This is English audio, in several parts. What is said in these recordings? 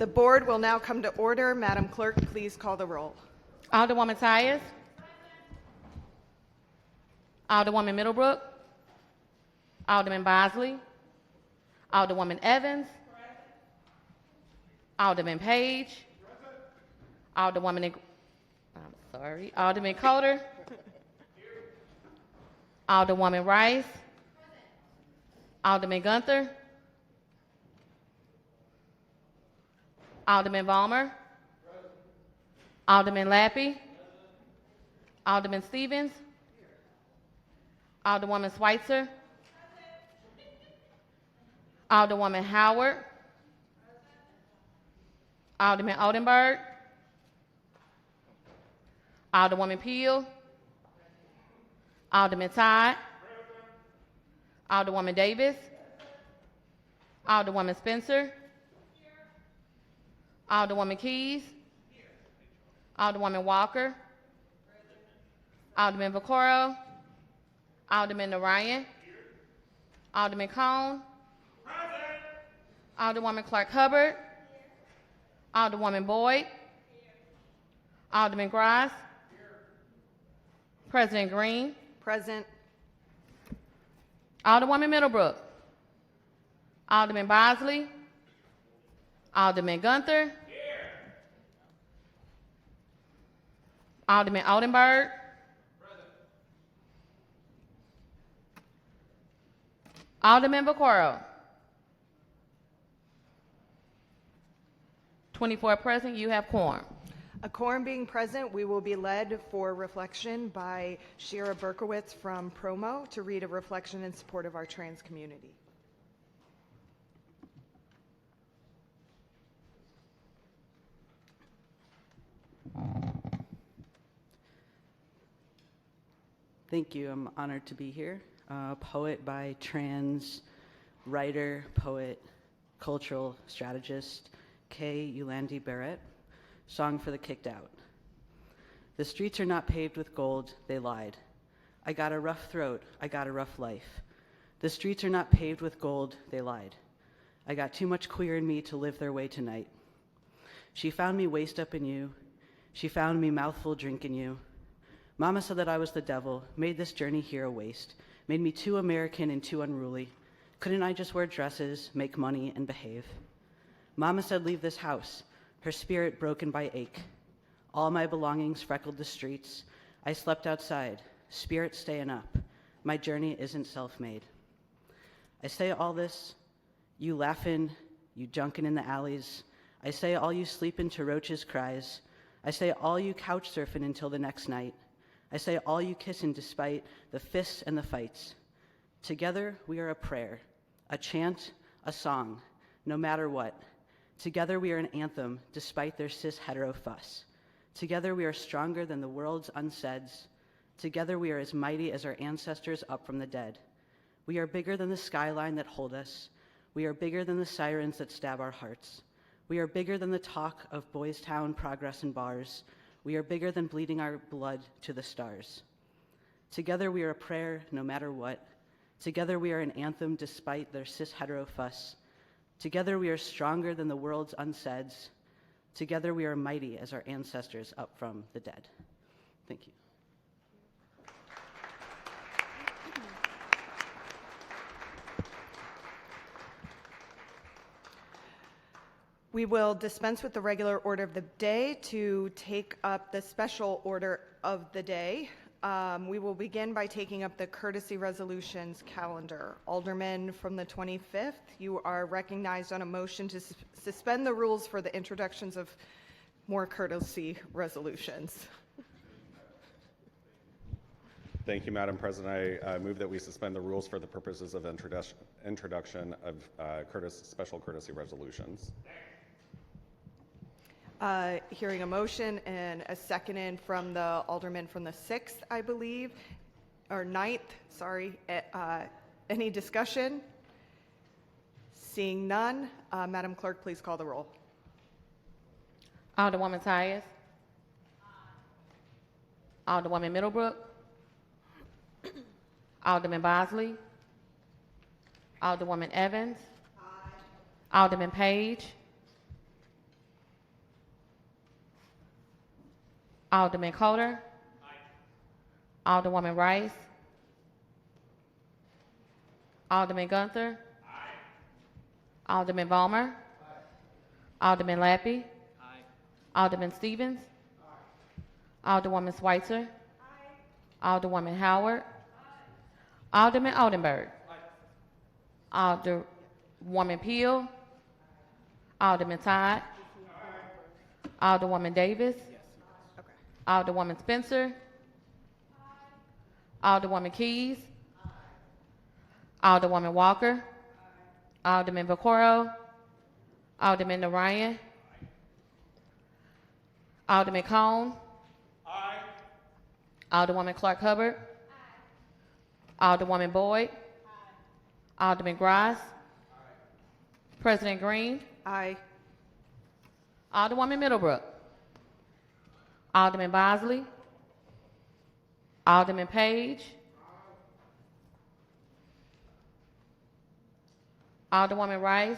board will now come to order. Madam Clerk, please call the roll. Alderwoman Tyus. Alderwoman Middlebrook. Alderman Bosley. Alderwoman Evans. Alderman Page. Alderman Coder. Alderwoman Rice. Alderman Gunther. Alderman Balmer. Alderman Lappy. Alderman Stevens. Alderwoman Schweitzer. Alderwoman Howard. Alderman Oldenburg. Alderwoman Peel. Alderman Todd. Alderwoman Davis. Alderwoman Spencer. Alderwoman Keys. Alderwoman Walker. Alderman Vaccaro. Alderman Narayan. Alderman Cone. Alderwoman Clark Hubbard. Alderwoman Boyd. Alderman Gross. President Green. Present. Alderwoman Middlebrook. Alderman Bosley. Alderman Gunther. Alderman Oldenburg. Alderman Vaccaro. 24 present, you have quorum. A quorum being present, we will be led for reflection by Shira Berkowitz from Promo to read a reflection in support of our trans community. Thank you. I'm honored to be here. Poet by trans, writer, poet, cultural strategist, Kay Yulandi Barrett. Song for the Kicked Out. The streets are not paved with gold, they lied. I got a rough throat, I got a rough life. The streets are not paved with gold, they lied. I got too much queer in me to live their way tonight. She found me waist up in you. She found me mouthful drinking you. Mama said that I was the devil, made this journey here a waste, made me too American and too unruly. Couldn't I just wear dresses, make money, and behave? Mama said leave this house, her spirit broken by ache. All my belongings freckled the streets. I slept outside, spirit staying up. My journey isn't self-made. I say all this, you laughing, you junkin' in the alleys. I say all you sleepin' to roaches' cries. I say all you couch surfing until the next night. I say all you kissing despite the fists and the fights. Together we are a prayer, a chant, a song, no matter what. Together we are an anthem despite their cis-hetero fuss. Together we are stronger than the world's unsaids. Together we are as mighty as our ancestors up from the dead. We are bigger than the skyline that hold us. We are bigger than the sirens that stab our hearts. We are bigger than the talk of Boys Town, progress, and bars. We are bigger than bleeding our blood to the stars. Together we are a prayer no matter what. Together we are an anthem despite their cis-hetero fuss. Together we are stronger than the world's unsaids. Together we are mighty as our ancestors up from the dead. Thank you. We will dispense with the regular order of the day to take up the special order of the day. We will begin by taking up the courtesy resolutions calendar. Aldermen from the 25th, you are recognized on a motion to suspend the rules for the introductions of more courtesy resolutions. Thank you, Madam President. I move that we suspend the rules for the purposes of introduction of special courtesy resolutions. Hearing a motion and a second from the Alderman from the 6th, I believe, or 9th, sorry. Any discussion? Seeing none, Madam Clerk, please call the roll. Alderwoman Tyus. Alderwoman Middlebrook. Alderman Bosley. Alderwoman Evans. Alderman Page. Alderman Coder. Alderwoman Rice. Alderman Gunther. Alderman Balmer. Alderman Lappy. Alderman Stevens. Alderwoman Schweitzer. Alderwoman Howard. Alderman Oldenburg. Alderwoman Peel. Alderman Todd. Alderwoman Davis. Alderwoman Spencer. Alderwoman Keys. Alderwoman Walker. Alderman Vaccaro. Alderman Narayan. Alderman Cone. Alderwoman Clark Hubbard. Alderwoman Boyd. Alderman Gross. President Green. Aye. Alderwoman Middlebrook. Alderman Bosley. Alderman Page. Alderwoman Rice.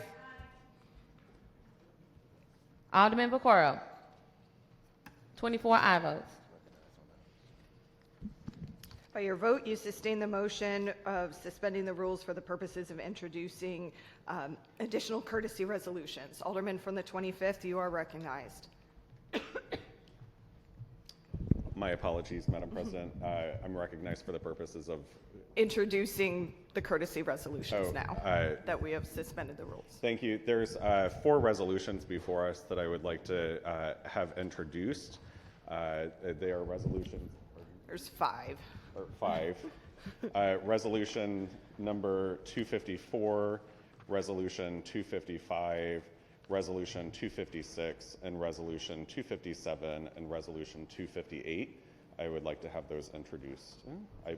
Alderman Vaccaro. 24 aye votes. By your vote, you sustain the motion of suspending the rules for the purposes of introducing additional courtesy resolutions. Alderman from the 25th, you are recognized. My apologies, Madam President. I'm recognized for the purposes of... Introducing the courtesy resolutions Oh, now that we have suspended the rules. Thank you. There's 4 resolutions before us that I would like to have introduced. They are resolutions... There's 5. Or 5. Resolution number 254, Resolution 255, Resolution 256, and Resolution 257, and Resolution 258. I would like to have those introduced. I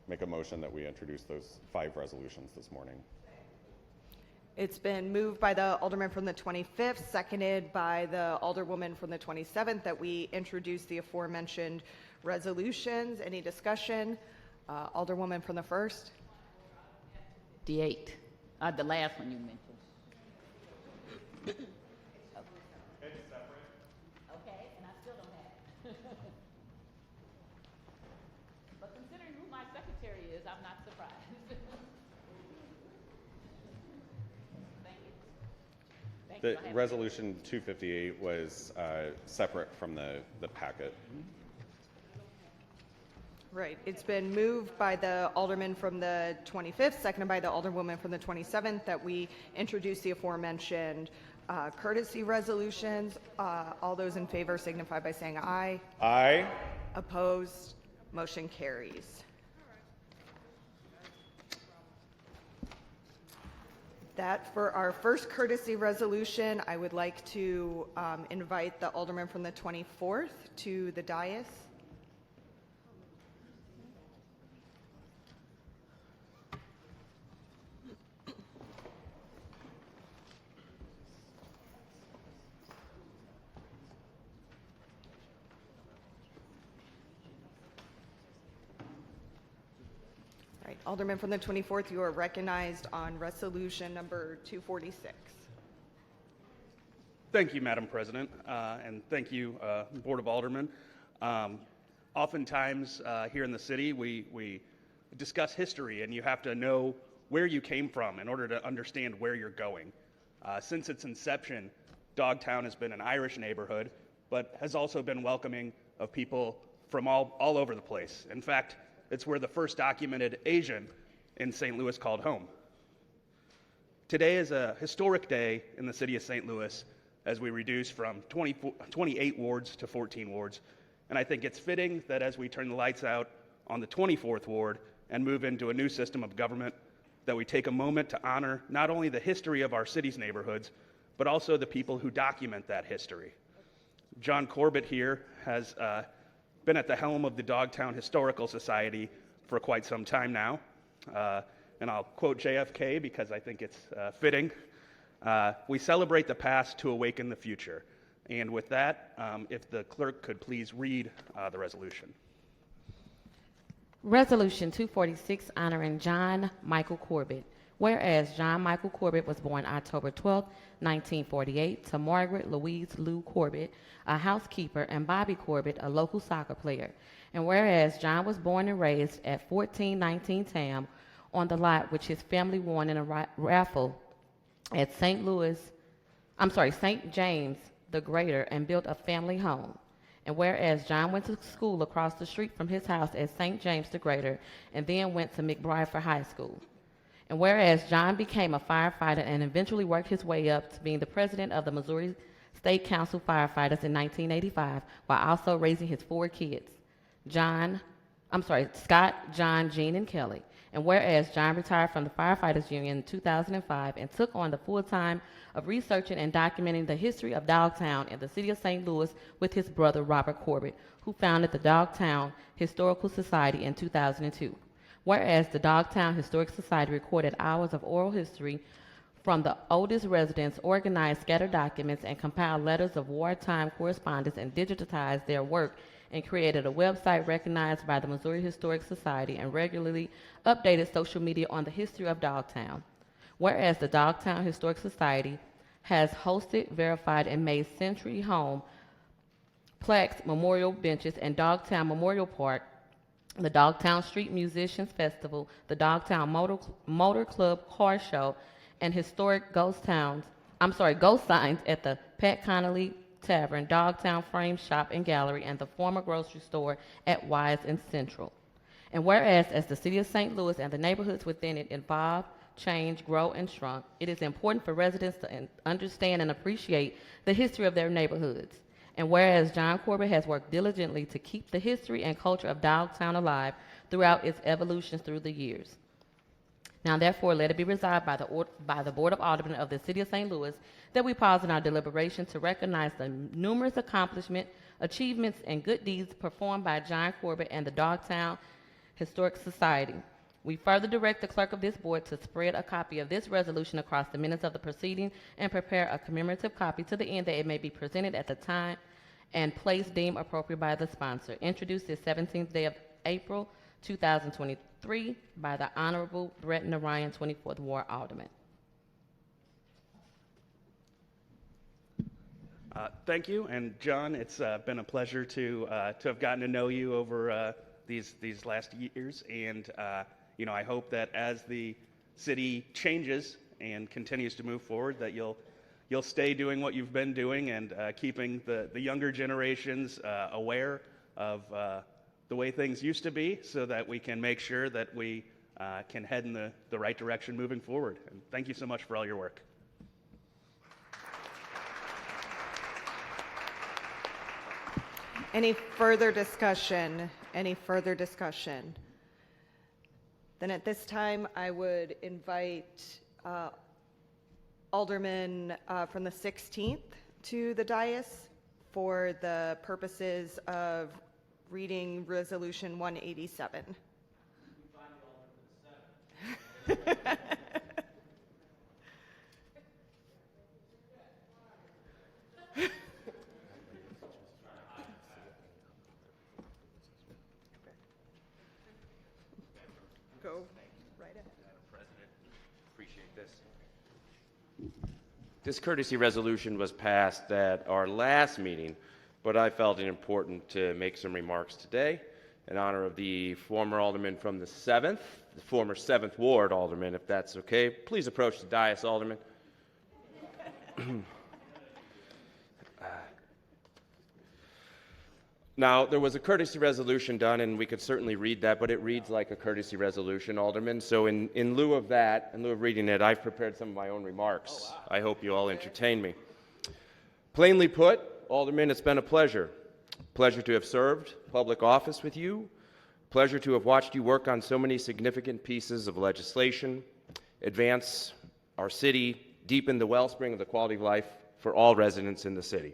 make a motion that we introduce those 5 resolutions this morning. It's been moved by the Alderman from the 25th, seconded by the Alderwoman from the 27th, that we introduce the aforementioned resolutions. Any discussion? Alderwoman from the 1st. The 8th, the last one you mentioned. Okay, and I still don't have it. But considering who my secretary is, I'm not surprised. Thank you. Thank you. The I have it. Resolution 258 was separate from the packet. Right. It's been moved by the Alderman from the 25th, seconded by the Alderwoman from the 27th, that we introduce the aforementioned courtesy resolutions. All those in favor signify by saying aye. Aye. Opposed? Motion carries. That for our first courtesy resolution, I would like to invite the Alderman from the 24th to the dais. Right, Alderman from the 24th, you are recognized on resolution number 246. Thank you, Madam President, and thank you, Board of Aldermen. Oftentimes here in the city, we discuss history, and you have to know where you came from in order to understand where you're going. Since its inception, Dogtown has been an Irish neighborhood, but has also been welcoming of people from all over the place. In fact, it's where the first documented Asian in St. Louis called home. Today is a historic day in the city of St. Louis as we reduce from 28 wards to 14 wards. And I think it's fitting that as we turn the lights out on the 24th ward and move into a new system of government, that we take a moment to honor not only the history of our city's neighborhoods, but also the people who document that history. John Corbett here has been at the helm of the Dogtown Historical Society for quite some time now. And I'll quote JFK because I think it's fitting. We celebrate the past to awaken the future. And with that, if the clerk could please read the resolution. Resolution 246 honoring John Michael Corbett. Whereas John Michael Corbett was born October 12, 1948, to Margaret Louise Lou Corbett, a housekeeper, and Bobby Corbett, a local soccer player. And whereas John was born and raised at 1419 Tam on the lot which his family won in a raffle at St. James the Greater and built a family home. And whereas John went to school across the street from his house at St. James the Greater and then went to McBride for high school. And whereas John became a firefighter and eventually worked his way up to being the president of the Missouri State Council Firefighters in 1985 while also raising his 4 kids, Scott, John, Jean, and Kelly. And whereas John retired from the Firefighters Union in 2005 and took on the full time of researching and documenting the history of Dogtown in the city of St. Louis with his brother Robert Corbett, who founded the Dogtown Historical Society in 2002. Whereas the Dogtown Historic Society recorded hours of oral history from the oldest residents, organized scattered documents, and compiled letters of wartime correspondence and digitized their work and created a website recognized by the Missouri Historic Society and regularly updated social media on the history of Dogtown. Whereas the Dogtown Historic Society has hosted, verified, and made Century Home, plaques, memorial benches, and Dogtown Memorial Park, the Dogtown Street Musicians Festival, the Dogtown Motor Club Car Show, and historic ghost signs at the Pat Connolly Tavern, Dogtown Frame Shop and Gallery, and the former grocery store at Wise and Central. And whereas as the city of St. Louis and the neighborhoods within it evolve, change, grow, and shrunk, it is important for residents to understand and appreciate the history of their neighborhoods. And whereas John Corbett has worked diligently to keep the history and culture of Dogtown alive throughout its evolutions through the years. Now, therefore, let it be resolved by the Board of Aldermen of the City of St. Louis that we pause in our deliberation to recognize the numerous accomplishments, achievements, and good deeds performed by John Corbett and the Dogtown Historic Society. We further direct the clerk of this board to spread a copy of this resolution across the minutes of the proceeding and prepare a commemorative copy to the end that it may be presented at the time and place deemed appropriate by the sponsor. Introduced this 17th day of April, 2023 by the Honorable Brett Narayan, 24th Ward Alderman. Thank you, and John, it's been a pleasure to have gotten to know you over these last years, and I hope that as the city changes and continues to move forward, that you'll stay doing what you've been doing and keeping the younger generations aware of the way things used to be, so that we can make sure that we can head in the right direction moving forward. And thank you so much for all your work. Any further discussion? Any further discussion? Then at this time, I would invite Alderman from the 16th to the dais for the purposes of reading Resolution 187. Go right ahead. Madam President, appreciate this. This courtesy resolution was passed at our last meeting, but I felt it important to make some remarks today in honor of the former alderman from the 7th, the former 7th Ward alderman, if that's okay. Please approach the dais, Alderman. Now, there was a courtesy resolution done, and we could certainly read that, but it reads like a courtesy resolution, Alderman. So in lieu of that, in lieu of reading it, I've prepared some of my own remarks. Oh, wow. I hope you all entertain me. Plainly put, Alderman, it's been a pleasure. Pleasure to have served public office with you. Pleasure to have watched you work on so many significant pieces of legislation, advance our city, deepen the wellspring of the quality of life for all residents in the city.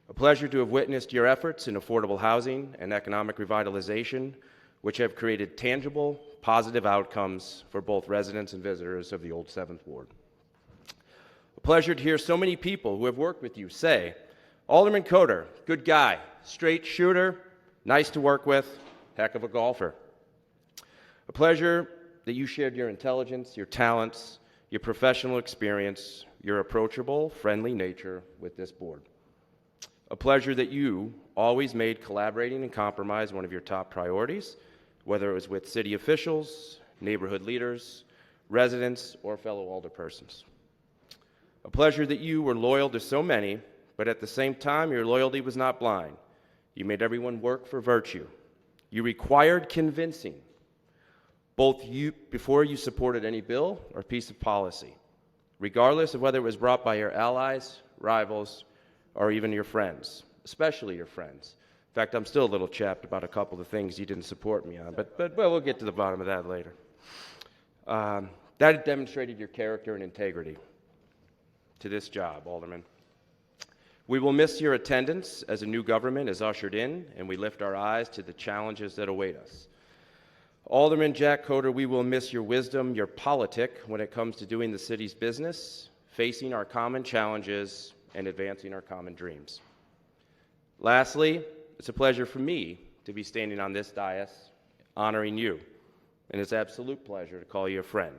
A pleasure to have witnessed your efforts in affordable housing and economic revitalization, which have created tangible, positive outcomes for both residents and visitors of the old 7th Ward. A pleasure to hear so many people who have worked with you say, Alderman Coder, good guy, straight shooter, nice to work with, heck of a golfer. A pleasure that you shared your intelligence, your talents, your professional experience, your approachable, friendly nature with this board. A pleasure that you always made collaborating and compromise one of your top priorities, whether it was with city officials, neighborhood leaders, residents, or fellow alderpersons. A pleasure that you were loyal to so many, but at the same time, your loyalty was not blind. You made everyone work for virtue. You required convincing, both you before you supported any bill or piece of policy, regardless of whether it was brought by your allies, rivals, or even your friends, especially your friends. In fact, I'm still a little chapped about a couple of things you didn't support me on, but well, we'll get to the bottom of that later. That demonstrated your character and integrity to this job, Alderman. We will miss your attendance as a new government is ushered in, and we lift our eyes to the challenges that await us. Alderman Jack Coder, we will miss your wisdom, your politic when it comes to doing the city's business, facing our common challenges, and advancing our common dreams. Lastly, it's a pleasure for me to be standing on this dais honoring you, and it's an absolute pleasure to call you a friend.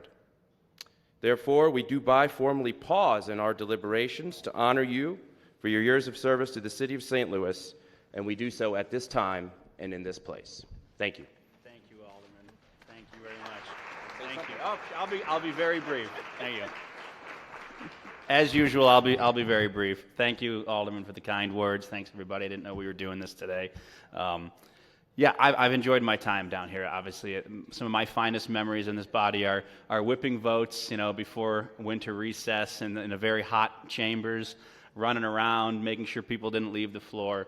Therefore, we do formally pause in our deliberations to honor you for your years of service to the city of St. Louis, and we do so at this time and in this place. Thank you. Thank you, Alderman. Thank you very much. Thank you. Oh, I'll be very brief. Thank you. As usual, I'll be very brief. Thank you, Alderman, for the kind words. Thanks, everybody. I didn't know we were doing this today. Yeah, I've enjoyed my time down here. Obviously, some of my finest memories in this body are whipping votes, before winter recess in the very hot chambers, running around, making sure people didn't leave the floor.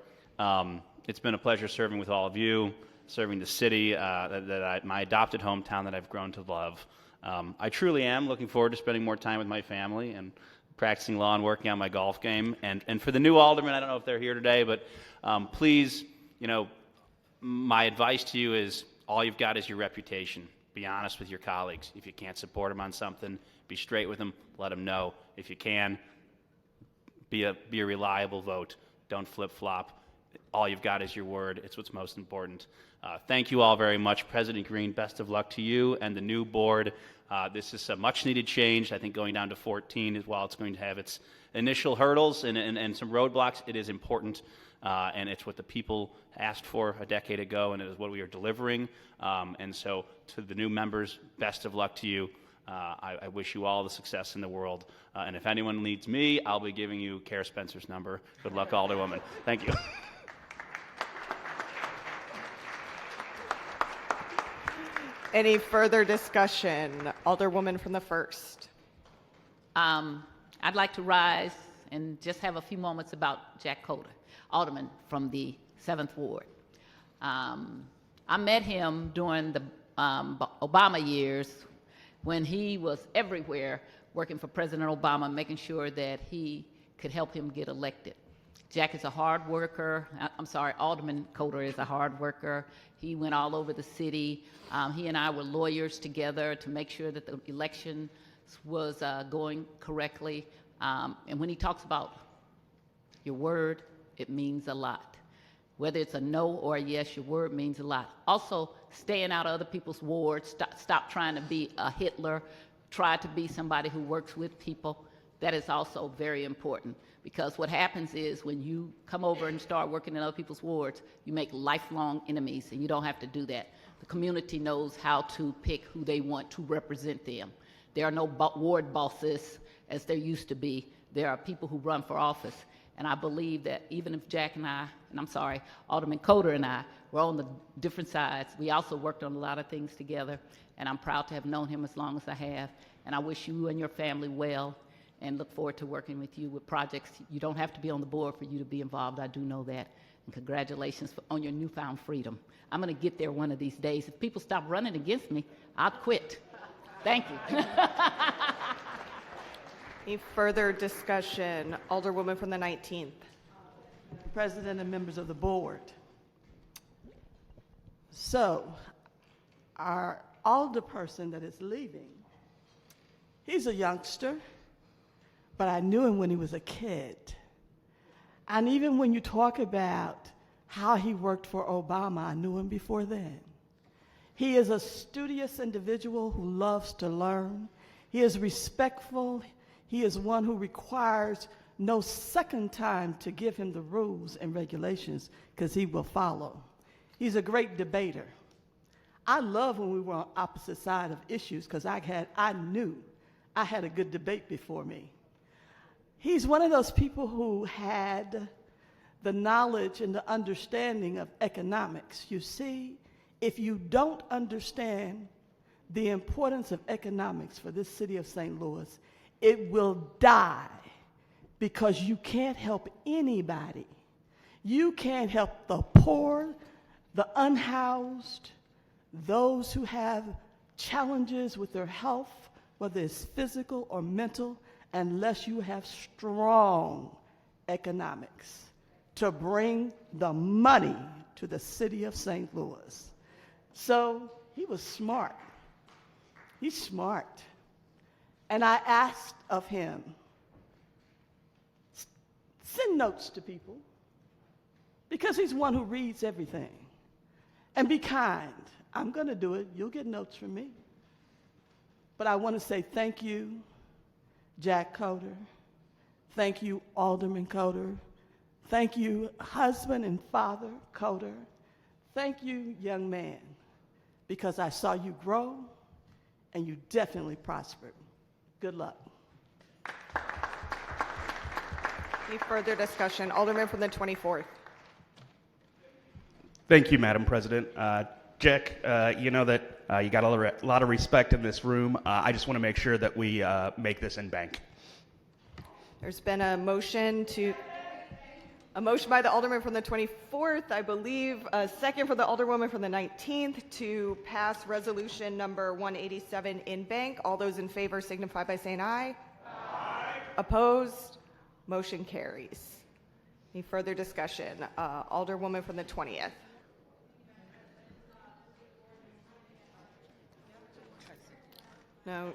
It's been a pleasure serving with all of you, serving the city, my adopted hometown that I've grown to love. I truly am looking forward to spending more time with my family and practicing law and working on my golf game. And for the new aldermen, I don't know if they're here today, but please, my advice to you is all you've got is your reputation. Be honest with your colleagues. If you can't support them on something, be straight with them. Let them know. If you can, be a reliable vote. Don't flip-flop. All you've got is your word. It's what's most important. Thank you all very much. President Green, best of luck to you and the new board. This is a much-needed change. I think going down to 14 is, while it's going to have its initial hurdles and some roadblocks, it is important. And it's what the people asked for a decade ago, and it is what we are delivering. And so to the new members, best of luck to you. I wish you all the success in the world. And if anyone needs me, I'll be giving you Kara Spencer's number. Good luck, Alderwoman. Thank you. Any further discussion? Alderwoman from the 1st. I'd like to rise and just have a few moments about Jack Coder, Alderman from the 7th Ward. I met him during the Obama years when he was everywhere working for President Obama, making sure that he could help him get elected. Jack is a hard worker. Alderman Coder is a hard worker. He went all over the city. He and I were lawyers together to make sure that the election was going correctly. And when he talks about your word, it means a lot. Whether it's a no or a yes, your word means a lot. Also, staying out of other people's wards, stop trying to be a Hitler, try to be somebody who works with people. That is also very important, because what happens is when you come over and start working in other people's wards, you make lifelong enemies, and you don't have to do that. The community knows how to pick who they want to represent them. There are no ward bosses as there used to be. There are people who run for office. And I believe that even if Jack and I, Alderman Coder and I were on the different sides, we also worked on a lot of things together. And I'm proud to have known him as long as I have. And I wish you and your family well, and look forward to working with you with projects. You don't have to be on the board for you to be involved. I do know that. And congratulations on your newfound freedom. I'm going to get there one of these days. If people stop running against me, I'll quit. Thank you. Any further discussion? Alderwoman from the 19th. President and members of the board. So, our alderperson that is leaving, he's a youngster, but I knew him when he was a kid. And even when you talk about how he worked for Obama, I knew him before then. He is a studious individual who loves to learn. He is respectful. He is one who requires no second time to give him the rules and regulations because he will follow. He's a great debater. I love when we were on opposite sides of issues because I knew I had a good debate before me. He's one of those people who had the knowledge and the understanding of economics. You see, if you don't understand the importance of economics for this city of St. Louis, it will die because you can't help anybody. You can't help the poor, the unhoused, those who have challenges with their health, whether it's physical or mental, unless you have strong economics to bring the money to the city of St. Louis. So he was smart. He's smart. And I asked of him, send notes to people, because he's one who reads everything. And be kind. I'm going to do it. You'll get notes from me. But I want to say thank you, Jack Coder. Thank you, Alderman Coder. Thank you, husband and father Coder. Thank you, young man, because I saw you grow and you definitely prospered. Good luck. Any further discussion? Alderman from the 24th. Thank you, Madam President. Jack, you know that you got a lot of respect in this room. I just want to make sure that we make this in bank. There's been a motion by the Alderman from the 24th, I believe, a second for the Alderwoman from the 19th to pass resolution number 187 in bank. All those in favor signify by saying aye. Aye. Opposed? Motion carries. Any further discussion? Alderwoman from the 20th. No.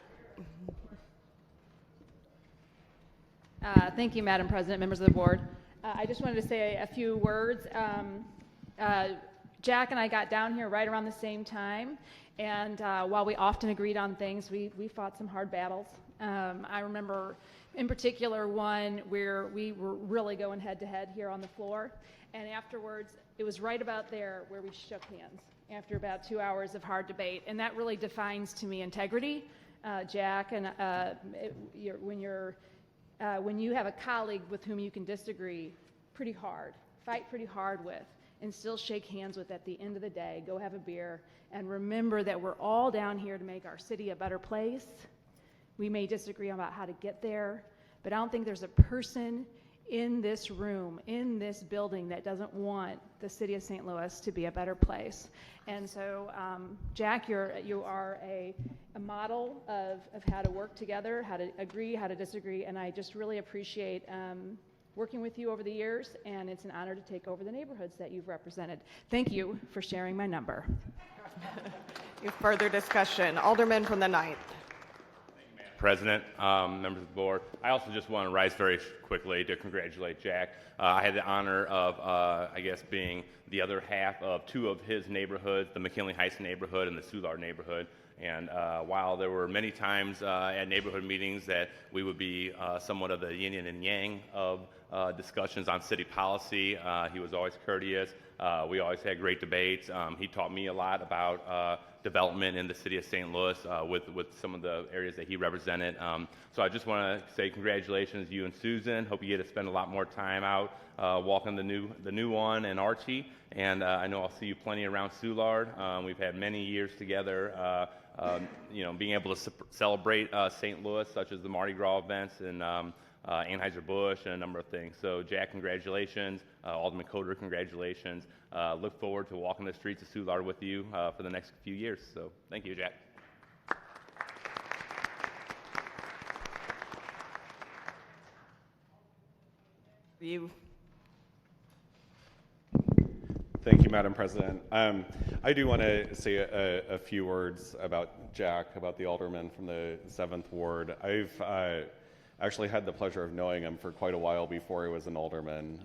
Thank you, Madam President, members of the board. I just wanted to say a few words. Jack and I got down here right around the same time, and while we often agreed on things, we fought some hard battles. I remember in particular one where we were really going head to head here on the floor, and afterwards it was right about there where we shook hands after about 2 hours of hard debate, and that really defines to me integrity. Jack, and when you have a colleague with whom you can disagree fight pretty hard with, and still shake hands with at the end of the day, go have a beer, and remember that we're all down here to make our city a better place. We may disagree about how to get there, but I don't think there's a person in this room, in this building, that doesn't want the city of St. Louis to be a better place. And so, Jack, you are a model of how to work together, how to agree, how to disagree, and I just really appreciate working with you over the years, and it's an honor to take over the neighborhoods that you've represented. Thank you for sharing my number. Any further discussion? Alderman from the 9th. President, members of the board, I also just want to rise very quickly to congratulate Jack. I had the honor of, being the other half of two of his neighborhoods, the McKinley Heights neighborhood and the Soulard neighborhood. And while there were many times at neighborhood meetings that we would be somewhat of the yin and yang of discussions on city policy, he was always courteous. We always had great debates. He taught me a lot about development in the city of St. Louis with some of the areas that he represented. So I just want to say congratulations, you and Susan. Hope you get to spend a lot more time out walking the new one and Archie. And I know I'll see you plenty around Soulard. We've had many years together. Being able to celebrate St. Louis, such as the Mardi Gras events and Anheuser-Busch and a number of things. So Jack, congratulations. Alderman Coder, congratulations. Look forward to walking the streets of Soulard with you for the next few years. So thank you, Jack. Thank you, Madam President. I do want to say a few words about Jack, about the Alderman from the 7th Ward. I've actually had the pleasure of knowing him for quite a while before he was an Alderman.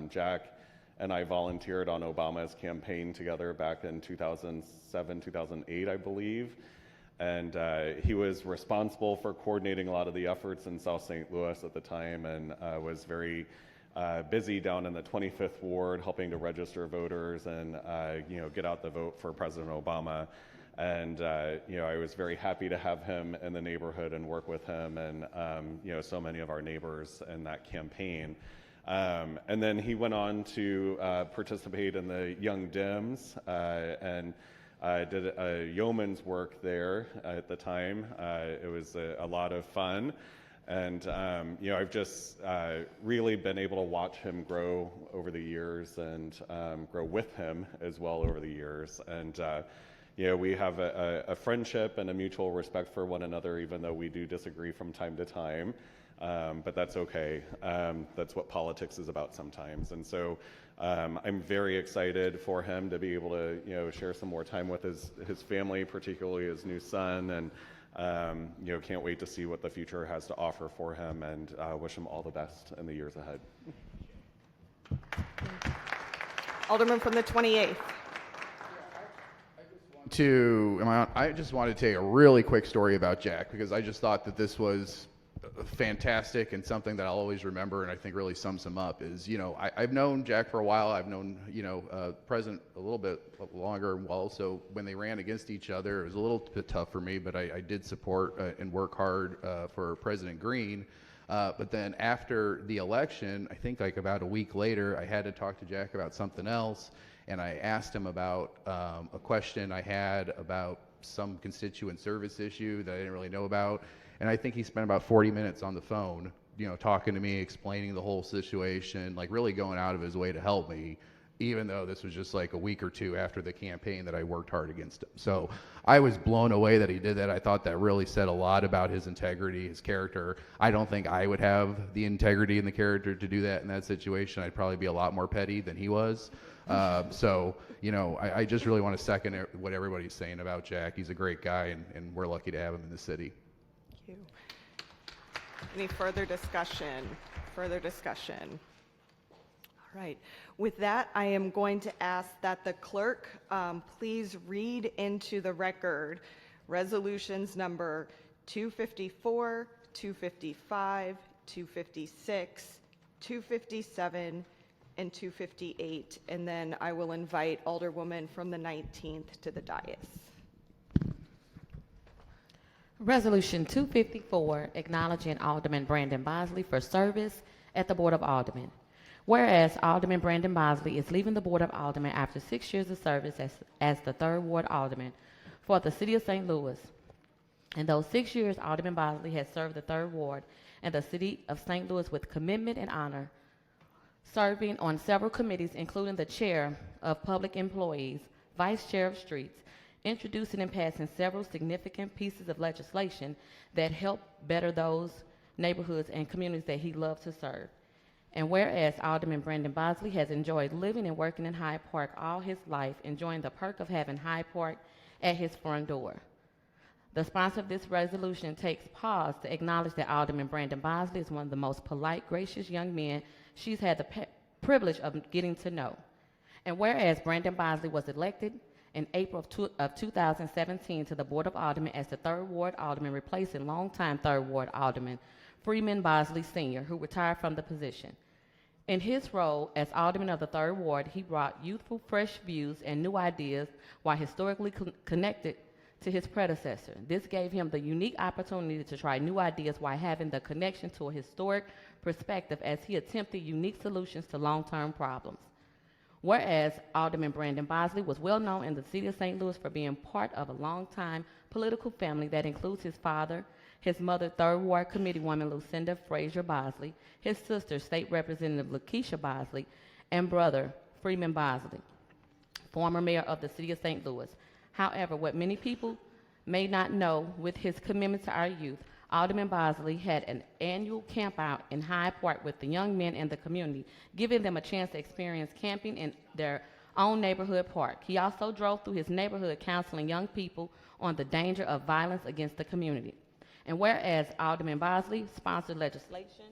Jack and I volunteered on Obama's campaign together back in 2007, 2008, I believe. And he was responsible for coordinating a lot of the efforts in South St. Louis at the time, and was very busy down in the 25th Ward helping to register voters and get out the vote for President Obama. And I was very happy to have him in the neighborhood and work with him and so many of our neighbors in that campaign. And then he went on to participate in the Young Dems and did a yeoman's work there at the time. It was a lot of fun. And, I've just really been able to watch him grow over the years and grow with him as well over the years. And, we have a friendship and a mutual respect for one another, even though we do disagree from time to time. But that's okay. That's what politics is about sometimes. And so I'm very excited for him to be able to, share some more time with his family, particularly his new son. And, can't wait to see what the future has to offer for him, and wish him all the best in the years ahead. Alderman from the 28th. I just wanted to tell you a really quick story about Jack, because I just thought that this was fantastic and something that I'll always remember, and I think really sums him up. Is I've known Jack for a while. I've known President a little bit longer. Well, so when they ran against each other, it was a little bit tough for me, but I did support and work hard for President Green. But then after the election, I think like about a week later, I had to talk to Jack about something else, and I asked him about a question I had about some constituent service issue that I didn't really know about. And I think he spent about 40 minutes on the phone, talking to me, explaining the whole situation, like really going out of his way to help me, even though this was just like a week or two after the campaign that I worked hard against him. So I was blown away that he did that. I thought that really said a lot about his integrity, his character. I don't think I would have the integrity and the character to do that in that situation. I'd probably be a lot more petty than he was. I just really want to second what everybody's saying about Jack. He's a great guy, and we're lucky to have him in the city. Thank you. Any further discussion? All right. With that, I am going to ask that the clerk please read into the record resolutions number 254, 255, 256, 257, and 258. And then I will invite Alderwoman from the 19th to the dais. Resolution 254, acknowledging Alderman Brandon Bosley for service at the Board of Aldermen. Whereas Alderman Brandon Bosley is leaving the Board of Aldermen after 6 years of service as the 3rd Ward Alderman for the City of St. Louis. In those 6 years, Alderman Bosley has served the 3rd Ward and the City of St. Louis with commitment and honor, serving on several committees, including the Chair of Public Employees, Vice Chair of Streets, introducing and passing several significant pieces of legislation that help better those neighborhoods and communities that he loves to serve. And whereas Alderman Brandon Bosley has enjoyed living and working in Hyde Park all his life, enjoying the perk of having Hyde Park at his front door. The sponsor of this resolution takes pause to acknowledge that Alderman Brandon Bosley is one of the most polite, gracious young men she's had the privilege of getting to know. And whereas Brandon Bosley was elected in April of 2017 to the Board of Aldermen as the 3rd Ward Alderman, replacing longtime 3rd Ward Alderman Freeman Bosley Sr., who retired from the position. In his role as Alderman of the 3rd Ward, he brought youthful, fresh views and new ideas while historically connected to his predecessor. This gave him the unique opportunity to try new ideas while having the connection to a historic perspective as he attempted unique solutions to long-term problems. Whereas Alderman Brandon Bosley was well known in the City of St. Louis for being part of a long-time political family that includes his father, his mother, 3rd Ward Committeewoman Lucinda Frazier Bosley, his sister, State Representative Lakeisha Bosley, and brother, Freeman Bosley, former mayor of the City of St. Louis. However, what many people may not know, with his commitment to our youth, Alderman Bosley had an annual camp out in Hyde Park with the young men in the community, giving them a chance to experience camping in their own neighborhood park. He also drove through his neighborhood counseling young people on the danger of violence against the community. And whereas Alderman Bosley sponsored legislation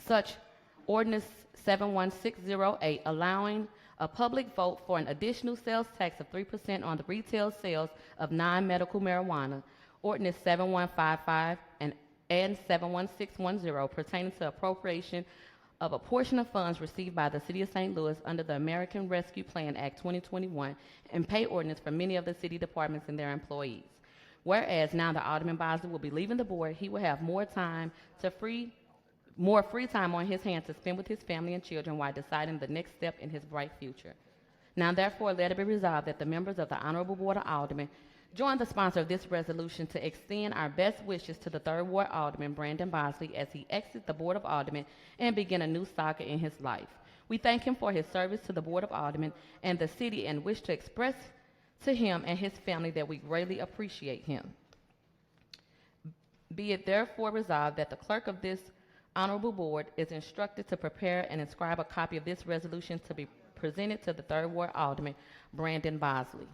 such ordinance 71608, allowing a public vote for an additional sales tax of 3% on the retail sales of non-medical marijuana. Ordinance 7155 and 71610 pertaining to appropriation of a portion of funds received by the City of St. Louis under the American Rescue Plan Act 2021 and pay ordinance for many of the city departments and their employees. Whereas now that Alderman Bosley will be leaving the board, he will have more free time on his hands to spend with his family and children while deciding the next step in his bright future. Now therefore let it be resolved that the members of the Honorable Board of Aldermen join the sponsor of this resolution to extend our best wishes to the 3rd Ward Alderman, Brandon Bosley, as he exits the Board of Aldermen and begin a new saga in his life. We thank him for his service to the Board of Aldermen and the city and wish to express to him and his family that we greatly appreciate him. Be it therefore resolved that the clerk of this Honorable Board is instructed to prepare and inscribe a copy of this resolution to be presented to the 3rd Ward Alderman, Brandon Bosley.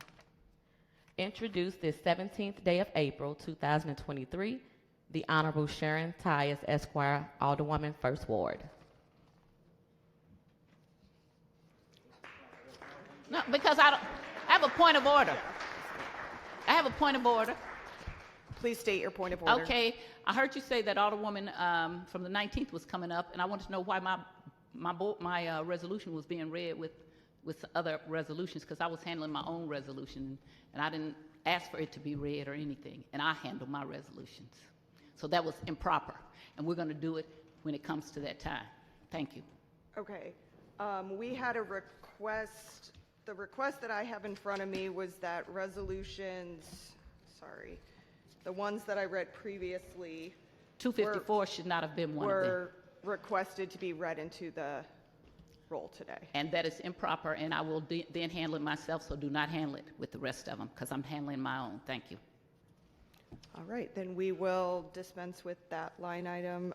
Introduced this 17th day of April, 2023, the Honorable Sharon Tyus, Esquire, Alderwoman, 1st Ward. No, because I have a point of order. I have a point of order. Please state your point of order. Okay, I heard you say that Alderwoman from the 19th was coming up, and I wanted to know why my resolution was being read with other resolutions, because I was handling my own resolution, and I didn't ask for it to be read or anything, and I handle my resolutions. So that was improper, and we're going to do it when it comes to that time. Thank you. Okay. We had a request. The request that I have in front of me was that resolutions, sorry, the ones that I read previously 254 should not have been one of them. were requested to be read into the roll today. And that is improper, and I will then handle it myself, so do not handle it with the rest of them, because I'm handling my own. Thank you. All right, then we will dispense with that line item.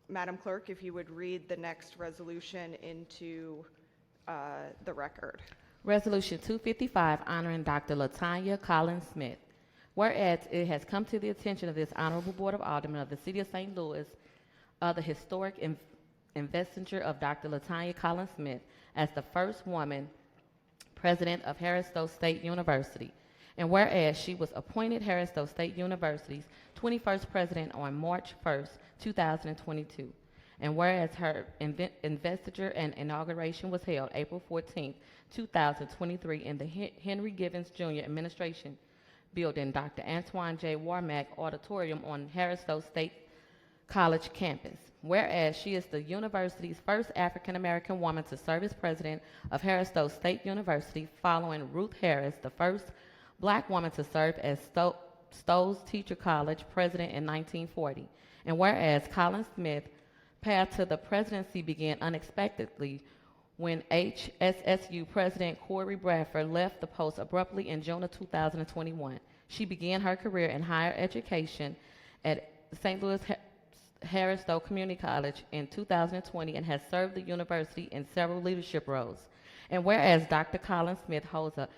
Madam Clerk, if you would read the next resolution into the record. Resolution 255, honoring Dr. Latonya Colin Smith. Whereas it has come to the attention of this Honorable Board of Aldermen of the City of St. Louis, the historic investiture of Dr. Latonya Colin Smith as the first woman president of Harris-Stowe State University. And whereas she was appointed Harris-Stowe State University's 21st president on March 1st, 2022. And whereas her investiture and inauguration was held April 14th, 2023 in the Henry Givens Jr. Administration Building, Dr. Antoine J. Warmack Auditorium on Harris-Stowe State College campus. Whereas she is the university's first African-American woman to serve as president of Harris-Stowe State University, following Ruth Harris, the first black woman to serve as Stowe's Teacher College president in 1940. And whereas Colin Smith's path to the presidency began unexpectedly when HSSU President Corey Bradford left the post abruptly in June of 2021. She began her career in higher education at St. Louis Harris-Stowe Community College in 2020 and has served the university in several leadership roles. And whereas Dr. Colin Smith holds a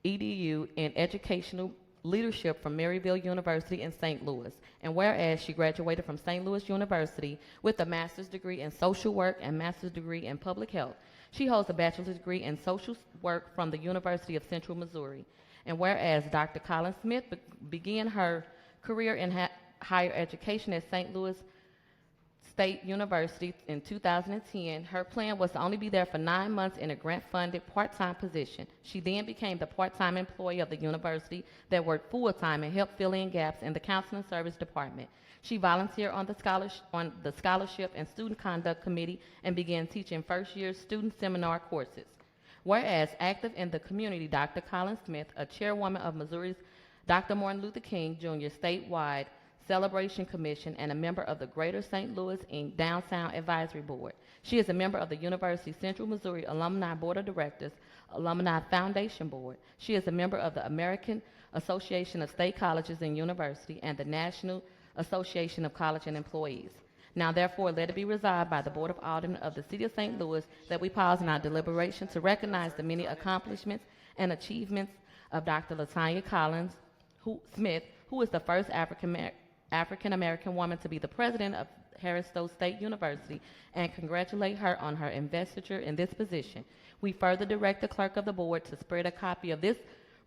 EDU in educational leadership from Maryville University in St. Louis, and whereas she graduated from St. Louis University with a master's degree in social work and master's degree in public health. She holds a bachelor's degree in social work from the University of Central Missouri. And whereas Dr. Colin Smith began her career in higher education at St. Louis State University in 2010, her plan was to only be there for 9 months in a grant-funded part-time position. She then became the part-time employee of the university that worked full-time and helped fill in gaps in the counseling service department. She volunteered on the scholarship and student conduct committee and began teaching first-year student seminar courses. Whereas active in the community, Dr. Colin Smith, a chairwoman of Missouri's Dr. Martin Luther King Jr. statewide Celebration Commission and a member of the Greater St. Louis Inc. Downtown Advisory Board. She is a member of the University Central Missouri Alumni Board of Directors, Alumni Foundation Board. She is a member of the American Association of State Colleges and Universities and the National Association of College and Employees. Now, therefore, let it be resolved by the Board of Aldermen of the City of St. Louis that we pause in our deliberation to recognize the many accomplishments and achievements of Dr. Latonya Smith, who is the first African-American woman to be the president Harris-Stowe State University and congratulate her on her investiture in this position. We further direct the clerk of the board to spread a copy of this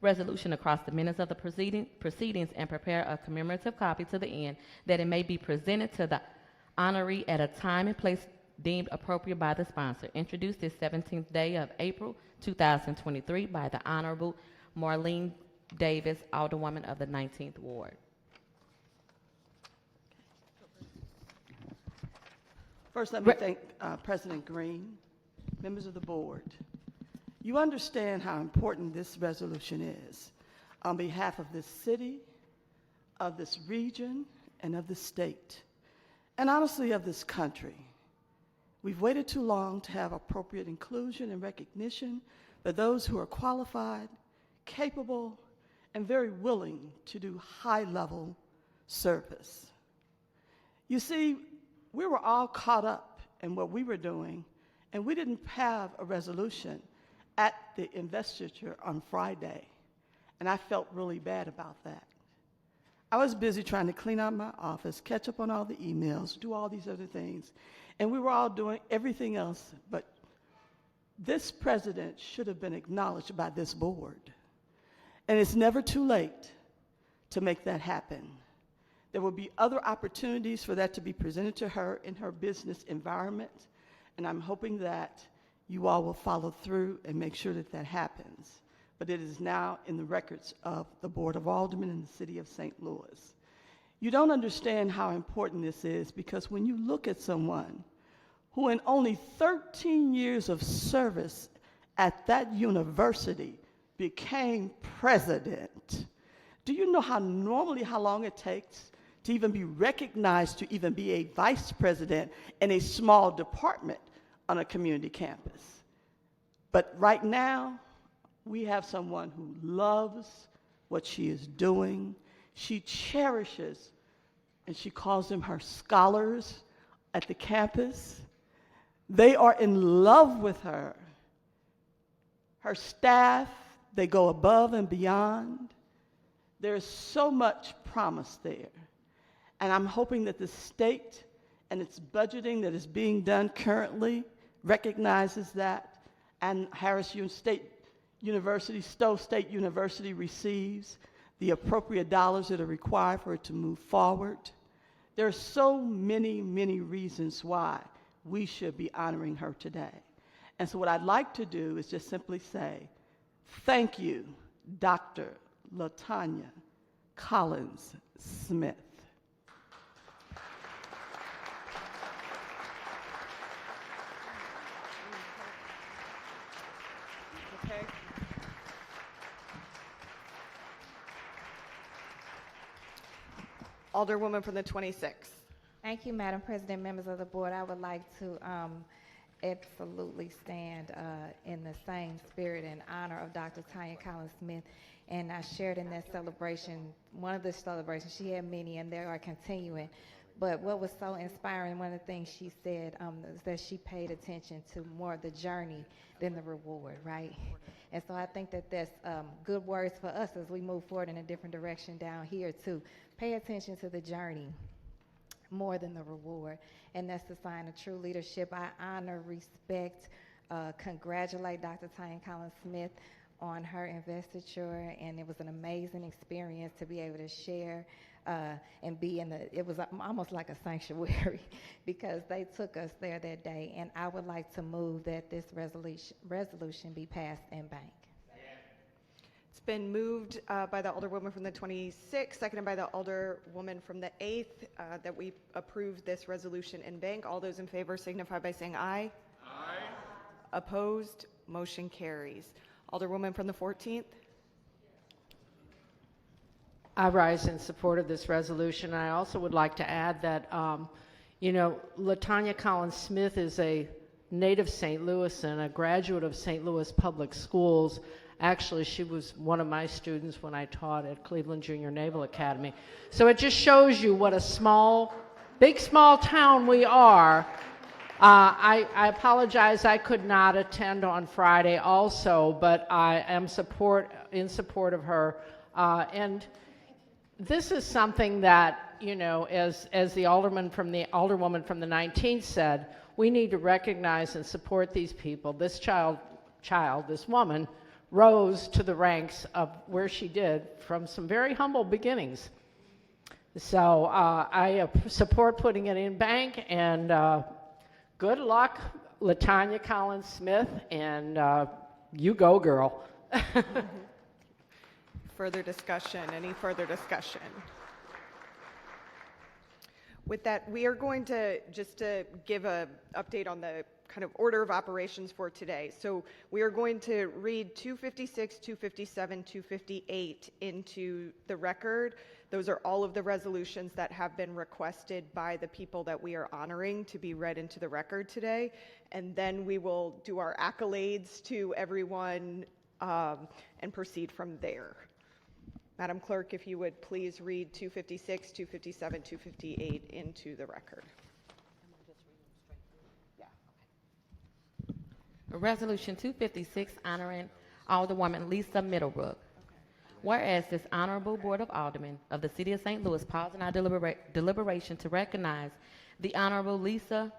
resolution across the minutes of the proceedings and prepare a commemorative copy to the end that it may be presented to the honoree at a time and place deemed appropriate by the sponsor. Introduced this 17th day of April 2023 by the Honorable Marlene Davis, Alderwoman of the 19th Ward. First, let me thank President Green, members of the board. You understand how important this resolution is on behalf of this city, of this region, and of the state, and honestly of this country. We've waited too long to have appropriate inclusion and recognition for those who are qualified, capable, and very willing to do high-level service. You see, we were all caught up in what we were doing, and we didn't have a resolution at the investiture on Friday, and I felt really bad about that. I was busy trying to clean out my office, catch up on all the emails, do all these other things, and we were all doing everything else, but this president should have been acknowledged by this board. And it's never too late to make that happen. There will be other opportunities for that to be presented to her in her business environment, and I'm hoping that you all will follow through and make sure that that happens. But it is now in the records of the Board of Aldermen in the city of St. Louis. You don't understand how important this is because when you look at someone who in only 13 years of service at that university became president, do you know how long it takes to even be recognized to even be a vice president in a small department on a community campus? But right now, we have someone who loves what she is doing. She cherishes, and she calls them her scholars at the campus. They are in love with her. Her staff, they go above and beyond. There's so much promise there. And I'm hoping that the state and its budgeting that is being done currently recognizes that, and Stowe State University receives the appropriate dollars that are required for it to move forward. There are so many, many reasons why we should be honoring her today. And so what I'd like to do is just simply say, thank you, Dr. Latonya Collins Smith. Okay. Alderwoman from the 26th. Thank you, Madam President, members of the board. I would like to absolutely stand in the same spirit and honor of Dr. Tanya Collins Smith. And I shared in that celebration, one of the celebrations, she had many and they are continuing. But what was so inspiring, one of the things she said is that she paid attention to more of the journey than the reward, right? And so I think that that's good words for us as we move forward in a different direction down here to pay attention to the journey more than the reward. And that's the sign of true leadership. I honor, respect, congratulate Dr. Tanya Collins Smith on her investiture, and it was an amazing experience to be able to share and be in it was almost like a sanctuary because they took us there that day. And I would like to move that this resolution be passed and banked. It's been moved by the Alderwoman from the 26th, seconded by the Alderwoman from the 8th, that we approve this resolution in bank. All those in favor signify by saying aye. Aye. Opposed? Motion carries. Alderwoman from the 14th. I rise in support of this resolution. I also would like to add that, Latonya Collins Smith is a native St. Louis and a graduate of St. Louis Public Schools. Actually, she was one of my students when I taught at Cleveland Junior Naval Academy. So it just shows you what a small town we are. I apologize I could not attend on Friday also, but I am in support of her. And this is something that you know, as the alderwoman from the 19th said, we need to recognize and support these people. This this woman, rose to the ranks of where she did from some very humble beginnings. So I support putting it in bank, and good luck, Latonya Colin Smith, and you go, girl. Further discussion? Any further discussion? With that, we are going to just to give an update on the kind of order of operations for today. So we are going to read 256, 257, 258 into the record. Those are all of the resolutions that have been requested by the people that we are honoring to be read into the record today. And then we will do our accolades to everyone and proceed from there. Madam Clerk, if you would please read 256, 257, 258 into the record. Resolution 256 honoring Alderwoman Lisa Middlebrook. Whereas this Honorable Board of Aldermen of the City of St. Louis paused in our deliberation to recognize the Honorable Lisa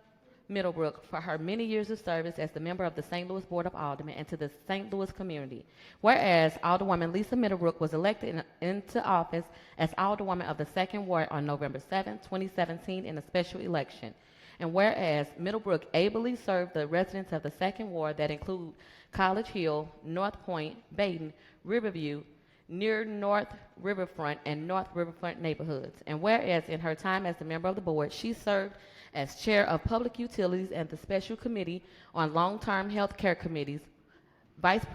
Middlebrook for her many years of service as the member of the St. Louis Board of Aldermen and to the St. Louis community. Whereas Alderwoman Lisa Middlebrook was elected into office as Alderwoman of the 2nd Ward on November 7, 2017 in a special election. And whereas Middlebrook ably served the residents of the 2nd Ward that include College Hill, North Point, Baden, Riverview, near North Riverfront, and North Riverfront neighborhoods. And whereas in her time as a member of the board, she served as chair of Public Utilities and the Special Committee on Long-Term Health Care Committees, vice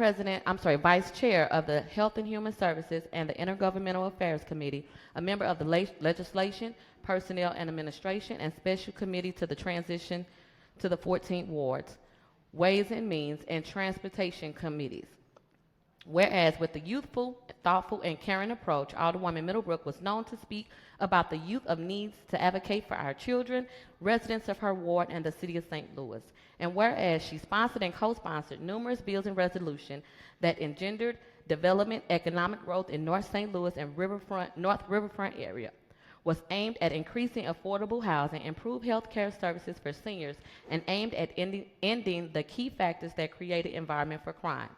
chair of the Health and Human Services and the Intergovernmental Affairs Committee, a member of the Legislation, Personnel and Administration, and Special Committee to the Transition to the 14th Wards, Ways and Means, and Transportation Committees. Whereas with the youthful, thoughtful, and caring approach, Alderwoman Middlebrook was known to speak about the youth of needs to advocate for our children, residents of her ward, and the City of St. Louis. And whereas she sponsored and co-sponsored numerous bills and resolutions that engendered development, economic growth in North St. Louis and North Riverfront area, was aimed at increasing affordable housing, improved health care services for seniors, and aimed at ending the key factors that created environment for crime.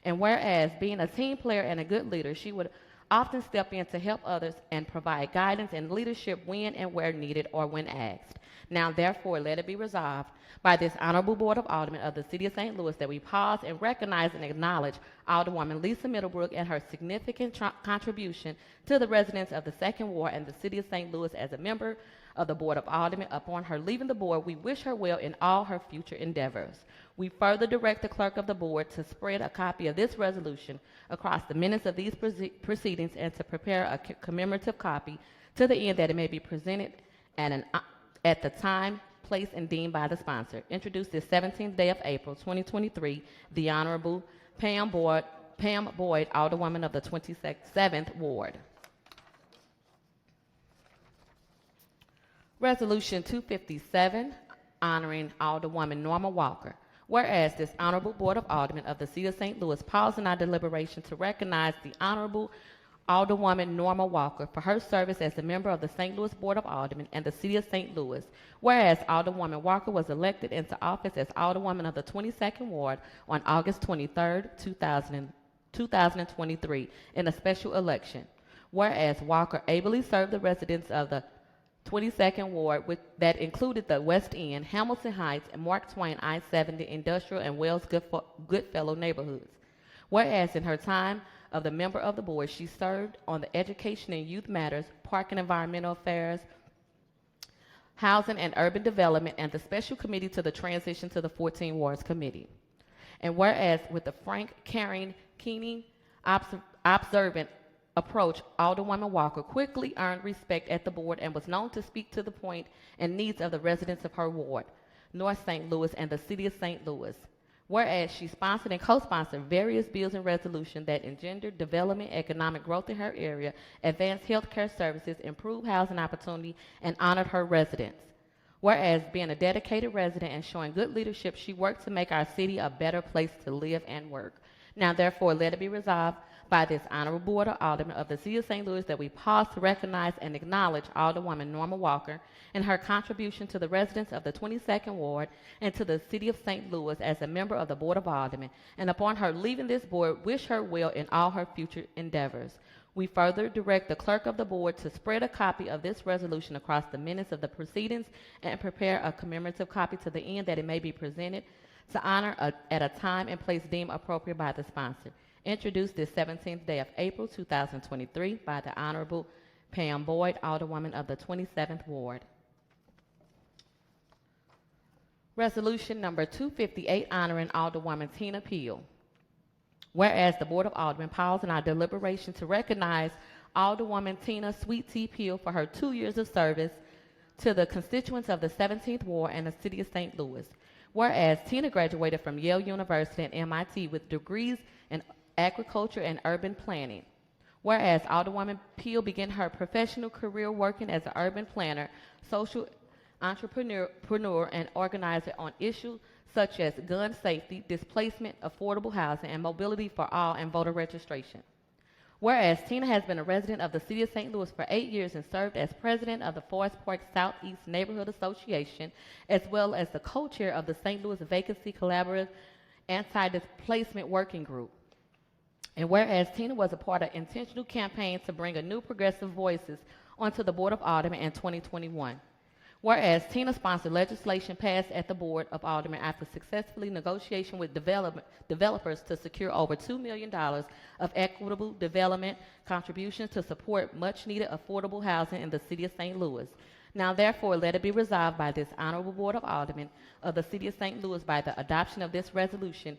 And whereas being a team player and a good leader, she would often step in to help others and provide guidance and leadership when and where needed or when asked. Now, therefore, let it be resolved by this Honorable Board of Aldermen of the City of St. Louis that we pause and recognize and acknowledge Alderwoman Lisa Middlebrook and her significant contribution to the residents of the 2nd Ward and the City of St. Louis as a member of the Board of Aldermen. Upon her leaving the board, we wish her well in all her future endeavors. We further direct the clerk of the board to spread a copy of this resolution across the minutes of these proceedings and to prepare a commemorative copy to the end that it may be presented at the time, place, and deemed by the sponsor. Introduced this 17th day of April, 2023, the Honorable Pam Boyd, Alderwoman of the 27th Ward. Resolution 257, honoring Alderwoman Norma Walker. Whereas this Honorable Board of Aldermen of the City of St. Louis paused in our deliberation to recognize the Honorable Alderwoman Norma Walker for her service as a member of the St. Louis Board of Aldermen and the City of St. Louis. Whereas Alderwoman Walker was elected into office as Alderwoman of the 22nd Ward on August 23, 2023 in a special election. Whereas Walker ably served the residents of the 22nd Ward that included the West End, Hamilton Heights, and Mark Twain I-70 Industrial and Wells Goodfellow neighborhoods. Whereas in her time of the member of the board, she served on the Education and Youth Matters, Park and Environmental Affairs, Housing and Urban Development, and the Special Committee to the Transition to the 14 Wards Committee. And whereas with the frank, caring, keen, observant approach, Alderwoman Walker quickly earned respect at the board and was known to speak to the point and needs of the residents of her ward, North St. Louis, and the City of St. Louis. Whereas she sponsored and co-sponsored various bills and resolutions that engendered development, economic growth in her area, advanced health care services, improved housing opportunity, and honored her residents. Whereas being a dedicated resident and showing good leadership, she worked to make our city a better place to live and work. Now, therefore, let it be resolved by this Honorable Board of Aldermen of the City of St. Louis that we pause to recognize and acknowledge Alderwoman Norma Walker and her contribution to the residents of the 22nd Ward and to the City of St. Louis as a member of the Board of Aldermen, and upon her leaving this board, wish her well in all her future endeavors. We further direct the clerk of the board to spread a copy of this resolution across the minutes of the proceedings and prepare a commemorative copy to the end that it may be presented to honor at a time and place deemed appropriate by the sponsor. Introduced this 17th day of April 2023 by the Honorable Pam Boyd, Alderwoman of the 27th Ward. Resolution number 258, honoring Alderwoman Tina Peel. Whereas the Board of Aldermen paused in our deliberation to recognize Alderwoman Tina Sweet Tea Peel for her 2 years of service to the constituents of the 17th Ward and the City of St. Louis. Whereas Tina graduated from Yale University and MIT with degrees in agriculture and urban planning. Whereas Alderwoman Peel began her professional career working as an urban planner, social entrepreneur, and organizer on issues such as gun safety, displacement, affordable housing, and mobility for all, and voter registration. Whereas Tina has been a resident of the City of St. Louis for 8 years and served as president of the Forest Park Southeast Neighborhood Association, as well as the co-chair of the St. Louis Vacancy Collaborative Anti-Displacement Working Group. And whereas Tina was a part of intentional campaigns to bring a new progressive voices onto the Board of Aldermen in 2021. Whereas Tina sponsored legislation passed at the Board of Aldermen after successfully negotiation with developers to secure over $2 million of equitable development contributions to support much-needed affordable housing in the City of St. Louis. Now, therefore, let it be resolved by this Honorable Board of Aldermen of the City of St. Louis by the adoption of this resolution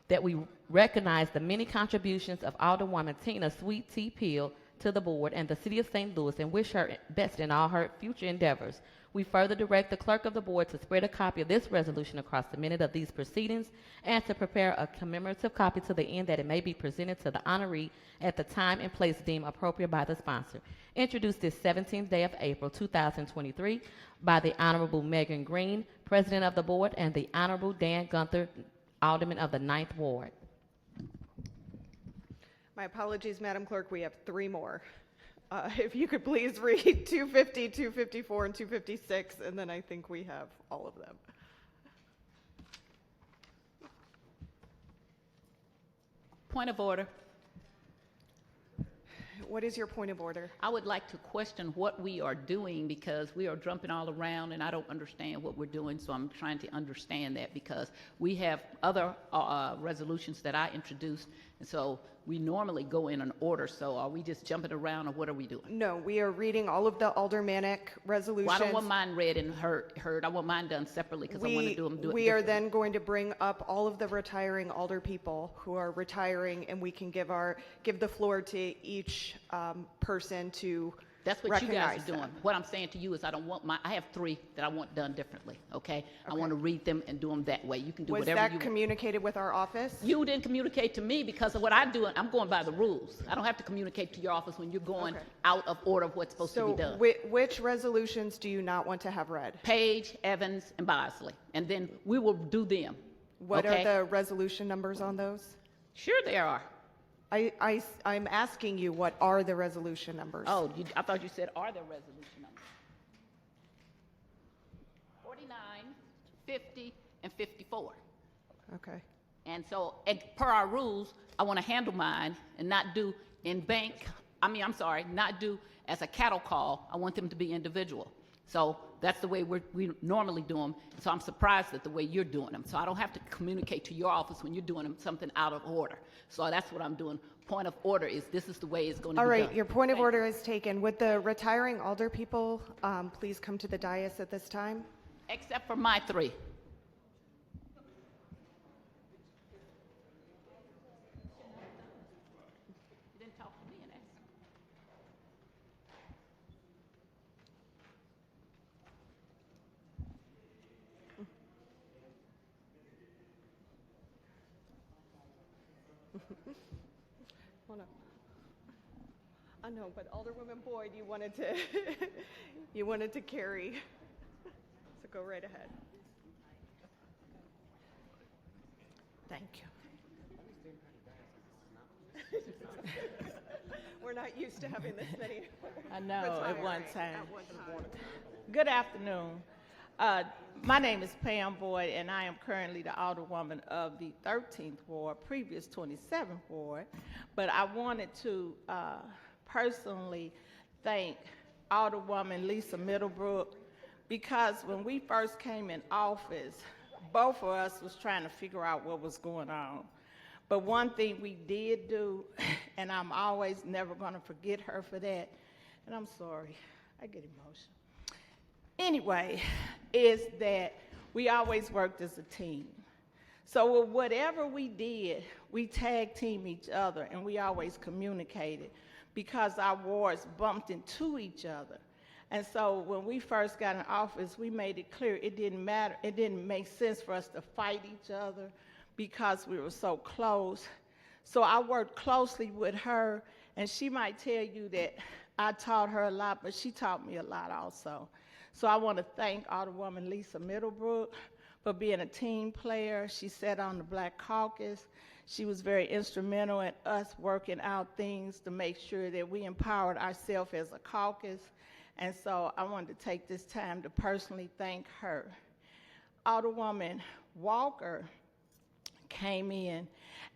that we recognize the many contributions of Alderwoman Tina Sweet Tea Peel to the Board and the City of St. Louis and wish her best in all her future endeavors. We further direct the clerk of the board to spread a copy of this resolution across the minute of these proceedings and to prepare a commemorative copy to the end that it may be presented to the honoree at the time and place deemed appropriate by the sponsor. Introduced this 17th day of April 2023 by the Honorable Megan Green, President of the Board, and the Honorable Dan Gunther, Alderman of the 9th Ward. My apologies, Madam Clerk, we have 3 more. If you could please read 250, 254, and 256, and then I think we have all of them. Point of order. What is your point of order? I would like to question what we are doing because we are jumping all around and I don't understand what we're doing, so I'm trying to understand that because we have other resolutions that I introduced, and so we normally go in an order, so are we just jumping around or what are we doing? No, we are reading all of the aldermanic resolutions. Well, I don't want mine read and heard. I want mine done separately because I want to do it We are then going to bring up all of the retiring alder people who are retiring, and we can give the floor to each person to That's what you guys recognize are doing. them. What I'm saying to you is I have 3 that I want done differently, okay? I want to read them and do them that way. You can do Was whatever that you want. communicated with our office? You didn't communicate to me because of what I do. I'm going by the rules. I don't have to communicate to your office when you're going out of order of what's supposed to be done. So which resolutions do you not want to have read? Page, Evans, and Bosley. And then we will do them. What okay? are the resolution numbers on those? Sure there are. I'm asking you, what are the resolution numbers? Oh, I thought you said, are there resolution numbers? 49, 50, and 54. Okay. And so, per our rules, I want to handle mine and not do not do as a cattle call. I want them to be individual. So that's the way we normally do them. So I'm surprised at the way you're doing them. So I don't have to communicate to your office when you're doing them something out of order. So that's what I'm doing. Point of order is this is the way it's going to be done. All right, your point of order is taken. Would the retiring alder people please come to the dais at this time? Except for my 3. You didn't talk to me and ask. Well, no. I know, but Alderwoman Boyd, you wanted to carry. So go right ahead. Thank you. not used to having this many. I know, at one time. At one time. Good afternoon. My name is Pam Boyd, and I am currently the Alderwoman of the 13th Ward, previous 27th Ward. But I wanted to personally thank Alderwoman Lisa Middlebrook, because when we first came in office, both of us was trying to figure out what was going on. But one thing we did do, and I'm always never going to forget her for that, and I'm sorry, I get emotional. Anyway, is that we always worked as a team. So whatever we did, we tag team each other, and we always communicated because our wards bumped into each other. And so when we first got in office, we made it clear it didn't matter, it didn't make sense for us to fight each other because we were so close. So I worked closely with her, and she might tell you that I taught her a lot, but she taught me a lot also. So I want to thank Alderwoman Lisa Middlebrook for being a team player. She sat on the Black Caucus. She was very instrumental in us working out things to make sure that we empowered ourselves as a caucus. And so I wanted to take this time to personally thank her. Alderwoman Walker came in,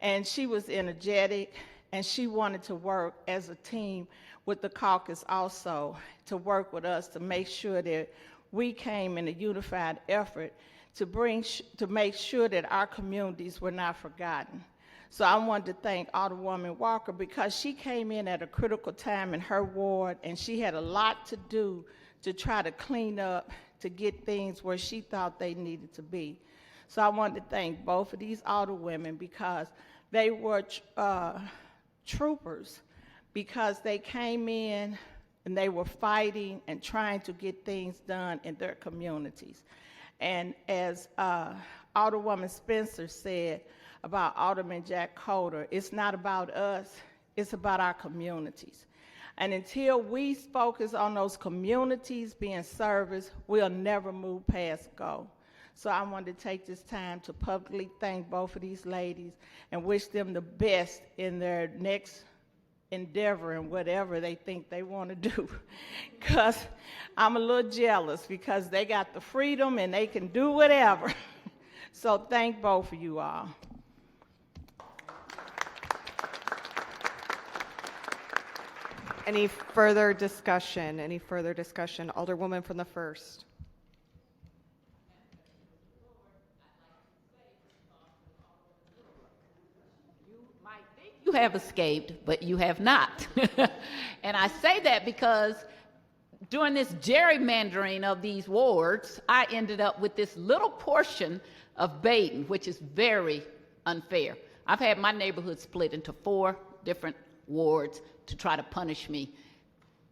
and she was energetic, and she wanted to work as a team with the caucus also, to work with us to make sure that we came in a unified effort to make sure that our communities were not forgotten. So I wanted to thank Alderwoman Walker because she came in at a critical time in her ward, and she had a lot to do to try to clean up, to get things where she thought they needed to be. So I wanted to thank both of these Alderwomen because they were troopers, because they came in and they were fighting and trying to get things done in their communities. And as Alderwoman Spencer said about Alderman Jack Coder, it's not about us, it's about our communities. And until we focus on those communities being serviced, we'll never move past go. So I wanted to take this time to publicly thank both of these ladies and wish them the best in their next endeavor and whatever they think they want to do. Because I'm a little jealous because they got the freedom and they can do whatever. So thank both of you all. Any further discussion? Any further discussion? Alderwoman from the 1st. You have escaped, but you have not. And I say that because during this gerrymandering of these wards, I ended up with this little portion of Baden, which is very unfair. I've had my neighborhood split into 4 different wards to try to punish me.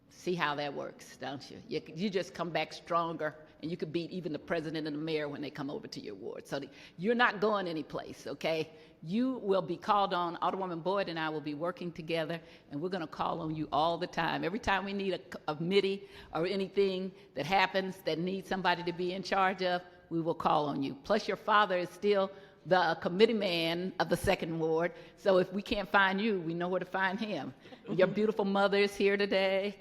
See how that works, don't you? You just come back stronger, and you could beat even the president and the mayor when they come over to your ward. So you're not going anyplace, okay? You will be called on. Alderwoman Boyd and I will be working together, and we're going to call on you all the time. Every time we need a committee or anything that happens that needs somebody to be in charge of, we will call on you. Plus, your father is still the committee man of the 2nd Ward, so if we can't find you, we know where to find him. Your beautiful mother is here today,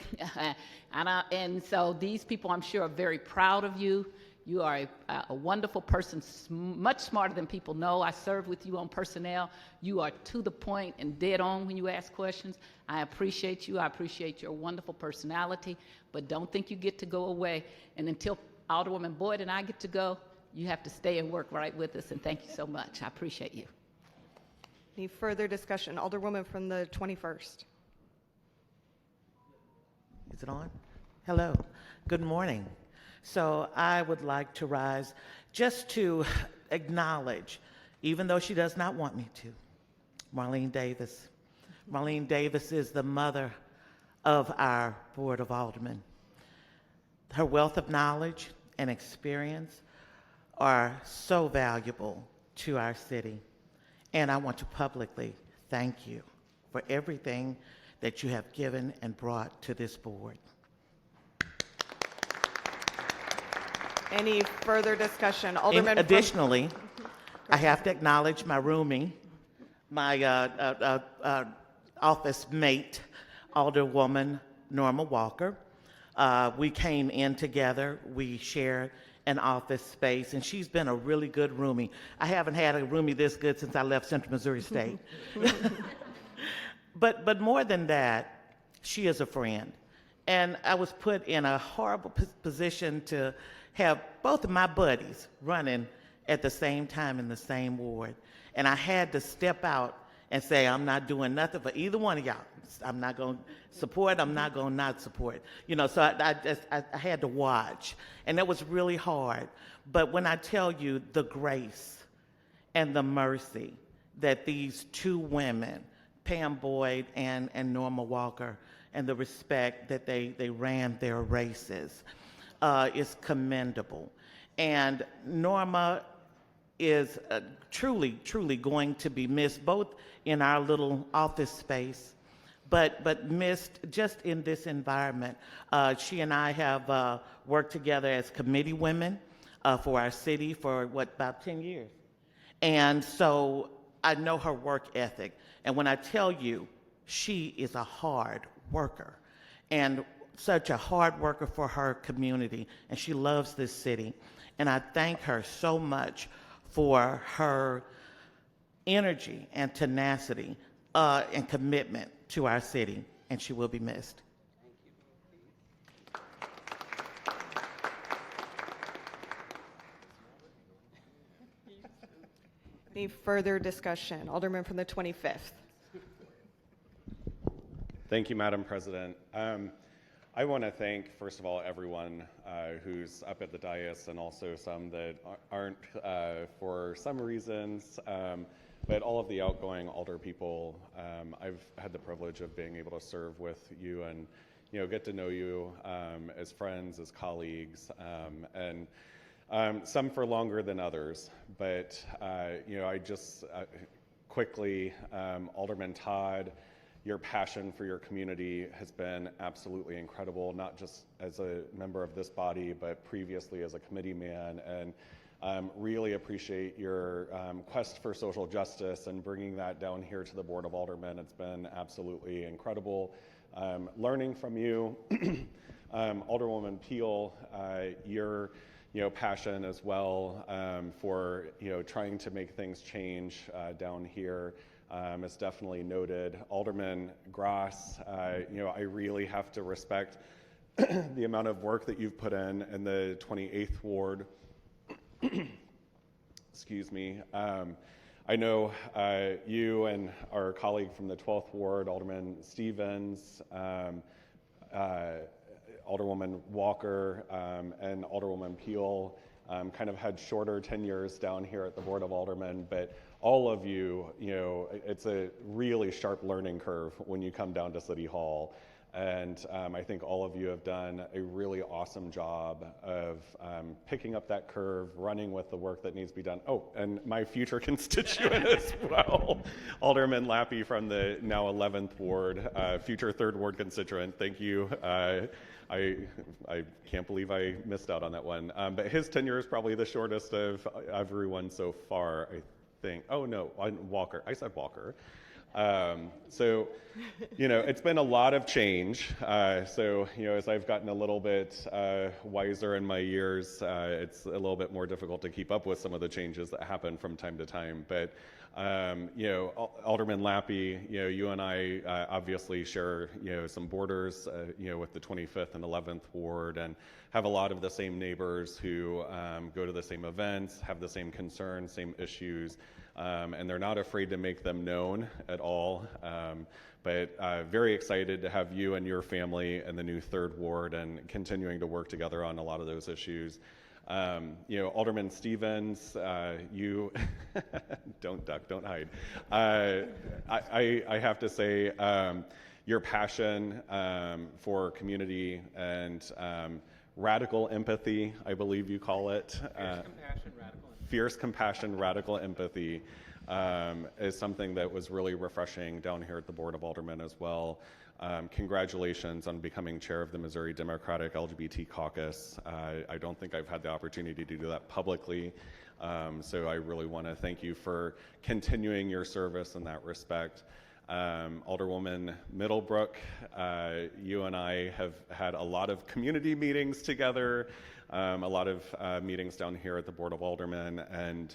and so these people, I'm sure, are very proud of you. You are a wonderful person, much smarter than people know. I served with you on personnel. You are to the point and dead on when you ask questions. I appreciate you. I appreciate your wonderful personality, but don't think you get to go away. And until Alderwoman Boyd and I get to go, you have to stay and work right with us, and thank you so much. I appreciate you. Any further discussion? Alderwoman from the 21st. Is it on? Hello. Good morning. So I would like to rise just to acknowledge, even though she does not want me to, Marlene Davis. Marlene Davis is the mother of our Board of Aldermen. Her wealth of knowledge and experience are so valuable to our city. And I want to publicly thank you for everything that you have given and brought to this board. Any further discussion? Alderman Additionally, I have to acknowledge my roomie, my office mate, Alderwoman Norma Walker. We came in together. We share an office space, and she's been a really good roomie. I haven't had a roomie this good since I left Central Missouri State. But more than that, she is a friend. And I was put in a horrible position to have both of my buddies running at the same time in the same ward. And I had to step out and say, I'm not doing nothing for either one of y'all. I'm not going to support, I'm not going to not support. You know, so I had to watch. And that was really hard. But when I tell you the grace and the mercy that these two women, Pam Boyd and Norma Walker, and the respect that they ran their races is commendable. And Norma is truly, truly going to be missed, both in our little office space, but missed just in this environment. She and I have worked together as committee women for our city for, about 10 years. And so I know her work ethic. And when I tell you, she is a hard worker and such a hard worker for her community, and she loves this city. And I thank her so much for her energy and tenacity and commitment to our city, and she will be missed. Any further discussion? Alderman from the 25th. Thank you, Madam President. I want to thank, first of all, everyone who's up at the dais, and also some that aren't for some reasons, but all of the outgoing alder people. I've had the privilege of being able to serve with you and get to know you as friends, as colleagues, and some for longer than others. But I just quickly, Alderman Todd, your passion for your community has been absolutely incredible, not just as a member of this body, but previously as a committee man. And really appreciate your quest for social justice and bringing that down here to the Board of Aldermen. It's been absolutely incredible. Learning from you, Alderwoman Peel, your passion as well for trying to make things change down here. Is definitely noted. Alderman Gross, I really have to respect the amount of work that you've put in the 28th Ward. Excuse me. I know you and our colleague from the 12th Ward, Alderman Stevens, Alderwoman Walker, and Alderwoman Peel kind of had shorter tenures down here at the Board of Aldermen, but all of you, it's a really sharp learning curve when you come down to City Hall. And I think all of you have done a really awesome job of picking up that curve, running with the work that needs to be done. Oh, and my future constituent as well, Alderman Lappy from the now 11th Ward, future 3rd Ward constituent. Thank you. I can't believe I missed out on that one. But his tenure is probably the shortest of everyone so far, I think. Oh, no, Walker. I said Walker. So, it's been a lot of change. So, as I've gotten a little bit wiser in my years, it's a little bit more difficult to keep up with some of the changes that happen from time to time. But, Alderman Lappy, you and I obviously share, some borders, with the 25th and 11th Ward, and have a lot of the same neighbors who go to the same events, have the same concerns, same issues. And they're not afraid to make them known at all. But very excited to have you and your family in the new 3rd Ward and continuing to work together on a lot of those issues. Alderman Stevens, you don't duck, don't hide. I have to say, your passion for community and radical empathy, I believe you call it. Fierce compassion, radical empathy is something that was really refreshing down here at the Board of Aldermen as well. Congratulations on becoming chair of the Missouri Democratic LGBT Caucus. I don't think I've had the opportunity to do that publicly, so I really want to thank you for continuing your service in that respect. Alderwoman Middlebrook, you and I have had a lot of community meetings together, a lot of meetings down here at the Board of Aldermen, and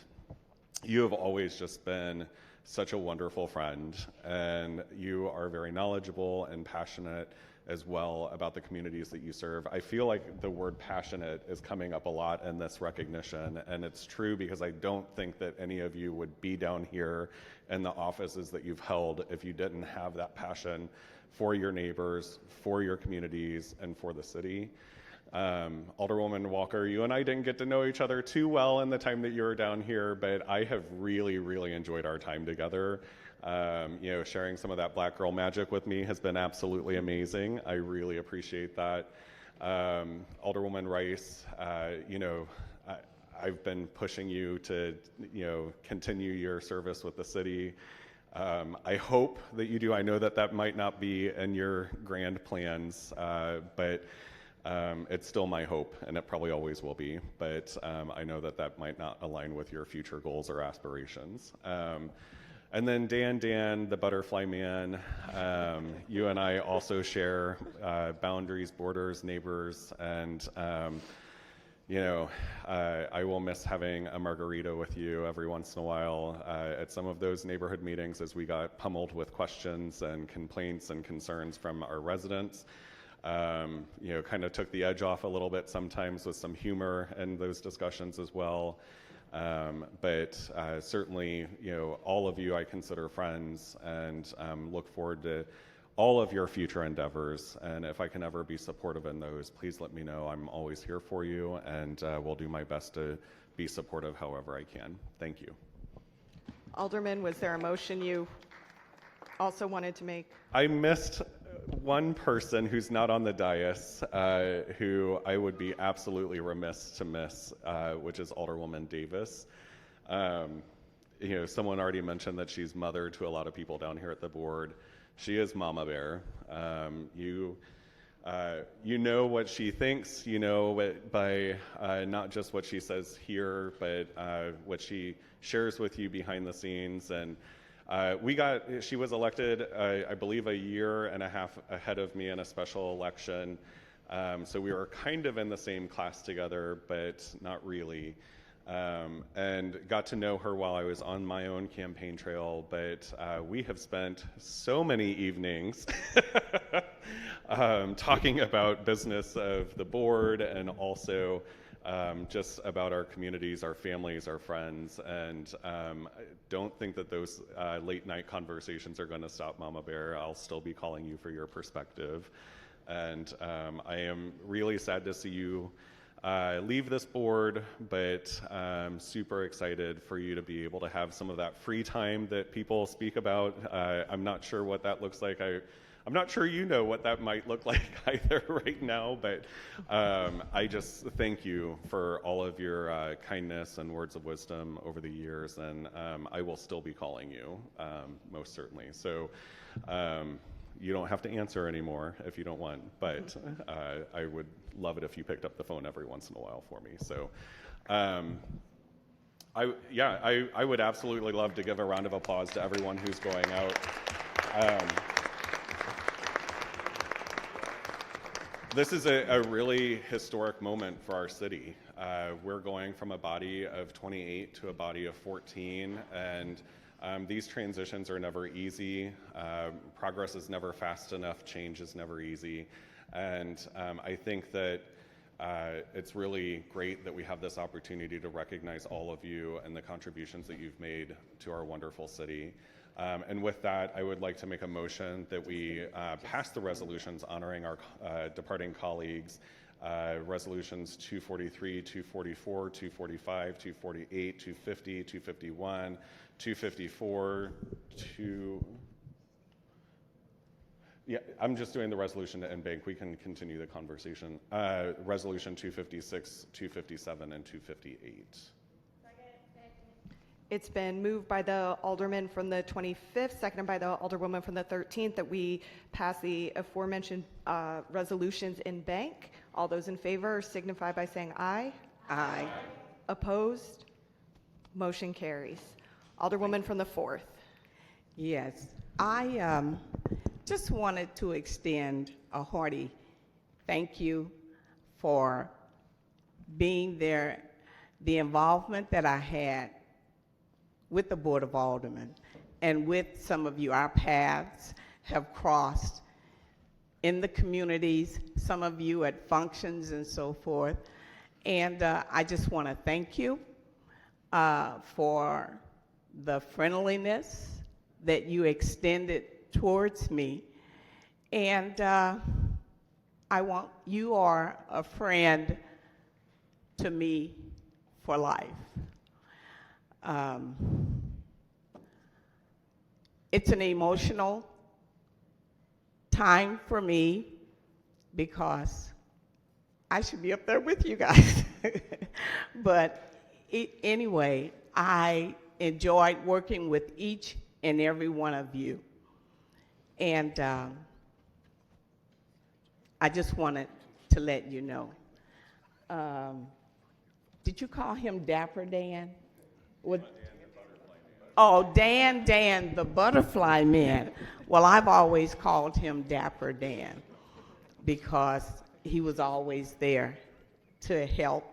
you have always just been such a wonderful friend, and you are very knowledgeable and passionate as well about the communities that you serve. I feel like the word passionate is coming up a lot in this recognition, and it's true because I don't think that any of you would be down here in the offices that you've held if you didn't have that passion for your neighbors, for your communities, and for the city. Alderwoman Walker, you and I didn't get to know each other too well in the time that you were down here, but I have really, really enjoyed our time together. Sharing some of that black girl magic with me has been absolutely amazing. I really appreciate that. Alderwoman Rice, I've been pushing you to, continue your service with the city. I hope that you do. I know that that might not be in your grand plans, but it's still my hope, and it probably always will be. But I know that that might not align with your future goals or aspirations. And then Dan, the butterfly man, you and I also share boundaries, borders, neighbors, and I will miss having a margarita with you every once in a while at some of those neighborhood meetings as we got pummeled with questions and complaints and concerns from our residents. Kind of took the edge off a little bit sometimes with some humor in those discussions as well. But certainly, all of you I consider friends, and look forward to all of your future endeavors. And if I can ever be supportive in those, please let me know. I'm always here for you, and will do my best to be supportive however I can. Thank you. Alderman, was there a motion you also wanted to make? I missed one person who's not on the dais, who I would be absolutely remiss to miss, which is Alderwoman Davis. Someone already mentioned that she's mother to a lot of people down here at the board. She is Mama Bear. You know what she thinks, by not just what she says here, but what she shares with you behind the scenes. And she was elected, I believe, a year and a half ahead of me in a special election. So we were kind of in the same class together, but not really. And got to know her while I was on my own campaign trail, but we have spent so many evenings talking about business of the board, and also just about our communities, our families, our friends. And I don't think that those late night conversations are going to stop, Mama Bear. I'll still be calling you for your perspective. And I am really sad to see you leave this board, but I'm super excited for you to be able to have some of that free time that people speak about. I'm not sure what that looks like. I'm not sure you know what that might look like either right now, but I just thank you for all of your kindness and words of wisdom over the years, and I will still be calling you, most certainly. So you don't have to answer anymore if you don't want, but I would love it if you picked up the phone every once in a while for me. So I would absolutely love to give a round of applause to everyone who's going out. This is a really historic moment for our city. We're going from a body of 28 to a body of 14, and these transitions are never easy. Progress is never fast enough. Change is never easy. And I think that it's really great that we have this opportunity to recognize all of you and the contributions that you've made to our wonderful city. And with that, I would like to make a motion that we pass the resolutions honoring our departing colleagues. Resolutions 243, 244, 245, 248, 250, 251, 254, I'm just doing the resolution to end bank. We can continue the conversation. Resolution 256, 257, and 258. It's been moved by the Alderman from the 25th, seconded by the Alderwoman from the 13th, that we pass the aforementioned resolutions in bank. All those in favor signify by saying aye. Aye. Opposed? Motion carries. Alderwoman from the 4th. Yes. I just wanted to extend a hearty thank you for being there, the involvement that I had with the Board of Aldermen and with some of you. Our paths have crossed in the communities, some of you at functions and so forth. And I just want to thank you for the friendliness that you extended towards me. And you are a friend to me for life. It's an emotional time for me because I should be up there with you guys. But anyway, I enjoyed working with each and every one of you. And I just wanted to let you know. Did you call him Dapper Dan? Oh, Dan, the butterfly man. Well, I've always called him Dapper Dan because he was always there to help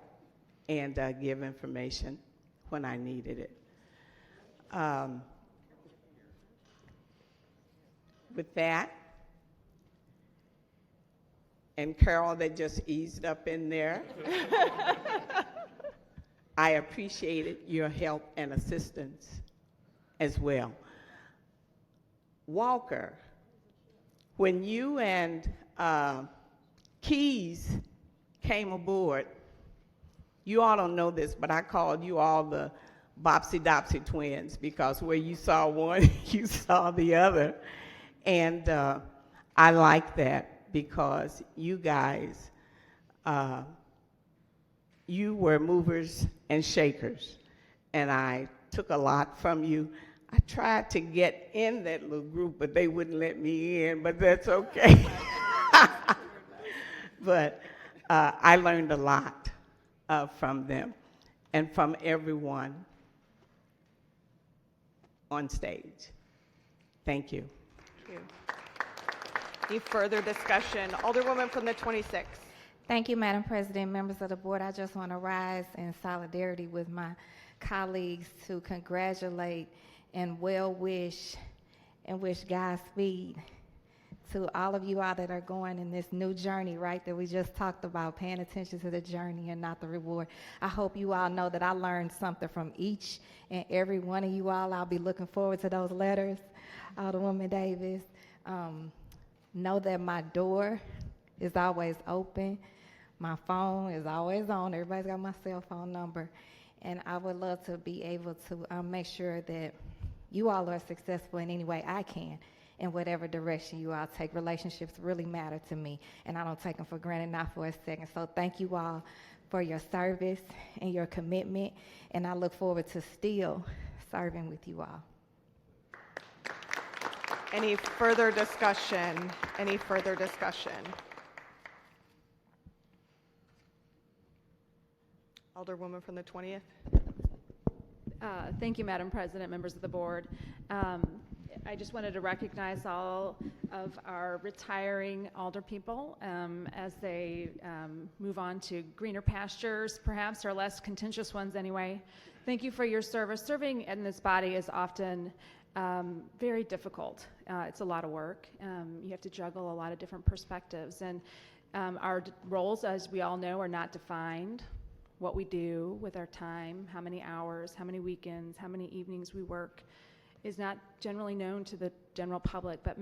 and give information when I needed it. With that, and Carol that just eased up in there, I appreciated your help and assistance as well. Walker, when you and Keys came aboard, you all don't know this, but I called you all the Bopsy-Dopsy twins because where you saw one, you saw the other. And I like that because you guys, you were movers and shakers, and I took a lot from you. I tried to get in that little group, but they wouldn't let me in, but that's okay. But I learned a lot from them and from everyone on stage. Thank you. Thank you. Any further discussion? Alderwoman from the 26th. Thank you, Madam President, members of the board. I just want to rise in solidarity with my colleagues to congratulate and well wish and wish Godspeed to all of you all that are going in this new journey, right, that we just talked about, paying attention to the journey and not the reward. I hope you all know that I learned something from each and every one of you all. I'll be looking forward to those letters, Alderwoman Davis. Know that my door is always open. My phone is always on. Everybody's got my cell phone number. And I would love to be able to make sure that you all are successful in any way I can in whatever direction you all take. Relationships really matter to me, and I don't take them for granted, not for a second. So thank you all for your service and your commitment, and I look forward to still serving with you all. Any further discussion? Any further discussion? Alderwoman from the 20th. Thank you, Madam President, members of the board. I just wanted to recognize all of our retiring alder people as they move on to greener pastures, perhaps, or less contentious ones anyway. Thank you for your service. Serving in this body is often very difficult. It's a lot of work. You have to juggle a lot of different perspectives. And our roles, as we all know, are not defined. What we do with our time, how many hours, how many weekends, how many evenings we work is not generally known to the general public, but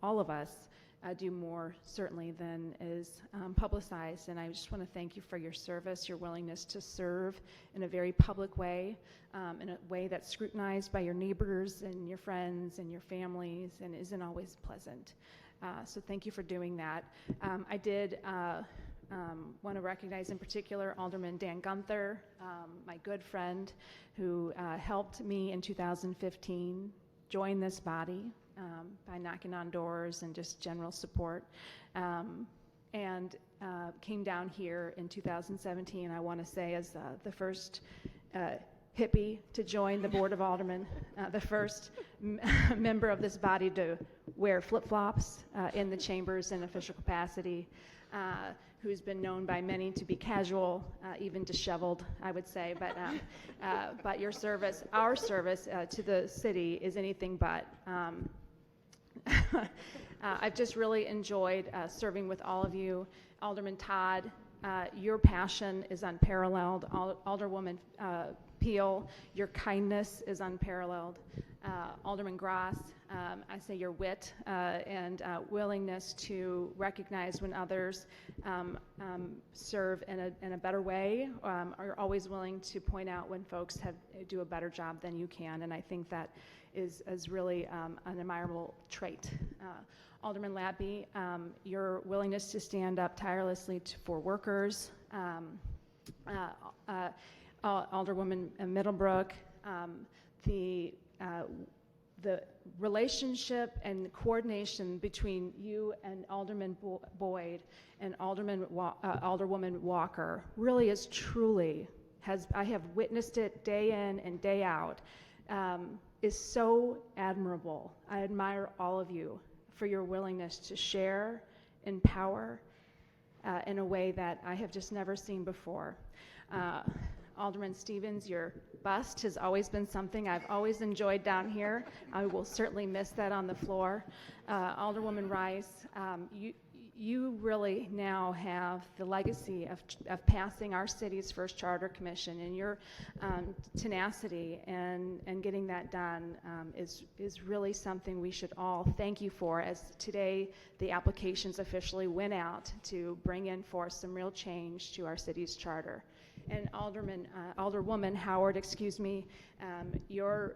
all of us do more certainly than is publicized. And I just want to thank you for your service, your willingness to serve in a very public way, in a way that's scrutinized by your neighbors and your friends and your families and isn't always pleasant. So thank you for doing that. I did want to recognize in particular Alderman Dan Gunther, my good friend who helped me in 2015 join this body by knocking on doors and just general support, and came down here in 2017, I want to say, as the first hippie to join the Board of Aldermen, the first member of this body to wear flip-flops in the chambers in official capacity, who's been known by many to be casual, even disheveled, I would say. But your service, our service to the city is anything but. I've just really enjoyed serving with all of you. Alderman Todd, your passion is unparalleled. Alderwoman Peel, your kindness is unparalleled. Alderman Gross, I say your wit and willingness to recognize when others serve in a better way, are always willing to point out when folks do a better job than you can, and I think that is really an admirable trait. Alderman Labby, your willingness to stand up tirelessly for workers. Alderwoman Middlebrook, the relationship and coordination between you and Alderman Boyd and Alderwoman Walker really is truly, I have witnessed it day in and day out, is so admirable. I admire all of you for your willingness to share, empower in a way that I have just never seen before. Alderman Stevens, your bust has always been something I've always enjoyed down here. I will certainly miss that on the floor. Alderwoman Rice, you really now have the legacy of passing our city's first charter commission, and your tenacity and getting that done is really something we should all thank you for, as today the applications officially went out to bring in forth some real change to our city's charter. And Alderwoman Howard, your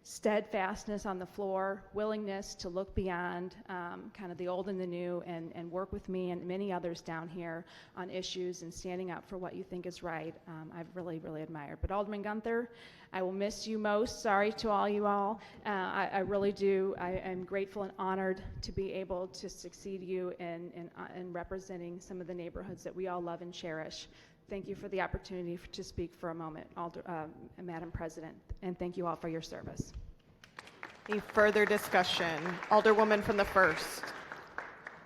steadfastness on the floor, willingness to look beyond kind of the old and the new, and work with me and many others down here on issues and standing up for what you think is right, I've really, really admired. But Alderman Gunther, I will miss you most. Sorry to all you all. I really do. I am grateful and honored to be able to succeed you in representing some of the neighborhoods that we all love and cherish. Thank you for the opportunity to speak for a moment, Madam President, and thank you all for your service. Any further discussion? Alderwoman from the 1st.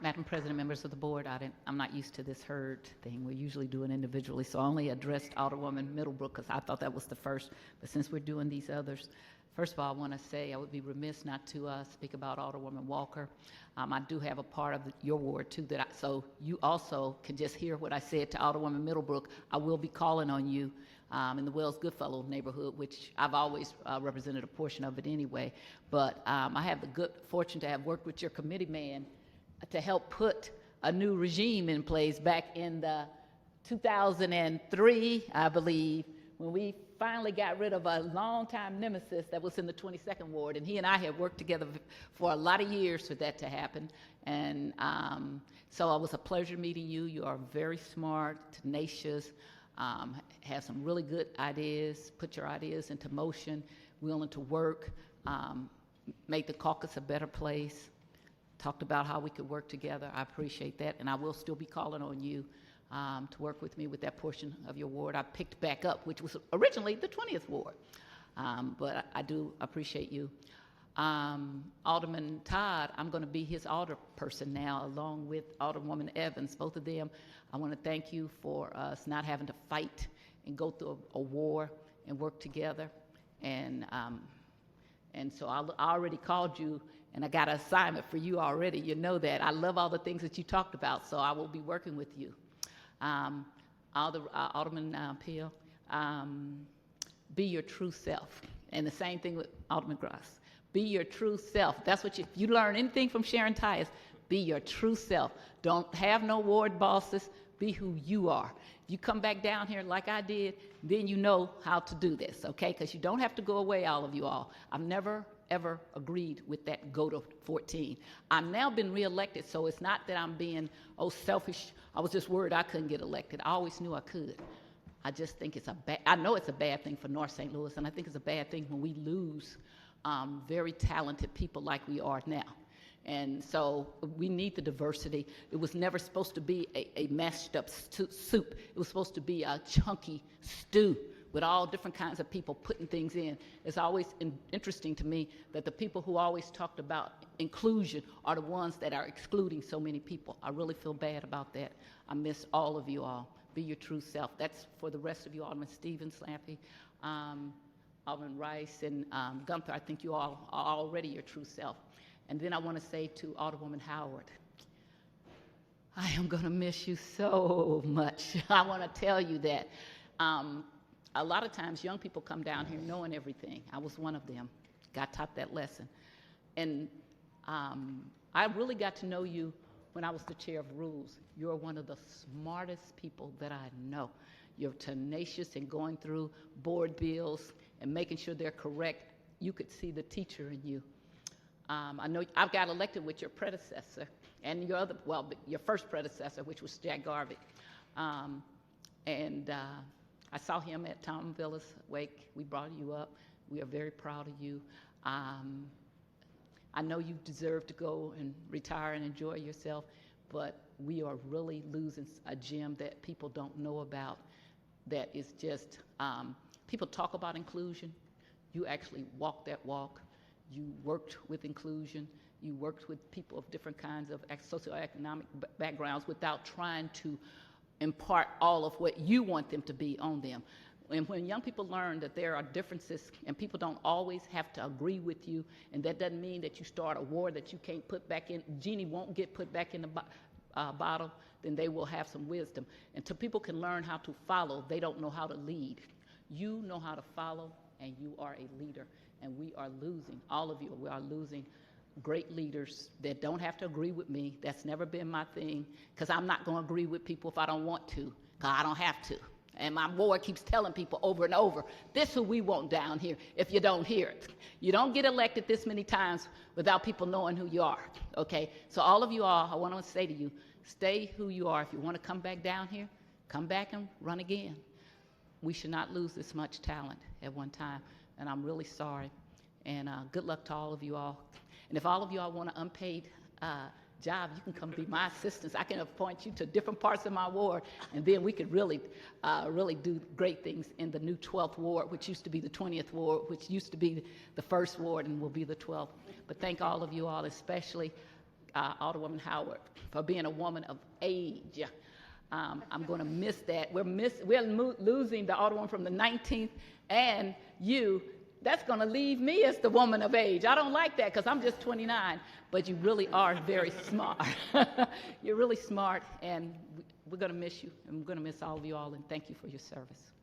Madam President, members of the board, I'm not used to this herd thing. We usually do it individually, so I only addressed Alderwoman Middlebrook because I thought that was the first. But since we're doing these others, first of all, I want to say I would be remiss not to speak about Alderwoman Walker. I do have a part of your ward too, so you also can just hear what I said to Alderwoman Middlebrook. I will be calling on you in the Wells Goodfellow neighborhood, which I've always represented a portion of it anyway. But I have the good fortune to have worked with your committee man to help put a new regime in place back in the 2003, I believe, when we finally got rid of a longtime nemesis that was in the 22nd Ward, and he and I have worked together for a lot of years for that to happen. And so it was a pleasure meeting you. You are very smart, tenacious, have some really good ideas, put your ideas into motion, willing to work, make the caucus a better place, talked about how we could work together. I appreciate that, and I will still be calling on you to work with me with that portion of your ward I picked back up, which was originally the 20th Ward. But I do appreciate you. Alderman Todd, I'm going to be his alderperson now, along with Alderwoman Evans. Both of them, I want to thank you for us not having to fight and go through a war and work together. And so I already called you, and I got an assignment for you already. You know that. I love all the things that you talked about, so I will be working with you. Alderman Peel, be your true self. And the same thing with Alderman Gross. Be your true self. That's what if you learn anything from Sharon Tyus, be your true self. Don't have no ward bosses. Be who you are. If you come back down here like I did, then you know how to do this, okay? Because you don't have to go away, all of you all. I've never, ever agreed with that go to 14. I've now been reelected, so it's not that I'm being, selfish. I was just worried I couldn't get elected. I always knew I could. I just think I know it's a bad thing for North St. Louis, and I think it's a bad thing when we lose very talented people like we are now. And so we need the diversity. It was never supposed to be a mashed up soup. It was supposed to be a chunky stew with all different kinds of people putting things in. It's always interesting to me that the people who always talked about inclusion are the ones that are excluding so many people. I really feel bad about that. I miss all of you all. Be your true self. That's for the rest of you, Alderman Stevens, Lampy, Alderman Rice, and Gunther. I think you all are already your true self. And then I want to say to Alderwoman Howard, I am going to miss you so much. I want to tell you that. A lot of times young people come down here knowing everything. I was one of them. Got taught that lesson. And I really got to know you when I was the chair of rules. You're one of the smartest people that I know. You're tenacious in going through board bills and making sure they're correct. You could see the teacher in you. I know I've got elected with your predecessor and your first predecessor, which was Jack Garvey. I saw him at Tom Villa's wake. We brought you up. We are very proud of you. I know you deserve to go and retire and enjoy yourself, but we are really losing a gem that people don't know about. That is just, people talk about inclusion. You actually walk that walk. You worked with inclusion. You worked with people of different kinds of socioeconomic backgrounds without trying to impart all of what you want them to be on them. And when young people learn that there are differences and people don't always have to agree with you, and that doesn't mean that you start a war that you can't put back in, genie won't get put back in the bottle, then they will have some wisdom. Until people can learn how to follow, they don't know how to lead. You know how to follow, and you are a leader. And we are losing, all of you, we are losing great leaders that don't have to agree with me. That's never been my thing, because I'm not going to agree with people if I don't want to, because I don't have to. And my board keeps telling people over and over, this is who we want down here, if you don't hear it. You don't get elected this many times without people knowing who you are, okay? So all of you all, I want to say to you, stay who you are. If you want to come back down here, come back and run again. We should not lose this much talent at one time, and I'm really sorry. And good luck to all of you all. And if all of you all want an unpaid job, you can come be my assistants. I can appoint you to different parts of my ward, and then we could really do great things in the new 12th ward, which used to be the 20th ward, which used to be the 1st ward and will be the 12th. But thank all of you all, especially Alderwoman Howard, for being a woman of age. I'm going to miss that. We're losing the Alderwoman from the 19th, and you. That's going to leave me as the woman of age. I don't like that because I'm just 29, but you really are very smart. You're really smart, and we're going to miss you, and we're going to miss all of you all, and thank you for your service.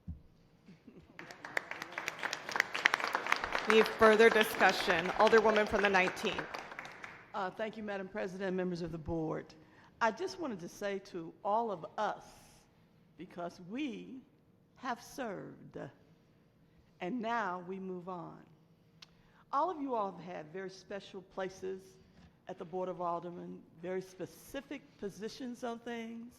Any further discussion? Alderwoman from the 19th. Thank you, Madam President, members of the board. I just wanted to say to all of us, because we have served, and now we move on. All of you all have had very special places at the Board of Aldermen, very specific positions on things,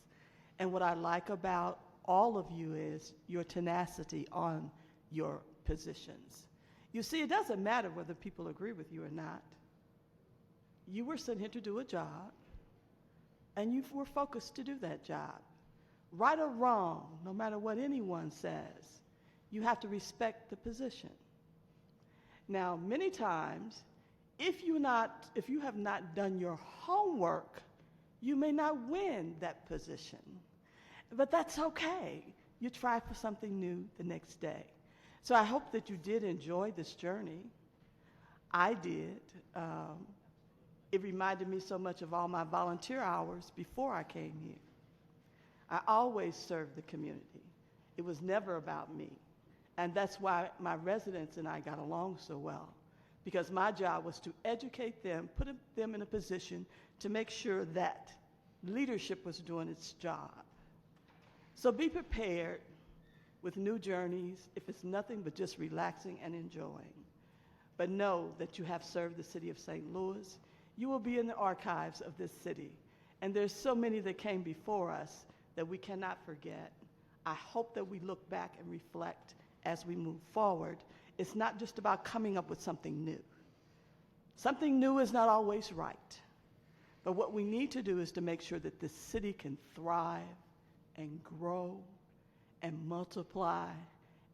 and what I like about all of you is your tenacity on your positions. You see, it doesn't matter whether people agree with you or not. You were sent here to do a job, and you were focused to do that job. Right or wrong, no matter what anyone says, you have to respect the position. Now, many times, if you have not done your homework, you may not win that position. But that's okay. You try for something new the next day. So I hope that you did enjoy this journey. I did. It reminded me so much of all my volunteer hours before I came here. I always served the community. It was never about me. And that's why my residents and I got along so well, because my job was to educate them, put them in a position to make sure that leadership was doing its job. So be prepared with new journeys, if it's nothing but just relaxing and enjoying. But know that you have served the city of St. Louis. You will be in the archives of this city. And there's so many that came before us that we cannot forget. I hope that we look back and reflect as we move forward. It's not just about coming up with something new. Something new is not always right. But what we need to do is to make sure that this city can thrive and grow and multiply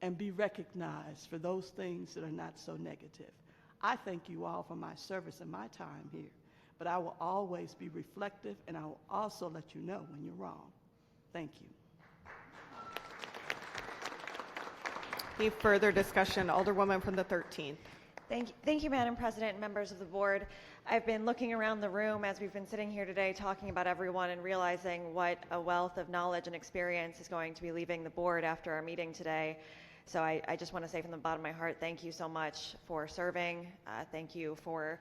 and be recognized for those things that are not so negative. I thank you all for my service and my time here, but I will always be reflective, and I will also let you know when you're wrong. Thank you. Any further discussion? Alderwoman from the 13th. Thank you, Madam President and members of the board. I've been looking around the room as we've been sitting here today talking about everyone and realizing what a wealth of knowledge and experience is going to be leaving the board after our meeting today. So I just want to say from the bottom of my heart, thank you so much for serving. Thank you for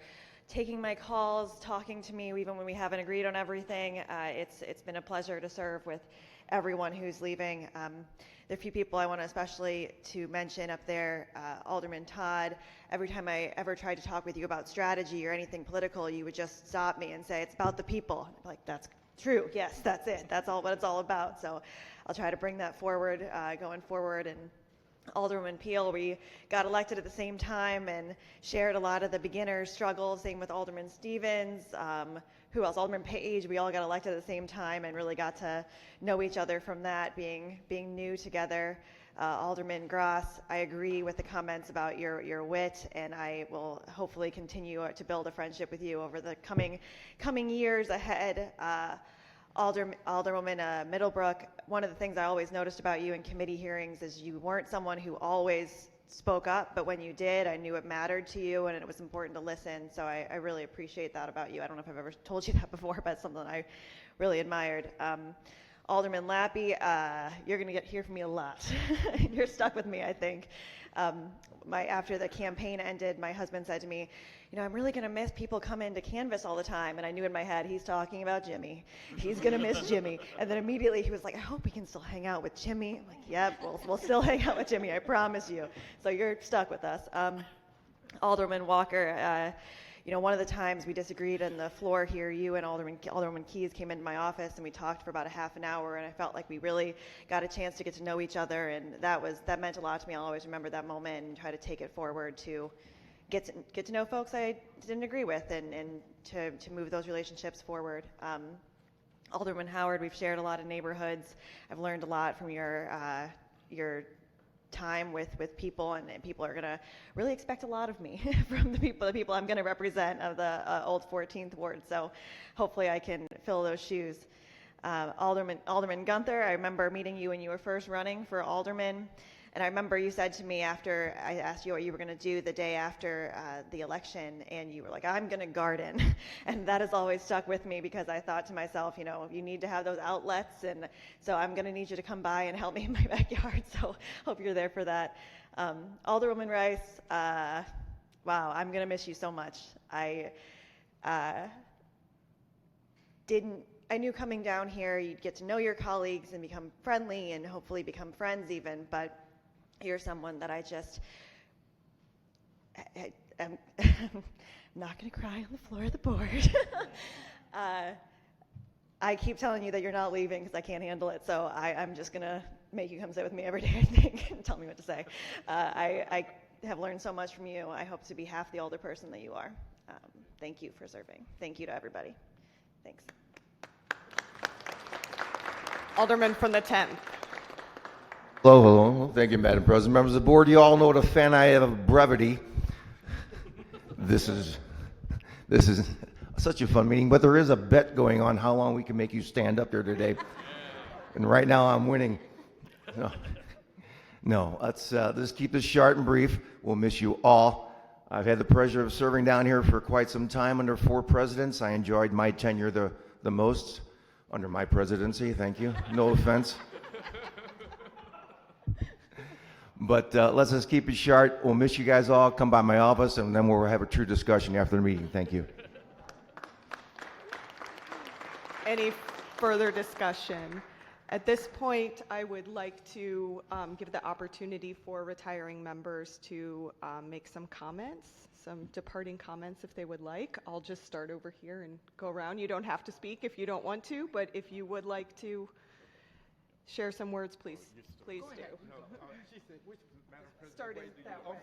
taking my calls, talking to me even when we haven't agreed on everything. It's been a pleasure to serve with everyone who's leaving. There are a few people I want to especially to mention up there. Alderman Todd, every time I ever tried to talk with you about strategy or anything political, you would just stop me and say, it's about the people. I'm like, that's true. Yes, that's it. That's all what it's all about. So I'll try to bring that forward going forward. And Alderman Peel, we got elected at the same time and shared a lot of the beginner's struggles. Same with Alderman Stevens. Who else? Alderman Page. We all got elected at the same time and really got to know each other from that, being new together. Alderman Gross, I agree with the comments about your wit, and I will hopefully continue to build a friendship with you over the coming years ahead. Alderwoman Middlebrook, one of the things I always noticed about you in committee hearings is you weren't someone who always spoke up, but when you did, I knew it mattered to you and it was important to listen. So I really appreciate that about you. I don't know if I've ever told you that before, but it's something I really admired. Alderman Lappy, you're going to hear from me a lot. You're stuck with me, I think. After the campaign ended, my husband said to me, I'm really going to miss people coming to canvass all the time. And I knew in my head, he's talking about Jimmy. He's going to miss Jimmy. And then immediately he was like, I hope we can still hang out with Jimmy. I'm like, yep, we'll still hang out with Jimmy, I promise you. So you're stuck with us. Alderman Walker, one of the times we disagreed on the floor here, you and Alderman Keyes came into my office and we talked for about a half an hour, and I felt like we really got a chance to get to know each other, and that meant a lot to me. I'll always remember that moment and try to take it forward to get to know folks I didn't agree with and to move those relationships forward. Alderman Howard, we've shared a lot of neighborhoods. I've learned a lot from your time with people, and people are going to really expect a lot of me from the people I'm going to represent of the old 14th ward. So hopefully I can fill those shoes. Alderman Gunther, I remember meeting you when you were first running for alderman, and I remember you said to me after I asked you what you were going to do the day after the election, and you were like, I'm going to garden. And that has always stuck with me because I thought to myself, you need to have those outlets, and so I'm going to need you to come by and help me in my backyard. So hope you're there for that. Alderwoman Rice, wow, I'm going to miss you so much. I knew coming down here you'd get to know your colleagues and become friendly and hopefully become friends even, but you're someone that I'm not going to cry on the floor of the board. I keep telling you that you're not leaving because I can't handle it, so I'm just going to make you come sit with me every day, I think, and tell me what to say. I have learned so much from you. I hope to be half the older person that you are. Thank you for serving. Thank you to everybody. Thanks. Alderman from the 10th. Hello. Thank you, Madam President. Members of the board, you all know what a fan I am of brevity. This is such a fun meeting, but there is a bet going on how long we can make you stand up here today. And right now I'm winning. No, let's keep this short and brief. We'll miss you all. I've had the pleasure of serving down here for quite some time under 4 presidents. I enjoyed my tenure the most under my presidency. Thank you. No offense. But let's just keep it short. We'll miss you guys all. Come by my office, and then we'll have a true discussion after the meeting. Thank you. Any further discussion? At this point, I would like to give the opportunity for retiring members to make some comments, some departing comments if they would like. I'll just start over here and go around. You don't have to speak if you don't want to, but if you would like to share some words, please do. Starting that way.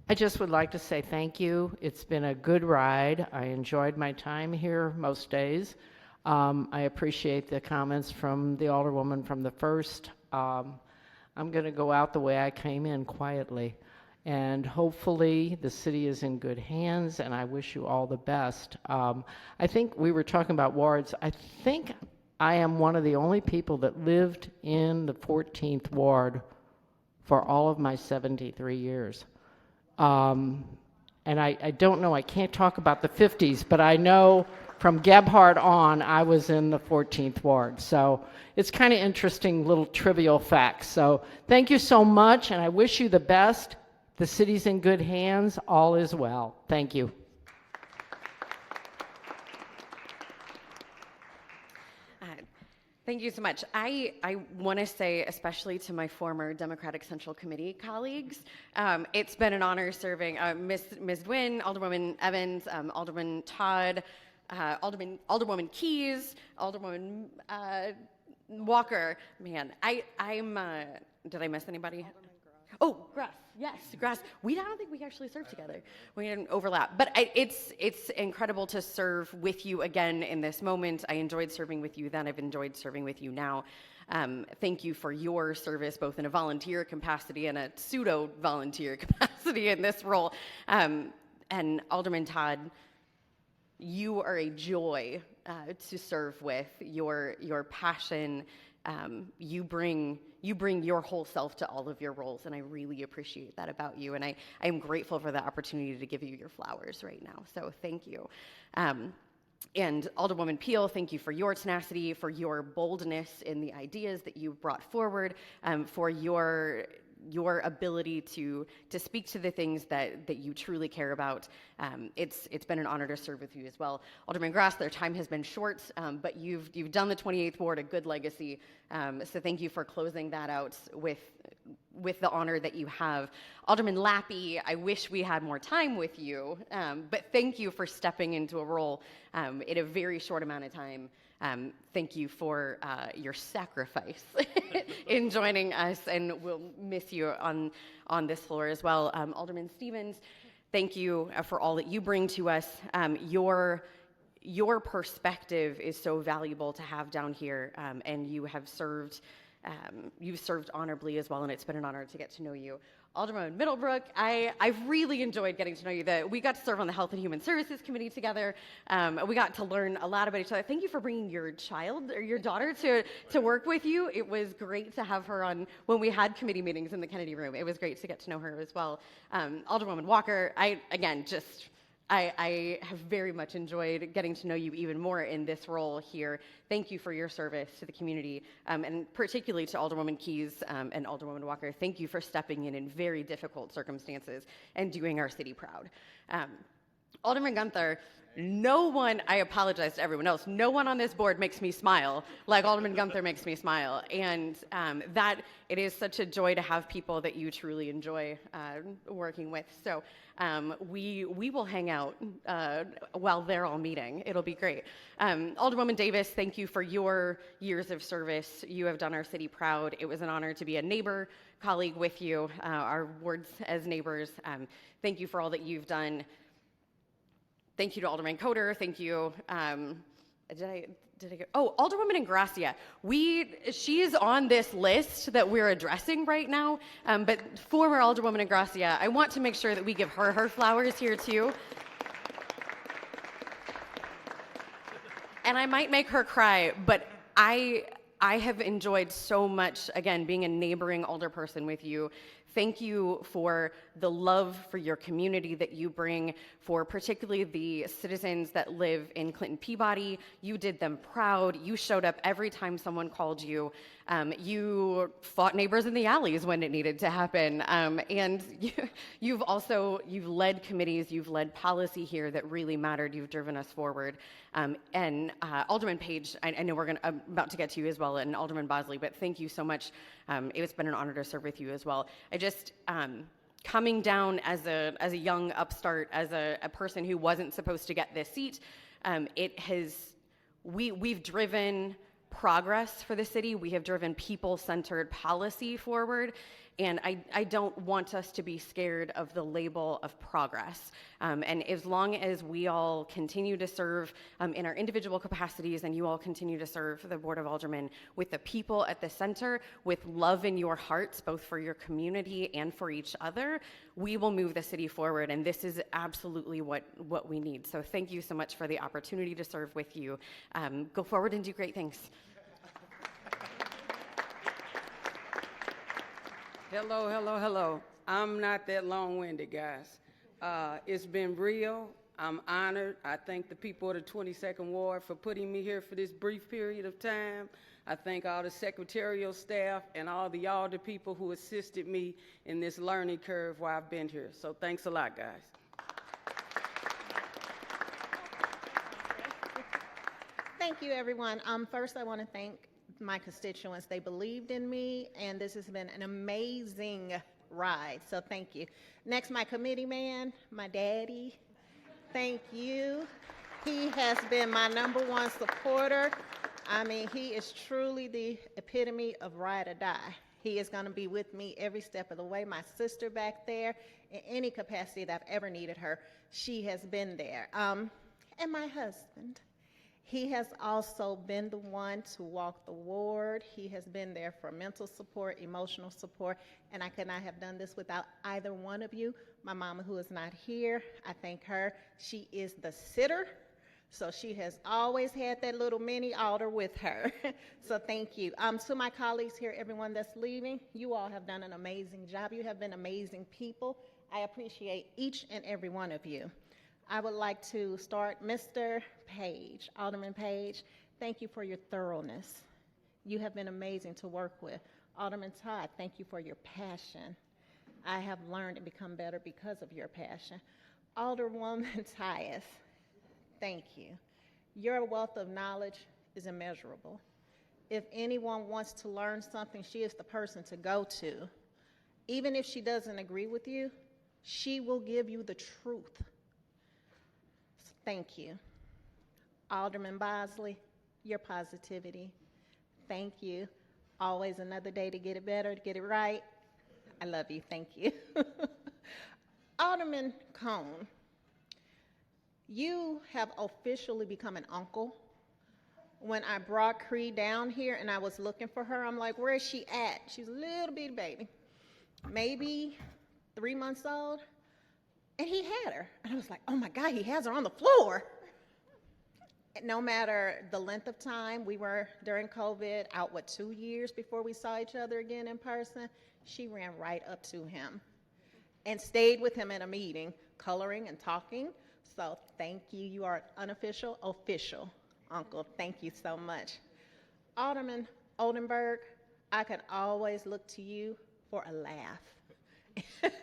I just would like to say thank you. It's been a good ride. I enjoyed my time here most days. I appreciate the comments from the Alderwoman from the first. I'm going to go out the way I came in, quietly. And hopefully the city is in good hands, and I wish you all the best. I think we were talking about wards. I think I am one of the only people that lived in the 14th ward for all of my 73 years. And I don't know, I can't talk about the 50s, but I know from Gebhardt on, I was in the 14th ward. So it's kind of interesting little trivial facts. So thank you so much, and I wish you the best. The city's in good hands. All is well. Thank you. Thank you so much. I want to say, especially to my former Democratic Central Committee colleagues, it's been an honor serving Ms. Dwin, Alderwoman Evans, Alderman Todd, Alderwoman Keys, Alderwoman Walker. Man, I'm. Did I miss anybody? Oh, Grass. Yes, Grass. I don't think we actually served together. We didn't overlap. But it's incredible to serve with you again in this moment. I enjoyed serving with you then. I've enjoyed serving with you now. Thank you for your service, both in a volunteer capacity and a pseudo-volunteer capacity in this role. And Alderman Todd, you are a joy to serve with. Your passion, you bring your whole self to all of your roles, and I really appreciate that about you, and I am grateful for the opportunity to give you your flowers right now, so thank you. And Alderwoman Peel, thank you for your tenacity, for your boldness in the ideas that you brought forward, for your ability to speak to the things that you truly care about. It's been an honor to serve with you as well. Alderman Grass, their time has been short, but you've done the 28th Ward a good legacy. So thank you for closing that out with the honor that you have. Alderman Lappy, I wish we had more time with you, but thank you for stepping into a role in a very short amount of time. Thank you for your sacrifice in joining us, and we'll miss you on this floor as well. Alderman Stevens, thank you for all that you bring to us. Your perspective is so valuable to have down here, and you've served honorably as well, and it's been an honor to get to know you. Alderman Middlebrook, I've really enjoyed getting to know you. We got to serve on the Health and Human Services Committee together. We got to learn a lot about each other. Thank you for bringing your child or your daughter to work with you. It was great to have her on when we had committee meetings in the Kennedy Room. It was great to get to know her as well. Alderwoman Walker, I have very much enjoyed getting to know you even more in this role here. Thank you for your service to the community, and particularly to Alderwoman Keys and Alderwoman Walker. Thank you for stepping in very difficult circumstances and doing our city proud. Alderman Gunther, I apologize to everyone else, no one on this board makes me smile like Alderman Gunther makes me smile. And that it is such a joy to have people that you truly enjoy working with. So we will hang out while they're all meeting. It'll be great. Alderwoman Davis, thank you for your years of service. You have done our city proud. It was an honor to be a neighbor colleague with you, our wards as neighbors. Thank you for all that you've done. Thank you to Alderman Coder. Thank you. Alderwoman Ingracia. She is on this list that we're addressing right now, but former Alderwoman Ingracia, I want to make sure that we give her flowers here too. And I might make her cry, but I have enjoyed so much, again, being a neighboring alderperson with you. Thank you for the love for your community that you bring, for particularly the citizens that live in Clinton Peabody. You did them proud. You showed up every time someone called you. You fought neighbors in the alleys when it needed to happen. And you've led committees, you've led policy here that really mattered. You've driven us forward. And Alderman Page, I know we're about to get to you as well, and Alderman Bosley, but thank you so much. It's been an honor to serve with you as well. Coming down as a young upstart, as a person who wasn't supposed to get this seat, we've driven progress for the city. We have driven people-centered policy forward, And I don't want us to be scared of the label of progress. And as long as we all continue to serve in our individual capacities, and you all continue to serve the Board of Aldermen with the people at the center, with love in your hearts, both for your community and for each other, we will move the city forward. And this is absolutely what we need. So thank you so much for the opportunity to serve with you. Go forward and do great things. Hello, hello, hello. I'm not that long-winded, guys. It's been real. I'm honored. I thank the people of the 22nd Ward for putting me here for this brief period of time. I thank all the secretarial staff and all the alder people who assisted me in this learning curve while I've been here. So thanks a lot, guys. Thank you, everyone. First, I want to thank my constituents. They believed in me, and this has been an amazing ride, so thank you. Next, my committee man, my daddy. Thank you. He has been my #1 supporter. I mean, he is truly the epitome of ride or die. He is going to be with me every step of the way. My sister back there, in any capacity that I've ever needed her, she has been there. And my husband. He has also been the one to walk the ward. He has been there for mental support, emotional support, and I could not have done this without either one of you. My mama, who is not here, I thank her. She is the sitter, so she has always had that little mini altar with her. So thank you. To my colleagues here, everyone that's leaving, you all have done an amazing job. You have been amazing people. I appreciate each and every one of you. I would like to start, Mr. Page, Alderman Page, thank you for your thoroughness. You have been amazing to work with. Alderman Todd, thank you for your passion. I have learned and become better because of your passion. Alderwoman Tyus, thank you. Your wealth of knowledge is immeasurable. If anyone wants to learn something, she is the person to go to. Even if she doesn't agree with you, she will give you the truth. Thank you. Alderman Bosley, your positivity. Thank you. Always another day to get it better, to get it right. I love you. Thank you. Alderman Cone, you have officially become an uncle. When I brought Cree down here and I was looking for her, I'm like, where is she at? She's a little bitty baby, maybe 3 months old. And he had her. And I was like, oh my God, he has her on the floor. No matter the length of time, we were during COVID out, 2 years before we saw each other again in person, she ran right up to him and stayed with him in a meeting, coloring and talking. So thank you. You are an unofficial, official uncle. Thank you so much. Alderman Oldenburg, I can always look to you for a laugh.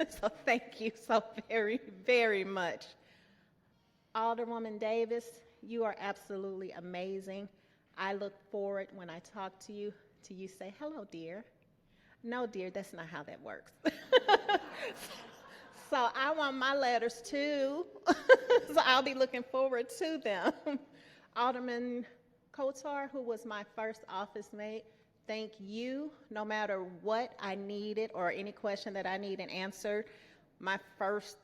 So thank you so very, very much. Alderwoman Davis, you are absolutely amazing. I look forward when I talk to you say, hello, dear. No, dear, that's not how that works. So I want my letters too. So I'll be looking forward to them. Alderman Kotar, who was my first office mate, thank you. No matter what I needed or any question that I needed answered, my first,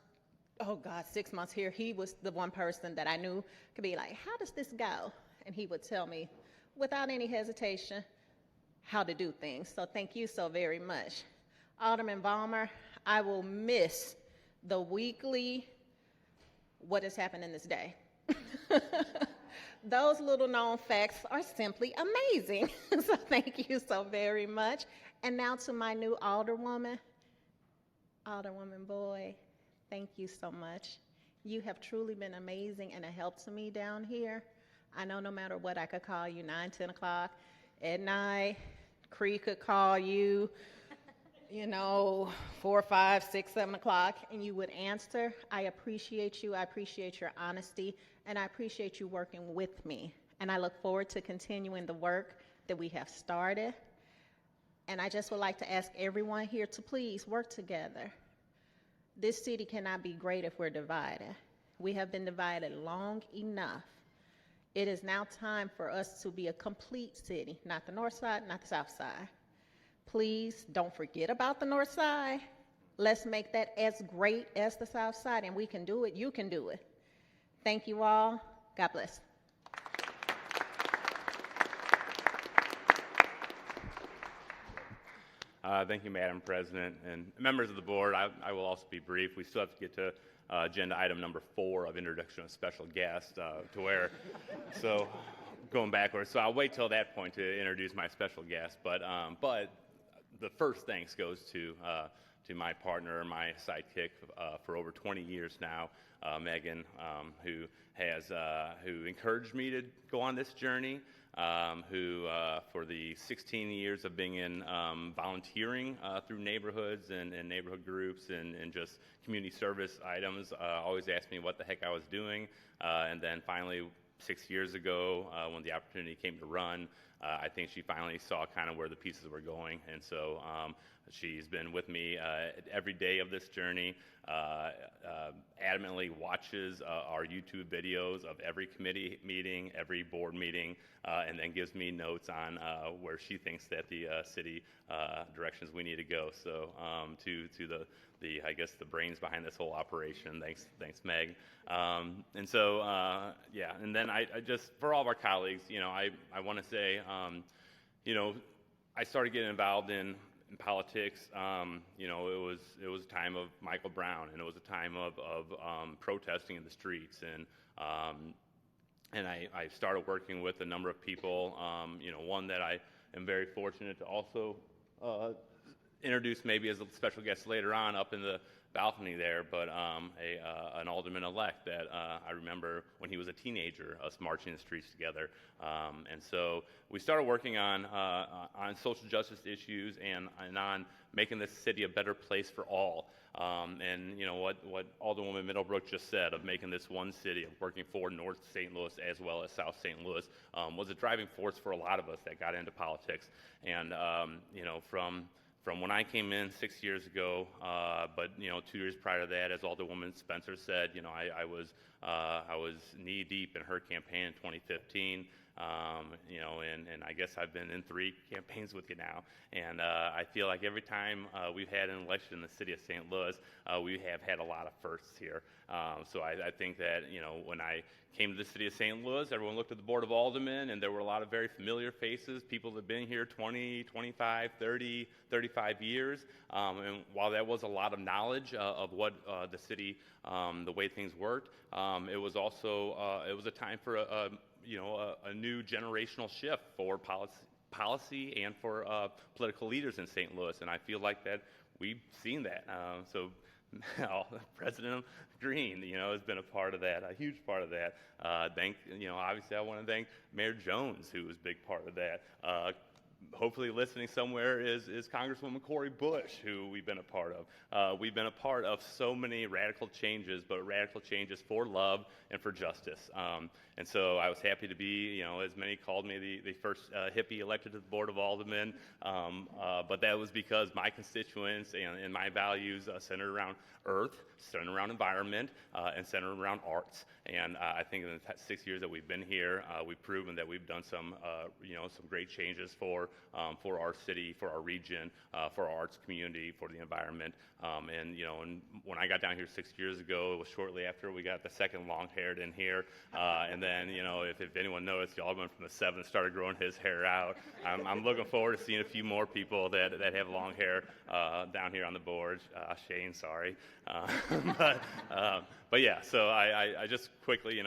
6 months here, he was the one person that I knew could be like, how does this go? And he would tell me without any hesitation how to do things. So thank you so very much. Alderman Balmer, I will miss the weekly, what has happened in this day. Those little known facts are simply amazing. So thank you so very much. And now to my new alderwoman, Alderwoman Boyd, thank you so much. You have truly been amazing and a help to me down here. I know no matter what, I could call you 9, 10 o'clock at night. Cree could call you, 4, 5, 6, 7 o'clock, and you would answer. I appreciate you. I appreciate your honesty, and I appreciate you working with me. And I look forward to continuing the work that we have started. And I just would like to ask everyone here to please work together. This city cannot be great if we're divided. We have been divided long enough. It is now time for us to be a complete city, not the north side, not the south side. please don't forget about the North Side. Let's make that as great as the South Side, and we can do it. You can do it. Thank you all. God bless. Thank you, Madam President, and members of the board. I will also be brief. We still have to get to agenda item number 4 of introduction of special guest to where, so going backwards. So I'll wait till that point to introduce my special guest. But the first thanks goes to my partner, my sidekick for over 20 years now, Megan, who encouraged me to go on this journey. Who for the 16 years of being in volunteering through neighborhoods and neighborhood groups and just community service items, always asked me what the heck I was doing. And then finally, 6 years ago, when the opportunity came to run, I think she finally saw kind of where the pieces were going. And so she's been with me every day of this journey, adamantly watches our YouTube videos of every committee meeting, every board meeting, and then gives me notes on where she thinks that the city directions we need to go. So to the I guess the brains behind this whole operation, thanks Meg. And so yeah, and then I just, for all of our colleagues, I want to say, I started getting involved in politics. It was a time of Michael Brown, and it was a time of protesting in the streets, and I started working with a number of people. One that I am very fortunate to also introduce maybe as a special guest later on up in the balcony there, but an alderman-elect that I remember when he was a teenager, us marching the streets together. And so we started working on social justice issues and on making this city a better place for all. And what Alderwoman Middlebrook just said of making this one city, of working for North St. Louis as well as South St. Louis, was a driving force for a lot of us that got into politics. And from when I came in 6 years ago, but 2 years prior to that, as Alderwoman Spencer said, I was knee deep in her campaign in 2015. And I guess I've been in 3 campaigns with you now, and I feel like every time we've had an election in the city of St. Louis, we have had a lot of firsts here. So I think that when I came to the city of St. Louis, everyone looked at the Board of Aldermen, and there were a lot of very familiar faces, people that have been here 20, 25, 30, 35 years. And while that was a lot of knowledge of what the city, the way things worked, it was also it was a time for a new generational shift for policy and for political leaders in St. Louis, and I feel like that we've seen that. So President Green, has been a part of that, a huge part of that. Obviously I want to thank Mayor Jones, who was a big part of that. Hopefully listening somewhere is Congresswoman Cori Bush, who we've been a part of. We've been a part of so many radical changes, but radical changes for love and for justice. And so I was happy to be, as many called me, the first hippie elected to the Board of Aldermen. But that was because my constituents and my values centered around earth, centered around environment, and centered around arts. And I think in the 6 years that we've been here, we've proven that we've done some great changes for our city, for our region, for our arts community, for the environment. And when I got down here 6 years ago, it was shortly after we got the second long-haired in here. And then, if anyone noticed, the alderman from the 7th started growing his hair out. I'm looking forward to seeing a few more people that have long hair down here on the board. Shane, sorry. But yeah, so I just quickly,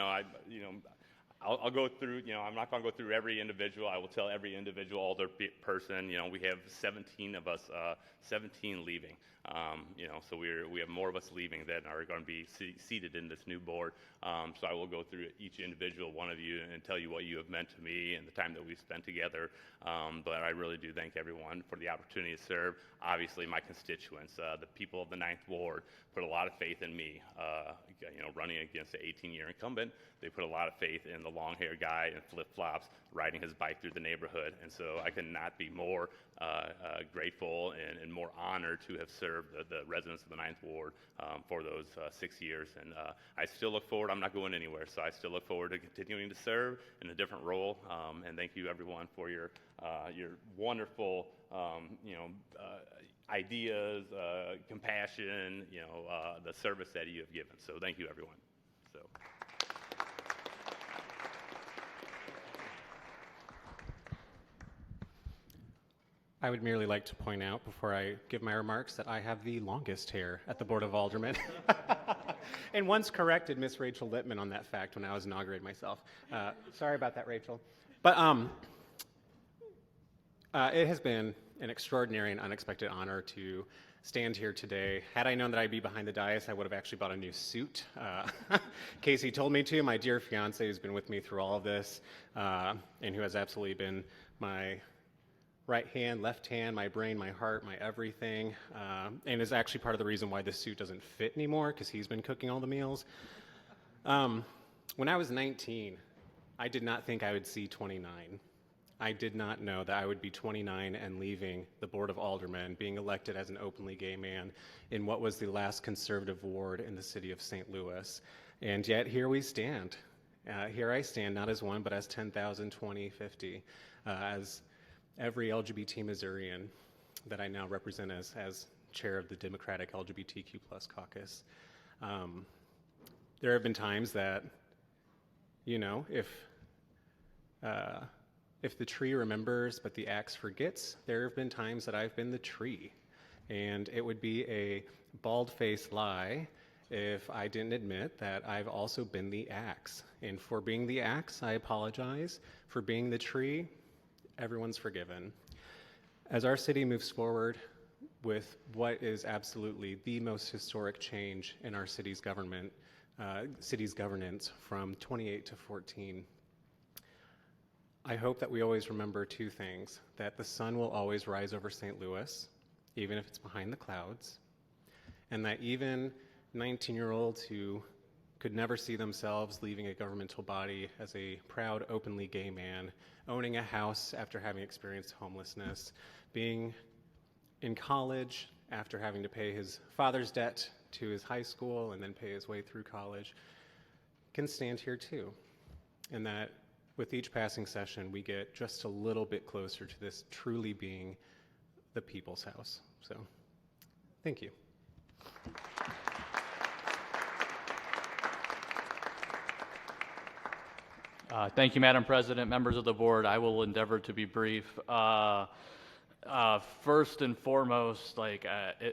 I'll go through, I'm not going to go through every individual. I will tell every individual alder person, we have 17 of us, 17 leaving. So we have more of us leaving than are going to be seated in this new board. So I will go through each individual one of you and tell you what you have meant to me and the time that we've spent together. But I really do thank everyone for the opportunity to serve. Obviously, my constituents, the people of the 9th Ward, put a lot of faith in me. Running against the 18-year incumbent, they put a lot of faith in the long-haired guy in flip-flops riding his bike through the neighborhood. And so I could not be more grateful and more honored to have served the residents of the 9th Ward for those 6 years. And I still look forward. I'm not going anywhere, so I still look forward to continuing to serve in a different role. And thank you, everyone, for your wonderful, ideas, compassion, the service that you have given. So thank you, everyone. So. I would merely like to point out before I give my remarks that I have the longest hair at the Board of Aldermen. And once corrected Miss Rachel Littman on that fact when I was inaugurated myself. Sorry about that, Rachel. But it has been an extraordinary and unexpected honor to stand here today. Had I known that I'd be behind the dais, I would have actually bought a new suit. Casey told me to, my dear fiance who's been with me through all of this, and who has absolutely been my right hand, left hand, my brain, my heart, my everything, and is actually part of the reason why this suit doesn't fit anymore, because he's been cooking all the meals. When I was 19, I did not think I would see 29. I did not know that I would be 29 and leaving the Board of Aldermen, being elected as an openly gay man in what was the last conservative ward in the city of St. Louis. And yet here we stand. Here I stand, not as one, but as 10,000, 20, 50, as every LGBT Missourian that I now represent as chair of the Democratic LGBTQ+ caucus. There have been times that, if the tree remembers but the axe forgets, there have been times that I've been the tree. And it would be a bald-faced lie if I didn't admit that I've also been the axe. And for being the axe, I apologize. For being the tree, everyone's forgiven. As our city moves forward with what is absolutely the most historic change in our city's governance from 28 to 14, I hope that we always remember two things: that the sun will always rise over St. Louis, even if it's behind the clouds, and that even 19-year-olds who could never see themselves leaving a governmental body as a proud, openly gay man, owning a house after having experienced homelessness, being in college after having to pay his father's debt to his high school and then pay his way through college, can stand here too. And that with each passing session, we get just a little bit closer to this truly being the people's house. So, thank you. Thank you, Madam President, members of the board. I will endeavor to be brief. First and foremost,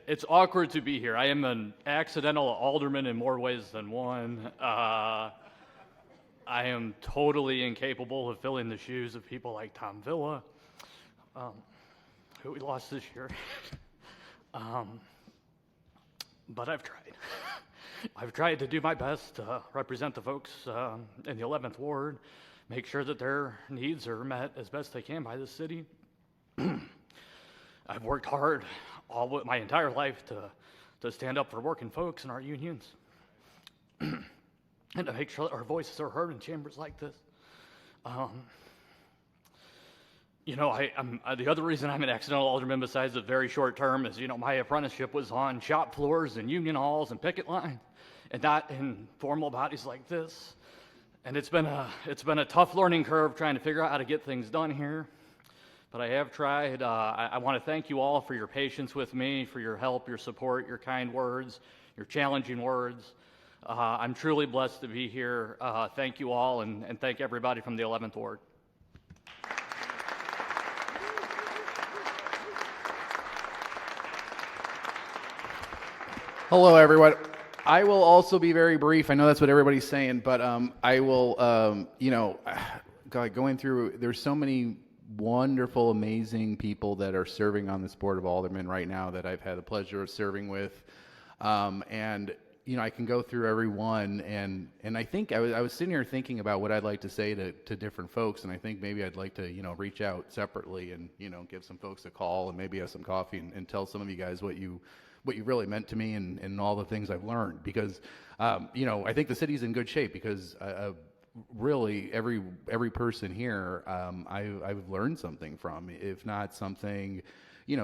it's awkward to be here. I am an accidental alderman in more ways than one. I am totally incapable of filling the shoes of people like Tom Villa, who we lost this year. But I've tried. I've tried to do my best to represent the folks in the 11th Ward, make sure that their needs are met as best they can by the city. I've worked hard my entire life to stand up for working folks in our unions and to make sure that our voices are heard in chambers like this. The other reason I'm an accidental alderman besides the very short term is, my apprenticeship was on shop floors and union halls and picket lines, and not in formal bodies like this. And it's been a tough learning curve trying to figure out how to get things done here. But I have tried. I want to thank you all for your patience with me, for your help, your support, your kind words, your challenging words. I'm truly blessed to be here. Thank you all, and thank everybody from the 11th Ward. Hello, everyone. I will also be very brief. I know that's what everybody's saying, but I will, going through, there's so many wonderful, amazing people that are serving on this Board of Aldermen right now that I've had the pleasure of serving with. And I can go through every one, and I think I was sitting here thinking about what I'd like to say to different folks, and I think maybe I'd like to, reach out separately and, give some folks a call and maybe have some coffee and tell some of you guys what you really meant to me and all the things I've learned, because, I think the city's in good shape because really every person here, I've learned something from, if not something,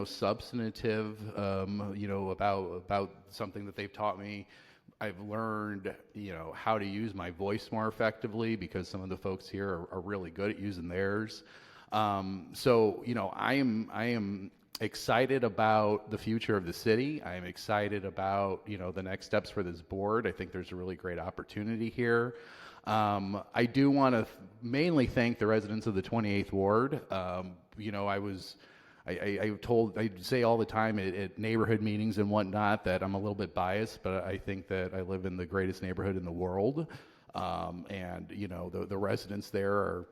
substantive, about something that they've taught me. I've learned, how to use my voice more effectively, because some of the folks here are really good at using theirs. So, I am excited about the future of the city. I am excited about, the next steps for this board. I think there's a really great opportunity here. I do want to mainly thank the residents of the 28th Ward. I say all the time at neighborhood meetings and whatnot that I'm a little bit biased, but I think that I live in the greatest neighborhood in the world. And the residents there are,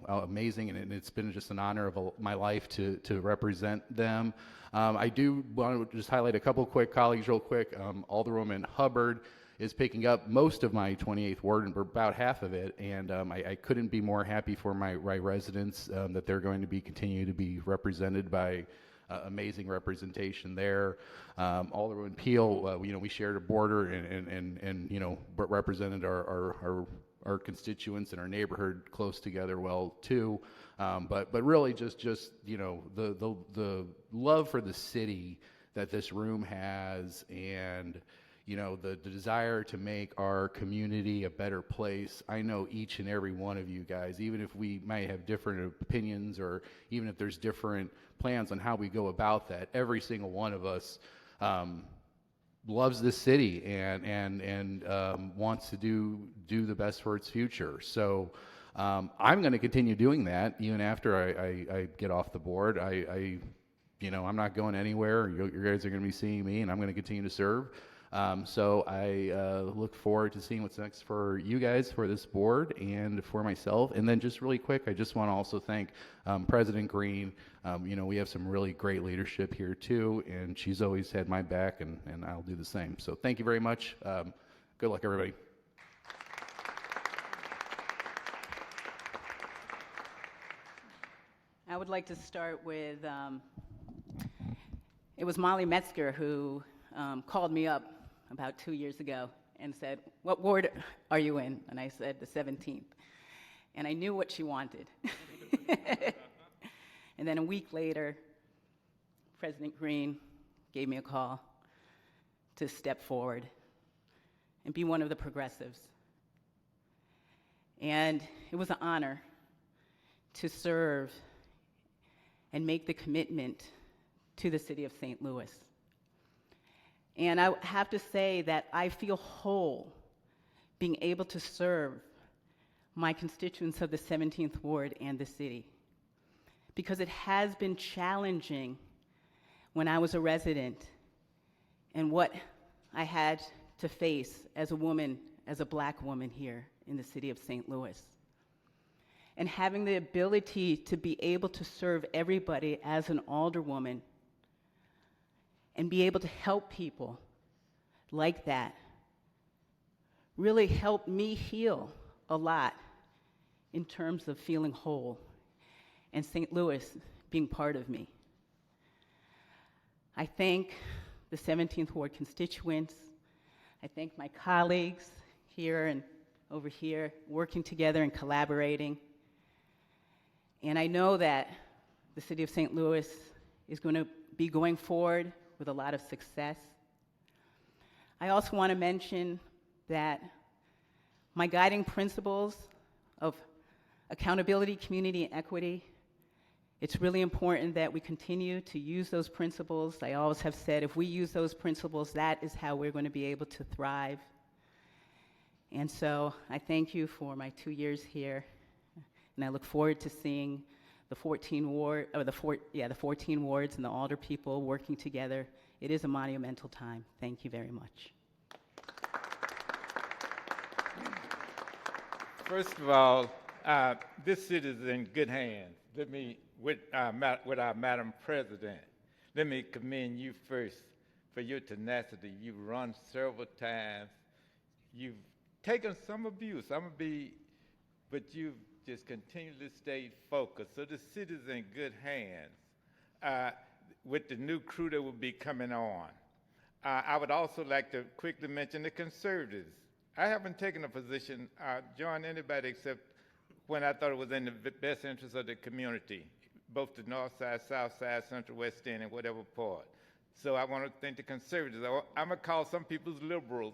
amazing, and it's been just an honor of my life to represent them. I do want to just highlight a couple quick colleagues real quick. Alderwoman Hubbard is picking up most of my 28th ward, and about half of it, and I couldn't be more happy for my residents that they're going to continue to be represented by amazing representation there. Alderman Peel, we shared a border and represented our constituents and our neighborhood close together well too. But really just the love for the city that this room has, and the desire to make our community a better place. I know each and every one of you guys, even if we might have different opinions, or even if there's different plans on how we go about that, every single one of us loves this city and wants to do the best for its future. So I'm going to continue doing that even after I get off the board. I'm not going anywhere. You guys are going to be seeing me, and I'm going to continue to serve. So I look forward to seeing what's next for you guys, for this board, and for myself. And then just really quick, I just want to also thank President Green. We have some really great leadership here too, and she's always had my back, and I'll do the same. So thank you very much. Good luck, everybody. I would like to start with, it was Molly Metzger who called me up about 2 years ago and said, "What ward are you in?" And I said, the 17th. And I knew what she wanted. And then a week later, President Green gave me a call to step forward and be one of the progressives. And it was an honor to serve and make the commitment to the city of St. Louis. And I have to say that I feel whole being able to serve my constituents of the 17th Ward and the city, because it has been challenging when I was a resident and what I had to face as a woman, as a Black woman here in the city of St. Louis. And having the ability to be able to serve everybody as an alderwoman and be able to help people like that really helped me heal a lot in terms of feeling whole and St. Louis being part of me. I thank the 17th Ward constituents. I thank my colleagues here and over here, working together and collaborating. And I know that the city of St. Louis is going to be going forward with a lot of success. I also want to mention that my guiding principles of accountability, community, and equity, it's really important that we continue to use those principles. I always have said, if we use those principles, that is how we're going to be able to thrive. And so I thank you for my 2 years here, and I look forward to seeing the 14 wards and the alder people working together. It is a monumental time. Thank you very much. First of all, this city is in good hands. With our Madam President, let me commend you first for your tenacity. You've run several times. You've taken some abuse, but you've just continually stayed focused. So the city's in good hands with the new crew that will be coming on. I would also like to quickly mention the conservatives. I haven't taken a position, join anybody except when I thought it was in the best interest of the community, both the north side, south side, central, west end, and whatever part. So I want to thank the conservatives. I'm going to call some people's liberals,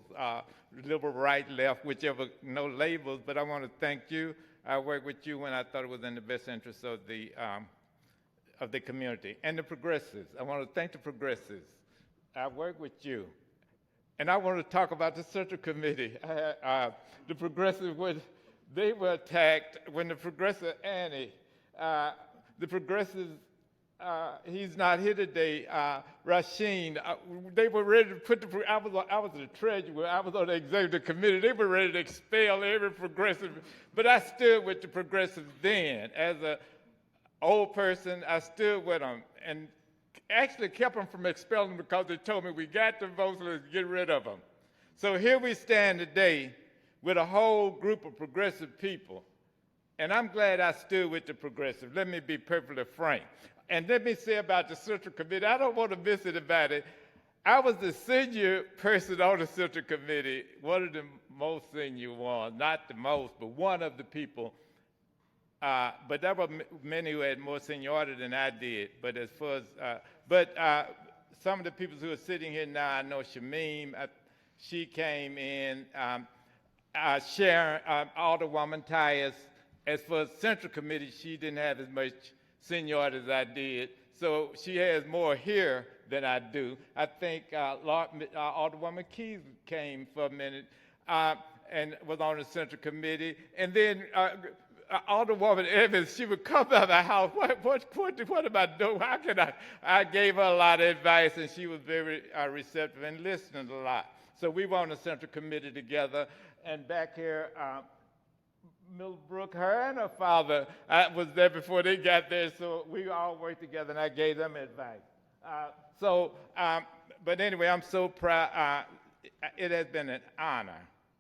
liberal, right, left, whichever, no labels, but I want to thank you. I worked with you when I thought it was in the best interest of the community. And the progressives, I want to thank the progressives. I worked with you. And I want to talk about the Central Committee. The progressives, they were attacked when the progressive Annie, the progressives, he's not here today, Rasheen, they were ready to put I was the treasurer, I was on the executive committee, they were ready to expel every progressive, but I stood with the progressives then. As an old person, I stood with them and actually kept them from expelling them because they told me we got the votes, let's get rid of them. So here we stand today with a whole group of progressive people, and I'm glad I stood with the progressives. Let me be perfectly frank. And let me say about the Central Committee, I don't want to miss anybody. I was the senior person on the Central Committee, one of the most senior ones, not the most, but one of the people. But there were many who had more seniority than I did. But as far as, some of the people who are sitting here now, I know Shamim, she came in, Sharon, Alderwoman Tyus. As for the Central Committee, she didn't have as much seniority as I did, so she has more here than I do. I think Alderwoman Keys came for a minute and was on the Central Committee, and then Alderwoman Evans, she would come out of the house, what am I doing? How can I gave her a lot of advice, and she was very receptive and listening a lot. So we were on the Central Committee together, and back here, Millbrook, her and her father was there before they got there, so we all worked together, and I gave them advice. But anyway, I'm so proud. It has been an honor,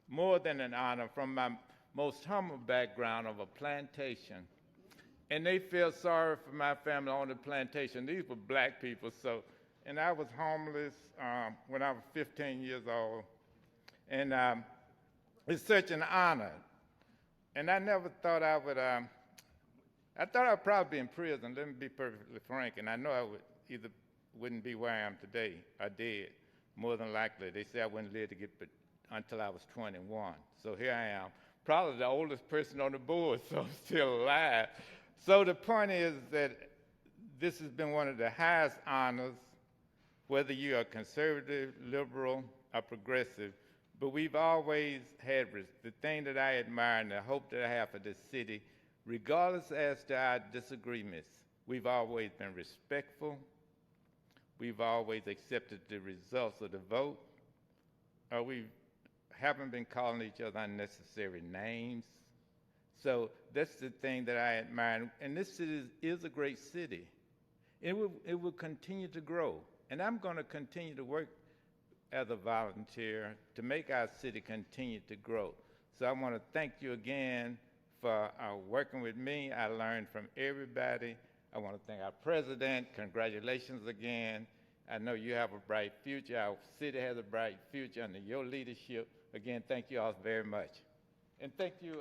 more than an honor, from my most humble background of a plantation. And they feel sorry for my family on the plantation. These were black people, and I was homeless when I was 15 years old. And it's such an honor. And I never thought I would, I thought I'd probably be in prison, let me be perfectly frank, and I know I wouldn't be where I am today. I did, more than likely. They say I wouldn't live to get until I was 21. So here I am, probably the oldest person on the board, so I'm still alive. So the point is that this has been one of the highest honors, whether you are conservative, liberal, or progressive. But we've always had the thing that I admire and the hope that I have for this city, regardless as to our disagreements, we've always been respectful. We've always accepted the results of the vote. We haven't been calling each other unnecessary names. So that's the thing that I admire. And this city is a great city. It will continue to grow. And I'm going to continue to work as a volunteer to make our city continue to grow. So I want to thank you again for working with me. I learned from everybody. I want to thank our president. Congratulations again. I know you have a bright future. Our city has a bright future under your leadership. Again, thank you all very much. And thank you,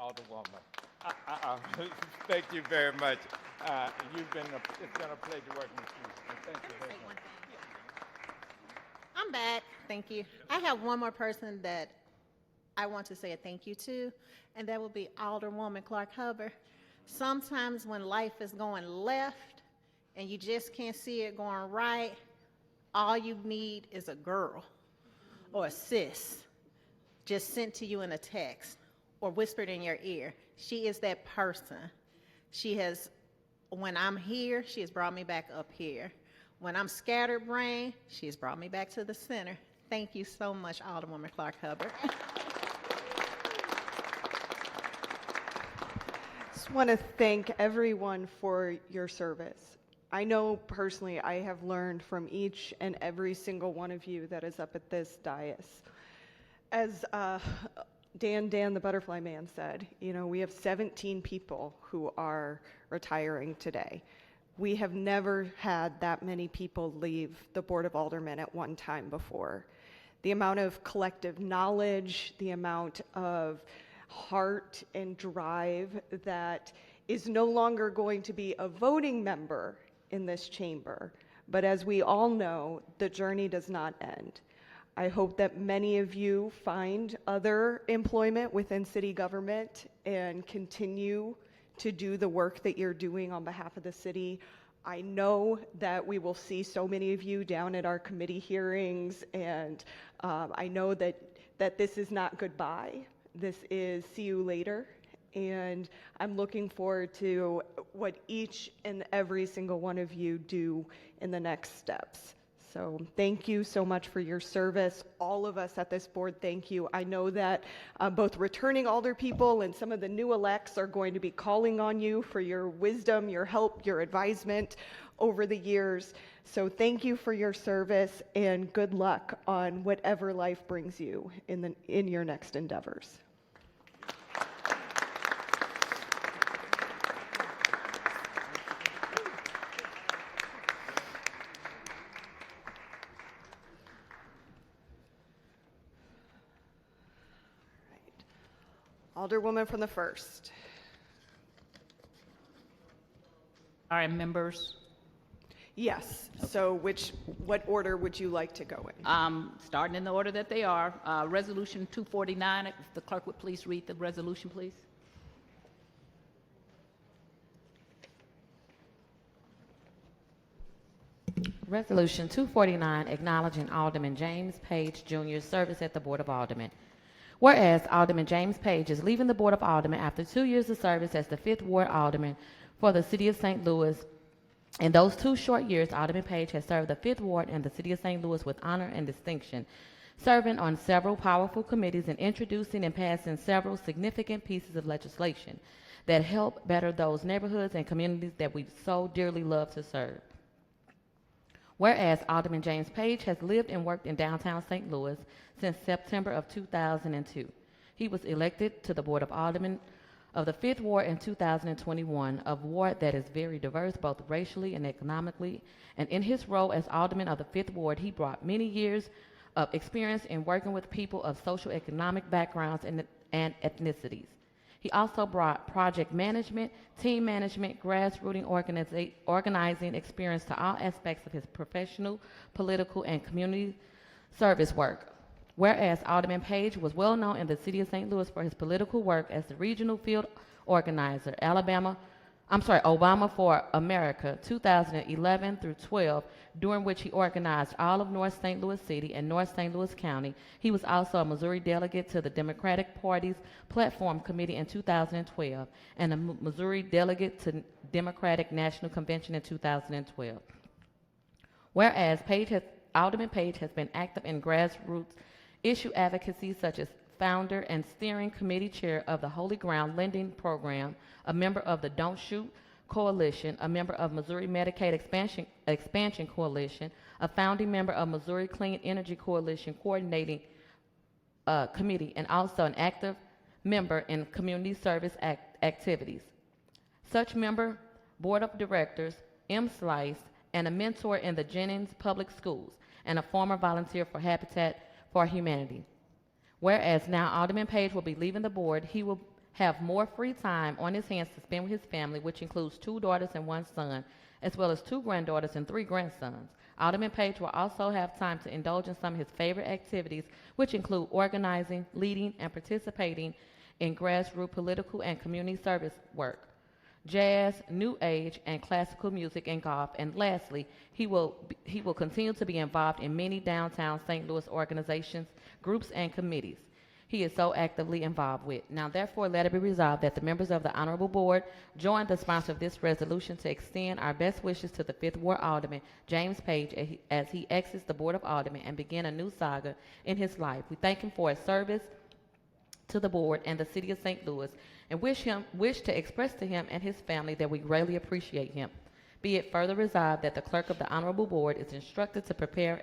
Alderwoman. Thank you very much. It's been a pleasure working with you. And thank you very much. I'm back. Thank you. I have one more person that I want to say a thank you to, and that will be Alderwoman Clark Hubbard. Sometimes when life is going left and you just can't see it going right, all you need is a girl or a sis just sent to you in a text or whispered in your ear. She is that person. When I'm here, she has brought me back up here. When I'm scatterbrained, she has brought me back to the center. Thank you so much, Alderwoman Clark Hubbard. Just want to thank everyone for your service. I know personally I have learned from each and every single one of you that is up at this dais. As Dan the Butterfly Man said, we have 17 people who are retiring today. We have never had that many people leave the Board of Aldermen at one time before. The amount of collective knowledge, the amount of heart and drive that is no longer going to be a voting member in this chamber. But as we all know, the journey does not end. I hope that many of you find other employment within city government and continue to do the work that you're doing on behalf of the city. I know that we will see so many of you down at our committee hearings, and I know that this is not goodbye. This is see you later, and I'm looking forward to what each and every single one of you do in the next steps. So thank you so much for your service. All of us at this board, thank you. I know that both returning alder people and some of the new elects are going to be calling on you for your wisdom, your help, your advisement over the years. So thank you for your service, and good luck on whatever life brings you in your next endeavors. Alderwoman from the 1st. All right, members. Yes. So what order would you like to go in? Starting in the order that they are. Resolution 249, if the clerk would please read the resolution, please. Resolution 249, acknowledging Alderman James Page Jr.'s service at the Board of Aldermen. Whereas Alderman James Page is leaving the Board of Aldermen after 2 years of service as the 5th Ward Alderman for the City of St. Louis. In those 2 short years, Alderman Page has served the 5th Ward and the City of St. Louis with honor and distinction, serving on several powerful committees and introducing and passing several significant pieces of legislation that help better those neighborhoods and communities that we so dearly love to serve. Whereas Alderman James Page has lived and worked in downtown St. Louis since September of 2002. He was elected to the Board of Aldermen of the 5th Ward in 2021, a ward that is very diverse both racially and economically. And in his role as Alderman of the 5th Ward, he brought many years of experience in working with people of social economic backgrounds and ethnicities. He also brought project management, team management, grassroots organizing experience to all aspects of his professional, political, and community service work. Whereas Alderman Page was well known in the City of St. Louis for his political work as the regional field organizer, Obama for America 2011 through 12, during which he organized all of North St. Louis City and North St. Louis County. He was also a Missouri delegate to the Democratic Party's Platform Committee in 2012 and a Missouri delegate to Democratic National Convention in 2012. Whereas Alderman Page has been active in grassroots issue advocacy such as founder and steering committee chair of the Holy Ground Lending Program, a member of the Don't Shoot Coalition, a member of Missouri Medicaid Expansion Coalition, a founding member of Missouri Clean Energy Coalition Coordinating Committee, and also an active member in community service activities. Such member, Board of Directors, M-Slice, and a mentor in the Jennings Public Schools, and a former volunteer for Habitat for Humanity. Whereas now Alderman Page will be leaving the board, he will have more free time on his hands to spend with his family, which includes 2 daughters and 1 son, as well as 2 granddaughters and 3 grandsons. Alderman Page will also have time to indulge in some of his favorite activities, which include organizing, leading, and participating in grassroots political and community service work, jazz, new age, and classical music, and golf. And lastly, he will continue to be involved in many downtown St. Louis organizations, groups, and committees he is so actively involved with. Now, therefore, let it be resolved that the members of the Honorable Board join the sponsor of this resolution to extend our best wishes to the 5th Ward Alderman, James Page, as he exits the Board of Aldermen and begin a new saga in his life. We thank him for his service to the board and the City of St. Louis, and wish to express to him and his family that we greatly appreciate him. Be it further resolved that the clerk of the Honorable Board is instructed to prepare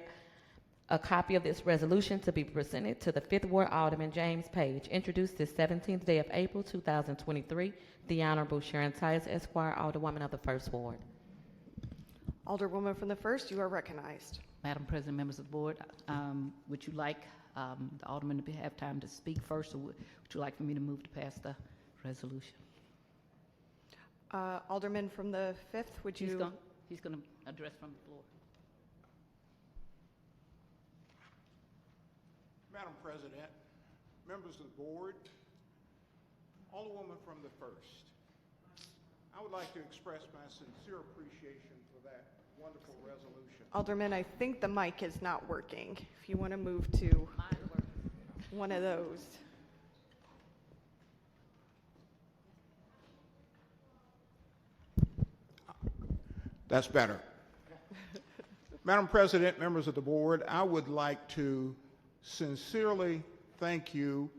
a copy of this resolution to be presented to the 5th Ward Alderman James Page, introduced this 17th day of April 2023, the Honorable Sharon Tice, Esquire, Alderwoman of the 1st Ward. Alderwoman from the 1st, you are recognized. Madam President, members of the board, would you like the Alderman to have time to speak first, or would you like for me to move to pass the resolution? Alderman from the 5th, would you? He's going to address from the floor. Madam President, members of the board, Alderwoman from the 1st, I would like to express my sincere appreciation for that wonderful resolution. Alderman, I think the mic is not working. If you want to move to one of those. That's better. Madam President, members of the board, I would like to sincerely thank you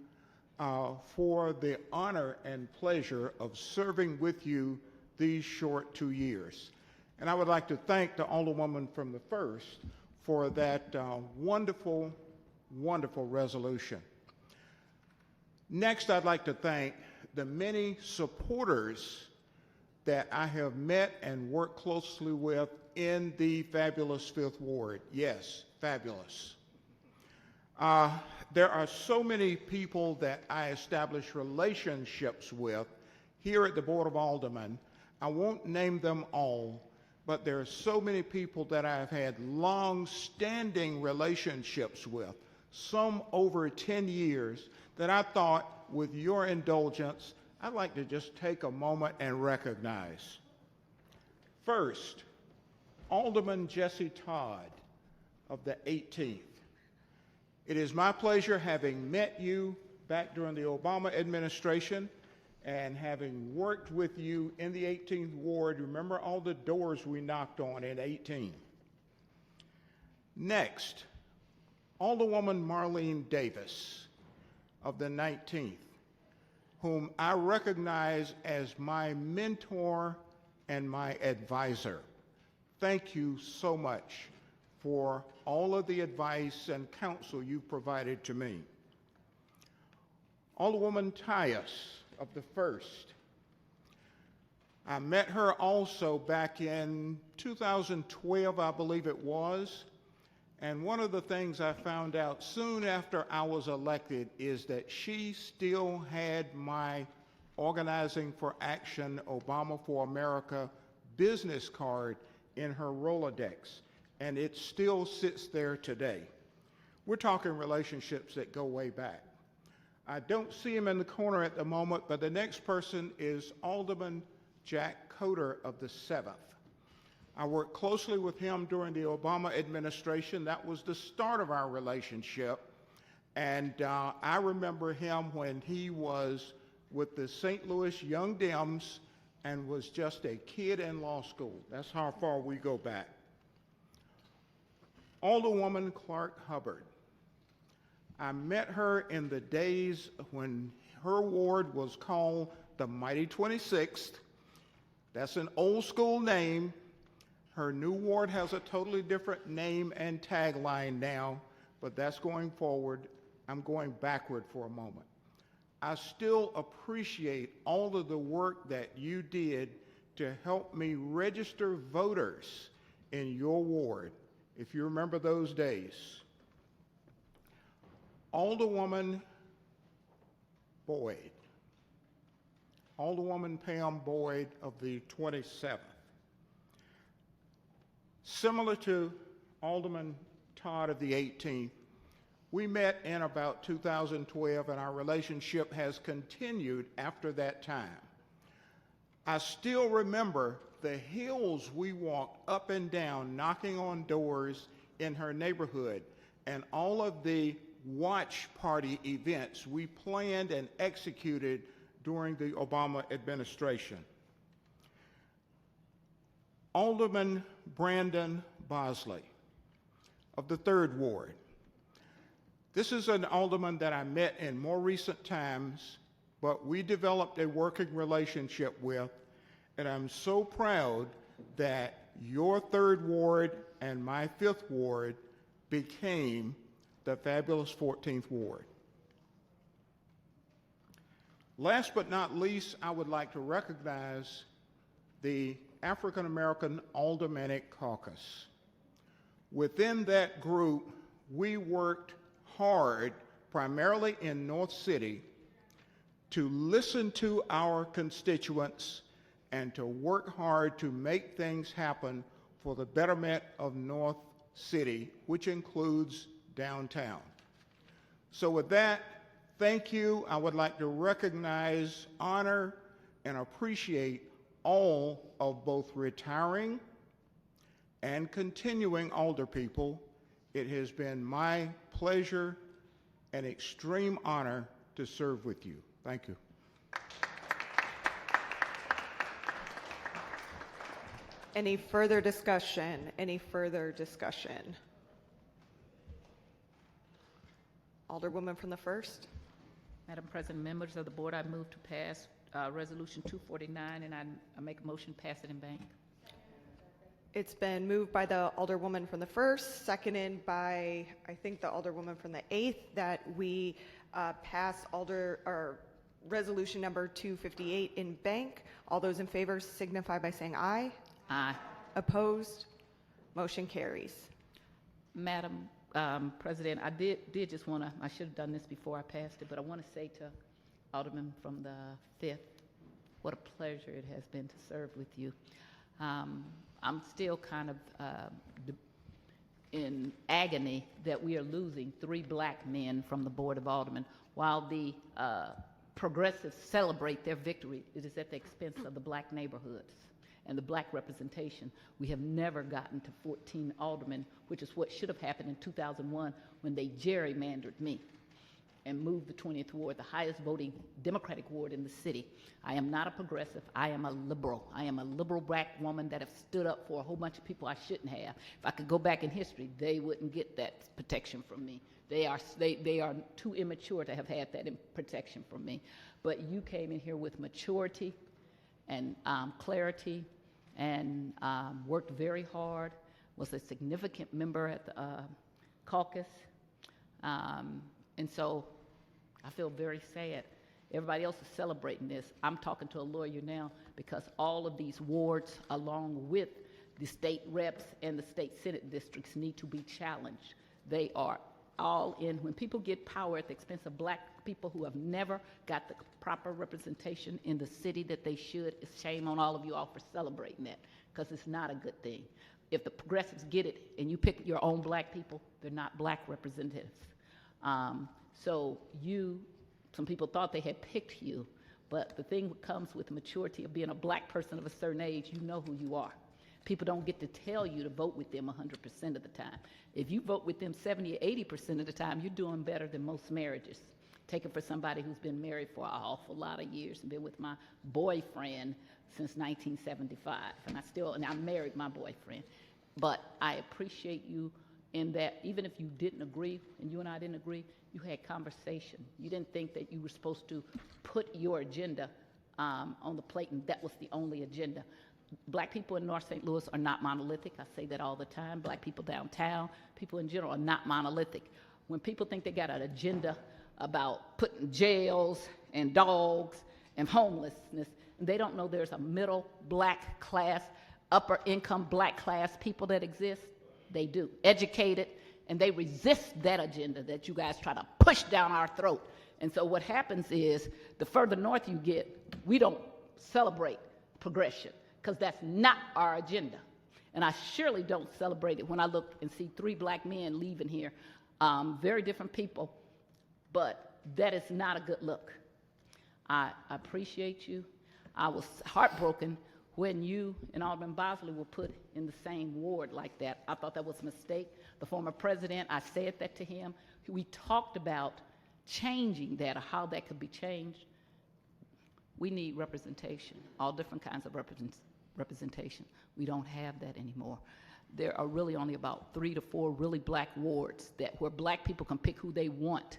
for the honor and pleasure of serving with you these short 2 years. And I would like to thank the Alderwoman from the 1st for that wonderful, wonderful resolution. Next, I'd like to thank the many supporters that I have met and worked closely with in the fabulous 5th Ward. Yes, fabulous. There are so many people that I establish relationships with here at the Board of Aldermen. I won't name them all, but there are so many people that I've had long-standing relationships with, some over 10 years, that I thought, with your indulgence, I'd like to just take a moment and recognize. First, Alderman Jesse Todd of the 18th. It is my pleasure, having met you back during the Obama administration and having worked with you in the 18th Ward, remember all the doors we knocked on in 18. Next, Alderwoman Marlene Davis of the 19th, whom I recognize as my mentor and my advisor. Thank you so much for all of the advice and counsel you provided to me. Alderwoman Tyus of the 1st. I met her also back in 2012, I believe it was, and one of the things I found out soon after I was elected is that she still had my Organizing for Action Obama for America business card in her Rolodex, and it still sits there today. We're talking relationships that go way back. I don't see him in the corner at the moment, but the next person is Alderman Jack Coder of the 7th. I worked closely with him during the Obama administration. That was the start of our relationship. And I remember him when he was with the St. Louis Young Dems and was just a kid in law school. That's how far we go back. Alderwoman Clark Hubbard. I met her in the days when her ward was called the Mighty 26th. That's an old school name. Her new ward has a totally different name and tagline now, but that's going forward. I'm going backward for a moment. I still appreciate all of the work that you did to help me register voters in your ward, if you remember those days. Alderwoman Boyd, Alderwoman Pam Boyd of the 27th. Similar to Alderman Todd of the 18th, we met in about 2012, and our relationship has continued after that time. I still remember the hills we walked up and down, knocking on doors in her neighborhood, and all of the watch party events we planned and executed during the Obama administration. Alderman Brandon Bosley of the 3rd Ward. This is an alderman that I met in more recent times, but we developed a working relationship with, and I'm so proud that your 3rd Ward and my 5th Ward became the fabulous 14th Ward. Last but not least, I would like to recognize the African American Aldermanic Caucus. Within that group, we worked hard, primarily in North City, to listen to our constituents and to work hard to make things happen for the betterment of North City, which includes downtown. So with that, thank you. I would like to recognize, honor, and appreciate all of both retiring and continuing alderpeople. It has been my pleasure and extreme honor to serve with you. Thank you. Any further discussion? Any further discussion? Alderwoman from the 1st. Madam President, members of the board, I move to pass Resolution 249, and I make a motion to pass it in bank. It's been moved by the Alderwoman from the 1st, seconded by, I think, the Alderwoman from the 8th, that we pass Resolution number 258 in bank. All those in favor signify by saying aye. Aye. Opposed? Motion carries. Madam President, I did just want to, I should have done this before I passed it, but I want to say to Alderman from the 5th, what a pleasure it has been to serve with you. I'm still kind of in agony that we are losing 3 black men from the Board of Aldermen. While the progressives celebrate their victory, it is at the expense of the black neighborhoods and the black representation. We have never gotten to 14 aldermen, which is what should have happened in 2001 when they gerrymandered me and moved the 20th ward, the highest voting Democratic ward in the city. I am not a progressive, I am a liberal. I am a liberal black woman that have stood up for a whole bunch of people I shouldn't have. If I could go back in history, they wouldn't get that protection from me. They are too immature to have had that protection from me. But you came in here with maturity and clarity, and worked very hard, was a significant member at the caucus. And so I feel very sad. Everybody else is celebrating this. I'm talking to a lawyer now because all of these wards, along with the state reps and the state senate districts, need to be challenged. They are all in. When people get power at the expense of black people who have never got the proper representation in the city that they should, it's shame on all of you all for celebrating that, because it's not a good thing. If the progressives get it and you pick your own black people, they're not black representatives. So some people thought they had picked you, but the thing that comes with maturity of being a black person of a certain age, you know who you are. People don't get to tell you to vote with them 100% of the time. If you vote with them 70 or 80% of the time, you're doing better than most marriages. Take it for somebody who's been married for an awful lot of years and been with my boyfriend since 1975, and I married my boyfriend. But I appreciate you in that even if you didn't agree, and you and I didn't agree, you had conversation. You didn't think that you were supposed to put your agenda on the plate and that was the only agenda. Black people in North St. Louis are not monolithic. I say that all the time. Black people downtown, people in general are not monolithic. When people think they got an agenda about putting jails and dogs and homelessness, they don't know there's a middle black class, upper income black class people that exist. They do. Educated, and they resist that agenda that you guys try to push down our throat. And so what happens is the further north you get, we don't celebrate progression, because that's not our agenda. And I surely don't celebrate it when I look and see 3 black men leaving here, very different people, but that is not a good look. I appreciate you. I was heartbroken when you and Alderman Bosley were put in the same ward like that. I thought that was a mistake. The former president, I said that to him. We talked about changing that, or how that could be changed. We need representation, all different kinds of representation. We don't have that anymore. There are really only about 3 to 4 really black wards where black people can pick who they want,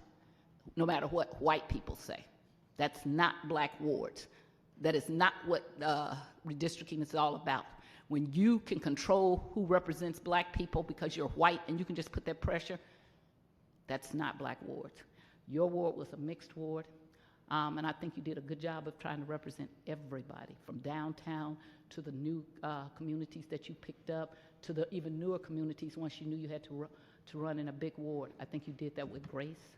no matter what white people say. That's not black wards. That is not what redistricting is all about. When you can control who represents black people because you're white and you can just put that pressure, that's not black wards. Your ward was a mixed ward. And I think you did a good job of trying to represent everybody, from downtown to the new communities that you picked up, to the even newer communities once you knew you had to run in a big ward. I think you did that with grace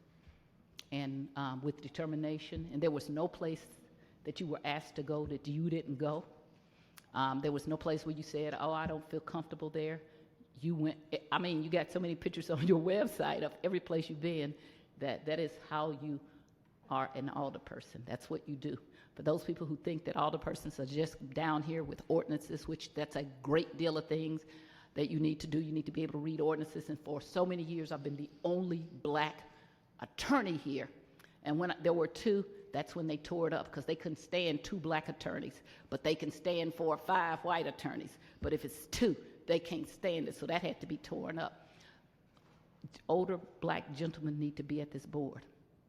and with determination. And there was no place that you were asked to go that you didn't go. There was no place where you said, oh, I don't feel comfortable there. You went, I mean, you got so many pictures on your website of every place you've been that is how you are an alderperson. That's what you do. For those people who think that alderpersons are just down here with ordinances, which that's a great deal of things that you need to do. You need to be able to read ordinances. And for so many years, I've been the only black attorney here. And when there were two, that's when they tore it up, because they couldn't stand 2 black attorneys, but they can stand 4 or 5 white attorneys. But if it's 2, they can't stand it, so that had to be torn up. Older black gentlemen need to be at this board.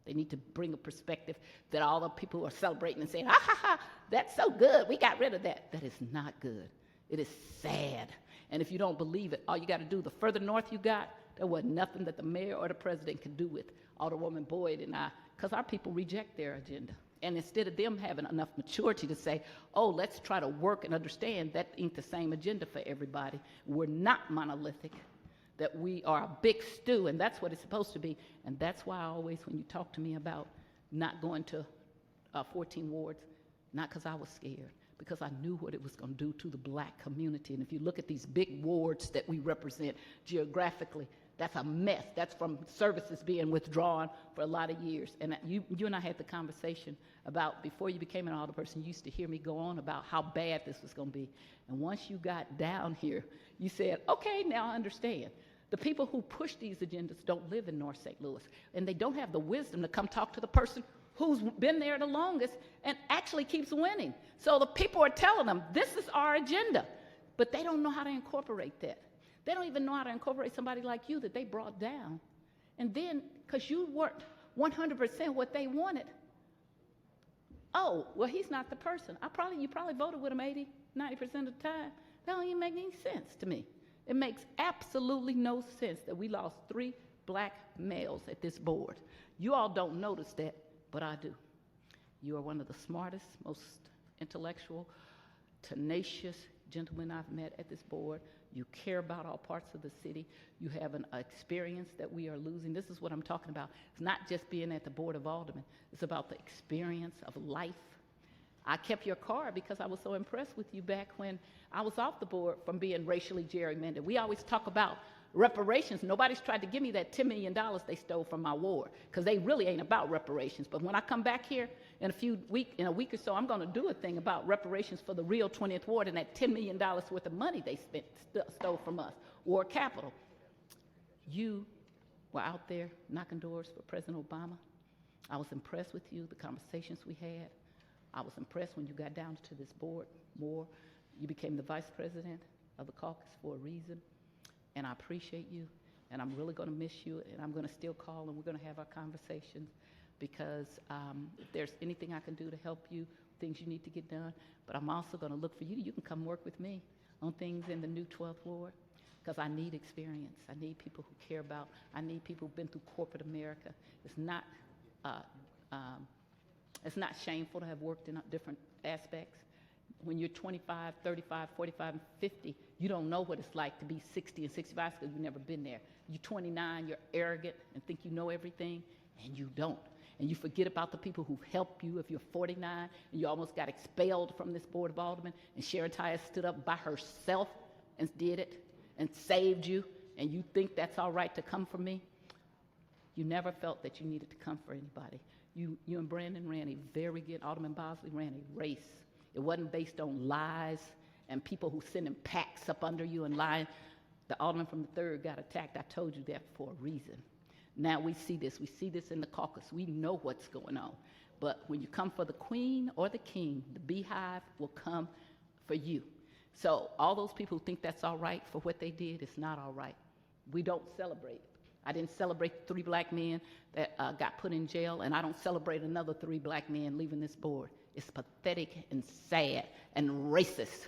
They need to bring a perspective that all the people who are celebrating and saying, ha ha ha, that's so good, we got rid of that. That is not good. It is sad. And if you don't believe it, all you got to do, the further north you got, there wasn't nothing that the mayor or the president could do with Alderwoman Boyd and I, because our people reject their agenda. And instead of them having enough maturity to say, oh, let's try to work and understand that ain't the same agenda for everybody. We're not monolithic, that we are a big stew, and that's what it's supposed to be. And that's why I always, when you talk to me about not going to 14 wards, not because I was scared, because I knew what it was going to do to the black community. And if you look at these big wards that we represent geographically, that's a mess. That's from services being withdrawn for a lot of years. And you and I had the conversation about, before you became an alderperson, you used to hear me go on about how bad this was going to be. And once you got down here, you said, okay, now I understand. The people who push these agendas don't live in North St. Louis, and they don't have the wisdom to come talk to the person who's been there the longest and actually keeps winning. So the people are telling them, this is our agenda, but they don't know how to incorporate that. They don't even know how to incorporate somebody like you that they brought down. And then, because you weren't 100% what they wanted, oh, well, he's not the person. You probably voted with him 80, 90% of the time. That don't even make any sense to me. It makes absolutely no sense that we lost 3 black males at this board. You all don't notice that, but I do. You are one of the smartest, most intellectual, tenacious gentlemen I've met at this board. You care about all parts of the city. You have an experience that we are losing. This is what I'm talking about. It's not just being at the Board of Aldermen. It's about the experience of life. I kept your card because I was so impressed with you back when I was off the board from being racially gerrymandered. We always talk about reparations. Nobody's tried to give me that $10 million they stole from my ward, because they really ain't about reparations. But when I come back here in a week or so, I'm going to do a thing about reparations for the real 20th Ward and that $10 million worth of money they stole from us, Ward Capital. You were out there knocking doors for President Obama. I was impressed with you, the conversations we had. I was impressed when you got down to this board more. You became the vice president of the caucus for a reason. And I appreciate you, and I'm really going to miss you, and I'm going to still call, and we're going to have our conversations, because if there's anything I can do to help you, things you need to get done, but I'm also going to look for you. You can come work with me on things in the new 12th Ward, because I need experience. I need people who care about, I need people who've been through corporate America. It's not shameful to have worked in different aspects. When you're 25, 35, 45, and 50, you don't know what it's like to be 60 and 65 because you've never been there. You're 29, you're arrogant and think you know everything, and you don't. And you forget about the people who've helped you. If you're 49 and you almost got expelled from this Board of Aldermen, and Sharon Tyus stood up by herself and did it and saved you, and you think that's all right to come from me, you never felt that you needed to come for anybody. You and Brandon ran a very good, Alderman Bosley ran a race. It wasn't based on lies and people who sending packs up under you and lying. The alderman from the 3rd got attacked. I told you that for a reason. Now we see this. We see this in the caucus. We know what's going on. But when you come for the queen or the king, the beehive will come for you. So all those people who think that's all right for what they did, it's not all right. We don't celebrate. I didn't celebrate 3 black men that got put in jail, and I don't celebrate another 3 black men leaving this board. It's pathetic and sad and racist.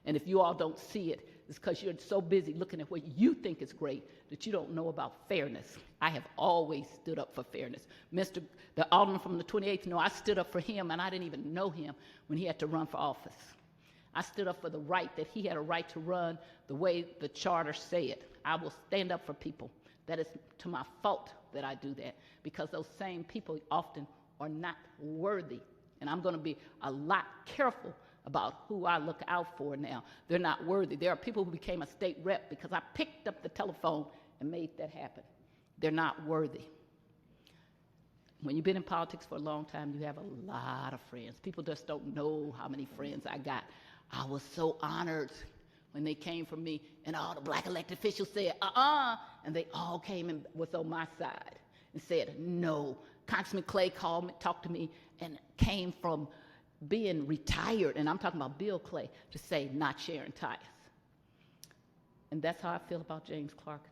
And if you all don't see it, is because you're so busy looking at what you think is great that you don't know about fairness. I have always stood up for fairness. The Alderman from the 28th, I stood up for him, and I didn't even know him when he had to run for office. I stood up for the right that he had a right to run the way the charter said. I will stand up for people. That is to my fault that I do that, because those same people often are not worthy. And I'm going to be a lot careful about who I look out for now. They're not worthy. There are people who became a state rep because I picked up the telephone and made that happen. They're not worthy. When you've been in politics for a long time, you have a lot of friends. People just don't know how many friends I got. I was so honored when they came for me, and all the black elected officials said, and they all came and was on my side and said, no. Congressman Clay called me, talked to me, and came from being retired, and I'm talking about Bill Clay, to say, not sharing tires. And that's how I feel about James Clark,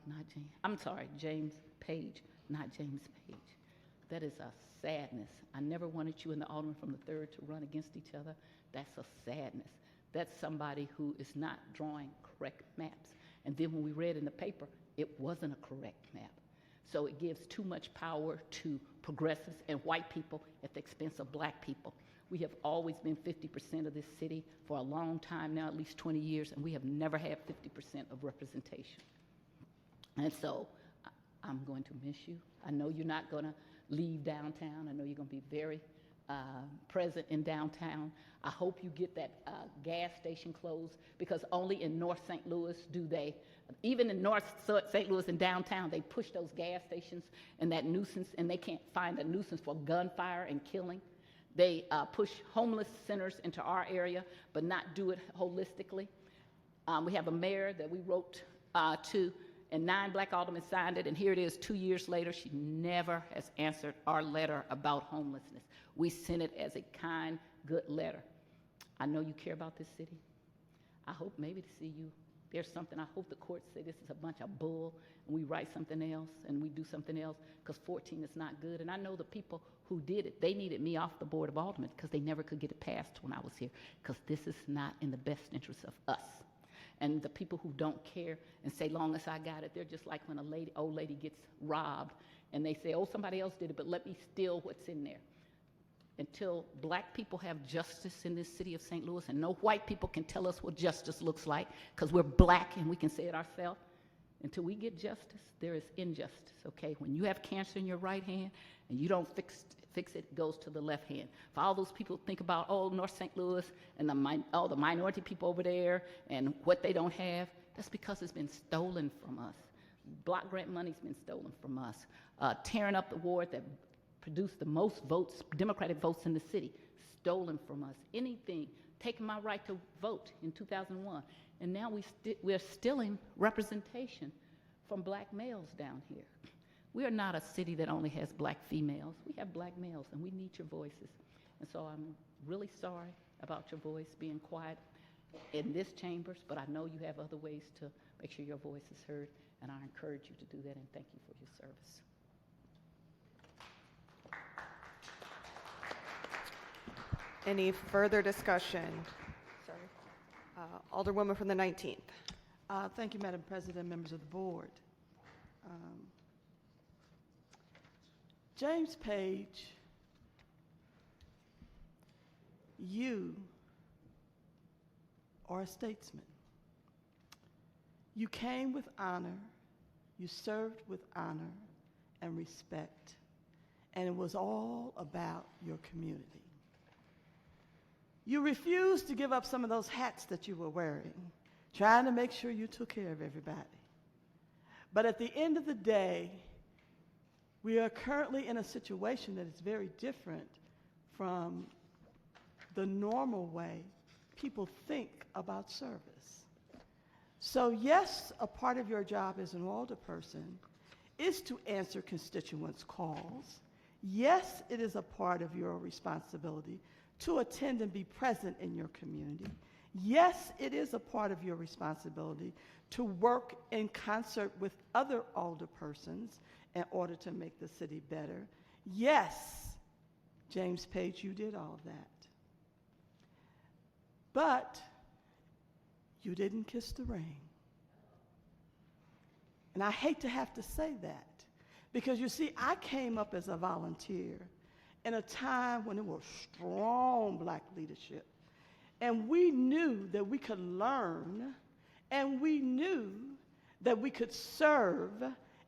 James Page, not James Page. That is a sadness. I never wanted you and the Alderman from the 3rd to run against each other. That's a sadness. That's somebody who is not drawing correct maps. And then when we read in the paper, it wasn't a correct map. So it gives too much power to progressives and white people at the expense of black people. We have always been 50% of this city for a long time now, at least 20 years, and we have never had 50% of representation. And so I'm going to miss you. I know you're not going to leave downtown. I know you're going to be very present in downtown. I hope you get that gas station closed, because only in North St. Louis do they, even in North St. Louis and downtown, they push those gas stations and that nuisance, and they can't find a nuisance for gunfire and killing. They push homeless centers into our area, but not do it holistically. We have a mayor that we wrote to, and 9 black aldermen signed it, and here it is 2 years later. She never has answered our letter about homelessness. We sent it as a kind, good letter. I know you care about this city. I hope maybe to see you. There's something, I hope the courts say this is a bunch of bull, and we write something else, and we do something else, because 14 is not good. And I know the people who did it, they needed me off the Board of Aldermen because they never could get it passed when I was here, because this is not in the best interest of us. And the people who don't care and say, long as I got it, they're just like when old lady gets robbed, and they say, oh, somebody else did it, but let me steal what's in there. Until black people have justice in this city of St. Louis, and no white people can tell us what justice looks like, because we're black and we can say it ourselves. Until we get justice, there is injustice, okay? When you have cancer in your right hand and you don't fix it, it goes to the left hand. For all those people who think about, oh, North St. Louis and the minority people over there and what they don't have, that's because it's been stolen from us. Block grant money's been stolen from us. Tearing up the ward that produced the most votes, Democratic votes in the city, stolen from us. Anything, taking my right to vote in 2001. And now we're stealing representation from black males down here. We are not a city that only has black females. We have black males, and we need your voices. And so I'm really sorry about your voice being quiet in this chambers, but I know you have other ways to make sure your voice is heard, and I encourage you to do that, and thank you for your service. Any further discussion? Sorry. Alderwoman from the 19th. Thank you, Madam President, members of the board. James Page, you are a statesman. You came with honor, you served with honor and respect, and it was all about your community. You refused to give up some of those hats that you were wearing, trying to make sure you took care of everybody. But at the end of the day, we are currently in a situation that is very different from the normal way people think about service. So yes, a part of your job as an alderperson is to answer constituents' calls. Yes, it is a part of your responsibility to attend and be present in your community. Yes, it is a part of your responsibility to work in concert with other alderpersons in order to make the city better. Yes, James Page, you did all of that. But you didn't kiss the ring. And I hate to have to say that because, you see, I came up as a volunteer in a time when it was strong black leadership. And we knew that we could learn, and we knew that we could serve,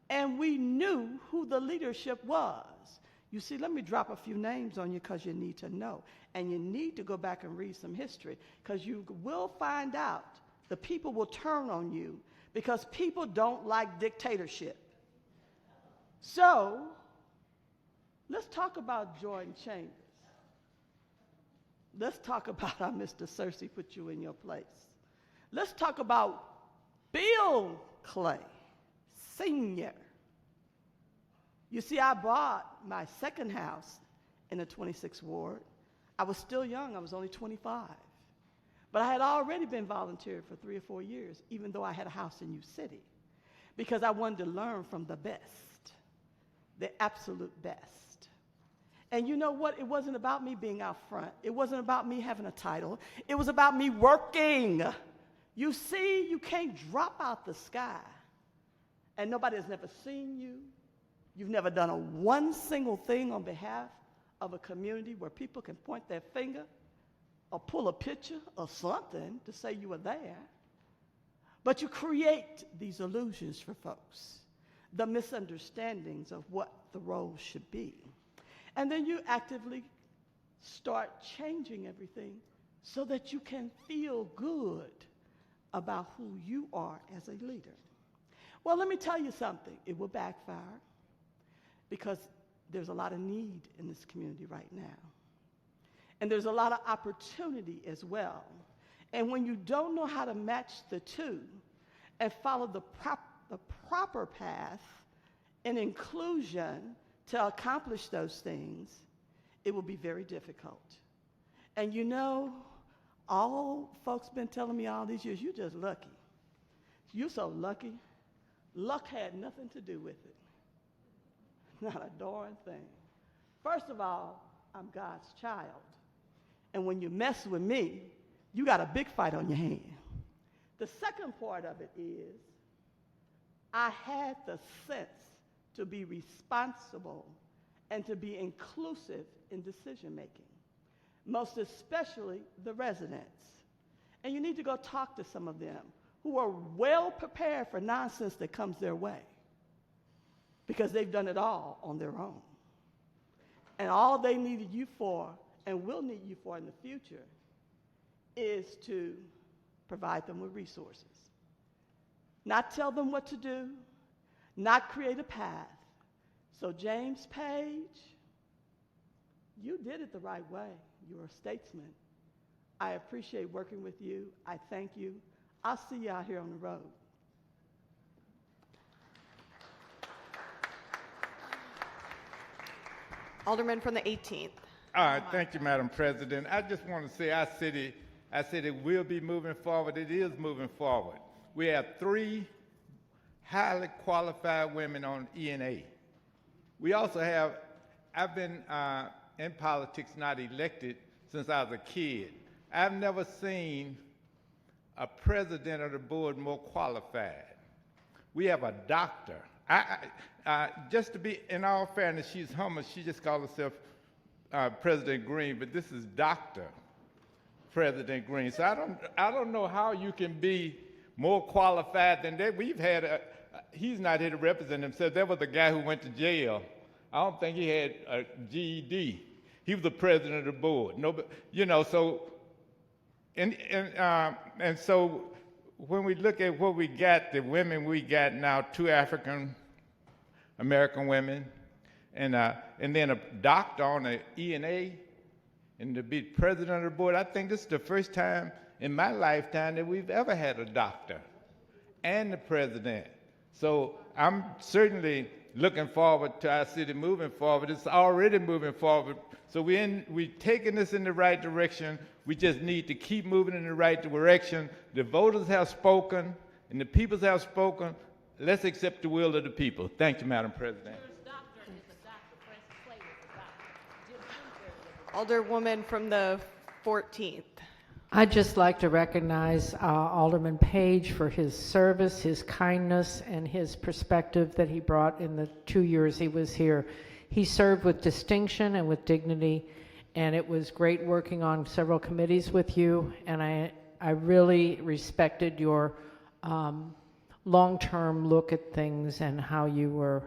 and we knew who the leadership was. You see, let me drop a few names on you because you need to know. And you need to go back and read some history because you will find out the people will turn on you because people don't like dictatorship. So, let's talk about Jordan Chambers. Let's talk about how Mr. Cersei put you in your place. Let's talk about Bill Clay, Sr. You see, I bought my second house in the 26th Ward. I was still young. I was only 25. But I had already been volunteering for 3 or 4 years, even though I had a house in New City, because I wanted to learn from the best, the absolute best. And you know what? It wasn't about me being out front. It wasn't about me having a title. It was about me working. You see, you can't drop out the sky, and nobody has never seen you. You've never done one single thing on behalf of a community where people can point their finger or pull a picture or something to say you were there. But you create these illusions for folks, the misunderstandings of what the role should be. And then you actively start changing everything so that you can feel good about who you are as a leader. Well, let me tell you something. It will backfire because there's a lot of need in this community right now. And there's a lot of opportunity as well. And when you don't know how to match the two and follow the proper path in inclusion to accomplish those things, it will be very difficult. And you know, all folks been telling me all these years, you're just lucky. You're so lucky. Luck had nothing to do with it. Not a darn thing. First of all, I'm God's child. And when you mess with me, you got a big fight on your hand. The second part of it is, I had the sense to be responsible and to be inclusive in decision making, most especially the residents. And you need to go talk to some of them who are well prepared for nonsense that comes their way because they've done it all on their own. And all they needed you for and will need you for in the future is to provide them with resources. Not tell them what to do, not create a path. So James Page, you did it the right way. You're a statesman. I appreciate working with you. I thank you. I'll see you out here on the road. Alderman from the 18th. All right, thank you, Madam President. I just want to say our city will be moving forward. It is moving forward. We have 3 highly qualified women on E&A. We also have, I've been in politics, not elected, since I was a kid. I've never seen a president of the board more qualified. We have a doctor. Just to be, in all fairness, she's humble. She just called herself President Green, but this is Dr. President Green. So I don't know how you can be more qualified than that. We've had he's not here to represent himself. There was a guy who went to jail. I don't think he had a GED. He was the president of the board. Nobody, you know, so and so when we look at what we got, the women we got now, 2 African American women, and then a doctor on the E&A, and to be president of the board. I think this is the first time in my lifetime that we've ever had a doctor and the president. So I'm certainly looking forward to our city moving forward. It's already moving forward. So we're taking this in the right direction. We just need to keep moving in the right direction. The voters have spoken, and the people have spoken. Let's accept the will of the people. Thank you, Madam President. Alderwoman from the 14th. I'd just like to recognize Alderman Page for his service, his kindness, and his perspective that he brought in the 2 years he was here. He served with distinction and with dignity, and it was great working on several committees with you, and I really respected your long-term look at things and how you were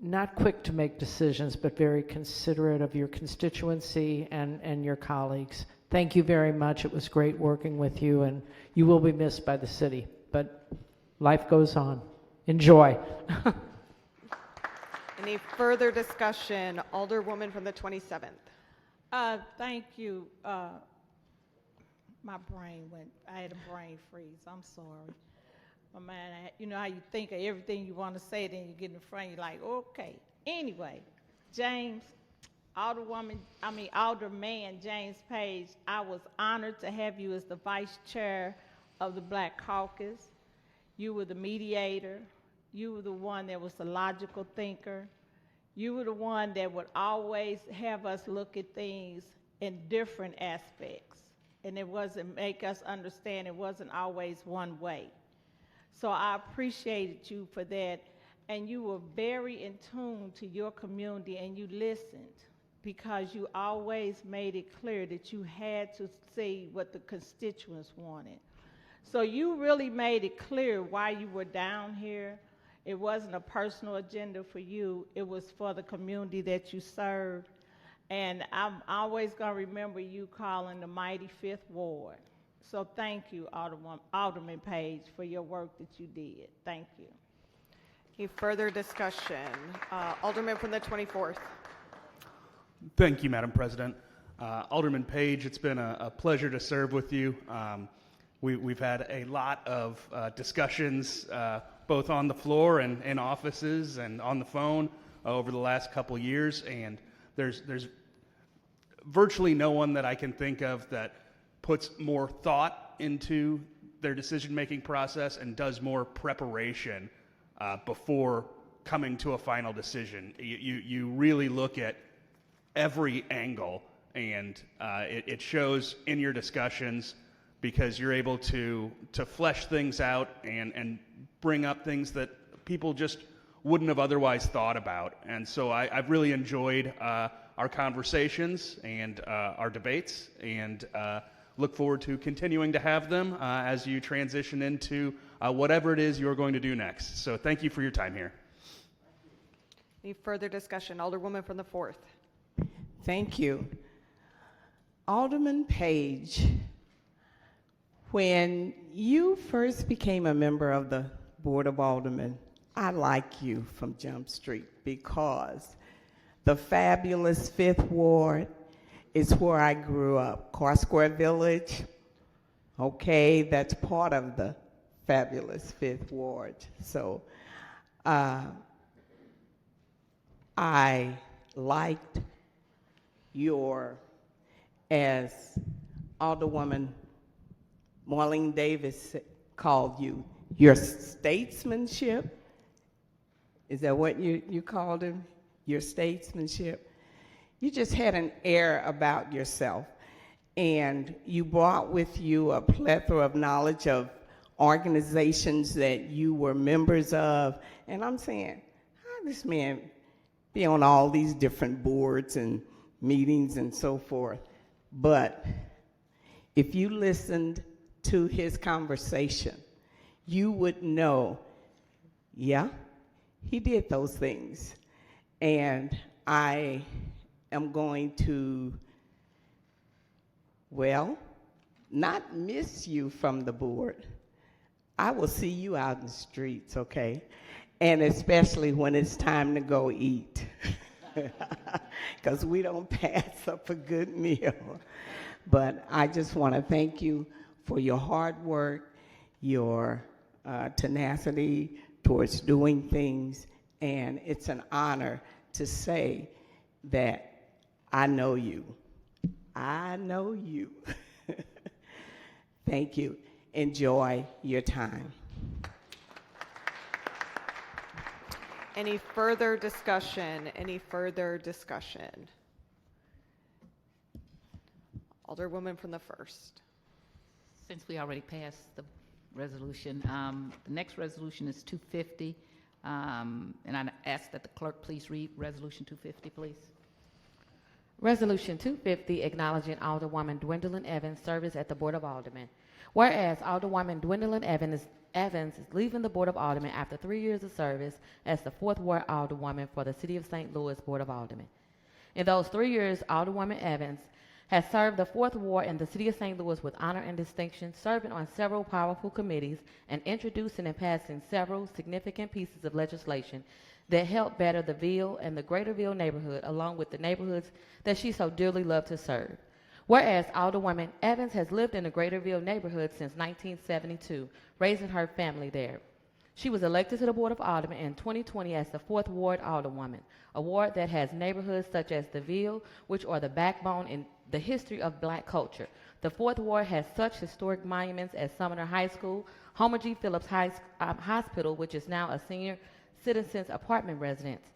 not quick to make decisions, but very considerate of your constituency and your colleagues. Thank you very much. It was great working with you, and you will be missed by the city, but life goes on. Enjoy. Any further discussion? Alderwoman from the 27th. Thank you. My brain went, I had a brain freeze. I'm sorry. But man, you know how you think of everything you want to say, then you get in front, you're like, okay. Anyway, James, Alderman James Page, I was honored to have you as the vice chair of the Black Caucus. You were the mediator. You were the one that was the logical thinker. You were the one that would always have us look at things in different aspects. And it wasn't make us understand it wasn't always one way. So I appreciated you for that. And you were very in tune to your community, and you listened, because you always made it clear that you had to see what the constituents wanted. So you really made it clear why you were down here. It wasn't a personal agenda for you. It was for the community that you served. And I'm always going to remember you calling the mighty Fifth Ward. So thank you, Alderman Page, for your work that you did. Thank you. Any further discussion? Alderman from the 24th. Thank you, Madam President. Alderman Page, it's been a pleasure to serve with you. We've had a lot of discussions, both on the floor and in offices and on the phone over the last couple years, and there's virtually no one that I can think of that puts more thought into their decision-making process and does more preparation before coming to a final decision. You really look at every angle, and it shows in your discussions, because you're able to flesh things out and bring up things that people just wouldn't have otherwise thought about. And so I've really enjoyed our conversations and our debates, and look forward to continuing to have them as you transition into whatever it is you're going to do next. So thank you for your time here. Any further discussion? Alderwoman from the 4th. Thank you. Alderman Page, when you first became a member of the Board of Aldermen, I like you from Jump Street, because the fabulous Fifth Ward is where I grew up. Car Square Village, okay, that's part of the fabulous Fifth Ward. So I liked your, as Alderwoman Marlene Davis called you, your statesmanship. Is that what you called him? Your statesmanship? You just had an air about yourself, and you brought with you a plethora of knowledge of organizations that you were members of. And I'm saying, how does this man be on all these different boards and meetings and so forth? But if you listened to his conversation, you would know, yeah, he did those things. And I am going to, well, not miss you from the board. I will see you out in the streets, okay? And especially when it's time to go eat, because we don't pass up a good meal. But I just want to thank you for your hard work, your tenacity towards doing things, and it's an honor to say that I know you. I know you. Thank you. Enjoy your time. Any further discussion? Any further discussion? Alderwoman from the 1st. Since we already passed the resolution, the next resolution is 250, and I ask that the clerk please read Resolution 250, please. Resolution 250, acknowledging Alderwoman Dwendolyn Evans' service at the Board of Aldermen. Whereas Alderwoman Dwendolyn Evans is leaving the Board of Aldermen after 3 years of service as the 4th Ward Alderwoman for the City of St. Louis Board of Aldermen. In those 3 years, Alderwoman Evans has served the 4th Ward in the City of St. Louis with honor and distinction, serving on several powerful committees and introducing and passing several significant pieces of legislation that help better the Ville and the Greater Ville neighborhood, along with the neighborhoods that she so dearly loved to serve. Whereas Alderwoman Evans has lived in the Greater Ville neighborhood since 1972, raising her family there. She was elected to the Board of Aldermen in 2020 as the 4th Ward Alderwoman, a ward that has neighborhoods such as the Ville, which are the backbone in the history of Black culture. The 4th Ward has such historic monuments as Sumner High School, Homer G. Phillips Hospital, which is now a senior citizens apartment residence,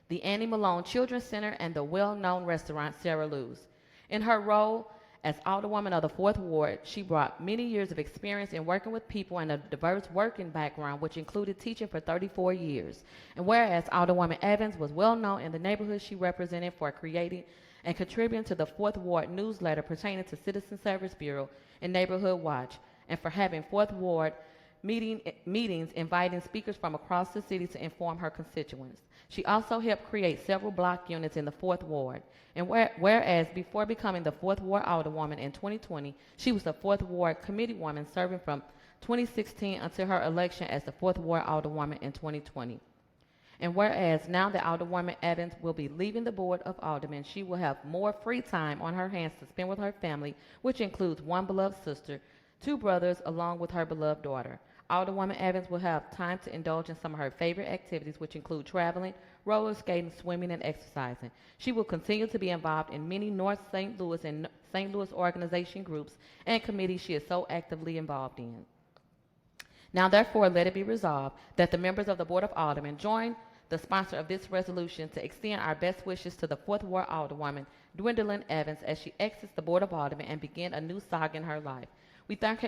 the Annie Malone Children's Center, and the well-known restaurant Sarah Lou's. In her role as Alderwoman of the 4th Ward, she brought many years of experience in working with people and a diverse working background, which included teaching for 34 years. And whereas Alderwoman Evans was well known in the neighborhood she represented for creating and contributing to the 4th Ward newsletter pertaining to Citizen Service Bureau and Neighborhood Watch, and for having 4th Ward meetings inviting speakers from across the city to inform her constituents. She also helped create several block units in the 4th Ward. And whereas before becoming the 4th Ward Alderwoman in 2020, she was the 4th Ward Committee Woman serving from 2016 until her election as the 4th Ward Alderwoman in 2020. And whereas now that Alderwoman Evans will be leaving the Board of Aldermen, she will have more free time on her hands to spend with her family, which includes one beloved sister, 2 brothers, along with her beloved daughter. Alderwoman Evans will have time to indulge in some of her favorite activities, which include traveling, roller skating, swimming, and exercising. She will continue to be involved in many North St. Louis and St. Louis organization groups and committees she is so actively involved in. Now, therefore, let it be resolved that the members of the Board of Aldermen join the sponsor of this resolution to extend our best wishes to the 4th Ward Alderwoman, Dwendolyn Evans, as she exits the Board of Aldermen and begin a new saga in her life. We thank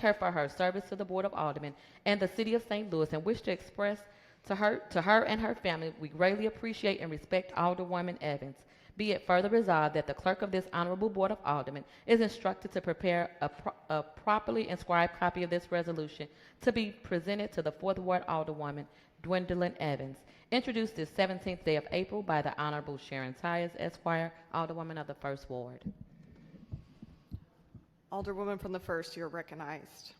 her for her service to the Board of Aldermen and the City of St. Louis, and wish to express to her and her family, we greatly appreciate and respect Alderwoman Evans. Be it further resolved that the clerk of this Honorable Board of Aldermen is instructed to prepare a properly inscribed copy of this resolution to be presented to the 4th Ward Alderwoman, Dwendolyn Evans, introduced this 17th day of April by the Honorable Sharon Tyers, Esquire, Alderwoman of the 1st Ward. Alderwoman from the 1st, you're recognized.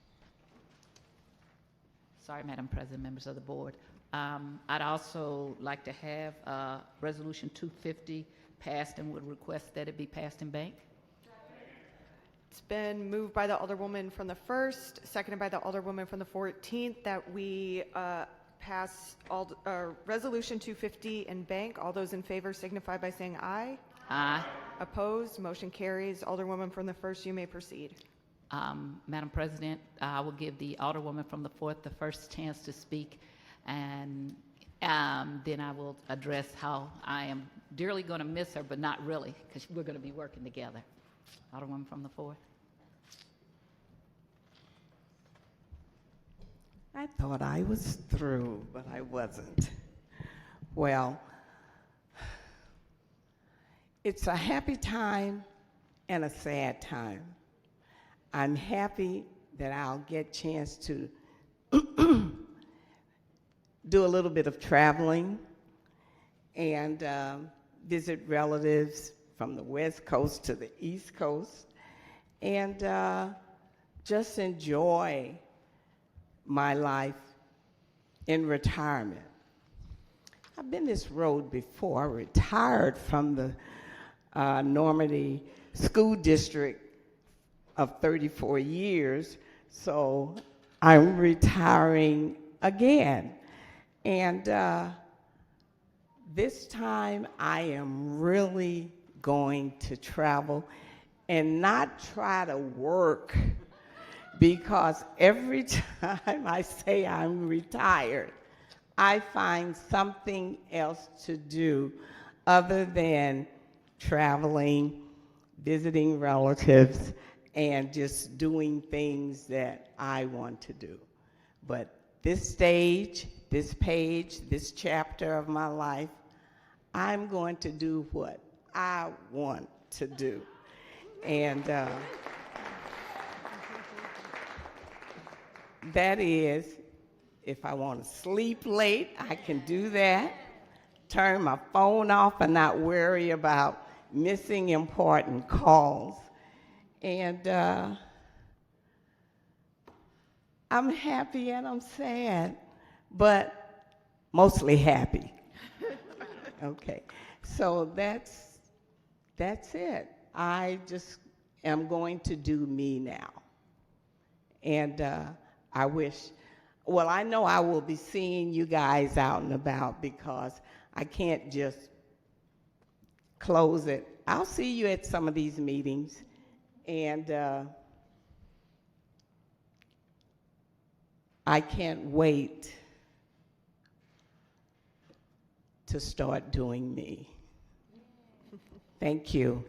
Sorry, Madam President, members of the board. I'd also like to have Resolution 250 passed and would request that it be passed in bank. It's been moved by the Alderwoman from the 1st, seconded by the Alderwoman from the 14th, that we pass Resolution 250 in bank. All those in favor signify by saying aye. Aye. Opposed? Motion carries. Alderwoman from the 1st, you may proceed. Madam President, I will give the Alderwoman from the 4th the first chance to speak, and then I will address how I am dearly going to miss her, but not really, because we're going to be working together. Alderwoman from the 4th. I thought I was through, but I wasn't. Well, it's a happy time and a sad time. I'm happy that I'll get a chance to do a little bit of traveling and visit relatives from the West Coast to the East Coast, and just enjoy my life in retirement. I've been this road before. I retired from the Normandy School District of 34 years, so I'm retiring again. And this time I am really going to travel and not try to work, because every time I say I'm retired, I find something else to do other than traveling, visiting relatives, and just doing things that I want to do. But this stage, this page, this chapter of my life, I'm going to do what I want to do. And that is, if I want to sleep late, I can do that. Turn my phone off and not worry about missing important calls. And I'm happy and I'm sad, but mostly happy. Okay, so that's it. I just am going to do me now. And I wish, well, I know I will be seeing you guys out and about because I can't just close it. I'll see you at some of these meetings, and I can't wait to start doing me. Thank you.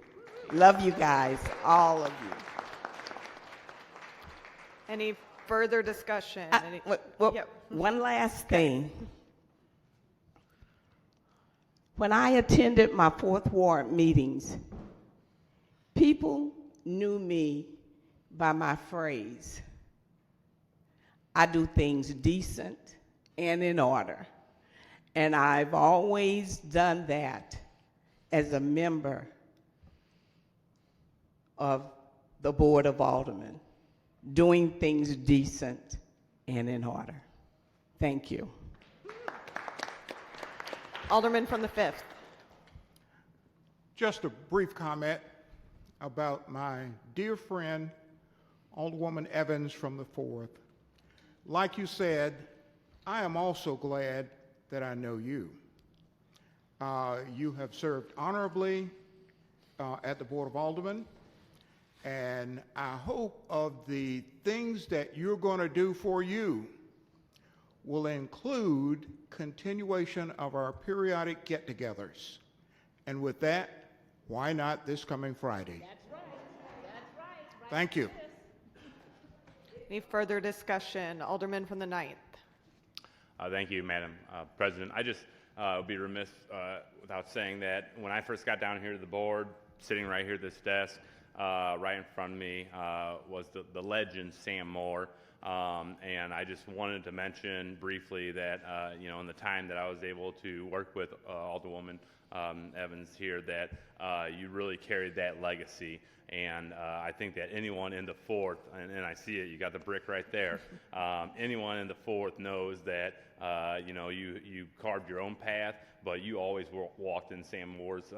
Love you guys, all of you. Any further discussion? One last thing. When I attended my 4th Ward meetings, people knew me by my phrase, I do things decent and in order. And I've always done that as a member of the Board of Aldermen, doing things decent and in order. Thank you. Alderman from the 5th. Just a brief comment about my dear friend, Alderwoman Evans from the 4th. Like you said, I am also glad that I know you. You have served honorably at the Board of Aldermen, and I hope of the things that you're going to do for you will include continuation of our periodic get-togethers. And with that, why not this coming Friday? That's right. That's right. Thank you. Any further discussion? Alderman from the 9th. Thank you, Madam President. I just would be remiss without saying that when I first got down here to the board, sitting right here at this desk, right in front of me was the legend Sam Moore. And I just wanted to mention briefly that, in the time that I was able to work with Alderwoman Evans here, that you really carried that legacy. And I think that anyone in the 4th, and I see it, you got the brick right there, anyone in the 4th knows that, you carved your own path, but you always walked in Sam Moore's,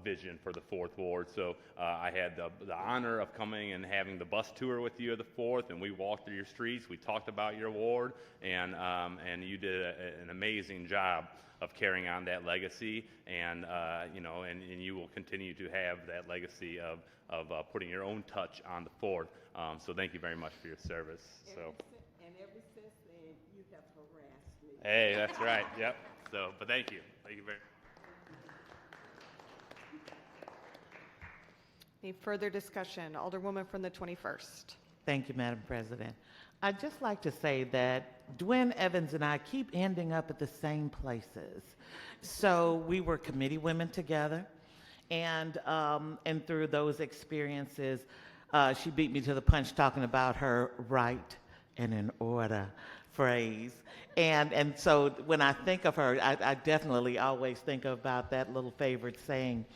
vision for the 4th Ward. So I had the honor of coming and having the bus tour with you of the 4th, and we walked through your streets. We talked about your ward, and you did an amazing job of carrying on that legacy, and you will continue to have that legacy of putting your own touch on the 4th. So thank you very much for your service. So. And ever since then, you have harassed me. Hey, that's right. Yep. So, but thank you. Thank you very much. Any further discussion? Alderwoman from the 21st. Thank you, Madam President. I'd just like to say that Dwayne Evans and I keep ending up at the same places. So we were committee women together, and through those experiences, she beat me to the punch talking about her right and in order phrase. And so when I think of her, I definitely always think about that little favorite saying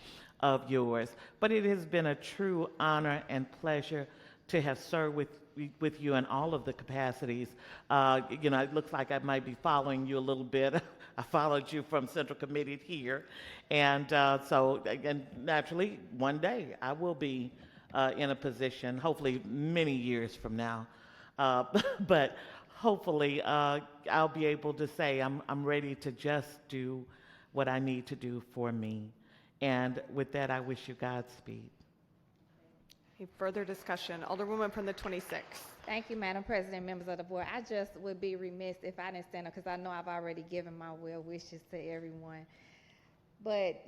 of yours. But it has been a true honor and pleasure to have served with you in all of the capacities. It looks like I might be following you a little bit. I followed you from Central Committee here. And so naturally, one day I will be in a position, hopefully many years from now, but hopefully I'll be able to say I'm ready to just do what I need to do for me. And with that, I wish you Godspeed. Any further discussion? Alderwoman from the 26th. Thank you, Madam President, members of the board. I just would be remiss if I didn't stand up because I know I've already given my well wishes to everyone. But,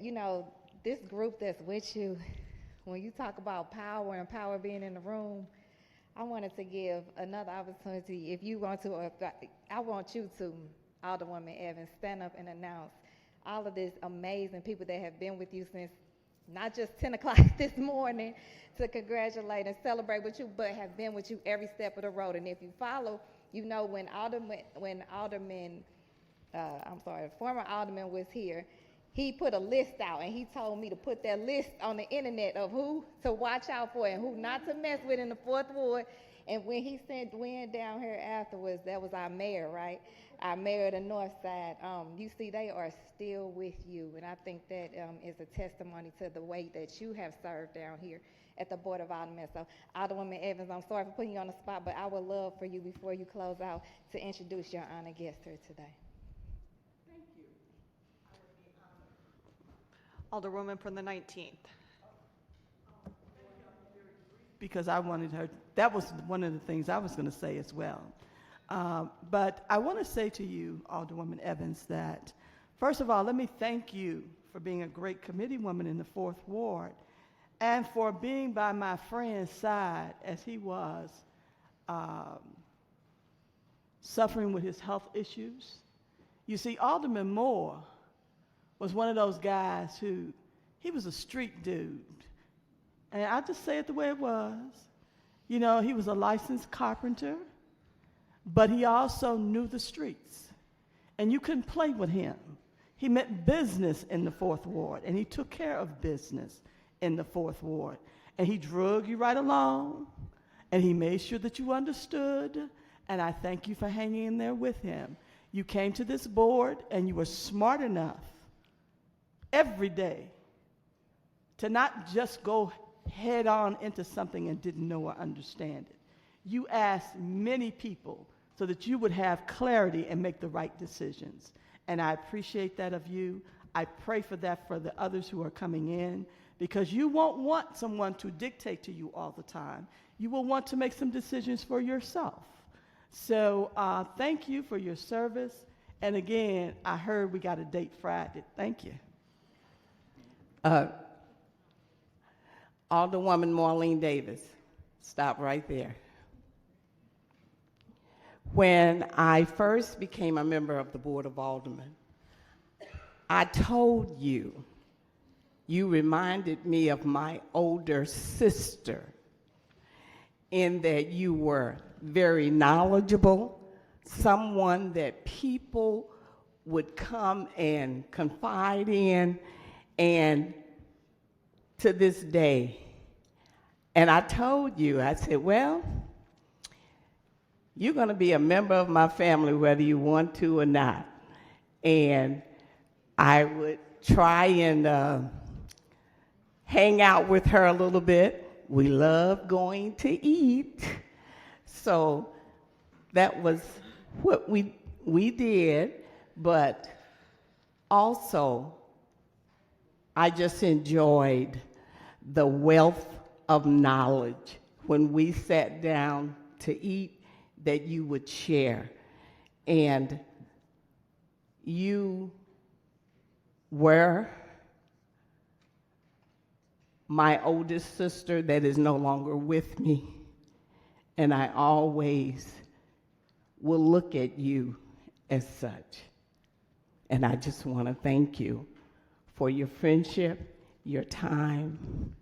this group that's with you, when you talk about power and power being in the room, I wanted to give another opportunity. If you want to, I want you to, Alderwoman Evans, stand up and announce all of these amazing people that have been with you since not just 10 o'clock this morning to congratulate and celebrate with you, but have been with you every step of the road. And if you follow, you know when former Alderman was here, he put a list out and he told me to put that list on the internet of who to watch out for and who not to mess with in the 4th Ward. And when he sent Dwayne down here afterwards, that was our mayor, right? Our mayor of the North Side. You see, they are still with you. And I think that is a testimony to the way that you have served down here at the Board of Aldermen. So, Alderwoman Evans, I'm sorry for putting you on the spot, but I would love for you, before you close out, to introduce your honored guest here today. Alderwoman from the 19th. Because I wanted her, that was one of the things I was going to say as well. But I want to say to you, Alderwoman Evans, that first of all, let me thank you for being a great committee woman in the 4th Ward and for being by my friend's side as he was suffering with his health issues. You see, Alderman Moore was one of those guys who, he was a street dude. And I just say it the way it was. You know, he was a licensed carpenter, but he also knew the streets. And you couldn't play with him. He meant business in the 4th Ward, and he took care of business in the 4th Ward. And he drug you right along, and he made sure that you understood, and I thank you for hanging in there with him. You came to this board, and you were smart enough every day to not just go head on into something and didn't know or understand it. You asked many people so that you would have clarity and make the right decisions. And I appreciate that of you. I pray for that for the others who are coming in, because you won't want someone to dictate to you all the time. You will want to make some decisions for yourself. So thank you for your service. And again, I heard we got a date Friday. Thank you. Alderwoman Marlene Davis, stop right there. When I first became a member of the Board of Aldermen, I told you, you reminded me of my older sister in that you were very knowledgeable, someone that people would come and confide in, and to this day. And I told you, I said, well, you're going to be a member of my family whether you want to or not. And I would try and hang out with her a little bit. We love going to eat. So that was what we did. But also, I just enjoyed the wealth of knowledge when we sat down to eat that you would share. And you were my oldest sister that is no longer with me. And I always will look at you as such. And I just want to thank you for your friendship, your time,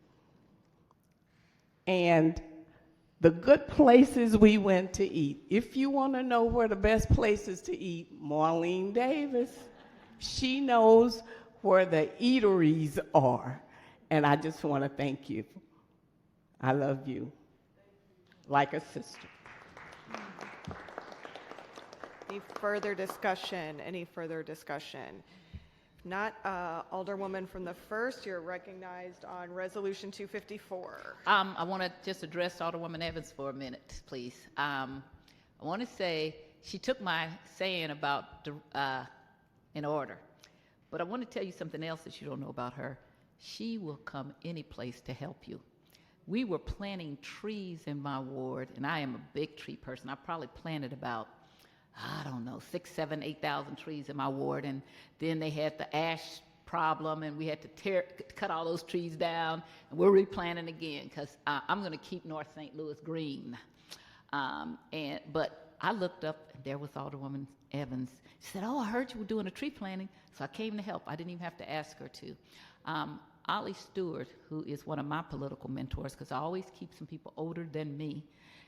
and the good places we went to eat. If you want to know where the best places to eat, Marlene Davis, she knows where the eateries are. And I just want to thank you. I love you like a sister. Any further discussion? Any further discussion? Not Alderwoman from the 1st, you're recognized on Resolution 254. I want to just address Alderwoman Evans for a minute, please. I want to say she took my saying about in order, but I want to tell you something else that you don't know about her. She will come any place to help you. We were planting trees in my ward, and I am a big tree person. I probably planted about, I don't know, 6,000, 7,000, 8,000 trees in my ward, and then they had the ash problem, and we had to cut all those trees down, and we're replanting again because I'm going to keep North St. Louis green. But I looked up, and there was Alderwoman Evans. She said, "Oh, I heard you were doing a tree planting," so I came to help. I didn't even have to ask her to. Ollie Stewart, who is one of my political mentors, because I always keep some people older than me,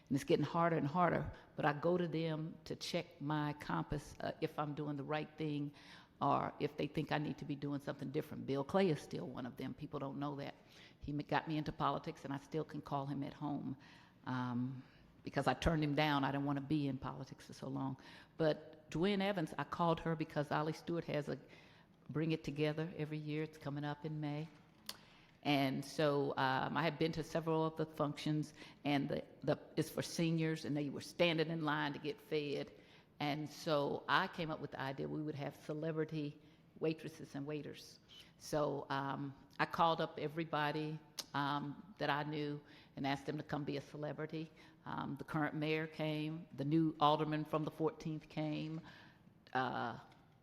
and it's getting harder and harder, but I go to them to check my compass if I'm doing the right thing or if they think I need to be doing something different. Bill Clay is still one of them. People don't know that. He got me into politics, and I still can call him at home because I turned him down. I didn't want to be in politics for so long. But Dwayne Evans, I called her because Ollie Stewart has a Bring It Together every year. It's coming up in May. And so I had been to several of the functions, and it's for seniors, and they were standing in line to get fed. And so I came up with the idea we would have celebrity waitresses and waiters. So I called up everybody that I knew and asked them to come be a celebrity. The current mayor came, the new alderman from the 14th came,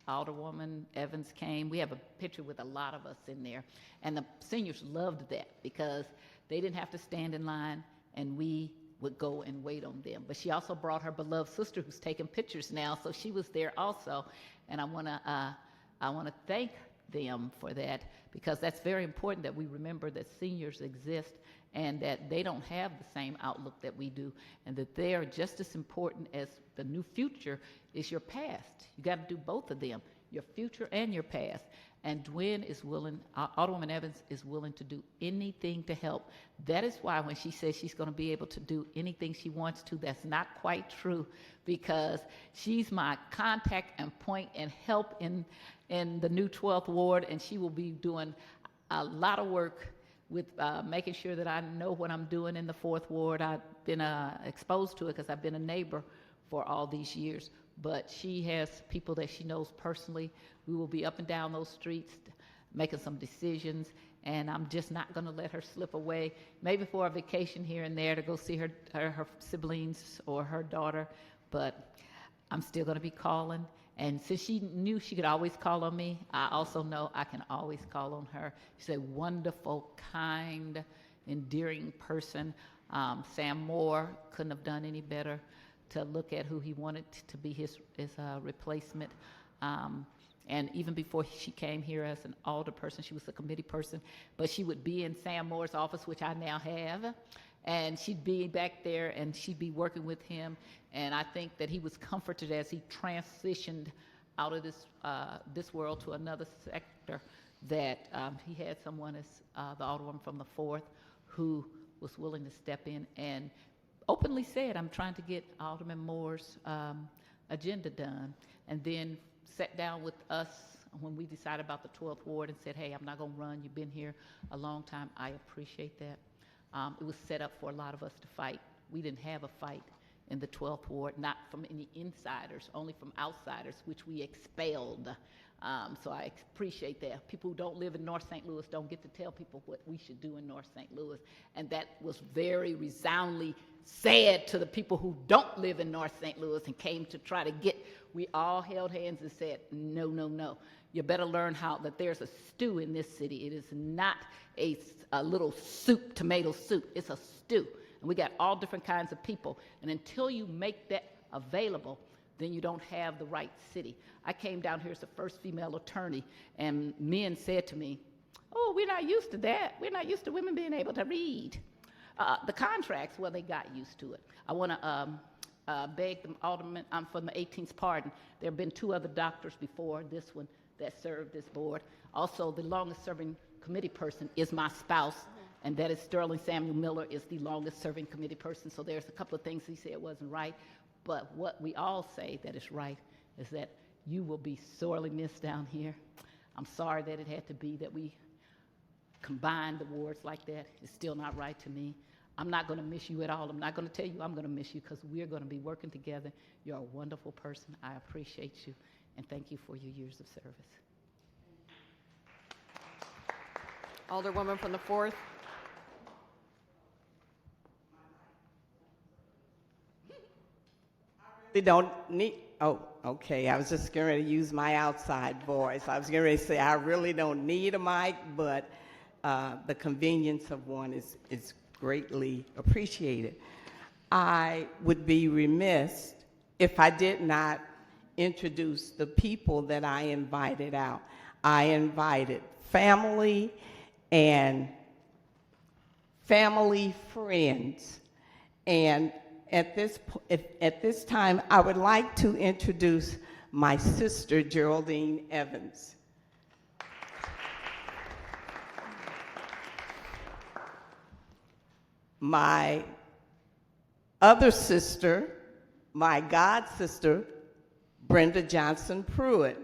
Alderwoman Evans came. We have a picture with a lot of us in there. And the seniors loved that because they didn't have to stand in line, and we would go and wait on them. But she also brought her beloved sister who's taking pictures now, so she was there also. And I want to thank them for that because that's very important that we remember that seniors exist and that they don't have the same outlook that we do, and that they are just as important as the new future is your past. You got to do both of them, your future and your past. And Dwayne is willing, Alderwoman Evans is willing to do anything to help. That is why when she says she's going to be able to do anything she wants to, that's not quite true, because she's my contact and point and help in the new 12th Ward, and she will be doing a lot of work with making sure that I know what I'm doing in the 4th Ward. I've been exposed to it because I've been a neighbor for all these years. But she has people that she knows personally. We will be up and down those streets making some decisions, and I'm just not going to let her slip away, maybe for a vacation here and there to go see her siblings or her daughter, but I'm still going to be calling. And since she knew she could always call on me, I also know I can always call on her. She's a wonderful, kind, endearing person. Sam Moore couldn't have done any better to look at who he wanted to be his replacement. And even before she came here as an alder person, she was a committee person, but she would be in Sam Moore's office, which I now have, and she'd be back there and she'd be working with him. And I think that he was comforted as he transitioned out of this world to another sector, that he had someone as the alderwoman from the 4th who was willing to step in and openly said, I'm trying to get Alderman Moore's agenda done, and then sat down with us when we decided about the 12th Ward and said, hey, I'm not going to run. You've been here a long time. I appreciate that. It was set up for a lot of us to fight. We didn't have a fight in the 12th Ward, not from any insiders, only from outsiders, which we expelled. So I appreciate that. People who don't live in North St. Louis don't get to tell people what we should do in North St. Louis. And that was very resoundingly said to the people who don't live in North St. Louis and came to try to get, we all held hands and said, no, no, no. You better learn that there's a stew in this city. It is not a little soup, tomato soup. It's a stew. And we got all different kinds of people. And until you make that available, then you don't have the right city. I came down here as the first female attorney, and men said to me, oh, we're not used to that. We're not used to women being able to read. The contracts, well, they got used to it. I want to beg the alderman for the 18th pardon. There have been 2 other doctors before this one that served this board. Also, the longest serving committee person is my spouse, and that is Sterling Samuel Miller is the longest serving committee person. So there's a couple of things he said wasn't right. But what we all say that is right is that you will be sorely missed down here. I'm sorry that it had to be that we combined the wards like that. It's still not right to me. I'm not going to miss you at all. I'm not going to tell you I'm going to miss you because we're going to be working together. You're a wonderful person. I appreciate you, and thank you for your years of service. Alderwoman from the 4th. They don't need, oh, okay, I was just going to use my outside voice. I was going to say I really don't need a mic, but the convenience of one is greatly appreciated. I would be remiss if I did not introduce the people that I invited out. I invited family and family friends. And at this time, I would like to introduce my sister, Geraldine Evans. My other sister, my god sister, Brenda Johnson Pruitt.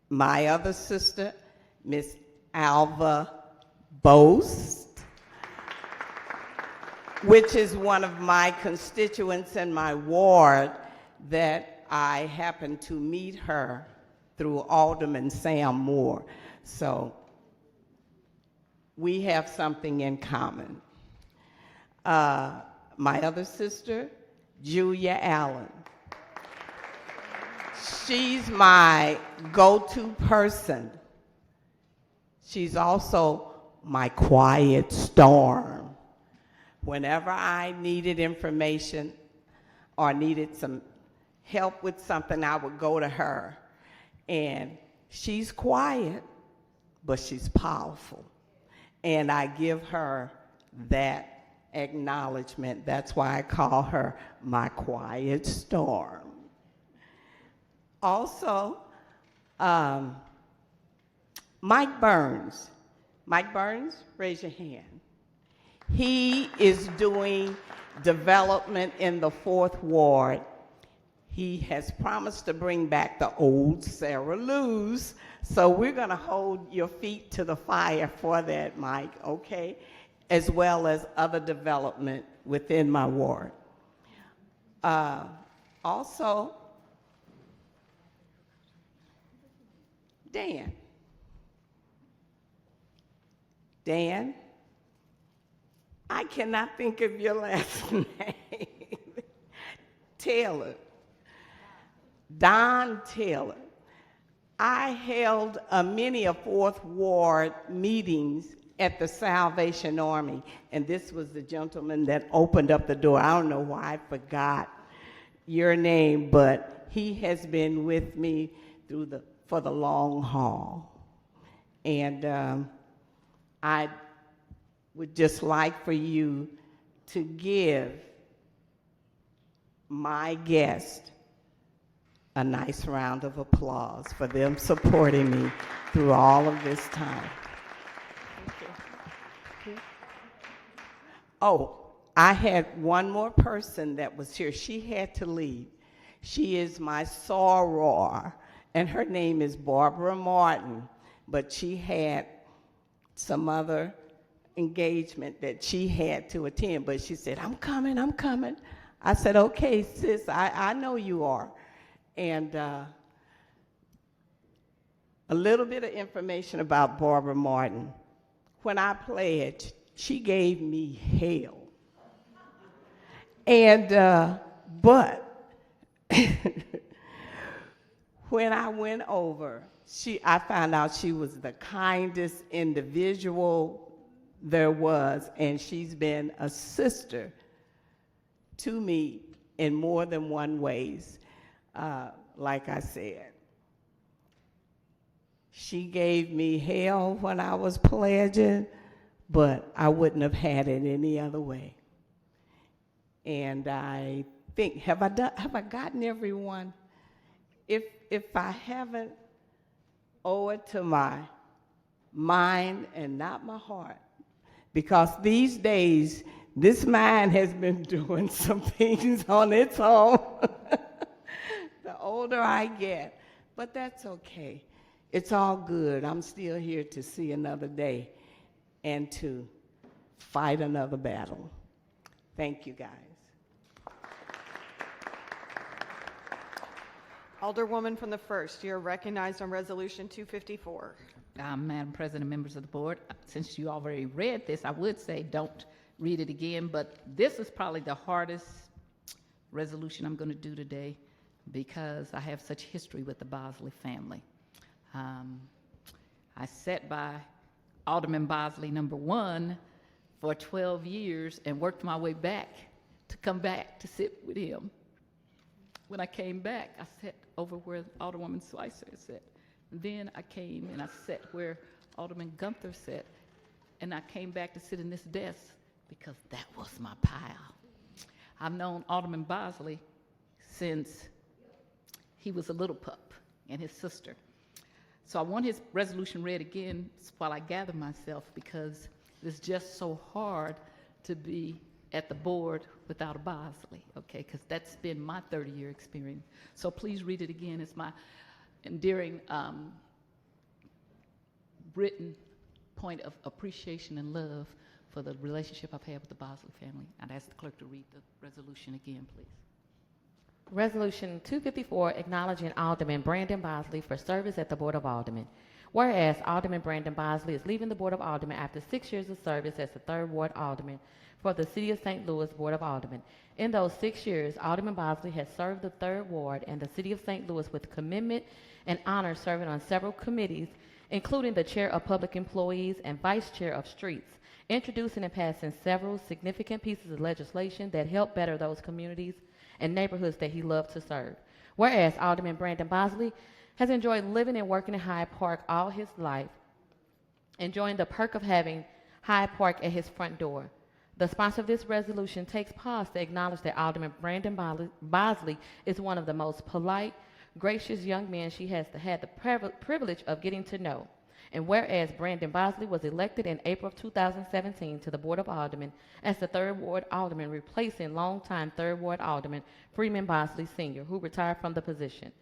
My other sister, Miss Alva Bost, which is one of my constituents in my ward that I happened to meet her through Alderman Sam Moore. So we have something in common. My other sister, Julia Allen. She's my go-to person. She's also my quiet storm. Whenever I needed information or needed some help with something, I would go to her. And she's quiet, but she's powerful. And I give her that acknowledgement. That's why I call her my quiet storm. Also, Mike Burns. Mike Burns, raise your hand. He is doing development in the 4th Ward. He has promised to bring back the old Sarah Lou's, so we're going to hold your feet to the fire for that, Mike, okay? As well as other development within my ward. Also, Dan. Dan, I cannot think of your last name. Taylor. Don Taylor. I held many a 4th Ward meetings at the Salvation Army, and this was the gentleman that opened up the door. I don't know why I forgot your name, but he has been with me for the long haul. And I would just like for you to give my guest a nice round of applause for them supporting me through all of this time. Oh, I had one more person that was here. She had to leave. She is my soror, and her name is Barbara Martin, but she had some other engagement that she had to attend, but she said, I'm coming. I said, okay, sis, I know you are. And a little bit of information about Barbara Martin. When I pledged, she gave me hell. And, but when I went over, I found out she was the kindest individual there was, and she's been a sister to me in more than one ways. Like I said, she gave me hell when I was pledging, but I wouldn't have had it any other way. And I think, have I gotten everyone? If I haven't, owe it to my mind and not my heart. Because these days, this mind has been doing some things on its own. The older I get, but that's okay. It's all good. I'm still here to see another day and to fight another battle. Thank you, guys. Alderwoman from the 1st, you're recognized on Resolution 254. Madam President, members of the board, since you already read this, I would say don't read it again, but this is probably the hardest resolution I'm going to do today because I have such history with the Bosley family. I sat by Alderman Bosley #1 for 12 years and worked my way back to come back to sit with him. When I came back, I sat over where Alderwoman Slicer sat. Then I came and I sat where Alderman Gunther sat, and I came back to sit in this desk because that was my pile. I've known Alderman Bosley since he was a little pup and his sister. So I want his resolution read again while I gather myself because it's just so hard to be at the board without a Bosley, okay, because that's been my 30-year experience. So please read it again. It's my endearing written point of appreciation and love for the relationship I've had with the Bosley family. I'd ask the clerk to read the resolution again, please. Resolution 254, acknowledging Alderman Brandon Bosley for service at the Board of Aldermen. Whereas Alderman Brandon Bosley is leaving the Board of Aldermen after 6 years of service as the 3rd Ward Alderman for the City of St. Louis Board of Aldermen. In those 6 years, Alderman Bosley has served the 3rd Ward and the City of St. Louis with commitment and honor, serving on several committees, including the Chair of Public Employees and Vice Chair of Streets, introducing and passing several significant pieces of legislation that help better those communities and neighborhoods that he loved to serve. Whereas Alderman Brandon Bosley has enjoyed living and working in Hyde Park all his life, enjoying the perk of having Hyde Park at his front door. The sponsor of this resolution takes pause to acknowledge that Alderman Brandon Bosley is one of the most polite, gracious young men she has had the privilege of getting to know. And whereas Brandon Bosley was elected in April of 2017 to the Board of Aldermen as the 3rd Ward Alderman, replacing longtime 3rd Ward Alderman Freeman Bosley Sr., who retired from the position.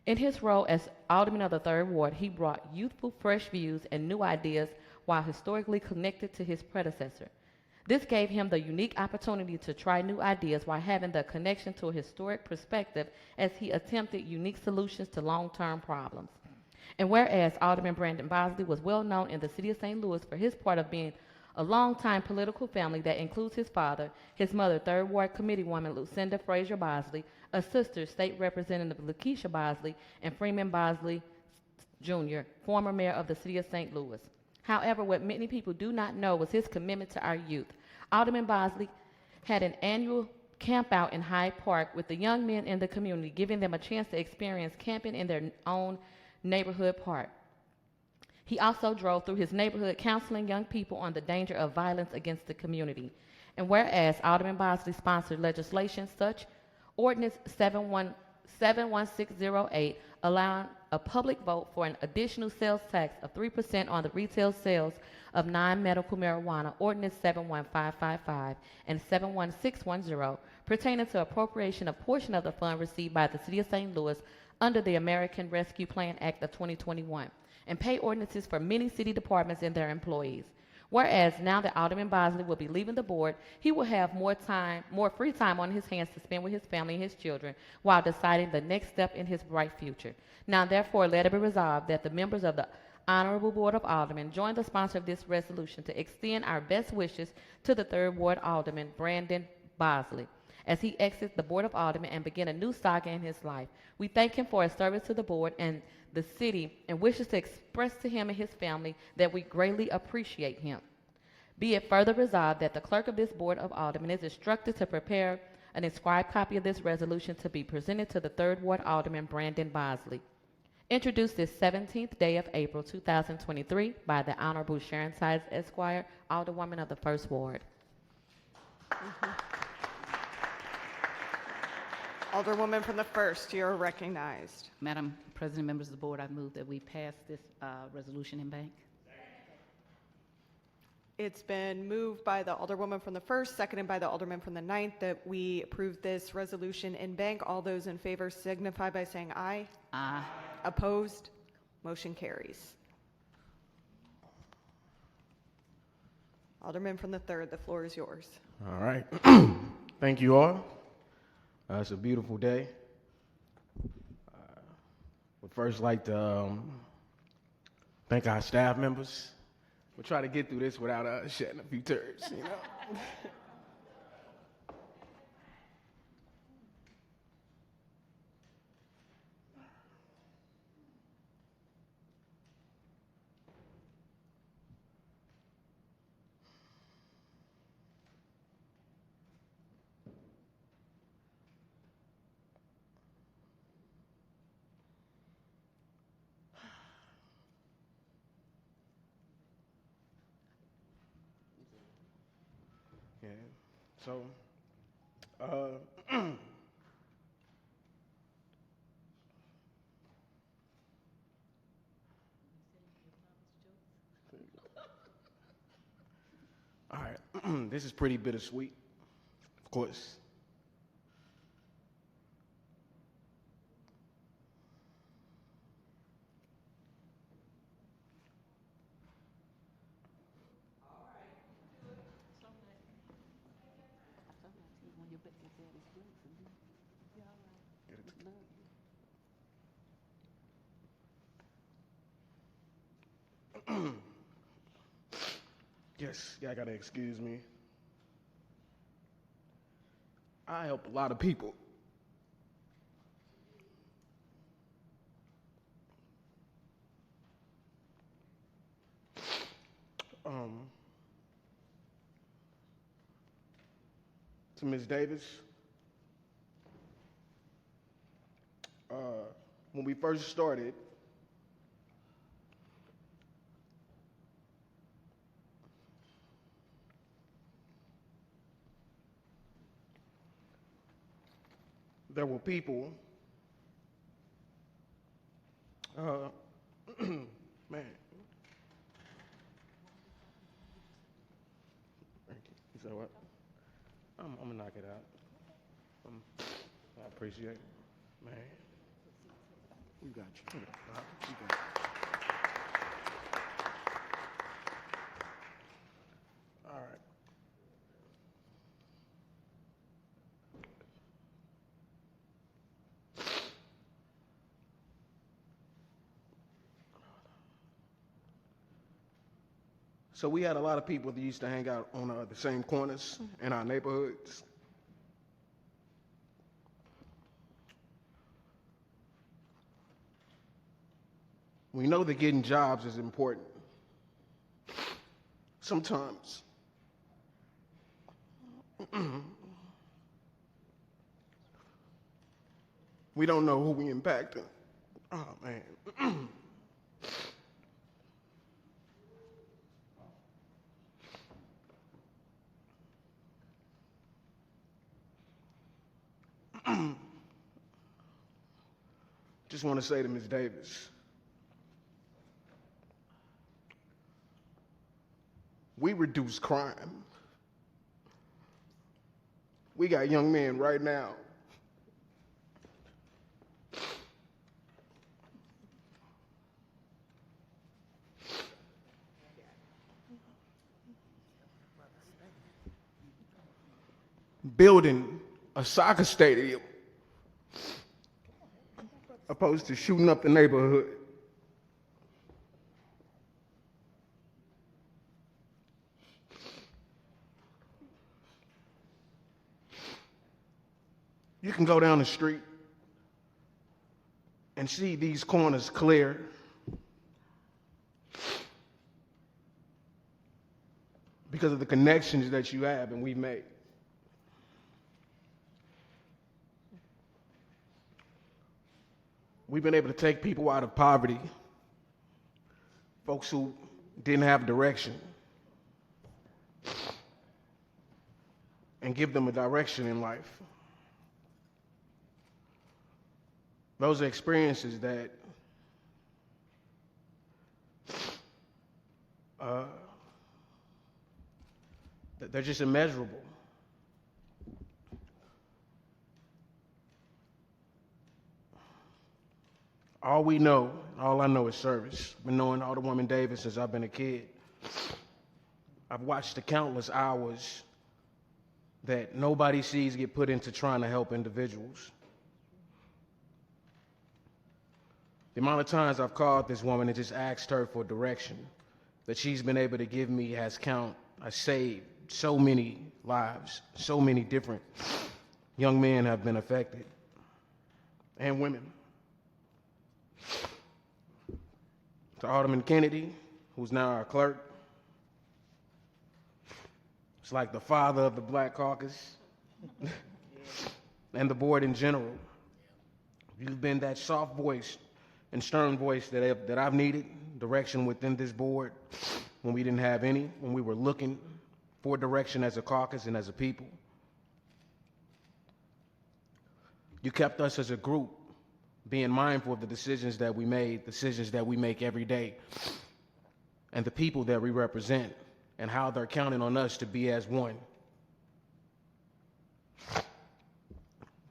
In his role as Alderman of the 3rd Ward, he brought youthful, fresh views and new ideas while historically connected to his predecessor. This gave him the unique opportunity to try new ideas while having the connection to a historic perspective as he attempted unique solutions to long-term problems. And whereas Alderman Brandon Bosley was well known in the City of St. Louis for his part of being a longtime political family that includes his father, his mother, 3rd Ward Committeewoman Lucinda Frazier Bosley, a sister, State Representative Lakeisha Bosley, and Freeman Bosley Jr., former mayor of the City of St. Louis. However, what many people do not know was his commitment to our youth. Alderman Bosley had an annual camp out in Hyde Park with the young men in the community, giving them a chance to experience camping in their own neighborhood park. He also drove through his neighborhood counseling young people on the danger of violence against the community. And whereas Alderman Bosley sponsored legislation such Ordinance 71608, allowing a public vote for an additional sales tax of 3% on the retail sales of non-medical marijuana, Ordinance 71555 and 71610, pertaining to appropriation of portion of the fund received by the City of St. Louis under the American Rescue Plan Act of 2021, and pay ordinances for many city departments and their employees. Whereas now that Alderman Bosley will be leaving the board, he will have more free time on his hands to spend with his family and his children while deciding the next step in his bright future. Now, therefore, let it be resolved that the members of the Honorable Board of Aldermen join the sponsor of this resolution to extend our best wishes to the 3rd Ward Alderman, Brandon Bosley, as he exits the Board of Aldermen and begin a new saga in his life. We thank him for his service to the board and the city and wishes to express to him and his family that we greatly appreciate him. Be it further resolved that the clerk of this Board of Aldermen is instructed to prepare an inscribed copy of this resolution to be presented to the 3rd Ward Alderman Brandon Bosley. Introduced this 17th day of April 2023 by the Honorable Sharon Sides Esquire, Alderwoman of the 1st Ward. Alderwoman from the 1st, you're recognized. Madam President, members of the board, I move that we pass this resolution in bank. It's been moved by the Alderwoman from the 1st, seconded by the Alderman from the 9th, that we approve this resolution in bank. All those in favor signify by saying aye. Aye. Opposed? Motion carries. Alderman from the 3rd, the floor is yours. All right. Thank you all. It's a beautiful day. Would first like to thank our staff members. We'll try to get through this without shedding a few tears, you know. Yeah. So, all right. This is pretty bittersweet, of course. Yes, y'all gotta excuse me. I help a lot of people. To Ms. Davis, when we first started, there were people, man. You know what? I'm gonna knock it out. I appreciate it, man. We got you. We got you. All right. So we had a lot of people that used to hang out on the same corners in our neighborhoods. We know that getting jobs is important. Sometimes we don't know who we impacting. Oh, man. Just want to say to Ms. Davis, we reduce crime. We got young men right now building a soccer stadium opposed to shooting up the neighborhood. You can go down the street and see these corners clear. Because of the connections that you have and we made. We've been able to take people out of poverty, folks who didn't have direction, and give them a direction in life. Those are experiences that they're just immeasurable. All we know, all I know is service. I've been knowing Alderwoman Davis since I've been a kid. I've watched the countless hours that nobody sees get put into trying to help individuals. The amount of times I've called this woman and just asked her for direction that she's been able to give me has saved so many lives. So many different young men have been affected, and women. To Alderman Kennedy, who's now our clerk, it's like the father of the Black Caucus, and the board in general. You've been that soft voice and stern voice that I've needed, direction within this board when we didn't have any, when we were looking for direction as a caucus and as a people. You kept us as a group being mindful of the decisions that we made, decisions that we make every day, and the people that we represent, and how they're counting on us to be as one.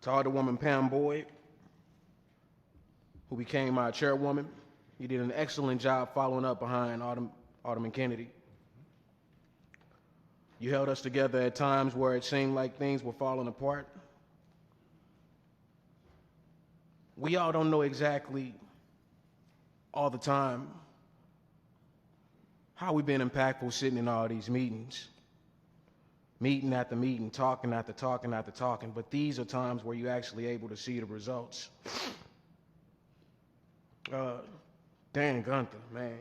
To Alderwoman Pam Boyd, who became our chairwoman, you did an excellent job following up behind Alderman Kennedy. You held us together at times where it seemed like things were falling apart. We all don't know exactly all the time how we've been impactful sitting in all these meetings, meeting after meeting, talking after talking after talking, but these are times where you're actually able to see the results. Dan Gunther, man.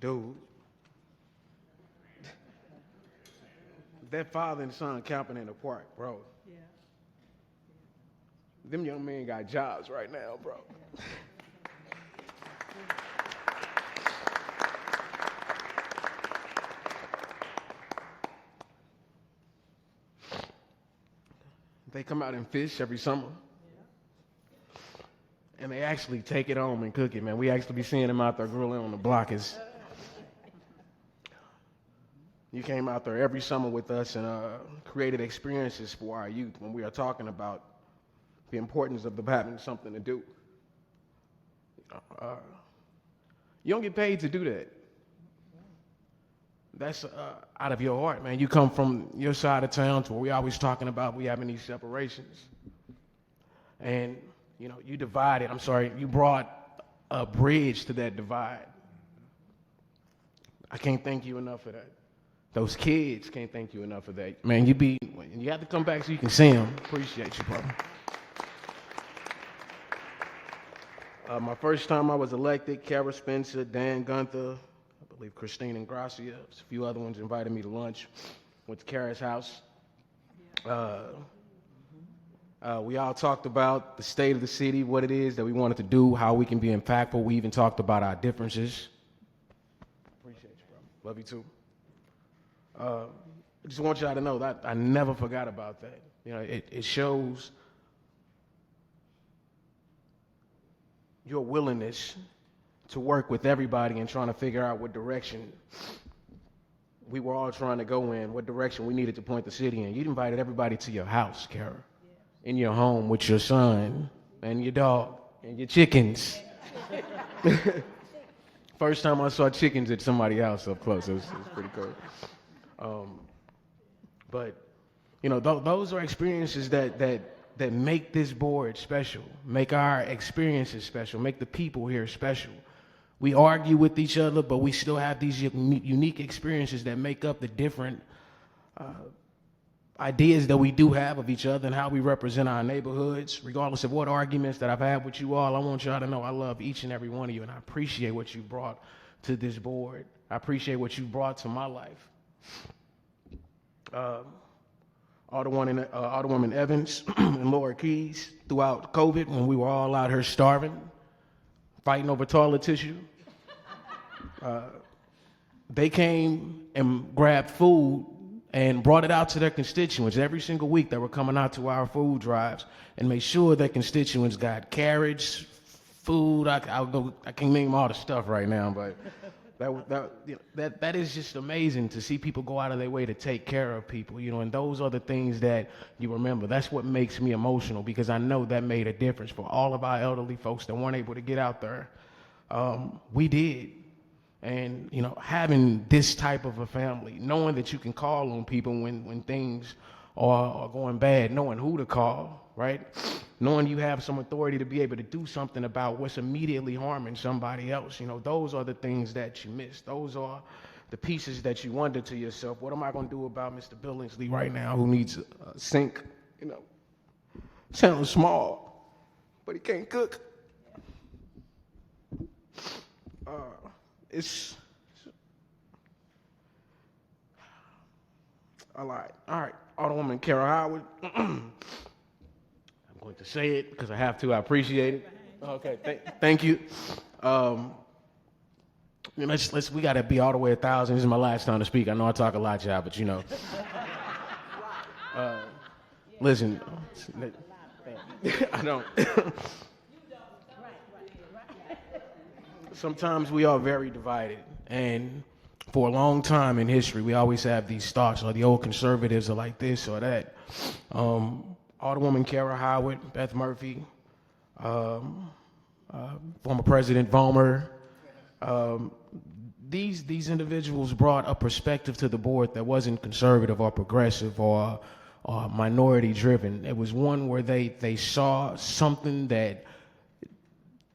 Dude. That father and son camping in the park, bro. Yeah. Them young men got jobs right now, bro. They come out and fish every summer. And they actually take it home and cook it, man. We actually be seeing them out there grilling on the block. You came out there every summer with us and created experiences for our youth when we are talking about the importance of them having something to do. You don't get paid to do that. That's out of your heart, man. You come from your side of town to where we always talking about we having these separations. And, you know, you divided, you brought a bridge to that divide. I can't thank you enough for that. Those kids can't thank you enough for that. Man, you have to come back so you can see them. Appreciate you, brother. My first time I was elected, Kara Spencer, Dan Gunther, I believe Christine and Gracia, a few other ones invited me to lunch. Went to Kara's house. We all talked about the state of the city, what it is that we wanted to do, how we can be impactful. We even talked about our differences. Appreciate you, bro. Love you too. I just want y'all to know that I never forgot about that. You know, it shows your willingness to work with everybody and trying to figure out what direction we were all trying to go in, what direction we needed to point the city in. You invited everybody to your house, Kara, in your home with your son and your dog and your chickens. First time I saw chickens at somebody's house up close. It was pretty cool. But, you know, those are experiences that make this board special, make our experiences special, make the people here special. We argue with each other, but we still have these unique experiences that make up the different ideas that we do have of each other and how we represent our neighborhoods. Regardless of what arguments that I've had with you all, I want y'all to know I love each and every one of you, and I appreciate what you brought to this board. I appreciate what you brought to my life. Alderwoman Evans and Laura Keys, throughout COVID, when we were all out here starving, fighting over toilet tissue, they came and grabbed food and brought it out to their constituents every single week that were coming out to our food drives and made sure their constituents got carrots, food. I can't name all the stuff right now, but that is just amazing to see people go out of their way to take care of people, you know, and those are the things that you remember. That's what makes me emotional, because I know that made a difference for all of our elderly folks that weren't able to get out there. We did. And, you know, having this type of a family, knowing that you can call on people when things are going bad, knowing who to call, right? Knowing you have some authority to be able to do something about what's immediately harming somebody else. You know, those are the things that you miss. Those are the pieces that you wonder to yourself, what am I going to do about Mr. Billingsley right now who needs a sink? You know, sounds small, but he can't cook. It's all right. Alderwoman Carol Howard. I'm going to say it because I have to. I appreciate it. Okay, thank you. We got to be all the way 1,000. This is my last time to speak. I know I talk a lot, y'all, but you know. Listen, I don't. Sometimes we are very divided, and for a long time in history, we always have these thoughts, or the old conservatives are like this or that. Alderwoman Carol Howard, Beth Murphy, former President Vollmer, these individuals brought a perspective to the board that wasn't conservative or progressive or minority driven. It was one where they saw something that,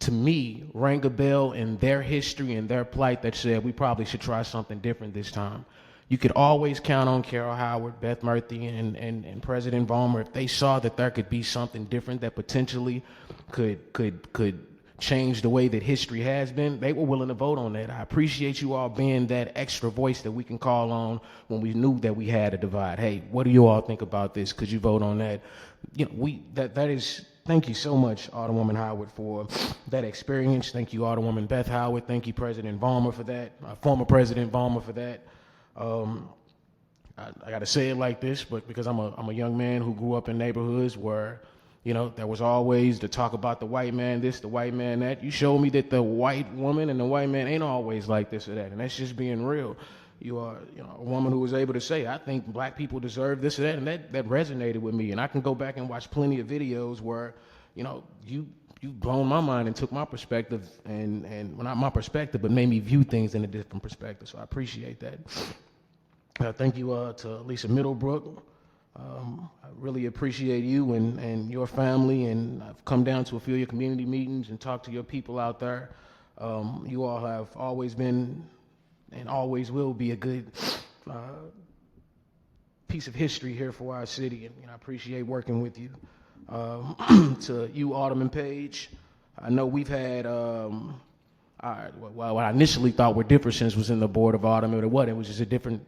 to me, rang a bell in their history and their plight that said we probably should try something different this time. You could always count on Carol Howard, Beth Murphy, and President Vollmer. If they saw that there could be something different that potentially could change the way that history has been, they were willing to vote on that. I appreciate you all being that extra voice that we can call on when we knew that we had a divide. Hey, what do you all think about this? Could you vote on that? You know, that is. Thank you so much, Alderwoman Howard, for that experience. Thank you, Alderwoman Beth Howard. Thank you, President Vollmer, for that. Former President Vollmer, for that. I got to say it like this, but because I'm a young man who grew up in neighborhoods where, you know, there was always the talk about the white man this, the white man that. You showed me that the white woman and the white man ain't always like this or that, and that's just being real. You are, you know, a woman who was able to say, I think black people deserve this or that, and that resonated with me. And I can go back and watch plenty of videos where, you know, you've blown my mind and took my perspective, and well, not my perspective, but made me view things in a different perspective. So I appreciate that. Thank you to Lisa Middlebrook. I really appreciate you and your family, and I've come down to a few of your community meetings and talked to your people out there. You all have always been and always will be a good piece of history here for our city, and I appreciate working with you. To you, Alderman Page, I know we've had what I initially thought were differences was in the Board of Aldermen, but it wasn't. It was just a different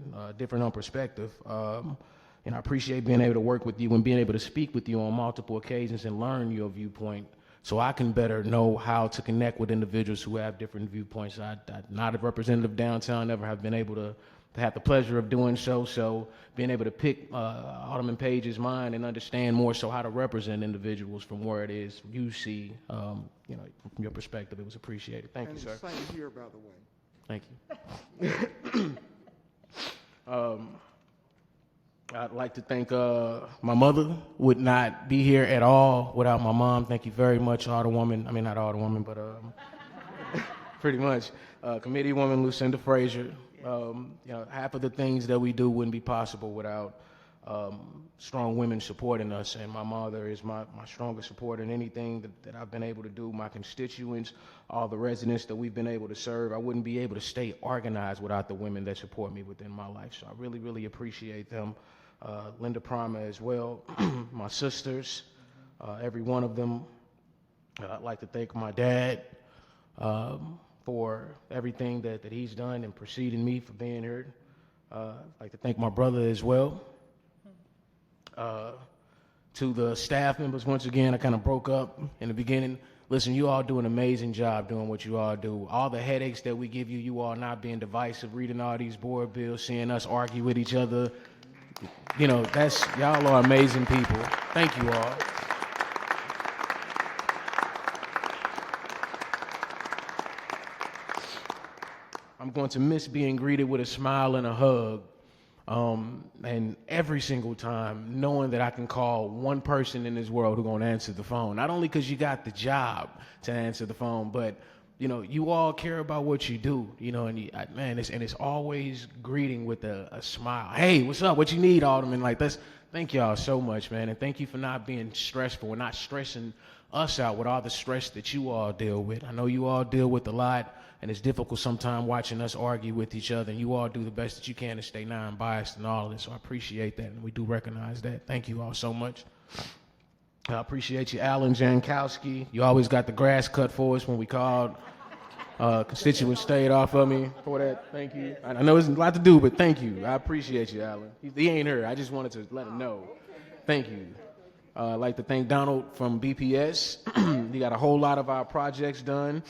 perspective. And I appreciate being able to work with you and being able to speak with you on multiple occasions and learn your viewpoint, so I can better know how to connect with individuals who have different viewpoints. I'm not a representative downtown, never have been able to have the pleasure of doing so. So being able to pick Alderman Page's mind and understand more so how to represent individuals from where it is you see, from your perspective, it was appreciated. Thank you, sir. Same here, by the way. Thank you. I'd like to thank my mother. Would not be here at all without my mom. Thank you very much, Alderwoman. I mean, not Alderwoman, but pretty much. Committee woman Lucinda Frazier. Half of the things that we do wouldn't be possible without strong women supporting us, and my mother is my strongest supporter in anything that I've been able to do. My constituents, all the residents that we've been able to serve, I wouldn't be able to stay organized without the women that support me within my life, so I really, really appreciate them. Linda Prima as well, my sisters, every one of them. I'd like to thank my dad for everything that he's done and preceding me for being here. I'd like to thank my brother as well. To the staff members, once again, I kind of broke up in the beginning. Listen, you all do an amazing job doing what you all do. All the headaches that we give you, you all not being divisive, reading all these board bills, seeing us argue with each other. Y'all are amazing people. Thank you all. I'm going to miss being greeted with a smile and a hug. And every single time, knowing that I can call one person in this world who's going to answer the phone, not only because you got the job to answer the phone, but you all care about what you do, and it's always greeting with a smile. Hey, what's up? What you need, Alderman? Like that's Thank y'all so much, man, and thank you for not being stressful and not stressing us out with all the stress that you all deal with. I know you all deal with a lot, and it's difficult sometimes watching us argue with each other, and you all do the best that you can to stay non-biased and all of this, so I appreciate that, and we do recognize that. Thank you all so much. I appreciate you, Alan Jankowski. You always got the grass cut for us when we called. Constituents stayed off of me for that. Thank you. I know there's a lot to do, but thank you. I appreciate you, Alan. He ain't here. I just wanted to let him know. Thank you. I'd like to thank Donald from BPS. You got a whole lot of our projects done.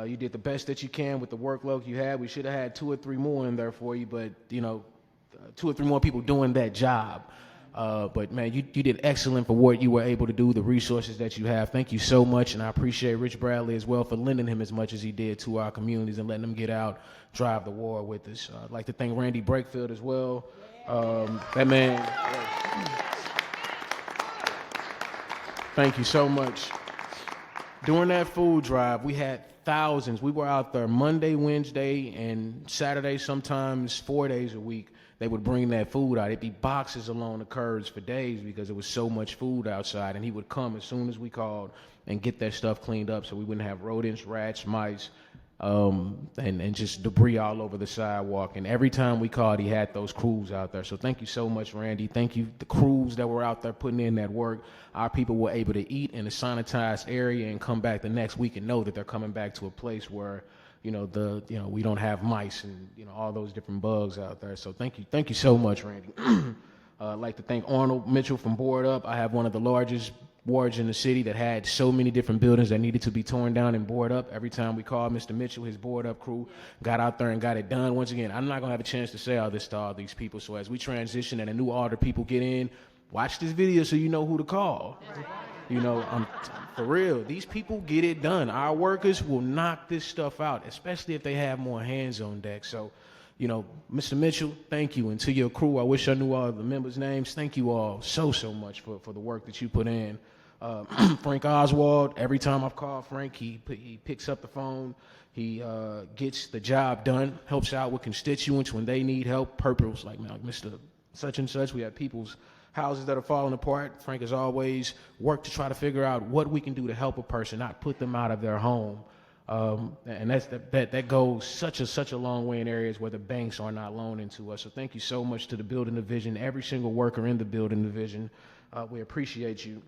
You did the best that you can with the workload you had. We should have had 2 or 3 more in there for you, but, 2 or 3 more people doing that job. But man, you did excellent for what you were able to do, the resources that you have. Thank you so much, and I appreciate Rich Bradley as well for lending him as much as he did to our communities and letting them get out, drive the war with us. I'd like to thank Randy Breakfield as well. That man, thank you so much. During that food drive, we had thousands. We were out there Monday, Wednesday, and Saturday, sometimes 4 days a week. They would bring that food out. It'd be boxes along the curbs for days because there was so much food outside. And he would come as soon as we called and get that stuff cleaned up so we wouldn't have rodents, rats, mice, and just debris all over the sidewalk. And every time we called, he had those crews out there. So thank you so much, Randy. Thank you, the crews that were out there putting in that work. Our people were able to eat in a sanitized area and come back the next week and know that they're coming back to a place where we don't have mice and all those different bugs out there. So thank you so much, Randy. I'd like to thank Arnold Mitchell from Board Up. I have one of the largest wards in the city that had so many different buildings that needed to be torn down and board up. Every time we called Mr. Mitchell, his Board Up crew got out there and got it done. Once again, I'm not gonna have a chance to say all this to all these people. So as we transition and a new order people get in, watch this video so you know who to call. I'm for real. These people get it done. Our workers will knock this stuff out, especially if they have more hands on deck. So, Mr. Mitchell, thank you. And to your crew, I wish I knew all the members' names. Thank you all so much for the work that you put in. Frank Oswald, every time I've called Frank, he picks up the phone. He gets the job done, helps out with constituents when they need help. Purpose, like Mr. Such and such. We have people's houses that are falling apart. Frank has always worked to try to figure out what we can do to help a person, not put them out of their home. And that goes such a long way in areas where the banks are not loaning to us. So thank you so much to the building division, every single worker in the building division. We appreciate you.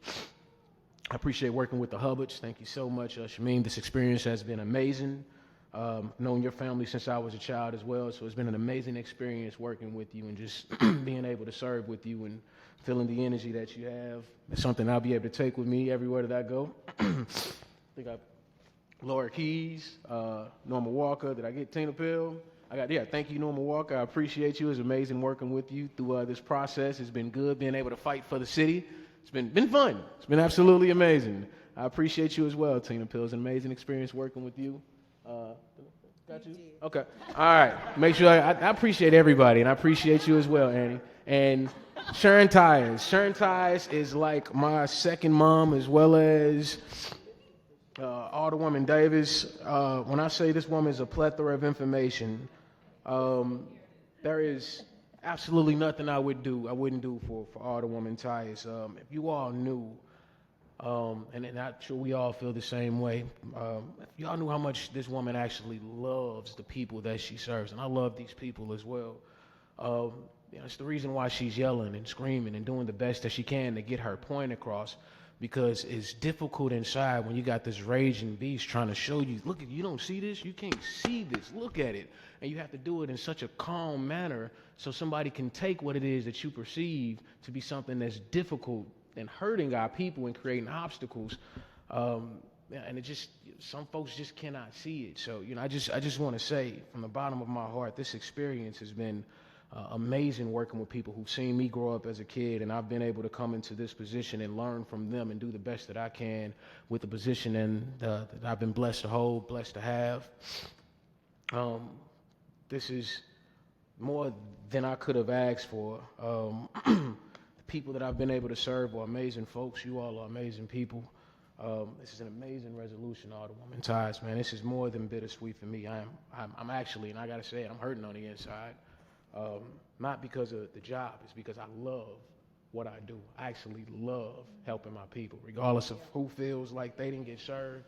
I appreciate working with the Hubbards. Thank you so much, Shameen. This experience has been amazing. Known your family since I was a child as well, so it's been an amazing experience working with you and just being able to serve with you and feeling the energy that you have. It's something I'll be able to take with me everywhere that I go. I think Laura Keys, Norma Walker. Did I get Tina Pill? Thank you, Norma Walker. I appreciate you. It's amazing working with you through this process. It's been good being able to fight for the city. It's been fun. It's been absolutely amazing. I appreciate you as well, Tina Pill. It's an amazing experience working with you. Got you? Okay. All right. Make sure I appreciate everybody, and I appreciate you as well, Annie. And Sharon Tyers. Sharon Tyers is like my second mom, as well as Alderwoman Davis. When I say this woman is a plethora of information, there is absolutely nothing I wouldn't do for Alderwoman Tyers. If you all knew, and I'm sure we all feel the same way, if y'all knew how much this woman actually loves the people that she serves, and I love these people as well. It's the reason why she's yelling and screaming and doing the best that she can to get her point across, because it's difficult inside when you got this raging beast trying to show you, look, you don't see this, you can't see this, look at it. And you have to do it in such a calm manner so somebody can take what it is that you perceive to be something that's difficult and hurting our people and creating obstacles. And it just, some folks just cannot see it. So, I just want to say from the bottom of my heart, this experience has been amazing working with people who've seen me grow up as a kid, and I've been able to come into this position and learn from them and do the best that I can with the position that I've been blessed to hold, blessed to have. This is more than I could have asked for. The people that I've been able to serve are amazing folks. You all are amazing people. This is an amazing resolution, Alderwoman Tyers, man. This is more than bittersweet for me. I'm actually, and I got to say it, I'm hurting on the inside. Not because of the job, it's because I love what I do. I actually love helping my people, regardless of who feels like they didn't get served.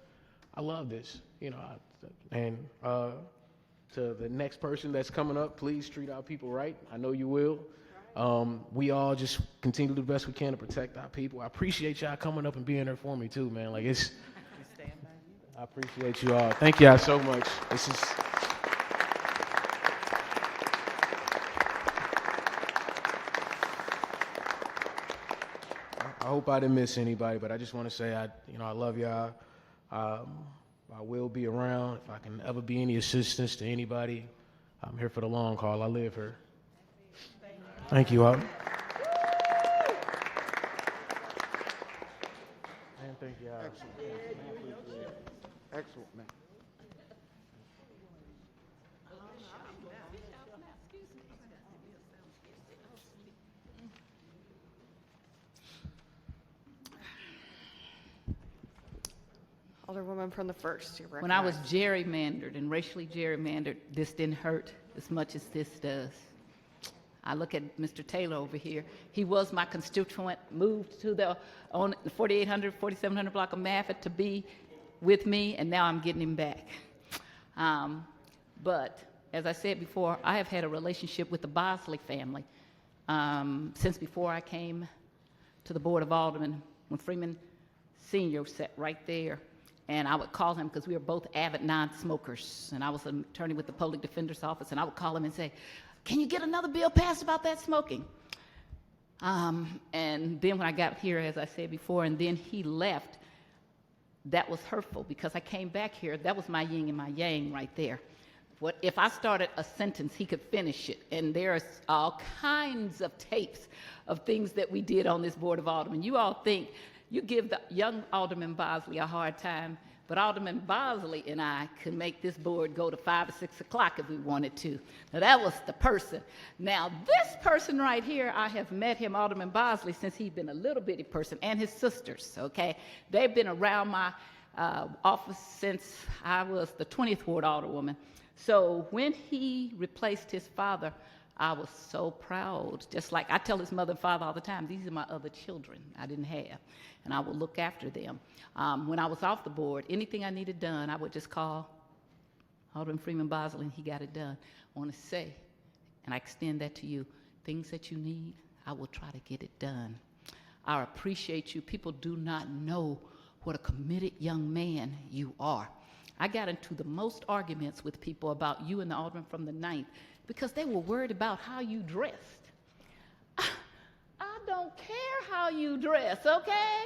I love this, you know, to the next person that's coming up, please treat our people right. I know you will. We all just continue to do the best we can to protect our people. I appreciate y'all coming up and being there for me too, man. Like I appreciate you all. Thank y'all so much. This is. I hope I didn't miss anybody, but I just want to say I love y'all. I will be around if I can ever be any assistance to anybody. I'm here for the long haul. I live here. Thank you all. And thank you all. Excellent, man. Alderwoman from the 1st, you're When I was recognized. gerrymandered and racially gerrymandered, this didn't hurt as much as this does. I look at Mr. Taylor over here. He was my constituent, moved to the 4800, 4700 block of Maffett to be with me, and now I'm getting him back. But as I said before, I have had a relationship with the Bosley family since before I came to the Board of Aldermen, when Freeman Sr. sat right there. And I would call him because we were both avid non-smokers. And I was an attorney with the Public Defender's Office, and I would call him and say, can you get another bill passed about that smoking? And then when I got here, as I said before, and then he left, that was hurtful because I came back here. That was my yin and my yang right there. If I started a sentence, he could finish it. And there's all kinds of tapes of things that we did on this Board of Aldermen. You all think you give the young Alderman Bosley a hard time, but Alderman Bosley and I could make this board go to 5 or 6 o'clock if we wanted to. Now, that was the person. Now, this person right here, I have met him, Alderman Bosley, since he'd been a little bitty person, and his sisters, okay? They've been around my office since I was the 20th Ward Alderwoman. So when he replaced his father, I was so proud. Just like I tell his mother and father all the time, these are my other children I didn't have, and I will look after them. When I was off the board, anything I needed done, I would just call Alderman Freeman Bosley, and he got it done. I want to say, and I extend that to you, things that you need, I will try to get it done. I appreciate you. People do not know what a committed young man you are. I got into the most arguments with people about you and the Alderman from the 9th because they were worried about how you dressed. I don't care how you dress, okay?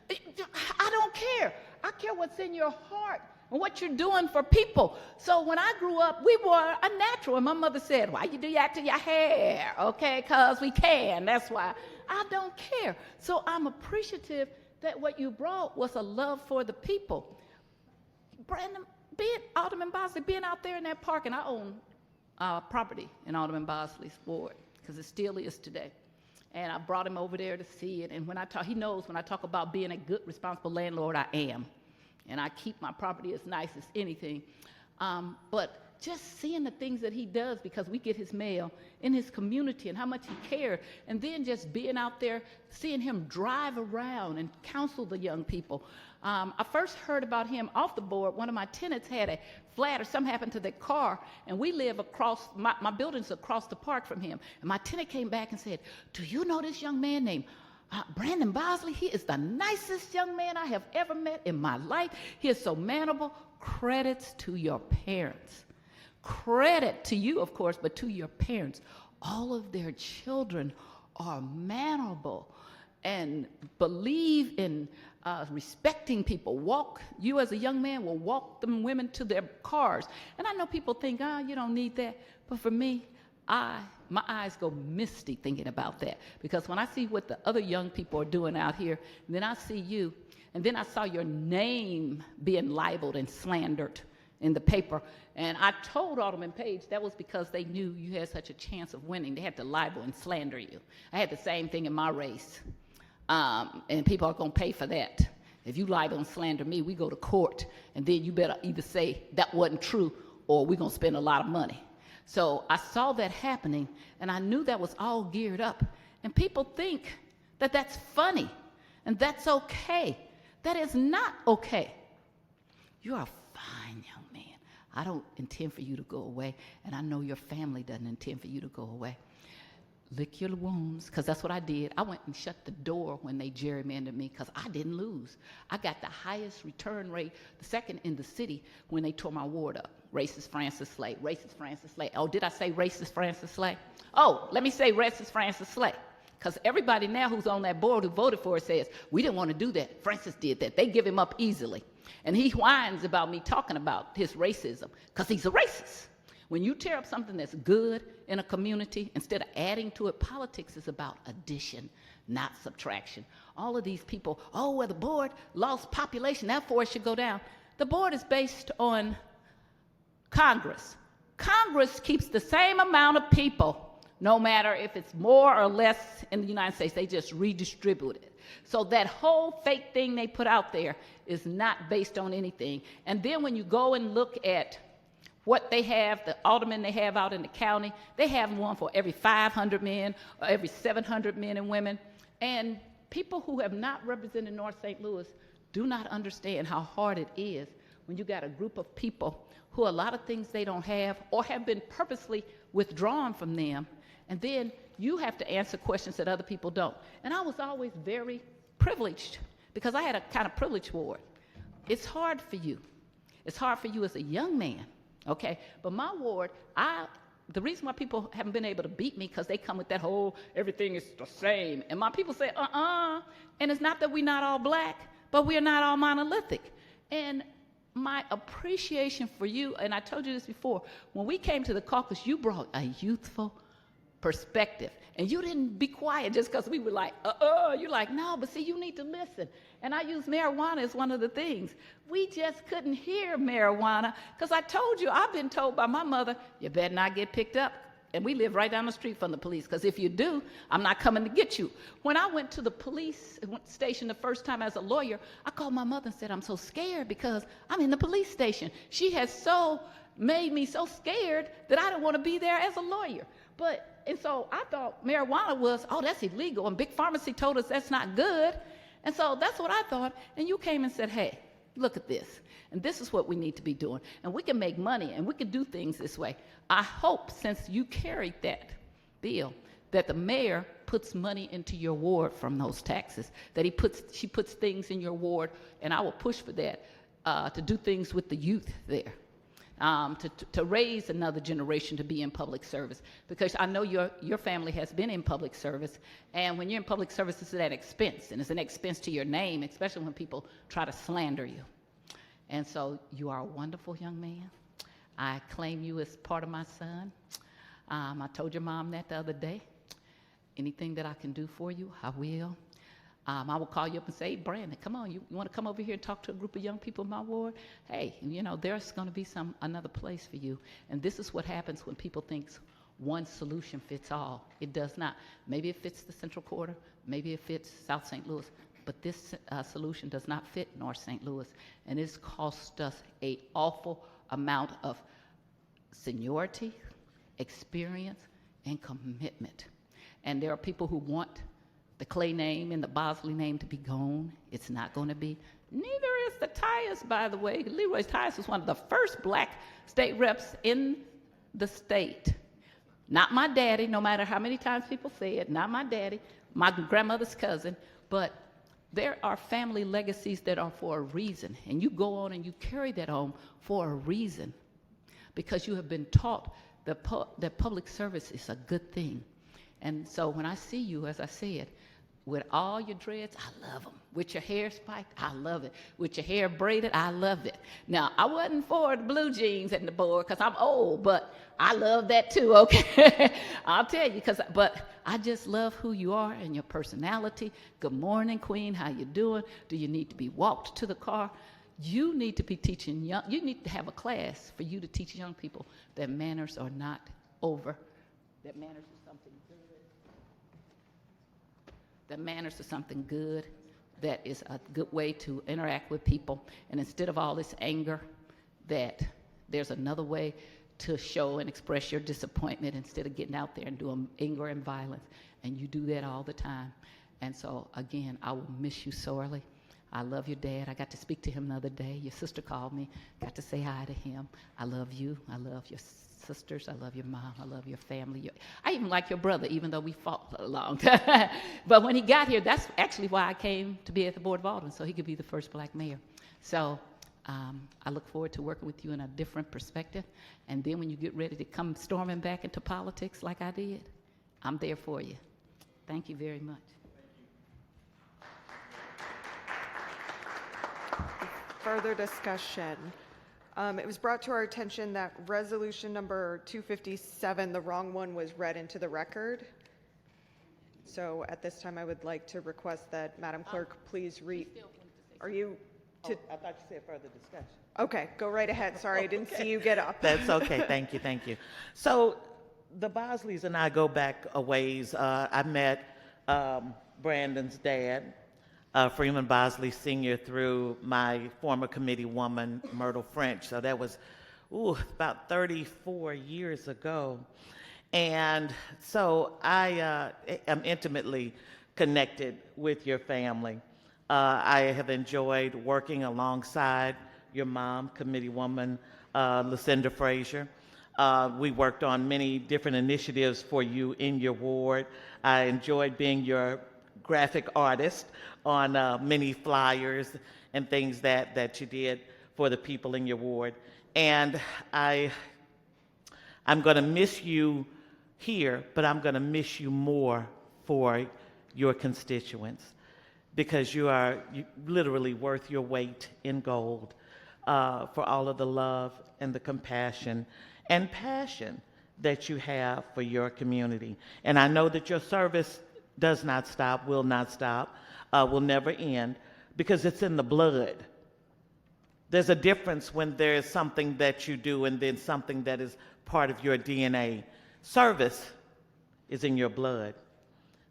I don't care. I care what's in your heart and what you're doing for people. So when I grew up, we were a natural, and my mother said, why you do that to your hair? Okay, because we can, that's why. I don't care. So I'm appreciative that what you brought was a love for the people. Brandon, Alderman Bosley, being out there in that park, and I own property in Alderman Bosley's ward, because it still is today. And I brought him over there to see it, and when I talk, he knows when I talk about being a good, responsible landlord, I am. And I keep my property as nice as anything. But just seeing the things that he does, because we get his mail in his community and how much he cared, and then just being out there, seeing him drive around and counsel the young people. I first heard about him off the board. One of my tenants had a flat or something happened to their car, and we live across, my building's across the park from him. And my tenant came back and said, do you know this young man named Brandon Bosley? He is the nicest young man I have ever met in my life. He is so manable. Credits to your parents. Credit to you, of course, but to your parents. All of their children are manable and believe in respecting people. You as a young man will walk them women to their cars. And I know people think, you don't need that. But for me, my eyes go misty thinking about that. Because when I see what the other young people are doing out here, and then I see you, and then I saw your name being libeled and slandered in the paper. And I told Alderman Page that was because they knew you had such a chance of winning. They had to libel and slander you. I had the same thing in my race. And people are going to pay for that. If you libel and slander me, we go to court, and then you better either say that wasn't true or we're going to spend a lot of money. So I saw that happening, and I knew that was all geared up. And people think that that's funny and that's okay. That is not okay. You are a fine young man. I don't intend for you to go away, and I know your family doesn't intend for you to go away. Lick your wounds, because that's what I did. I went and shut the door when they gerrymandered me because I didn't lose. I got the highest return rate, the second in the city, when they tore my ward up. Racist Francis Slay, racist Francis Slay. Oh, did I say racist Francis Slay? Oh, let me say racist Francis Slay. Because everybody now who's on that board who voted for it says, we didn't want to do that. Francis did that. They give him up easily. And he whines about me talking about his racism because he's a racist. When you tear up something that's good in a community, instead of adding to it, politics is about addition, not subtraction. All of these people, oh, well, the board lost population, therefore it should go down. The board is based on Congress. Congress keeps the same amount of people, no matter if it's more or less in the United States. They just redistribute it. So that whole fake thing they put out there is not based on anything. And then when you go and look at what they have, the aldermen they have out in the county, they have one for every 500 men or every 700 men and women. And people who have not represented North St. Louis do not understand how hard it is when you got a group of people who a lot of things they don't have or have been purposely withdrawn from them. And then you have to answer questions that other people don't. And I was always very privileged because I had a kind of privileged ward. It's hard for you. It's hard for you as a young man, okay? But my ward, the reason why people haven't been able to beat me because they come with that whole everything is the same. And my people say, And it's not that we're not all black, but we're not all monolithic. And my appreciation for you, and I told you this before, when we came to the caucus, you brought a youthful perspective. And you didn't be quiet just because we were like, You're like, no, but see, you need to listen. And I use marijuana as one of the things. We just couldn't hear marijuana because I told you, I've been told by my mother, you better not get picked up. And we live right down the street from the police because if you do, I'm not coming to get you. When I went to the police station the first time as a lawyer, I called my mother and said, I'm so scared because I'm in the police station. She has so made me so scared that I didn't want to be there as a lawyer. And so I thought marijuana was, that's illegal. And Big Pharmacy told us that's not good. And so that's what I thought. And you came and said, hey, look at this. And this is what we need to be doing. And we can make money and we can do things this way. I hope since you carried that bill that the mayor puts money into your ward from those taxes, that she puts things in your ward, and I will push for that, to do things with the youth there. To raise another generation to be in public service, because I know your family has been in public service, and when you're in public service, it's an expense, and it's an expense to your name, especially when people try to slander you. And so you are a wonderful young man. I claim you as part of my son. I told your mom that the other day. Anything that I can do for you, I will. I will call you up and say, hey, Brandon, come on, you want to come over here and talk to a group of young people in my ward? Hey, there's going to be another place for you. And this is what happens when people think one solution fits all. It does not. Maybe it fits the Central Quarter, maybe it fits South St. Louis, but this solution does not fit North St. Louis. And it's cost us an awful amount of seniority, experience, and commitment. And there are people who want the Clay name and the Bosley name to be gone. It's not going to be. Neither is the Tyus, by the way. Leroy Tyus was one of the first black state reps in the state. Not my daddy, no matter how many times people say it, not my daddy, my grandmother's cousin, but there are family legacies that are for a reason, and you go on and you carry that on for a reason because you have been taught that public service is a good thing. And so when I see you, as I said, with all your dreads, I love them. With your hair spiked, I love it. With your hair braided, I love it. Now, I wasn't for the blue jeans and the board because I'm old, but I love that too, okay? I'll tell you, but I just love who you are and your personality. Good morning, Queen, how you doing? Do you need to be walked to the car? You need to be teaching you need to have a class for you to teach young people that manners are not over, that manners is something good. That manners is something good, that is a good way to interact with people. And instead of all this anger, that there's another way to show and express your disappointment instead of getting out there and doing anger and violence. And you do that all the time. And so, again, I will miss you sorely. I love your dad. I got to speak to him the other day. Your sister called me, got to say hi to him. I love you. I love your sisters. I love your mom. I love your family. I even like your brother, even though we fought along. But when he got here, that's actually why I came to be at the Board of Aldermen, so he could be the first black mayor. So I look forward to working with you in a different perspective. And then when you get ready to come storming back into politics like I did, I'm there for you. Thank you very much. Further discussion. It was brought to our attention that resolution number 257, the wrong one, was read into the record. So at this time, I would like to request that Madam Clerk please read. Are you? I thought you said further discussion. Okay, go right ahead. Sorry, I didn't see you get up. That's okay. Thank you. Thank you. So the Bosleys and I go back a ways. I met Brandon's dad, Freeman Bosley Sr., through my former committee woman, Myrtle French. So that was about 34 years ago. And so I am intimately connected with your family. I have enjoyed working alongside your mom, committee woman, Lucinda Frazier. We worked on many different initiatives for you in your ward. I enjoyed being your graphic artist on many flyers and things that you did for the people in your ward. And I'm going to miss you here, but I'm going to miss you more for your constituents, because you are literally worth your weight in gold for all of the love and the compassion and passion that you have for your community. And I know that your service does not stop, will not stop, will never end, because it's in the blood. There's a difference when there's something that you do and then something that is part of your DNA. Service is in your blood.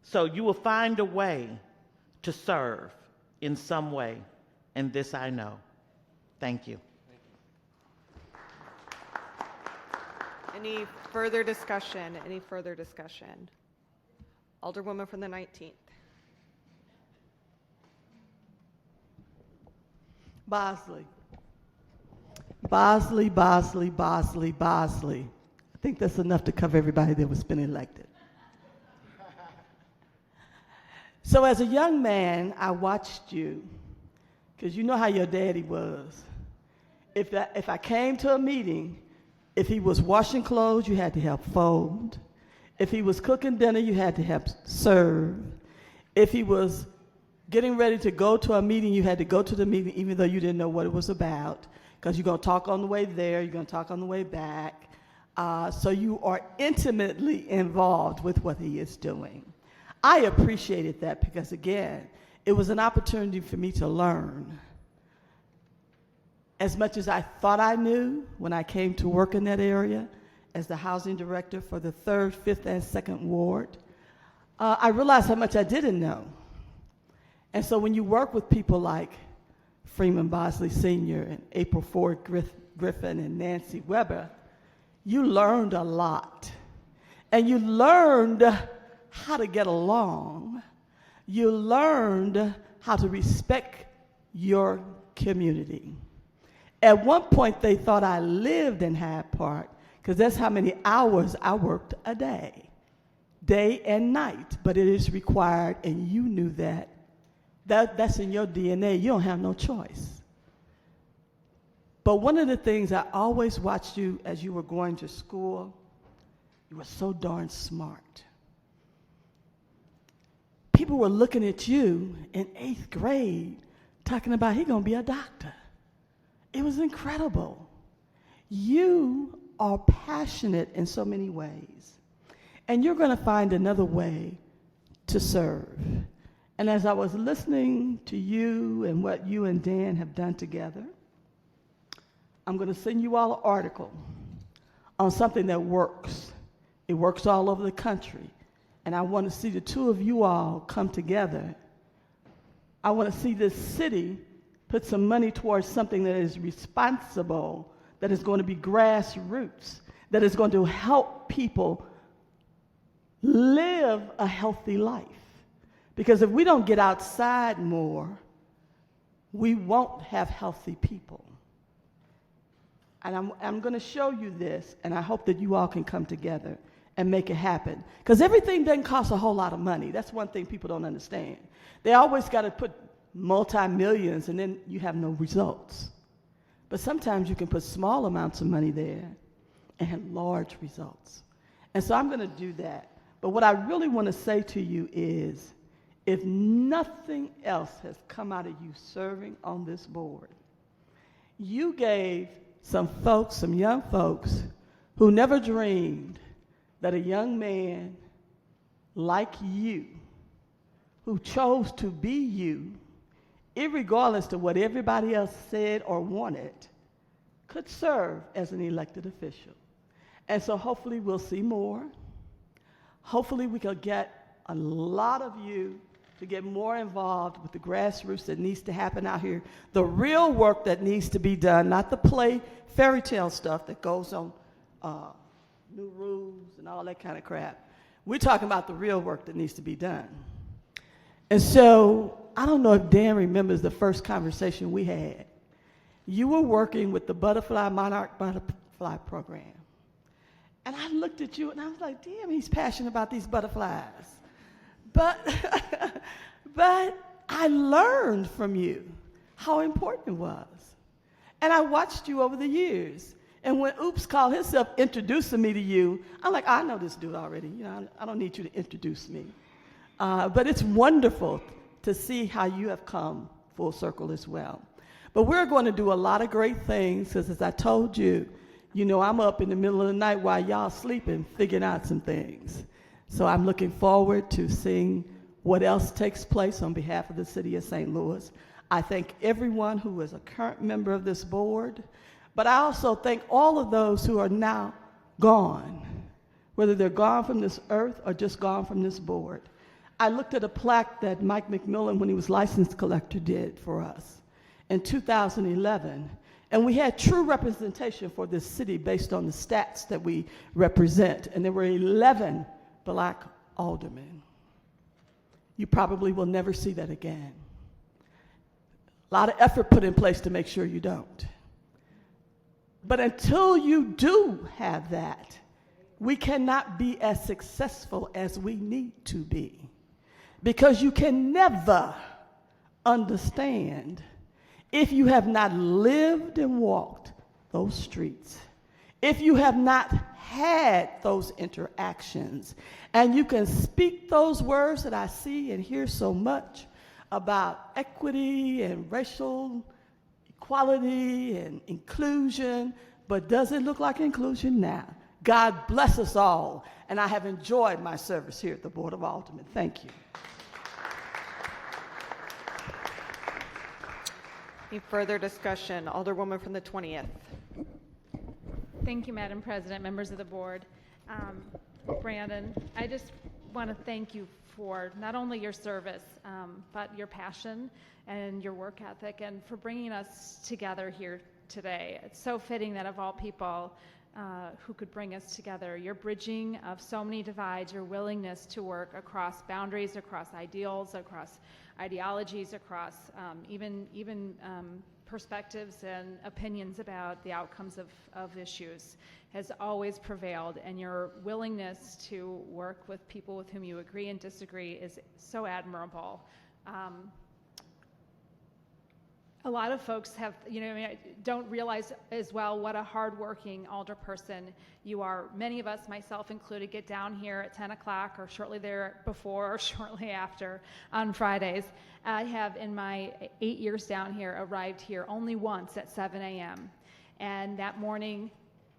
So you will find a way to serve in some way, and this I know. Thank you. Any further discussion? Any further discussion? Alderwoman from the 19th. Bosley. Bosley, Bosley, Bosley, Bosley. I think that's enough to cover everybody that was been elected. So as a young man, I watched you, because you know how your daddy was. If I came to a meeting, if he was washing clothes, you had to help fold. If he was cooking dinner, you had to help serve. If he was getting ready to go to a meeting, you had to go to the meeting even though you didn't know what it was about, because you're going to talk on the way there, you're going to talk on the way back. So you are intimately involved with what he is doing. I appreciated that because, again, it was an opportunity for me to learn. As much as I thought I knew when I came to work in that area as the housing director for the 3rd, 5th, and 2nd Ward, I realized how much I didn't know. And so when you work with people like Freeman Bosley Sr. and April Ford Griffin and Nancy Weber, you learned a lot. And you learned how to get along. You learned how to respect your community. At one point, they thought I lived in Hyde Park, because that's how many hours I worked a day and night. But it is required, and you knew that. That's in your DNA. You don't have no choice. But one of the things I always watched you as you were going to school, you were so darn smart. People were looking at you in 8th grade, talking about he's going to be a doctor. It was incredible. You are passionate in so many ways, and you're going to find another way to serve. And as I was listening to you and what you and Dan have done together, I'm going to send you all an article on something that works. It works all over the country. And I want to see the two of you all come together. I want to see this city put some money towards something that is responsible, that is going to be grassroots. that is going to help people live a healthy life. Because if we don't get outside more, we won't have healthy people. And I'm going to show you this, and I hope that you all can come together and make it happen. Because everything doesn't cost a whole lot of money. That's one thing people don't understand. They always got to put multi-millions, and then you have no results. But sometimes you can put small amounts of money there and have large results. And so I'm going to do that. But what I really want to say to you is, if nothing else has come out of you serving on this board, you gave some folks, some young folks, who never dreamed that a young man like you, who chose to be you, irregardless to what everybody else said or wanted, could serve as an elected official. And so hopefully we'll see more. Hopefully we can get a lot of you to get more involved with the grassroots that needs to happen out here, the real work that needs to be done, not the fairy tale stuff that goes on new rules and all that kind of crap. We're talking about the real work that needs to be done. And so I don't know if Dan remembers the first conversation we had. You were working with the Monarch Butterfly Program. And I looked at you and I was like, damn, he's passionate about these butterflies. But I learned from you how important it was. And I watched you over the years. And when Oops called himself introducing me to you, I'm like, I know this dude already. You know, I don't need you to introduce me. But it's wonderful to see how you have come full circle as well. But we're going to do a lot of great things, because as I told you, you know, I'm up in the middle of the night while y'all sleeping, figuring out some things. So I'm looking forward to seeing what else takes place on behalf of the city of St. Louis. I thank everyone who is a current member of this board, but I also thank all of those who are now gone, whether they're gone from this earth or just gone from this board. I looked at a plaque that Mike McMillan, when he was license collector, did for us in 2011. And we had true representation for this city based on the stats that we represent. And there were 11 black aldermen. You probably will never see that again. A lot of effort put in place to make sure you don't. But until you do have that, we cannot be as successful as we need to be. Because you can never understand if you have not lived and walked those streets, if you have not had those interactions, and you can speak those words that I see and hear so much about equity and racial equality and inclusion, but does it look like inclusion now? God bless us all, and I have enjoyed my service here at the Board of Aldermen. Thank you. Any further discussion? Alderwoman from the 20th. Thank you, Madam President, members of the board. Brandon, I just want to thank you for not only your service, but your passion and your work ethic, and for bringing us together here today. It's so fitting that of all people who could bring us together, your bridging of so many divides, your willingness to work across boundaries, across ideals, across ideologies, across even perspectives and opinions about the outcomes of issues has always prevailed, and your willingness to work with people with whom you agree and disagree is so admirable. A lot of folks have, don't realize as well what a hardworking alderperson you are. Many of us, myself included, get down here at 10 o'clock or shortly there before or shortly after on Fridays. I have, in my 8 years down here, arrived here only once at 7 a.m. And that morning,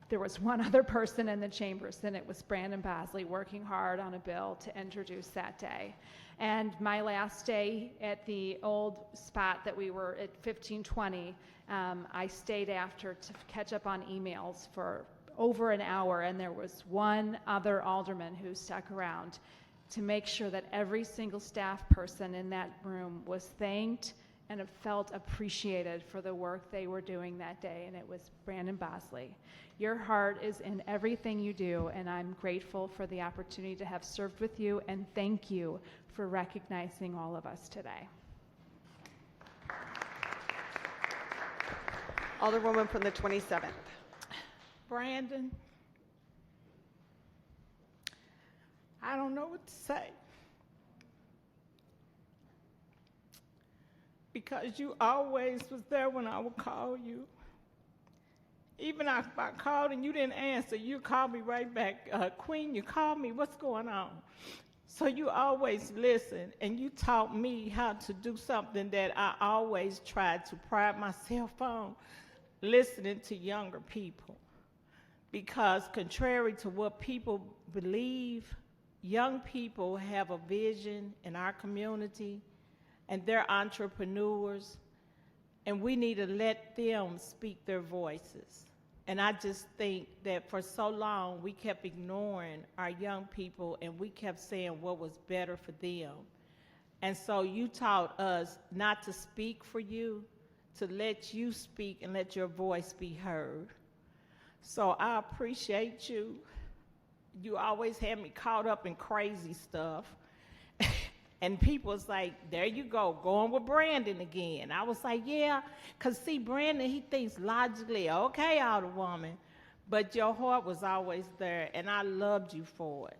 there was one other person in the chambers, and it was Brandon Bosley working hard on a bill to introduce that day. And my last day at the old spot that we were at 1520, I stayed after to catch up on emails for over an hour, and there was one other alderman who stuck around to make sure that every single staff person in that room was thanked and have felt appreciated for the work they were doing that day, and it was Brandon Bosley. Your heart is in everything you do, and I'm grateful for the opportunity to have served with you, and thank you for recognizing all of us today. Alderwoman from the 27th. Brandon, I don't know what to say. Because you always was there when I would call you. Even if I called and you didn't answer, you called me right back. Queen, you called me, what's going on? So you always listened, and you taught me how to do something that I always tried to pride myself on, listening to younger people. Because contrary to what people believe, young people have a vision in our community, and they're entrepreneurs, and we need to let them speak their voices. And I just think that for so long, we kept ignoring our young people, and we kept saying what was better for them. And so you taught us not to speak for you, to let you speak and let your voice be heard. So I appreciate you. You always had me caught up in crazy stuff. And people was like, there you go, going with Brandon again. I was like, yeah, because see, Brandon, he thinks logically, okay, Alderwoman, but your heart was always there, and I loved you for it.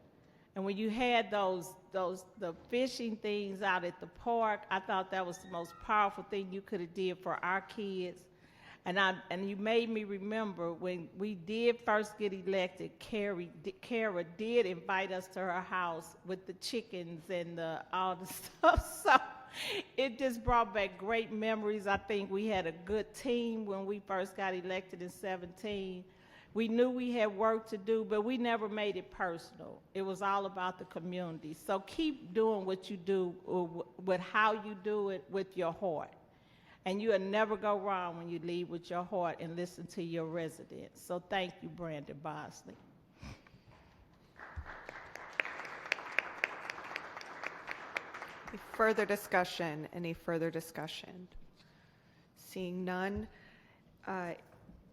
And when you had the fishing things out at the park, I thought that was the most powerful thing you could have did for our kids. And you made me remember when we did first get elected, Kara did invite us to her house with the chickens and all the stuff. So it just brought back great memories. I think we had a good team when we first got elected in 2017. We knew we had work to do, but we never made it personal. It was all about the community. So keep doing what you do with how you do it with your heart. And you'll never go wrong when you lead with your heart and listen to your residents. So thank you, Brandon Bosley. Any further discussion? Any further discussion? Seeing none,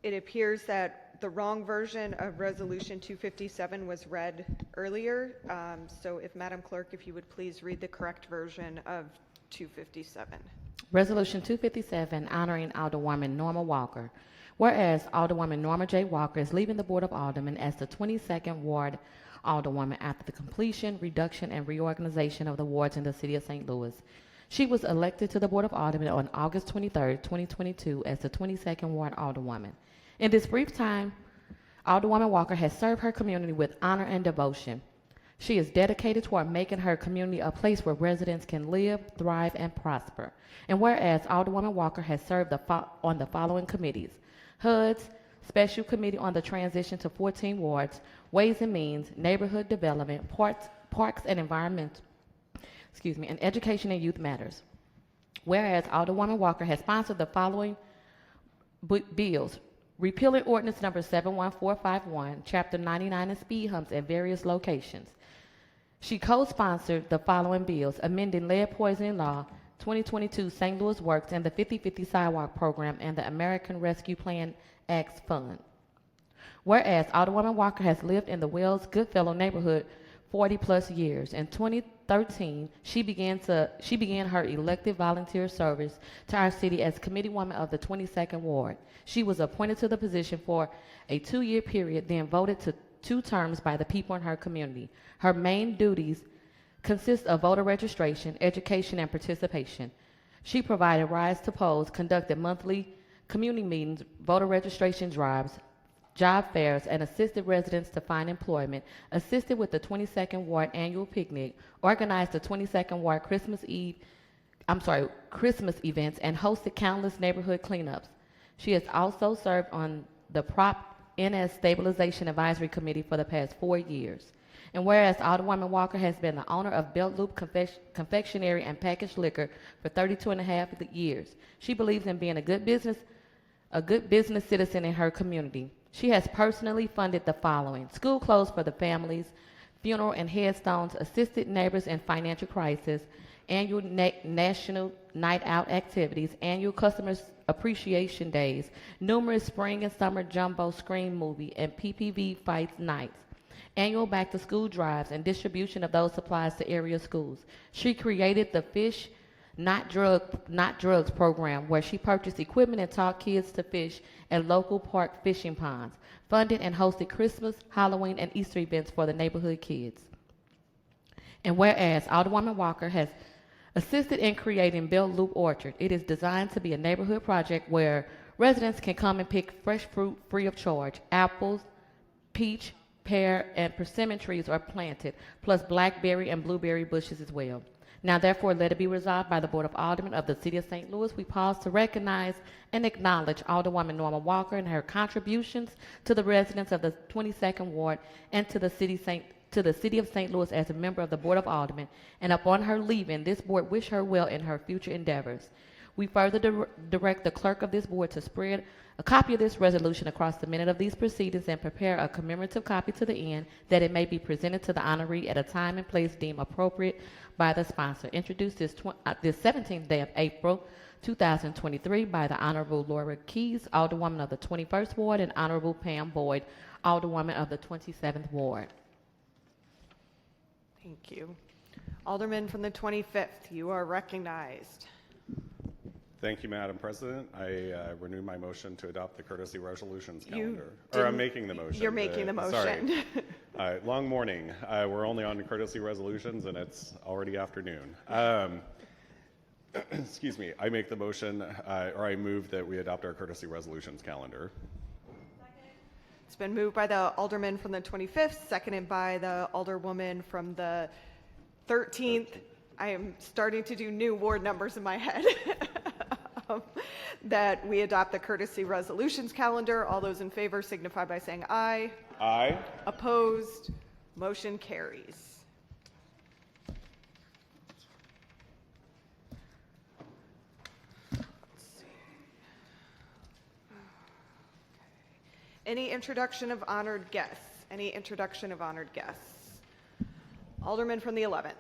it appears that the wrong version of Resolution 257 was read earlier. So if Madam Clerk, if you would please read the correct version of 257. Resolution 257, honoring Alderwoman Norma Walker. Whereas Alderwoman Norma J. Walker is leaving the Board of Aldermen as the 22nd Ward Alderwoman after the completion, reduction, and reorganization of the wards in the City of St. Louis. She was elected to the Board of Aldermen on August 23, 2022 as the 22nd Ward Alderwoman. In this brief time, Alderwoman Walker has served her community with honor and devotion. She is dedicated toward making her community a place where residents can live, thrive, and prosper. And whereas Alderwoman Walker has served on the following committees: HUD's Special Committee on the Transition to 14 Wards, Ways and Means, Neighborhood Development, Parks and Environment, and Education and Youth Matters. Whereas Alderwoman Walker has sponsored the following bills: repealing ordinance number 71451, Chapter 99 and speed humps at various locations. She co-sponsored the following bills: amending lead poisoning law, 2022 St. Louis Works and the 50/50 Sidewalk Program, and the American Rescue Plan Acts Fund. Whereas Alderwoman Walker has lived in the Wells Goodfellow neighborhood 40 plus years. In 2013, she began her elected volunteer service to our city as committeewoman of the 22nd Ward. She was appointed to the position for a 2-year period, then voted to 2 terms by the people in her community. Her main duties consist of voter registration, education, and participation. She provided rides to polls, conducted monthly community meetings, voter registration drives, job fairs, and assisted residents to find employment, assisted with the 22nd Ward annual picnic, organized the 22nd Ward Christmas events, and hosted countless neighborhood cleanups. She has also served on the Prop NS Stabilization Advisory Committee for the past 4 years. And whereas Alderwoman Walker has been the owner of Belt Loop Confectionery and Packaged Liquor for 32 and a half years, she believes in being a good business citizen in her community. She has personally funded the following: school clothes for the families, funeral and headstones, assisted neighbors in financial crisis, annual National Night Out activities, annual Customers Appreciation Days, numerous spring and summer jumbo screen movie and PPV fights nights, annual back-to-school drives, and distribution of those supplies to area schools. She created the Fish Not Drugs program, where she purchased equipment and taught kids to fish at local park fishing ponds, funded and hosted Christmas, Halloween, and Easter events for the neighborhood kids. And whereas Alderwoman Walker has assisted in creating Bell Loop Orchard, it is designed to be a neighborhood project where residents can come and pick fresh fruit free of charge. Apples, peach, pear, and persimmon trees are planted, plus blackberry and blueberry bushes as well. Now, therefore, let it be resolved by the Board of Aldermen of the City of St. Louis. We pause to recognize and acknowledge Alderwoman Norma Walker and her contributions to the residents of the 22nd Ward and to the City of St. Louis as a member of the Board of Aldermen. And upon her leaving, this board wish her well in her future endeavors. We further direct the clerk of this board to spread a copy of this resolution across the minute of these proceedings and prepare a commemorative copy to the end, that it may be presented to the honoree at a time and place deemed appropriate by the sponsor. Introduced this 17th day of April 2023 by the Honorable Laura Keys, Alderwoman of the 21st Ward, and Honorable Pam Boyd, Alderwoman of the 27th Ward. Thank you. Alderman from the 25th, you are recognized. Thank you, Madam President. I renew my motion to adopt the courtesy resolutions You calendar. Or I'm making the motion. You're making the motion. Sorry. Long morning. We're only on courtesy resolutions, and it's already afternoon. Excuse me. I make the motion, or I move that we adopt our courtesy resolutions calendar. It's been moved by the Alderman from the 25th, seconded by the Alderwoman from the 13th. I am starting to do new ward numbers in my head. That we adopt the courtesy resolutions calendar. All those in favor signify by saying aye. Aye. Opposed? Motion carries. Let's see. Any introduction of honored guests? Any introduction of honored guests? Alderman from the 11th.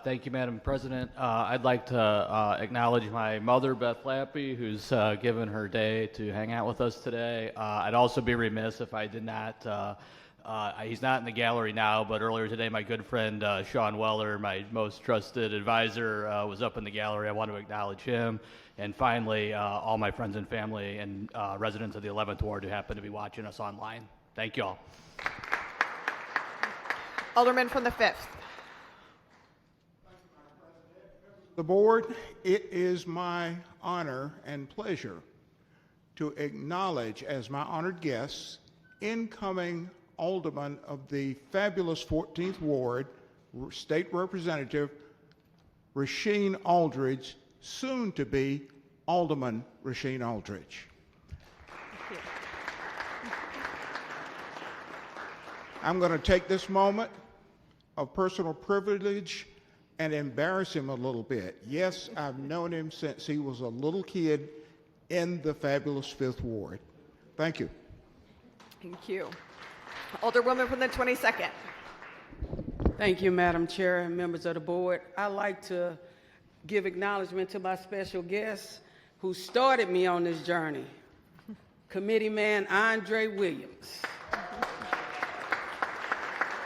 Thank you, Madam President. I'd like to acknowledge my mother, Beth Lappy, who's given her day to hang out with us today. I'd also be remiss if I did not, he's not in the gallery now, but earlier today my good friend Sean Weller, my most trusted advisor, was up in the gallery. I want to acknowledge him. And finally, all my friends and family and residents of the 11th Ward who happen to be watching us online. Thank you all. Alderman from the 5th. The board, it is my honor and pleasure to acknowledge as my honored guests incoming alderman of the fabulous 14th Ward, State Representative Rasheen Aldridge, soon to be Alderman Rasheen Aldridge. I'm going to take this moment of personal privilege and embarrass him a little bit. Yes, I've known him since he was a little kid in the fabulous 5th Ward. Thank you. Thank you. Alderwoman from the 22nd. Thank you, Madam Chair and members of the board. I'd like to give acknowledgement to my special guest who started me on this journey, Committeeman Andre Williams.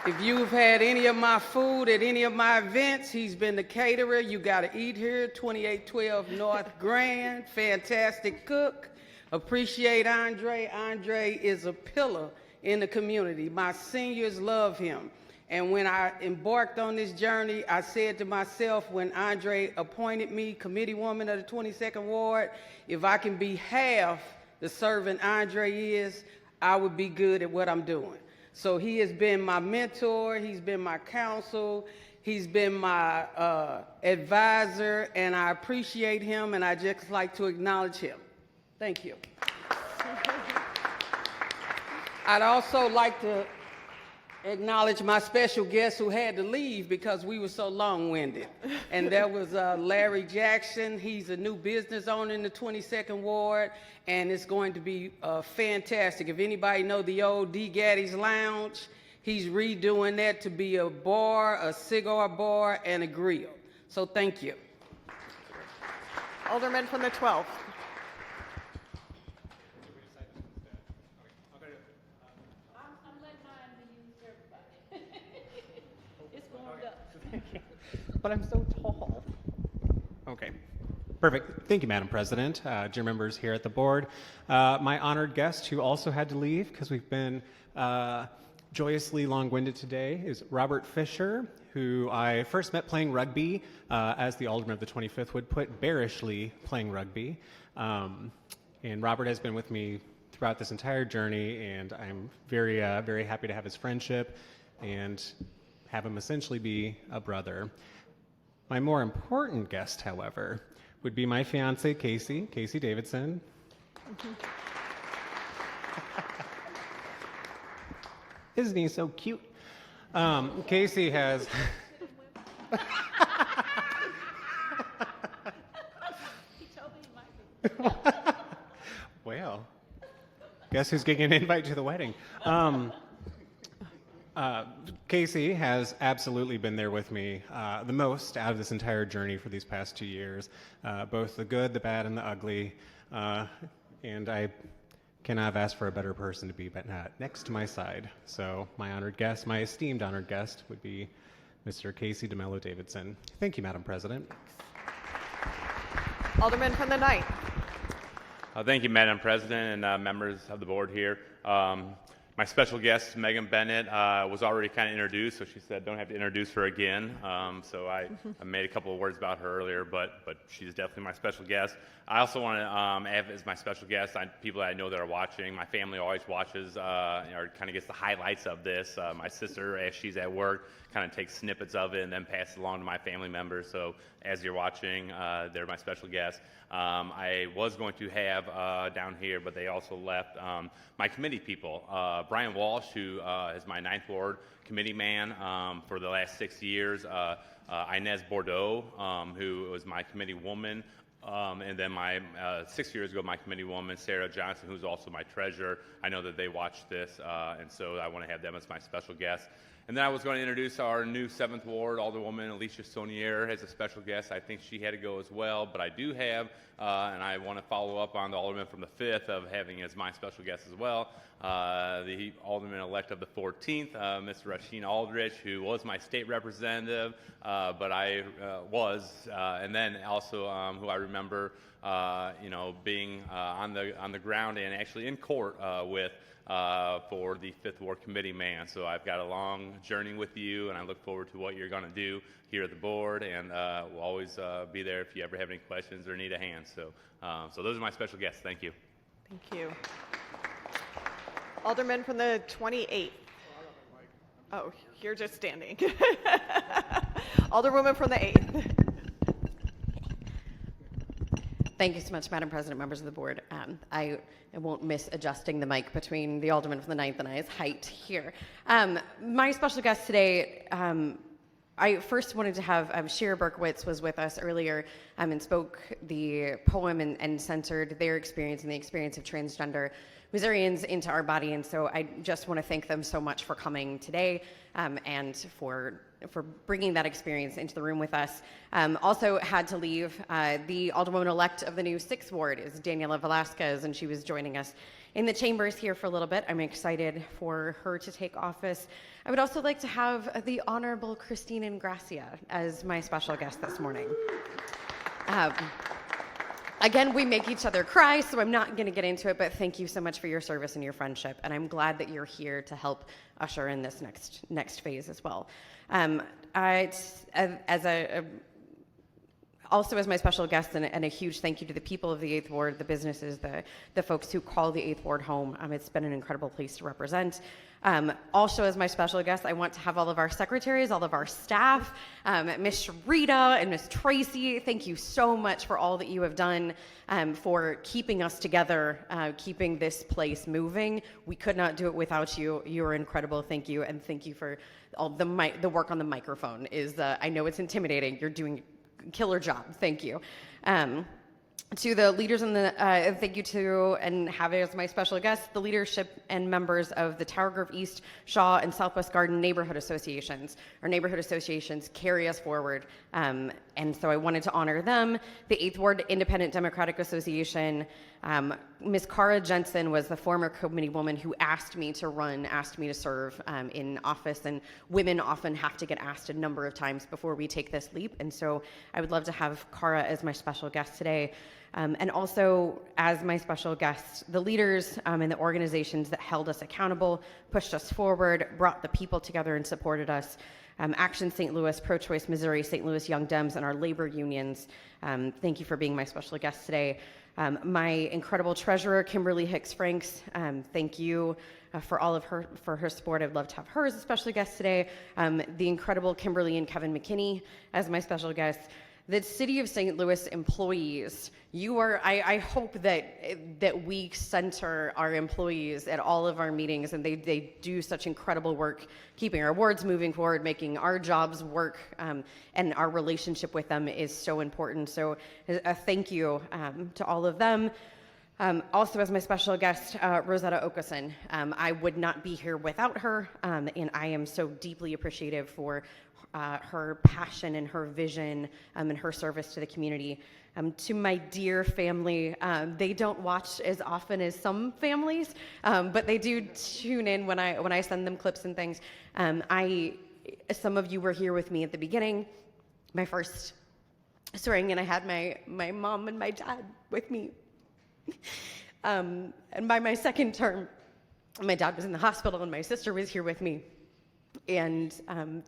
If you've had any of my food at any of my events, he's been the caterer. You got to eat here, 2812 North Grand, fantastic cook. Appreciate Andre. Andre is a pillar in the community. My seniors love him. And when I embarked on this journey, I said to myself, when Andre appointed me committee woman of the 22nd Ward, if I can be half the servant Andre is, I would be good at what I'm doing. So he has been my mentor, he's been my counsel, he's been my advisor, and I appreciate him, and I just like to acknowledge him. Thank you. I'd also like to acknowledge my special guest who had to leave because we were so long-winded. And that was Larry Jackson. He's a new business owner in the 22nd Ward, and it's going to be fantastic. If anybody know the old D. Gaddy's Lounge, he's redoing that to be a bar, a cigar bar, and a grill. So thank you. Alderman from the 12th. But I'm so tall. Okay. Perfect. Thank you, Madam President, dear members here at the board. My honored guest who also had to leave because we've been joyously long-winded today is Robert Fisher, who I first met playing rugby, as the Alderman of the 25th would put, bearishly playing rugby. And Robert has been with me throughout this entire journey, and I'm very, very happy to have his friendship and have him essentially be a brother. My more important guest, however, would be my fiance, Casey Davidson. Isn't he so cute? Casey has... Well, guess who's getting an invite to the wedding? Casey has absolutely been there with me the most out of this entire journey for these past 2 years, both the good, the bad, and the ugly. And I cannot have asked for a better person to be next to my side. So my honored guest, my esteemed honored guest, would be Mr. Casey DeMello Davidson. Thank you, Madam President. Alderman from the 9th. Thank you, Madam President, and members of the board here. My special guest, Megan Bennett, was already kind of introduced, so she said don't have to introduce her again. So I made a couple of words about her earlier, but she's definitely my special guest. I also want to add as my special guest people that I know that are watching. My family always watches or kind of gets the highlights of this. My sister, as she's at work, kind of takes snippets of it and then passes it along to my family members. So as you're watching, they're my special guests. I was going to have down here, but they also left, my committee people. Brian Walsh, who is my 9th Ward committee man for the last 6 years. Inez Bordeaux, who was my committee woman. And then 6 years ago, my committee woman, Sarah Johnson, who's also my treasurer. I know that they watched this, and so I want to have them as my special guests. And then I was going to introduce our new 7th Ward Alderwoman, Alicia Saunier, as a special guest. I think she had to go as well, but I do have, and I want to follow up on the Alderman from the 5th of having as my special guest as well, the Alderman-elect of the 14th, Mr. Rasheen Aldrich, who was my state representative, but I was, and then also who I remember, being on the ground and actually in court with. For the 5th Ward Committee man. So I've got a long journey with you, and I look forward to what you're going to do here at the board, and we'll always be there if you ever have any questions or need a hand. So those are my special guests. Thank you. Thank you. Alderman from the 28th. Oh, you're just standing. Alderwoman from the 8th. Thank you so much, Madam President, members of the board. I won't miss adjusting the mic between the Alderman from the 9th and I's height here. My special guest today, I first wanted to have Shira Berkowitz was with us earlier and spoke the poem and centered their experience and the experience of transgender Missourians into our body. And so I just want to thank them so much for coming today and for bringing that experience into the room with us. Also had to leave. The Alderwoman-elect of the new 6th Ward is Daniela Velasquez, and she was joining us in the chambers here for a little bit. I'm excited for her to take office. I would also like to have the Honorable Christine Ingracia as my special guest this morning. Again, we make each other cry, so I'm not going to get into it, but thank you so much for your service and your friendship, and I'm glad that you're here to help usher in this next phase as well. Also as my special guest, and a huge thank you to the people of the 8th Ward, the businesses, the folks who call the 8th Ward home. It's been an incredible place to represent. Also as my special guest, I want to have all of our secretaries, all of our staff, Miss Sharita and Miss Tracy, thank you so much for all that you have done for keeping us together, keeping this place moving. We could not do it without you. You are incredible. Thank you. And thank you for all the work on the microphone. I know it's intimidating. You're doing a killer job. Thank you. To the leaders in the, thank you to, and have as my special guest, the leadership and members of the Tower Grove East, Shaw, and Southwest Garden neighborhood associations. Our neighborhood associations carry us forward, and so I wanted to honor them. The 8th Ward Independent Democratic Association, Ms. Cara Jensen was the former committee woman who asked me to serve in office, and women often have to get asked a number of times before we take this leap, and so I would love to have Cara as my special guest today. And also, as my special guests, the leaders and the organizations that held us accountable, pushed us forward, brought the people together and supported us. Action St. Louis, Pro-Choice Missouri, St. Louis Young Dems, and our labor unions. Thank you for being my special guest today. My incredible treasurer, Kimberly Hicks Franks, thank you for all of her support. I'd love to have her as a special guest today. The incredible Kimberly and Kevin McKinney as my special guests. The City of St. Louis employees, I hope that we center our employees at all of our meetings, and they do such incredible work keeping our wards moving forward, making our jobs work, and our relationship with them is so important. So a thank you to all of them. Also, as my special guest, Rosetta Okeson. I would not be here without her, and I am so deeply appreciative for her passion and her vision and her service to the community. To my dear family, they don't watch as often as some families, but they do tune in when I send them clips and things. Some of you were here with me at the beginning, my first swearing, and I had my mom and my dad with me. And by my second term, my dad was in the hospital and my sister was here with me. And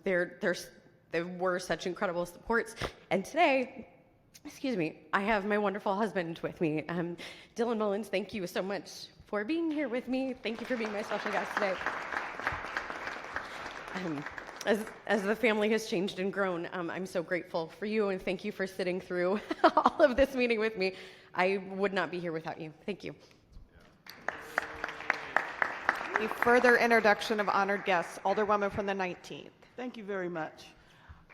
there were such incredible supports. And today, I have my wonderful husband with me. Dylan Mullins, thank you so much for being here with me. Thank you for being my special guest today. As the family has changed and grown, I'm so grateful for you, and thank you for sitting through all of this meeting with me. I would not be here without you. Thank you. A further introduction of honored guests, Alderwoman from the 19th. Thank you very much.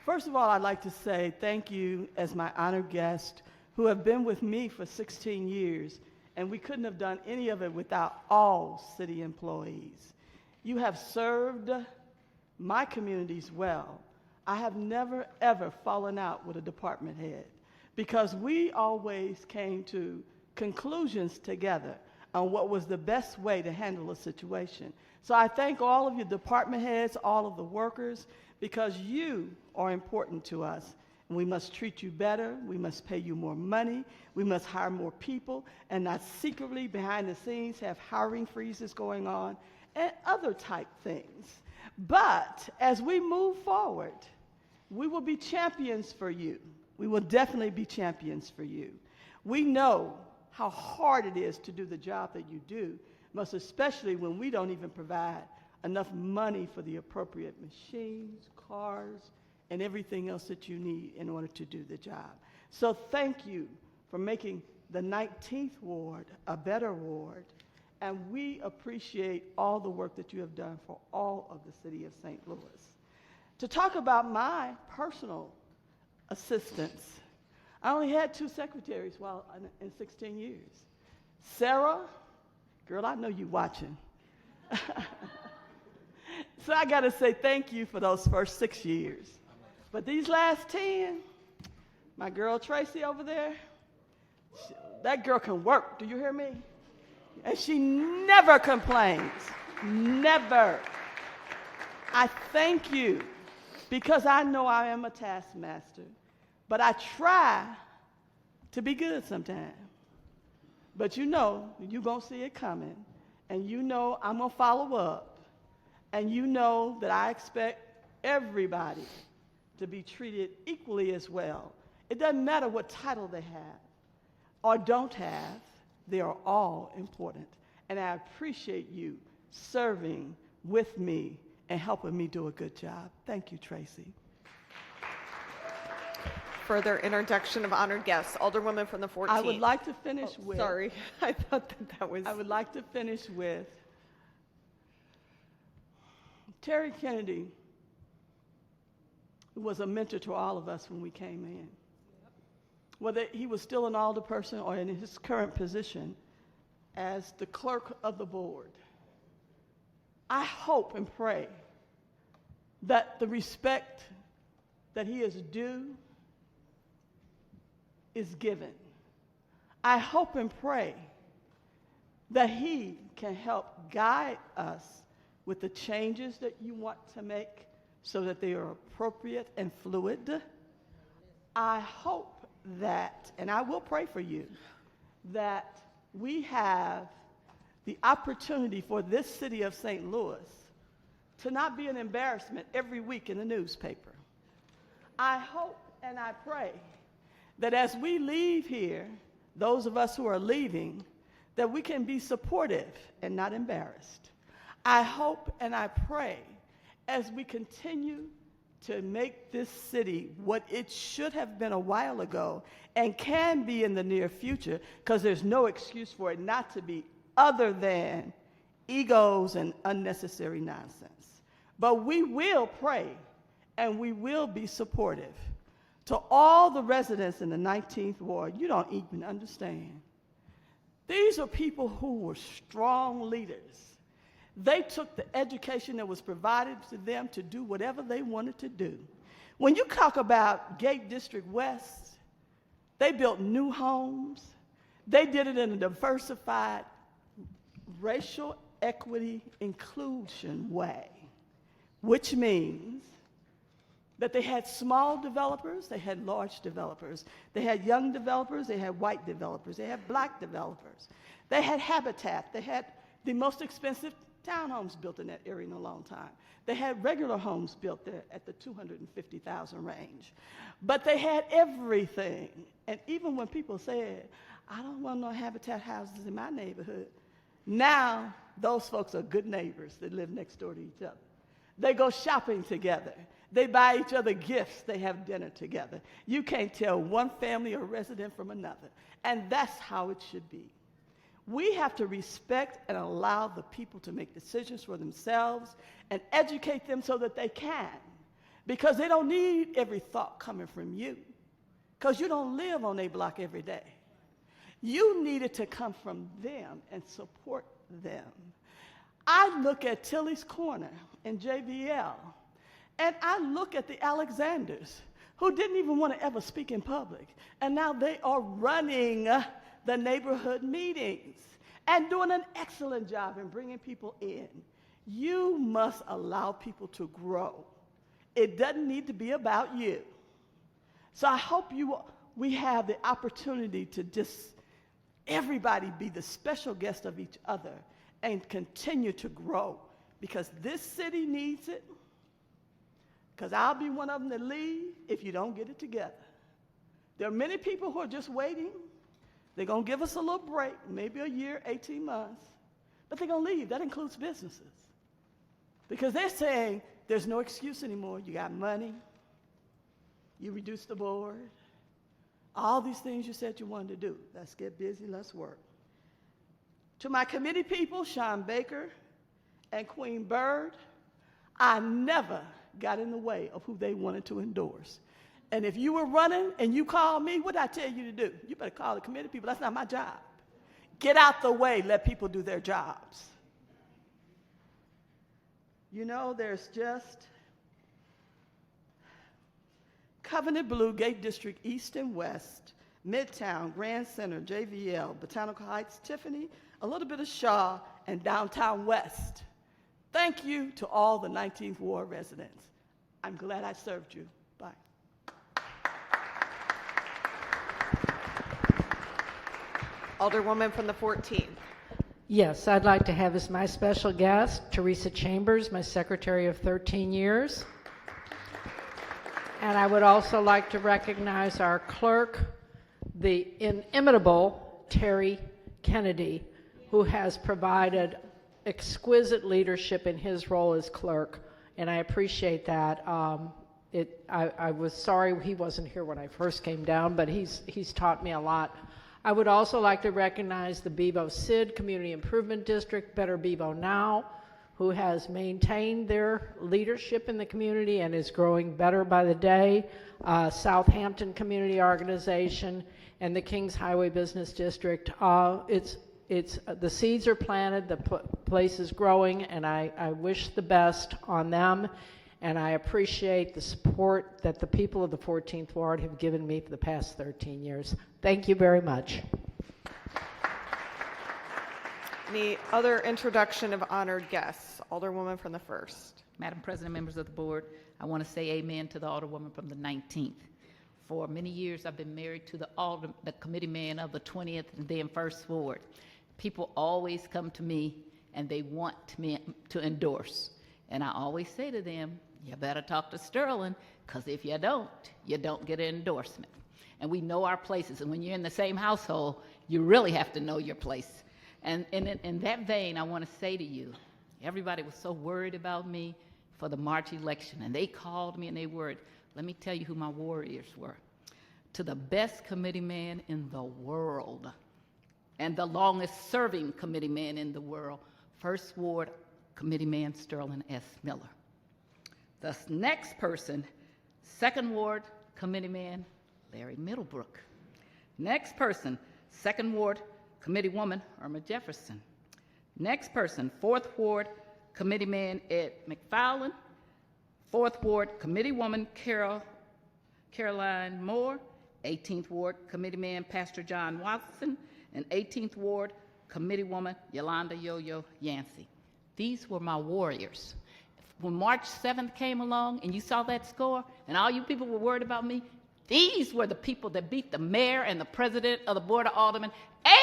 First of all, I'd like to say thank you as my honored guests who have been with me for 16 years, and we couldn't have done any of it without all city employees. You have served my communities well. I have never, ever fallen out with a department head because we always came to conclusions together on what was the best way to handle a situation. So I thank all of your department heads, all of the workers, because you are important to us. And we must treat you better, we must pay you more money, we must hire more people, and not secretly behind the scenes have hiring freezes going on and other type things. But as we move forward, we will be champions for you. We will definitely be champions for you. We know how hard it is to do the job that you do, most especially when we don't even provide enough money for the appropriate machines, cars, and everything else that you need in order to do the job. So thank you for making the 19th Ward a better ward, and we appreciate all the work that you have done for all of the city of St. Louis. To talk about my personal assistants, I only had 2 secretaries while in 16 years. Sarah, girl, I know you watching. So I got to say thank you for those first 6 years. But these last 10, my girl Tracy over there, that girl can work. Do you hear me? And she never complains. Never. I thank you because I know I am a taskmaster. But I try to be good sometimes. But you know, you're going to see it coming. And you know I'm going to follow up. And you know that I expect everybody to be treated equally as well. It doesn't matter what title they have or don't have. They are all important. And I appreciate you serving with me and helping me do a good job. Thank you, Tracy. Further introduction of honored guests, Alderwoman from the 14th. I would like to finish with... Sorry, I thought that was... I would like to finish with Terry Kennedy, who was a mentor to all of us when we came in. whether he was still an alderperson or in his current position as the clerk of the board, I hope and pray that the respect that he is due is given. I hope and pray that he can help guide us with the changes that you want to make so that they are appropriate and fluid. I hope that, and I will pray for you, that we have the opportunity for this city of St. Louis to not be an embarrassment every week in the newspaper. I hope and I pray that as we leave here, those of us who are leaving, that we can be supportive and not embarrassed. I hope and I pray as we continue to make this city what it should have been a while ago and can be in the near future, because there's no excuse for it not to be other than egos and unnecessary nonsense. But we will pray and we will be supportive. To all the residents in the 19th Ward, you don't even understand. These are people who were strong leaders. They took the education that was provided to them to do whatever they wanted to do. When you talk about Gate District West, they built new homes. They did it in a diversified, racial equity inclusion way, which means that they had small developers, they had large developers, they had young developers, they had white developers, they had black developers, they had habitat, they had the most expensive townhomes built in that area in a long time. They had regular homes built there at the 250,000 range. But they had everything. And even when people said, I don't want no habitat houses in my neighborhood, now those folks are good neighbors that live next door to each other. They go shopping together. They buy each other gifts. They have dinner together. You can't tell one family or resident from another. And that's how it should be. We have to respect and allow the people to make decisions for themselves and educate them so that they can. Because they don't need every thought coming from you. Because you don't live on a block every day. You need it to come from them and support them. I look at Tilly's Corner in JVL, and I look at the Alexanders, who didn't even want to ever speak in public, and now they are running the neighborhood meetings and doing an excellent job in bringing people in. You must allow people to grow. It doesn't need to be about you. So I hope we have the opportunity to just everybody be the special guest of each other and continue to grow, because this city needs it, because I'll be one of them that leave if you don't get it together. There are many people who are just waiting. They're going to give us a little break, maybe a year, 18 months, but they're going to leave. That includes businesses, because they're saying there's no excuse anymore. You got money. You reduced the board. All these things you said you wanted to do. Let's get busy. Let's work. To my committee people, Sean Baker and Queen Bird, I never got in the way of who they wanted to endorse. And if you were running and you called me, what did I tell you to do? You better call the committee people. That's not my job. Get out the way. Let people do their jobs. You know, there's just Covenant Blue, Gate District East and West, Midtown, Grand Center, JVL, Botanical Heights, Tiffany, a little bit of Shaw, and Downtown West. Thank you to all the 19th Ward residents. I'm glad I served you. Bye. Alderwoman from the 14th. Yes, I'd like to have as my special guest Teresa Chambers, my secretary of 13 years. And I would also like to recognize our clerk, the inimitable Terry Kennedy, who has provided exquisite leadership in his role as clerk, and I appreciate that. I was sorry he wasn't here when I first came down, but he's taught me a lot. I would also like to recognize the Bevo Sid Community Improvement District, Better Bevo Now, who has maintained their leadership in the community and is growing better by the day, Southampton Community Organization, and the Kings Highway Business District. The seeds are planted, the place is growing, and I wish the best on them, and I appreciate the support that the people of the 14th Ward have given me for the past 13 years. Thank you very much. Any other introduction of honored guests? Alderwoman from the 1st. Madam President, members of the board, I want to say amen to the Alderwoman from the 19th. For many years, I've been married to the committee man of the 20th and then 1st Ward. People always come to me and they want me to endorse. And I always say to them, you better talk to Sterling, because if you don't get an endorsement. And we know our places. And when you're in the same household, you really have to know your place. And in that vein, I want to say to you, everybody was so worried about me for the March election, and they called me and they worried. Let me tell you who my warriors were. To the best committee man in the world, and the longest serving committee man in the world, 1st Ward Committee Man Sterling S. Miller. The next person, 2nd Ward Committee Man Larry Middlebrook. Next person, 2nd Ward Committee Woman Irma Jefferson. Next person, 4th Ward Committee Man Ed McFarland. 4th Ward Committee Woman Caroline Moore. 18th Ward Committee Man Pastor John Watson. And 18th Ward Committee Woman Yolanda Yo-Yo Yancey. These were my warriors. When March 7th came along and you saw that score and all you people were worried about me, these were the people that beat the mayor and the president of the Board of Aldermen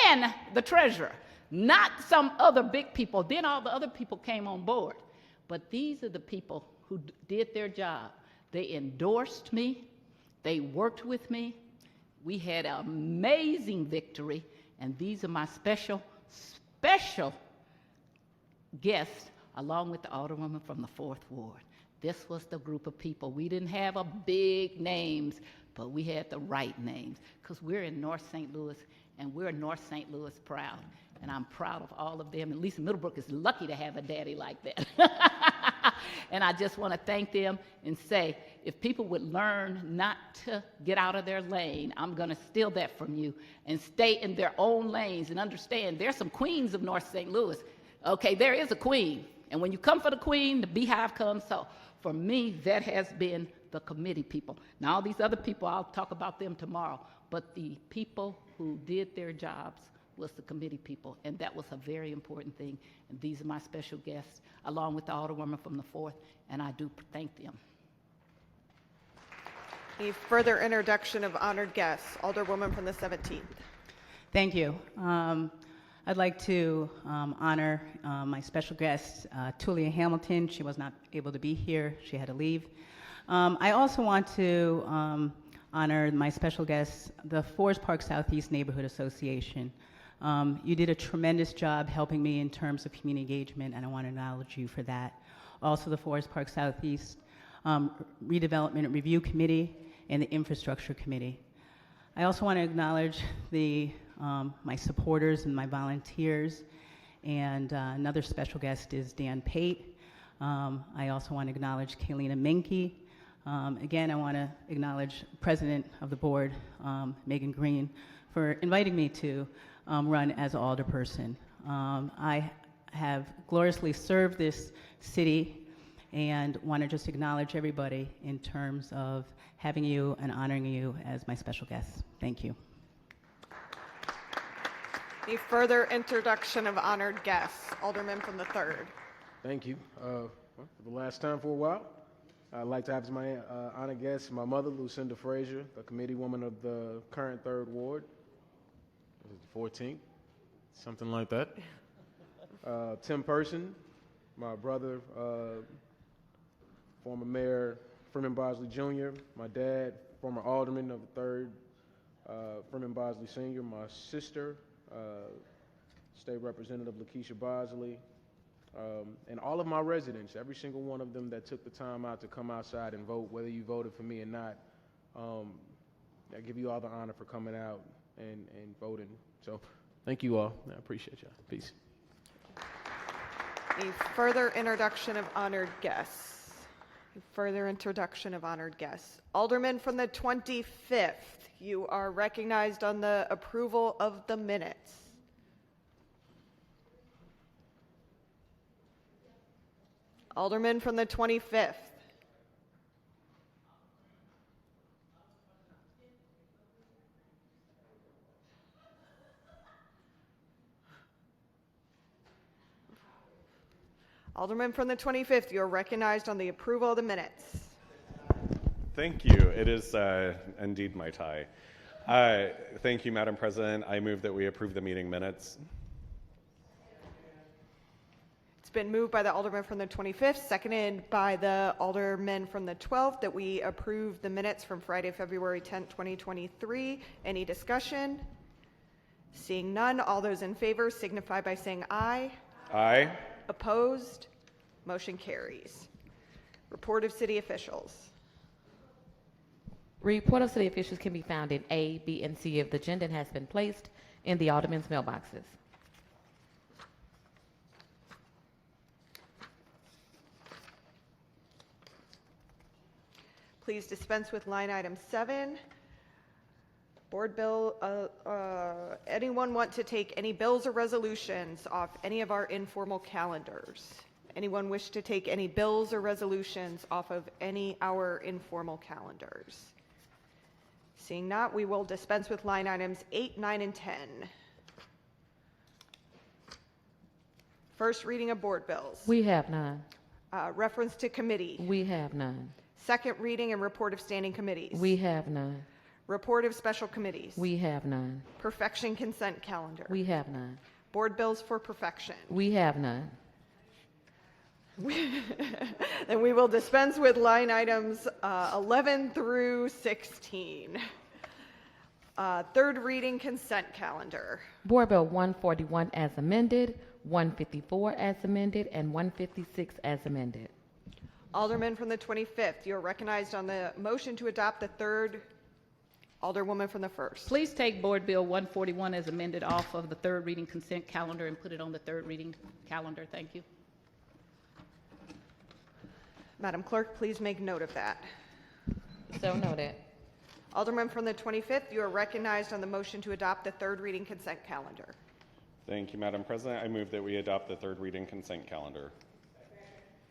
and the treasurer, not some other big people. Then all the other people came on board. But these are the people who did their job. They endorsed me. They worked with me. We had an amazing victory. And these are my special guests, along with the Alderwoman from the 4th Ward. This was the group of people. We didn't have a big names, but we had the right names, because we're in North St. Louis, and we're North St. Louis proud. And I'm proud of all of them. And Lisa Middlebrook is lucky to have a daddy like that. And I just want to thank them and say, if people would learn not to get out of their lane, I'm going to steal that from you, and stay in their own lanes and understand there's some queens of North St. Louis. Okay, there is a queen. And when you come for the queen, the beehive comes. So for me, that has been the committee people. Now, all these other people, I'll talk about them tomorrow. But the people who did their jobs was the committee people. And that was a very important thing. And these are my special guests, along with the Alderwoman from the 4th. And I do thank them. Any further introduction of honored guests? Alderwoman from the 17th. Thank you. I'd like to honor my special guest, Tulia Hamilton. She was not able to be here. She had to leave. I also want to honor my special guest, the Forest Park Southeast Neighborhood Association. You did a tremendous job helping me in terms of community engagement, and I want to acknowledge you for that. Also, the Forest Park Southeast Redevelopment Review Committee and the Infrastructure Committee. I also want to acknowledge my supporters and my volunteers, and another special guest is Dan Pate. I also want to acknowledge Kaylina Minke. Again, I want to acknowledge President of the Board, Megan Green, for inviting me to run as an alderperson. I have gloriously served this city and want to just acknowledge everybody in terms of having you and honoring you as my special guest. Thank you. Any further introduction of honored guests? Alderman from the 3rd. Thank you. For the last time for a while, I'd like to have as my honored guest my mother, Lucinda Frazier, the committee woman of the current 3rd Ward. This is the 14th, something like that. Tim Person, my brother, former Mayor Freeman Bosley Jr., my dad, former Alderman of the 3rd, Freeman Bosley Sr., my sister, State Representative Lakeisha Bosley, and all of my residents, every single one of them that took the time out to come outside and vote, whether you voted for me or not. I give you all the honor for coming out and voting. So thank you all. I appreciate y'all. Peace. Any further introduction of honored guests? Any further introduction of honored guests? Alderman from the 25th, you are recognized on the approval of the minutes. Alderman from the 25th. Alderman from the 25th, you are recognized on the approval of the minutes. Thank you. It is indeed my tie. Thank you, Madam President. I move that we approve the meeting minutes. It's been moved by the Alderman from the 25th, seconded by the Alderman from the 12th, that we approve the minutes from Friday, February 10th, 2023. Any discussion? Seeing none, all those in favor signify by saying aye. Aye. Opposed? Motion carries. Report of city officials. Report of city officials can be found in A, B, and C of the agenda and has been placed in the aldermen's mailboxes. Please dispense with line item 7. Board bill, anyone want to take any bills or resolutions off any of our informal calendars? Anyone wish to take any bills or resolutions off of any our informal calendars? Seeing not, we will dispense with line items 8, 9, and 10. First reading of board bills. We have none. Reference to committee. We have none. Second reading and report of standing committees. We have none. Report of special committees. We have none. Perfection consent calendar. We have none. Board bills for perfection. We have none. Then we will dispense with line items 11 through 16. Third reading consent calendar. Board Bill 141 as amended, 154 as amended, and 156 as amended. Alderman from the 25th, you're recognized on the motion to adopt the third. Alderwoman from the 1st. Please take Board Bill 141 as amended off of the third reading consent calendar and put it on the third reading calendar. Thank you. Madam Clerk, please make note of that. So noted. Alderman from the 25th, you are recognized on the motion to adopt the third reading consent calendar. Thank you, Madam President. I move that we adopt the third reading consent calendar.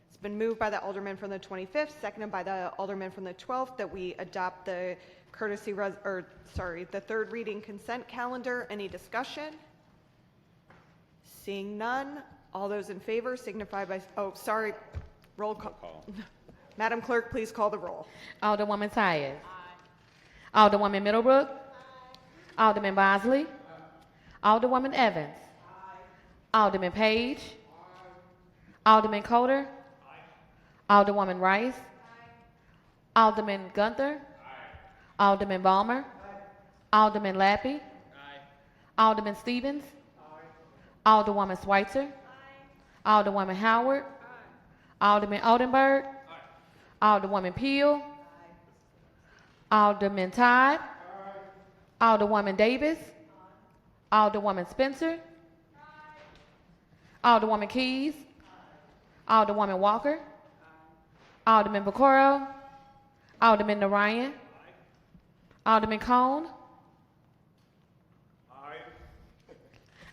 It's been moved by the Alderman from the 25th, seconded by the Alderman from the 12th, that we adopt the the third reading consent calendar. Any discussion? Seeing none, all those in favor signify by, roll call. Madam Clerk, please call the roll. Alderwoman Tyus. Aye. Alderwoman Middlebrook. Aye. Alderman Bosley. Aye. Alderwoman Evans. Aye. Alderman Page. Aye. Alderman Coder. Aye. Alderwoman Rice. Aye. Alderman Gunther. Aye. Alderman Balmer. Aye. Alderman Lappy. Aye. Alderman Stevens. Aye. Alderwoman Schweitzer. Aye. Alderwoman Howard. Aye. Alderman Oldenburg. Aye. Alderwoman Peel. Aye. Alderman Todd. Aye. Alderwoman Davis. Aye. Alderwoman Spencer. Aye. Alderwoman Keys. Aye. Alderwoman Walker. Aye. Alderman Vaccaro. Alderman Narayan. Aye. Alderman Cone. Aye.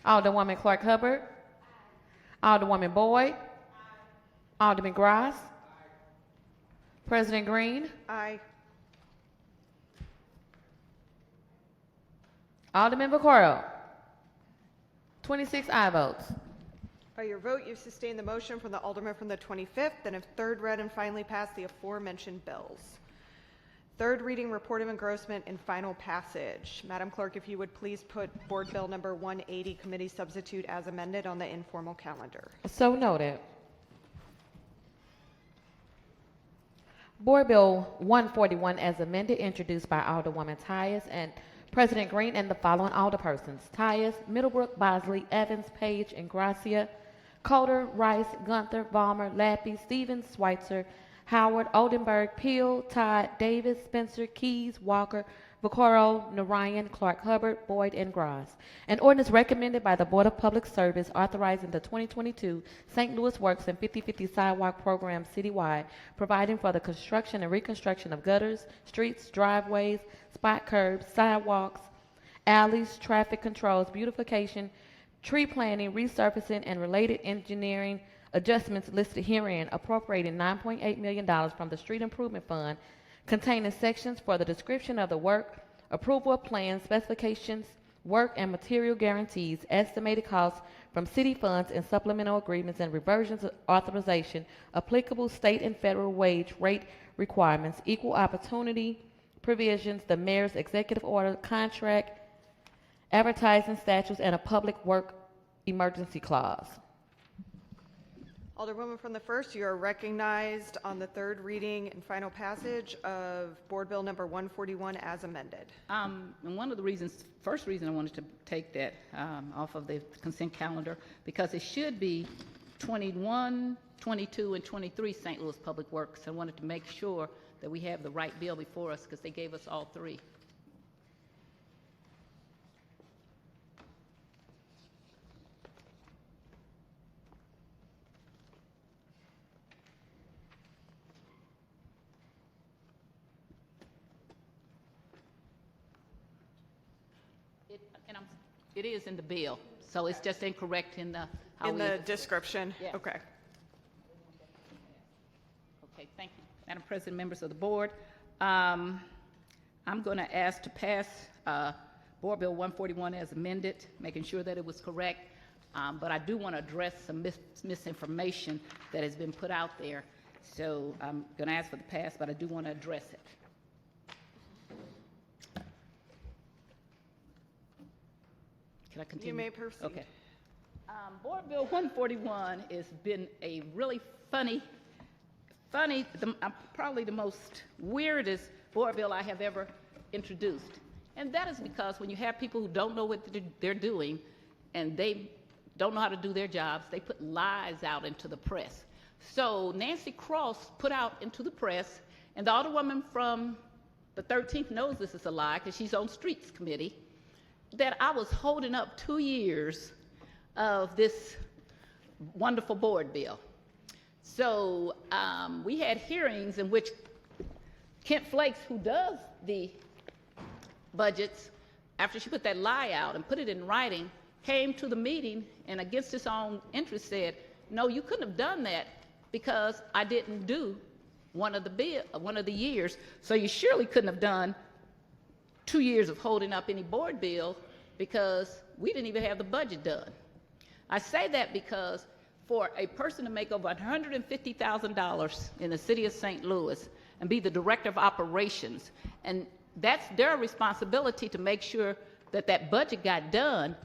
Alderwoman Clark Hubbard. Aye. Alderwoman Boyd. Aye. Alderman Gross. Aye. President Green. Aye. Alderman Vaccaro. 26 aye votes. By your vote, you've sustained the motion from the Alderman from the 25th and have third read and finally passed the aforementioned bills. Third reading, report of engrossment, and final passage. Madam Clerk, if you would please put Board Bill number 180, Committee Substitute as amended, on the informal calendar. So noted. Board Bill 141 as amended, introduced by Alderwoman Tyus and President Green and the following alderpersons: Tyus, Middlebrook, Bosley, Evans, Page, and Gracia, Coder, Rice, Gunther, Balmer, Lappy, Stevens, Schweitzer, Howard, Oldenburg, Peel, Todd, Davis, Spencer, Keys, Walker, Vaccaro, Narayan, Clark Hubbard, Boyd, and Gross. An ordinance recommended by the Board of Public Service authorizing the 2022 St. Louis Works and 50/50 Sidewalk Program citywide, providing for the construction and reconstruction of gutters, streets, driveways, spot curbs, sidewalks, alleys, traffic controls, beautification, tree planting, resurfacing, and related engineering adjustments listed herein, appropriating $9.8 million from the Street Improvement Fund, containing sections for the description of the work, approval of plans, specifications, work and material guarantees, estimated costs from city funds and supplemental agreements and reversions of authorization, applicable state and federal wage rate requirements, equal opportunity provisions, the mayor's executive order, contract, advertising statutes, and a public work emergency clause. Alderwoman from the 1st, you are recognized on the third reading and final passage of Board Bill number 141 as amended. And one of the reasons, first reason I wanted to take that off of the consent calendar, because it should be 21, 22, and 23 St. Louis Public Works. I wanted to make sure that we have the right bill before us because they gave us all three. It is in the bill, so it's just incorrect in the description. Yeah. Okay. Okay, thank you. Madam President, members of the board, I'm going to ask to pass Board Bill 141 as amended, making sure that it was correct, but I do want to address some misinformation that has been put out there, so I'm going to ask for the pass, but I do want to address it. Can I continue? You may proceed. Okay. Board Bill 141 has been a really funny, probably the most weirdest board bill I have ever introduced. And that is because when you have people who don't know what they're doing and they don't know how to do their jobs, they put lies out into the press. So Nancy Cross put out into the press, and the Alderwoman from the 13th knows this is a lie because she's on Streets Committee, that I was holding up 2 years of this wonderful board bill. So we had hearings in which Kent Flakes, who does the budgets, after she put that lie out and put it in writing, came to the meeting and against his own interest said, no, you couldn't have done that because I didn't do one of the years, so you surely couldn't have done 2 years of holding up any board bill because we didn't even have the budget done. I say that because for a person to make over $150,000 in the city of St. Louis and be the director of operations, and that's their responsibility to make sure that that budget got done,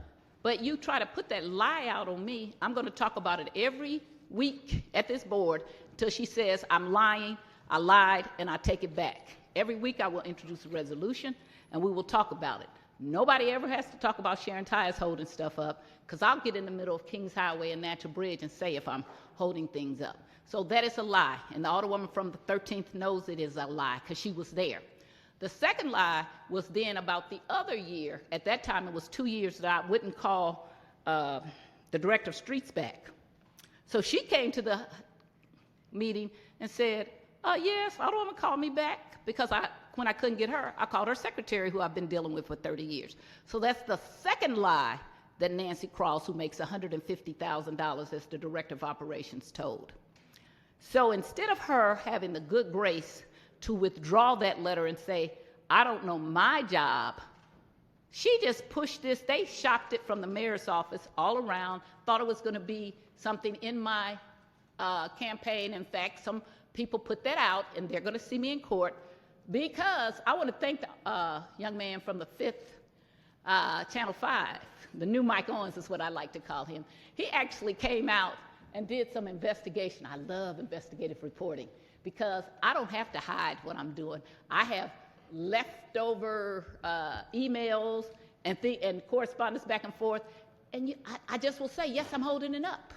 but you try to put that lie out on me, I'm going to talk about it every week at this board until she says I'm lying, I lied, and I take it back. Every week I will introduce a resolution and we will talk about it. Nobody ever has to talk about Sharon Tyers holding stuff up because I'll get in the middle of Kings Highway and Natural Bridge and say if I'm holding things up. So that is a lie, and the Alderwoman from the 13th knows it is a lie because she was there. The second lie was then about the other year. At that time, it was 2 years that I wouldn't call the director of streets back. So she came to the meeting and said, yes, Alderwoman called me back because when I couldn't get her, I called her secretary, who I've been dealing with for 30 years. So that's the second lie that Nancy Cross, who makes $150,000 as the director of operations, told. So instead of her having the good grace to withdraw that letter and say, I don't know my job, she just pushed this. They shopped it from the mayor's office all around, thought it was going to be something in my campaign. In fact, some people put that out, and they're going to see me in court because I want to thank the young man from the 5th, Channel 5, the new Mike Owens is what I like to call him. He actually came out and did some investigation. I love investigative reporting because I don't have to hide what I'm doing. I have leftover emails and correspondence back and forth, and I just will say, yes, I'm holding it up.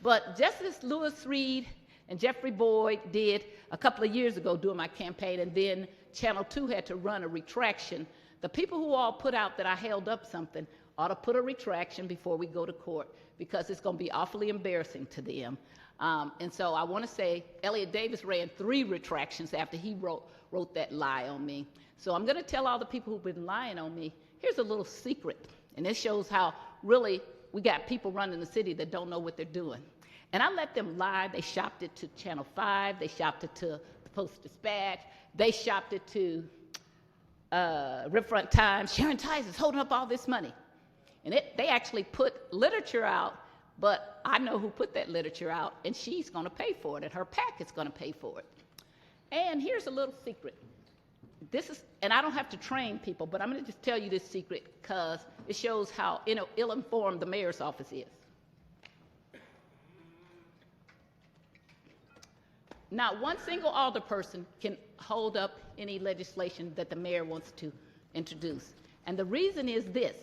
But Justice Lewis Reed And Jeffrey Boyd did a couple of years ago during my campaign, and then Channel 2 had to run a retraction. The people who all put out that I held up something ought to put a retraction before we go to court, because it's going to be awfully embarrassing to them. And so I want to say Elliot Davis ran 3 retractions after he wrote that lie on me. So I'm going to tell all the people who've been lying on me, here's a little secret. And this shows how really we got people running the city that don't know what they're doing. And I let them lie. They shopped it to Channel 5. They shopped it to the Post-Dispatch. They shopped it to Riverfront Times. Sharon Tice is holding up all this money. And they actually put literature out, but I know who put that literature out, and she's going to pay for it, and her PAC is going to pay for it. And here's a little secret. And I don't have to train people, but I'm going to just tell you this secret because it shows how ill-informed the mayor's office is. Not one single alderperson can hold up any legislation that the mayor wants to introduce. And the reason is this.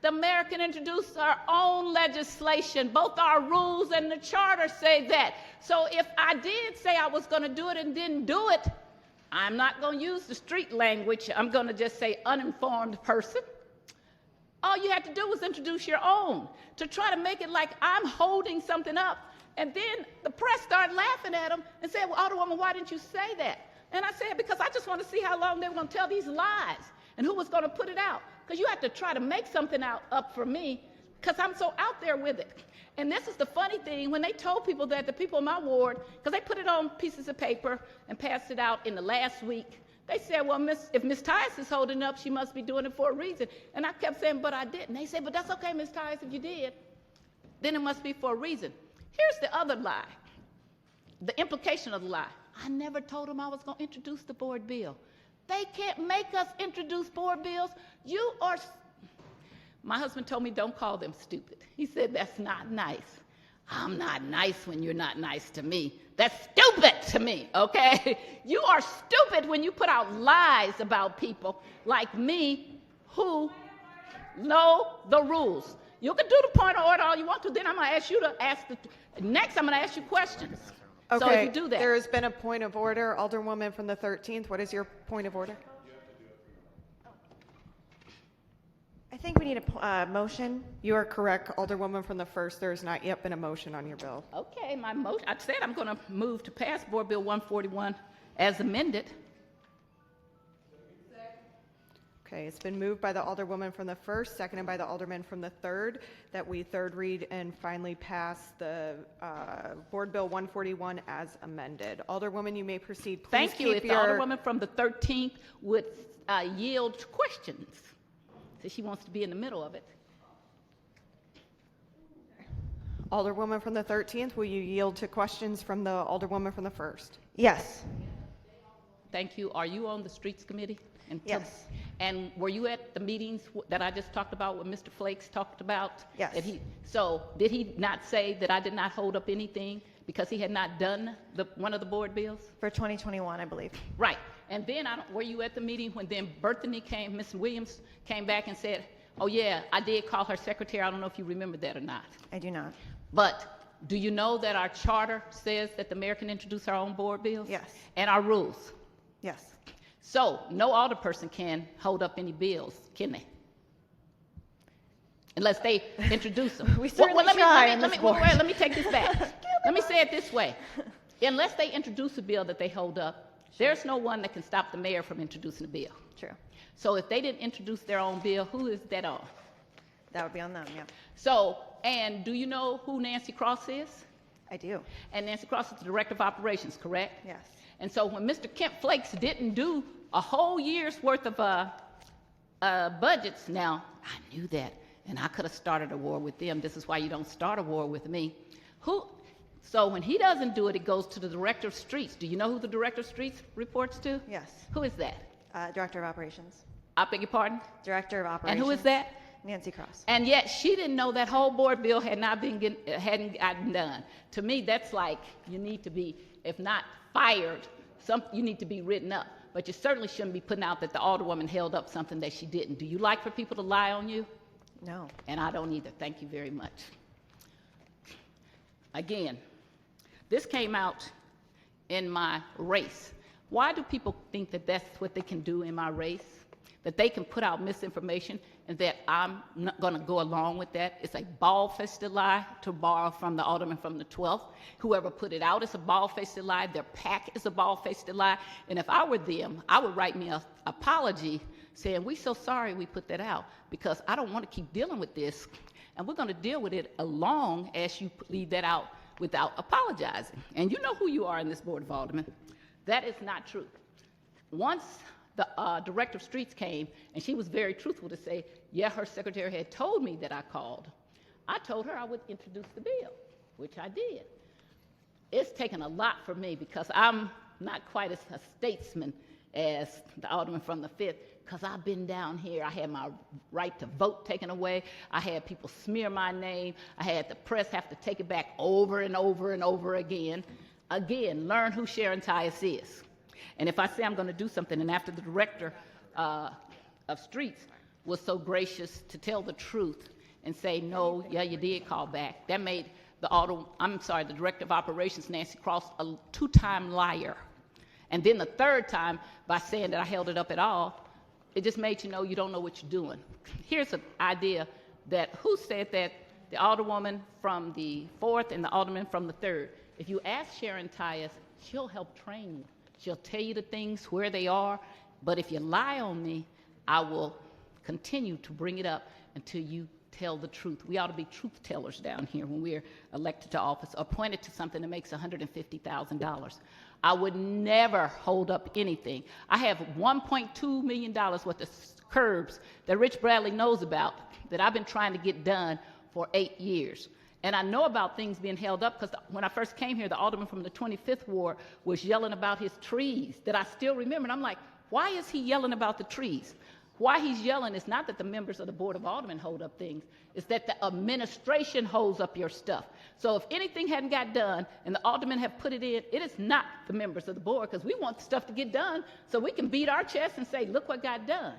The mayor can introduce our own legislation. Both our rules and the charter say that. So if I did say I was going to do it and didn't do it, I'm not going to use the street language. I'm going to just say uninformed person. All you had to do was introduce your own to try to make it like I'm holding something up. And then the press started laughing at him and said, well, Alderwoman, why didn't you say that? And I said, because I just want to see how long they were going to tell these lies and who was going to put it out. Because you have to try to make something up for me because I'm so out there with it. And this is the funny thing, when they told people that, the people in my ward, because they put it on pieces of paper and passed it out in the last week, they said, well, if Ms. Tice is holding up, she must be doing it for a reason. And I kept saying, but I didn't. They said, but that's okay, Ms. Tice, if you did, then it must be for a reason. Here's the other lie, the implication of the lie. I never told them I was going to introduce the board bill. They can't make us introduce board bills. My husband told me don't call them stupid. He said, that's not nice. I'm not nice when you're not nice to me. That's stupid to me, okay? You are stupid when you put out lies about people like me who know the rules. You can do the point of order all you want to, then I'm going to ask you to next I'm going to ask you questions. Okay, so if you do that. There has been a point of order. Alderwoman from the 13th, what is your point of order? I think we need a motion. You are correct, Alderwoman from the 1st. There has not yet been a motion on your bill. Okay, my motion, I said I'm going to move to pass Board Bill 141 as amended. Okay, it's been moved by the Alderwoman from the 1st, seconded by the Alderman from the 3rd, that we third read and finally pass the Board Bill 141 as amended. Alderwoman, you may proceed. Please Thank you. If the Alderwoman from the 13th would yield questions. So she wants to be in the middle of it. Alderwoman from the 13th, will you yield to questions from the Alderwoman from the 1st? Yes. Thank you. Are you on the Streets Committee? Yes. And were you at the meetings that I just talked about, what Mr. Flakes talked about? Yes. So did he not say that I did not hold up anything because he had not done one of the board bills? For 2021, I believe. Right. And then were you at the meeting when then Ms. Williams came back and said, oh yeah, I did call her secretary. I don't know if you remember that or not. I do not. But do you know that our charter says that the mayor can introduce our own board bills? Yes. And our rules? Yes. So no alderperson can hold up any bills, can they? Unless they introduce them. We certainly try on this board. Let me take this back. Let me say it this way. Unless they introduce a bill that they hold up, there's no one that can stop the mayor from introducing a bill. True. So if they didn't introduce their own bill, who is that on? That would be on them, yeah. So, and do you know who Nancy Cross is? I do. And Nancy Cross is the Director of Operations, correct? Yes. And so when Mr. Kemp Flakes didn't do a whole year's worth of budgets, now, I knew that, and I could have started a war with them. This is why you don't start a war with me. So when he doesn't do it, it goes to the Director of Streets. Do you know who the Director of Streets reports to? Yes. Who is that? Director of Operations. I beg your pardon? Director of Operations. And who is that? Nancy Cross. And yet she didn't know that whole board bill hadn't gotten done. To me, that's like you need to be, if not fired, you need to be written up. But you certainly shouldn't be putting out that the Alderwoman held up something that she didn't. Do you like for people to lie on you? And I don't either. Thank you very much. Again, This came out in my race. Why do people think that that's what they can do in my race? That they can put out misinformation and that I'm not going to go along with that? It's a bald-faced lie, to borrow from the alderman from the 12th. Whoever put it out is a bald-faced lie. Their PAC is a bald-faced lie. And if I were them, I would write me an apology saying, we're so sorry we put that out because I don't want to keep dealing with this. And we're going to deal with it as long as you leave that out without apologizing. And you know who you are in this Board of Aldermen. That is not true. Once the director of streets came, and she was very truthful to say, yeah, her secretary had told me that I called. I told her I would introduce the bill, which I did. It's taken a lot for me because I'm not quite as a statesman as the alderman from the 5th, because I've been down here. I had my right to vote taken away. I had people smear my name. I had the press have to take it back over and over and over again. Again, learn who Sharon Tyus is. And if I say I'm going to do something, and after the director of streets was so gracious to tell the truth and say, no, yeah, you did call back, that made the director of operations, Nancy Cross, a 2-time liar. And then the 3rd time, by saying that I held it up at all, it just made you know you don't know what you're doing. Here's an idea that who said that the alderwoman from the 4th and the alderman from the 3rd. If you ask Sharon Tyus, she'll help train you. She'll tell you the things where they are. But if you lie on me, I will continue to bring it up until you tell the truth. We ought to be truth tellers down here when we're elected to office, appointed to something that makes $150,000. I would never hold up anything. I have $1.2 million worth of curbs that Rich Bradley knows about that I've been trying to get done for 8 years. And I know about things being held up because when I first came here, the alderman from the 25th ward was yelling about his trees that I still remember. And I'm like, why is he yelling about the trees? Why he's yelling is not that the members of the Board of Aldermen hold up things, it's that the administration holds up your stuff. So if anything hadn't got done and the aldermen have put it in, it is not the members of the board because we want stuff to get done so we can beat our chest and say, look what got done.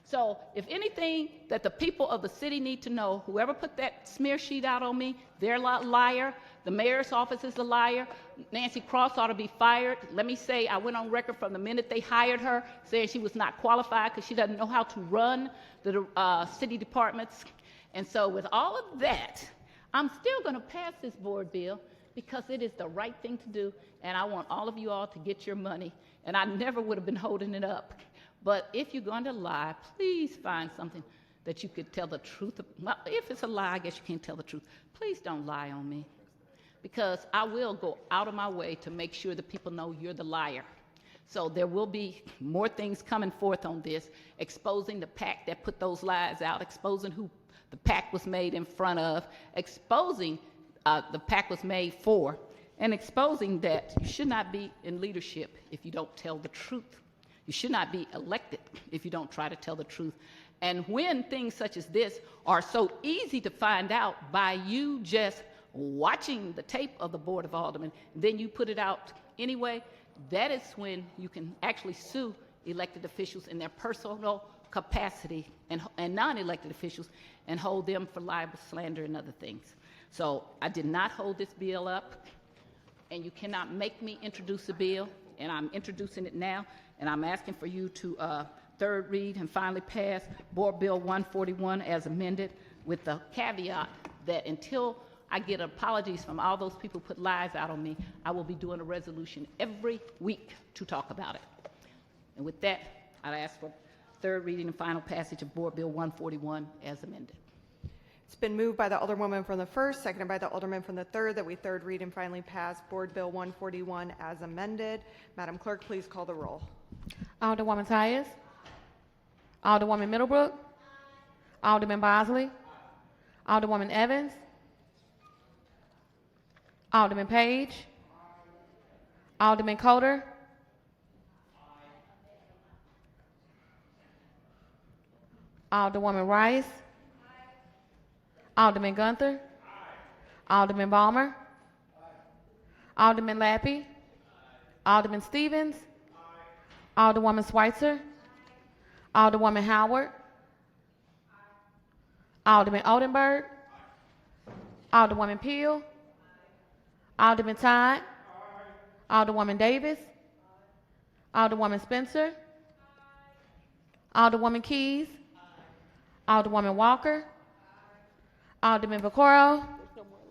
So if anything that the people of the city need to know, whoever put that smear sheet out on me, they're a liar. The mayor's office is a liar. Nancy Cross ought to be fired. Let me say, I went on record from the minute they hired her saying she was not qualified because she doesn't know how to run the city departments. And so with all of that, I'm still going to pass this board bill because it is the right thing to do. And I want all of you all to get your money. And I never would have been holding it up. But if you're going to lie, please find something that you could tell the truth. Well, if it's a lie, I guess you can't tell the truth. Please don't lie on me, because I will go out of my way to make sure that people know you're the liar. So there will be more things coming forth on this, exposing the PAC that put those lies out, exposing who the PAC was made in front of, exposing the PAC was made for, and exposing that you should not be in leadership if you don't tell the truth. You should not be elected if you don't try to tell the truth. And when things such as this are so easy to find out by you just watching the tape of the Board of Aldermen, then you put it out anyway, that is when you can actually sue elected officials in their personal capacity and non-elected officials and hold them for libel, slander, and other things. So I did not hold this bill up, and you cannot make me introduce a bill, and I'm introducing it now. And I'm asking for you to third read and finally pass Board Bill 141 as amended, with the caveat that until I get apologies from all those people who put lies out on me, I will be doing a resolution every week to talk about it. And with that, I'd ask for third reading and final passage of Board Bill 141 as amended. It's been moved by the Alderwoman from the 1st, seconded by the Alderman from the 3rd, that we third read and finally pass Board Bill 141 as amended. Madam Clerk, please call the roll. Alderwoman Tyus. Alderwoman Middlebrook. Alderman Bosley. Alderwoman Evans. Alderman Page. Alderman Coder. Alderwoman Rice. Alderman Gunther. Alderman Balmer. Alderman Lappy. Alderman Stevens. Alderwoman Schweitzer. Alderwoman Howard. Alderman Oldenburg. Alderwoman Peel. Alderman Todd. Alderwoman Davis. Alderwoman Spencer. Alderwoman Keys. Alderwoman Walker. Alderman Vaccaro.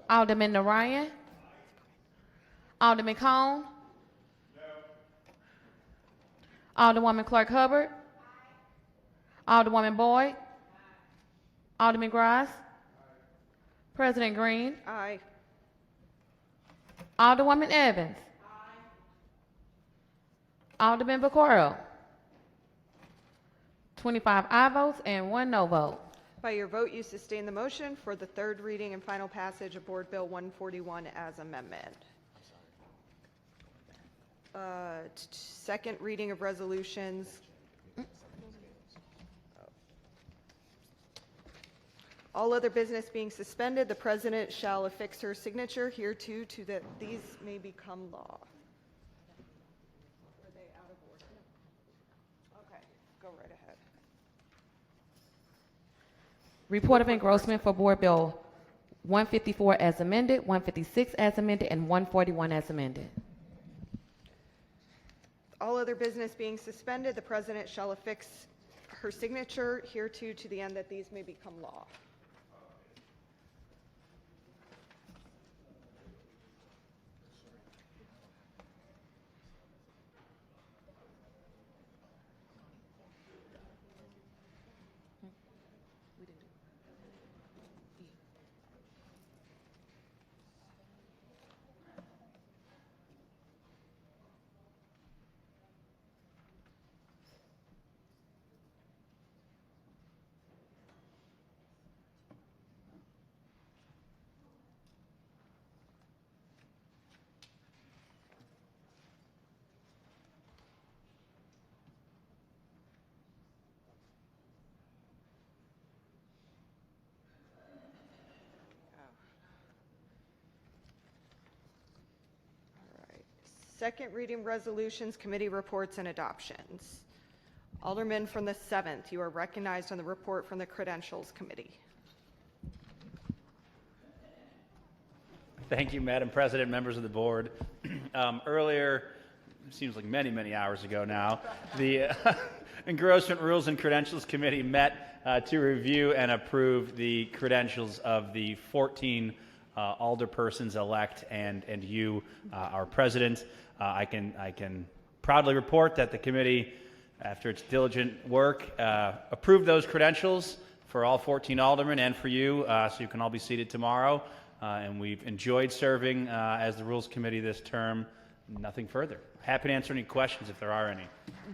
Alderman Narayan. Alderman Cone. Alderwoman Clark Hubbard. Alderwoman Boyd. Alderman Grice. President Green. Aye. Alderwoman Evans. Alderman Vaccaro. 25 aye votes and 1 no vote. By your vote, you sustain the motion for the third reading and final passage of Board Bill 141 as amendment. Second reading of resolutions. All other business being suspended, the president shall affix her signature hereto to that these may become law. Are they out of order? Okay, go right ahead. Report of engrossment for Board Bill 154 as amended, 156 as amended, and 141 as amended. All other business being suspended, the president shall affix her signature hereto to the end that these may become law. Second reading resolutions, committee reports, and adoptions. Alderman from the 7th, you are recognized on the report from the Credentials Committee. Thank you, Madam President, members of the board. Earlier, seems like many, many hours ago now, the Engrossment Rules and Credentials Committee met to review and approve the credentials of the 14 alderpersons-elect and you, our president. I can proudly report that the committee, after its diligent work, approved those credentials for all 14 aldermen and for you, so you can all be seated tomorrow. And we've enjoyed serving as the Rules Committee this term. Nothing further. Happy to answer any questions if there are any.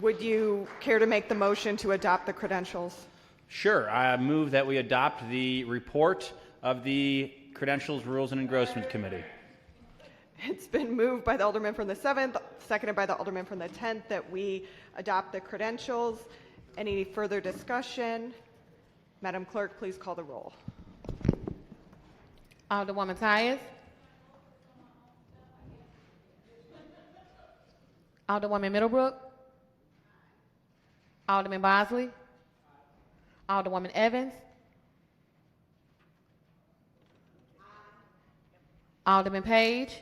Would you care to make the motion to adopt the credentials? Sure. I move that we adopt the report of the Credentials, Rules, and Engrossment Committee. It's been moved by the Alderman from the 7th, seconded by the Alderman from the 10th, that we adopt the credentials. Any further discussion? Madam Clerk, please call the roll. Alderwoman Tyus. Alderwoman Middlebrook. Alderman Bosley. Alderwoman Evans. Alderman Page.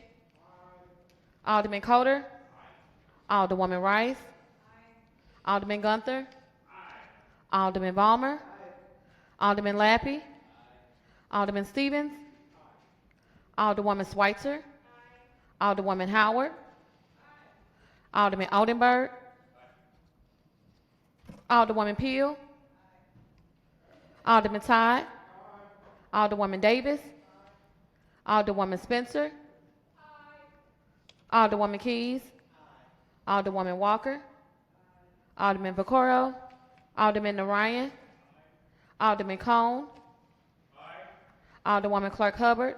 Alderman Coder. Alderwoman Rice. Alderman Gunther. Alderman Balmer. Alderman Lappy. Alderman Stevens. Alderwoman Schweitzer. Alderwoman Howard. Alderman Oldenburg. Alderwoman Peel. Alderman Todd. Alderwoman Davis. Alderwoman Spencer. Alderwoman Keys. Alderwoman Walker. Alderman Vaccaro. Alderman Narayan. Alderman Cone. Alderwoman Clark Hubbard.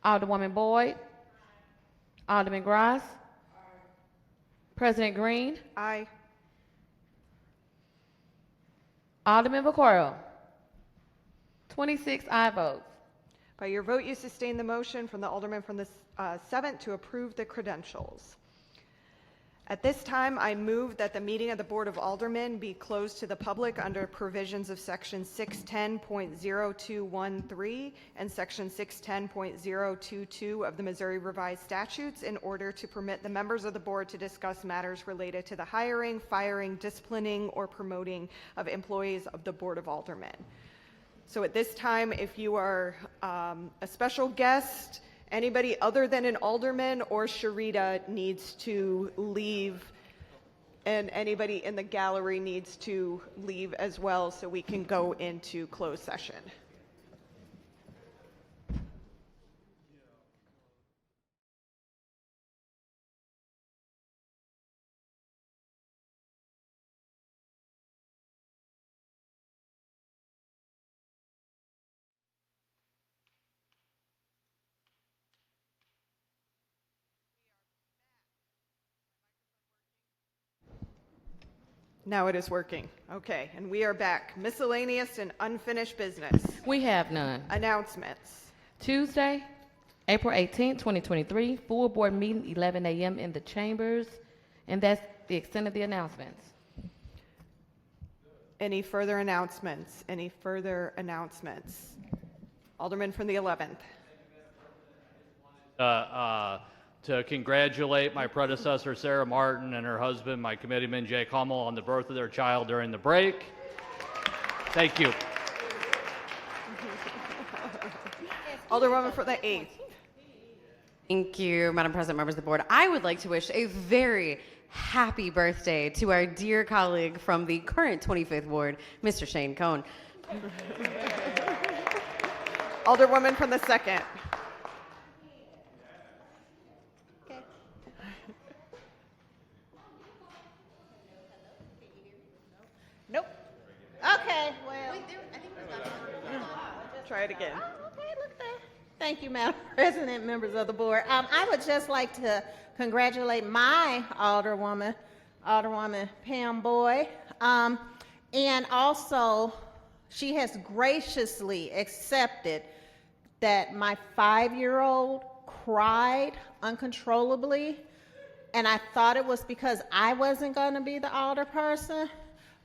Alderwoman Boyd. Alderman Grice. President Green. Aye. Alderman Vaccaro. 26 aye votes. By your vote, you sustain the motion from the Alderman from the 7th to approve the credentials. At this time, I move that the meeting of the Board of Aldermen be closed to the public under provisions of Section 610.0213 and Section 610.022 of the Missouri Revised Statutes in order to permit the members of the board to discuss matters related to the hiring, firing, disciplining, or promoting of employees of the Board of Aldermen. So at this time, if you are a special guest, anybody other than an alderman or Sharita needs to leave, and anybody in the gallery needs to leave as well so we can go into closed session. Now it is working. Okay, and we are back. Miscellaneous and unfinished business. We have none. Announcements. Tuesday, April 18th, 2023, full board meeting, 11 a.m. in the chambers. And that's the extent of the announcements. Any further announcements? Any further announcements? Alderman from the 11th. To congratulate my predecessor, Sarah Martin, and her husband, my committeeman, Jake Hummel, on the birth of their child during the break. Thank you. Alderwoman for the 8th. Thank you, Madam President, members of the board. I would like to wish a very happy birthday to our dear colleague from the current 25th Ward, Mr. Shane Cohn. Alderwoman from the 2nd. Nope. Okay, well. Try it again. Oh, okay, look there. Thank you, Madam President, members of the board. I would just like to congratulate my Alderwoman Pam Boyd. And also, she has graciously accepted that my 5-year-old cried uncontrollably. And I thought it was because I wasn't going to be the alderperson,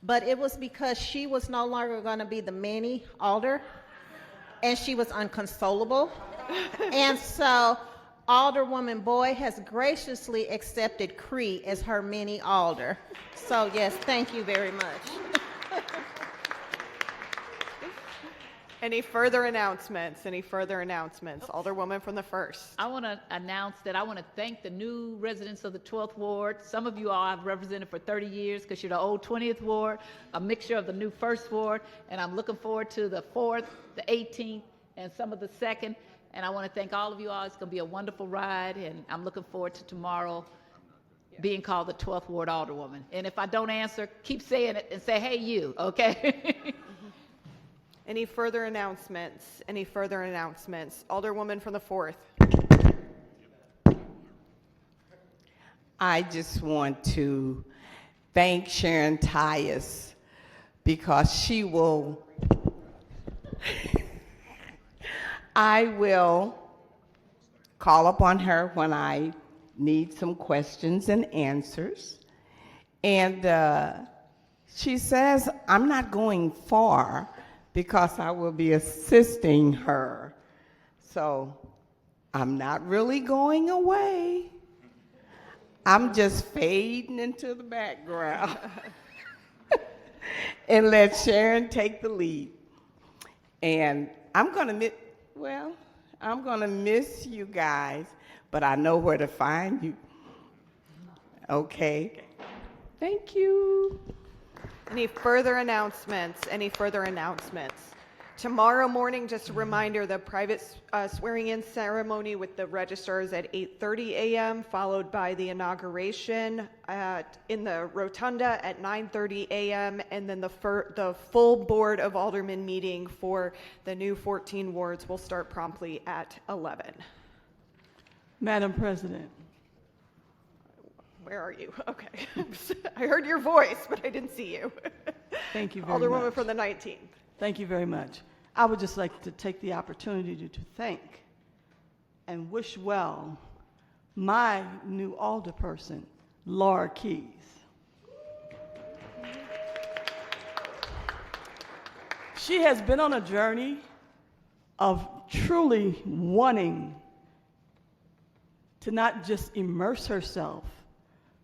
but it was because she was no longer going to be the mini alder, and she was unconsolable. And so Alderwoman Boyd has graciously accepted Cree as her mini alder. So yes, thank you very much. Any further announcements? Any further announcements? Alderwoman from the 1st. I want to announce that I want to thank the new residents of the 12th Ward. Some of you all I've represented for 30 years because you're the old 20th Ward, a mixture of the new 1st Ward, and I'm looking forward to the 4th, the 18th, and some of the 2nd. And I want to thank all of you all. It's going to be a wonderful ride, and I'm looking forward to tomorrow being called the 12th Ward Alderwoman. And if I don't answer, keep saying it and say, hey, you, okay? Any further announcements? Any further announcements? Alderwoman from the 4th. I just want to thank Sharon Tyus because she will, I will call upon her when I need some questions and answers. And she says, I'm not going far because I will be assisting her. So I'm not really going away. I'm just fading into the background and let Sharon take the lead. And I'm going to miss you guys, but I know where to find you. Okay. Thank you. Any further announcements? Any further announcements? Tomorrow morning, just a reminder, the private swearing-in ceremony with the registrars at 8:30 a.m., followed by the inauguration in the rotunda at 9:30 a.m., and then the full Board of Aldermen meeting for the new 14 wards will start promptly at 11. Madam President. Where are you? Okay. I heard your voice, but I didn't see you. Thank you very Alderwoman much. from the 19th. Thank you very much. I would just like to take the opportunity to thank and wish well my new alderperson, Laura Keys. She has been on a journey of truly wanting to not just immerse herself,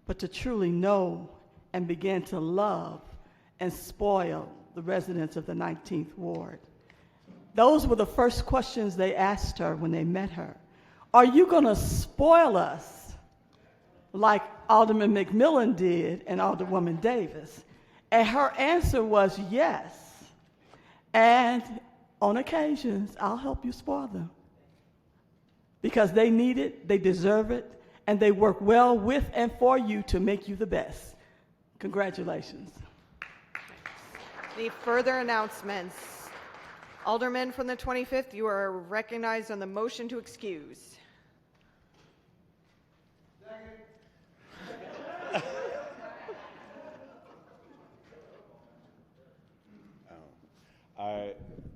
but to truly know and begin to love and spoil the residents of the 19th Ward. Those were the first questions they asked her when they met her. Are you going to spoil us like Alderman McMillan did and Alderwoman Davis? And her answer was yes. And on occasions, I'll help you spoil them. Because they need it, they deserve it, and they work well with and for you to make you the best. Congratulations. Any further announcements? Alderman from the 25th, you are recognized on the motion to excuse.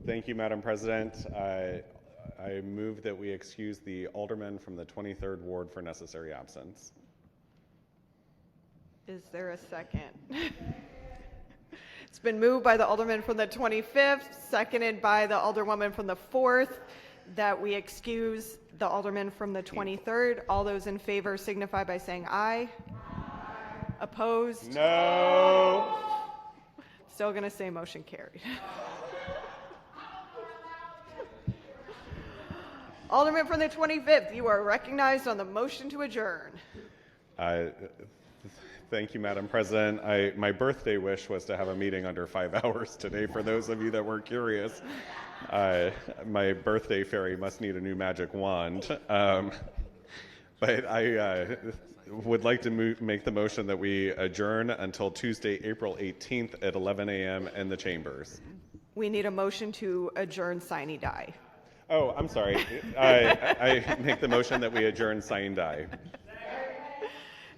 Thank you, Madam President. I move that we excuse the Alderman from the 23rd Ward for necessary absence. Is there a second? It's been moved by the Alderman from the 25th, seconded by the Alderwoman from the 4th, that we excuse the Alderman from the 23rd. All those in favor signify by saying aye. Aye. Opposed? No. Still going to say motion carried. Alderman from the 25th, you are recognized on the motion to adjourn. Thank you, Madam President. My birthday wish was to have a meeting under 5 hours today, for those of you that were curious. My birthday fairy must need a new magic wand. But I would like to make the motion that we adjourn until Tuesday, April 18th at 11 a.m. in the chambers. We need a motion to adjourn sine die. Oh, I'm sorry. I make the motion that we adjourn sine die.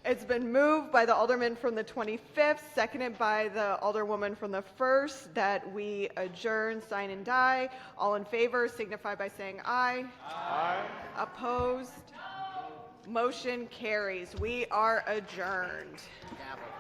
It's been moved by the Alderman from the 25th, seconded by the Alderwoman from the 1st, that we adjourn sine and die. All in favor signify by saying aye. Aye. Opposed? Motion carries. We are adjourned. Gavel.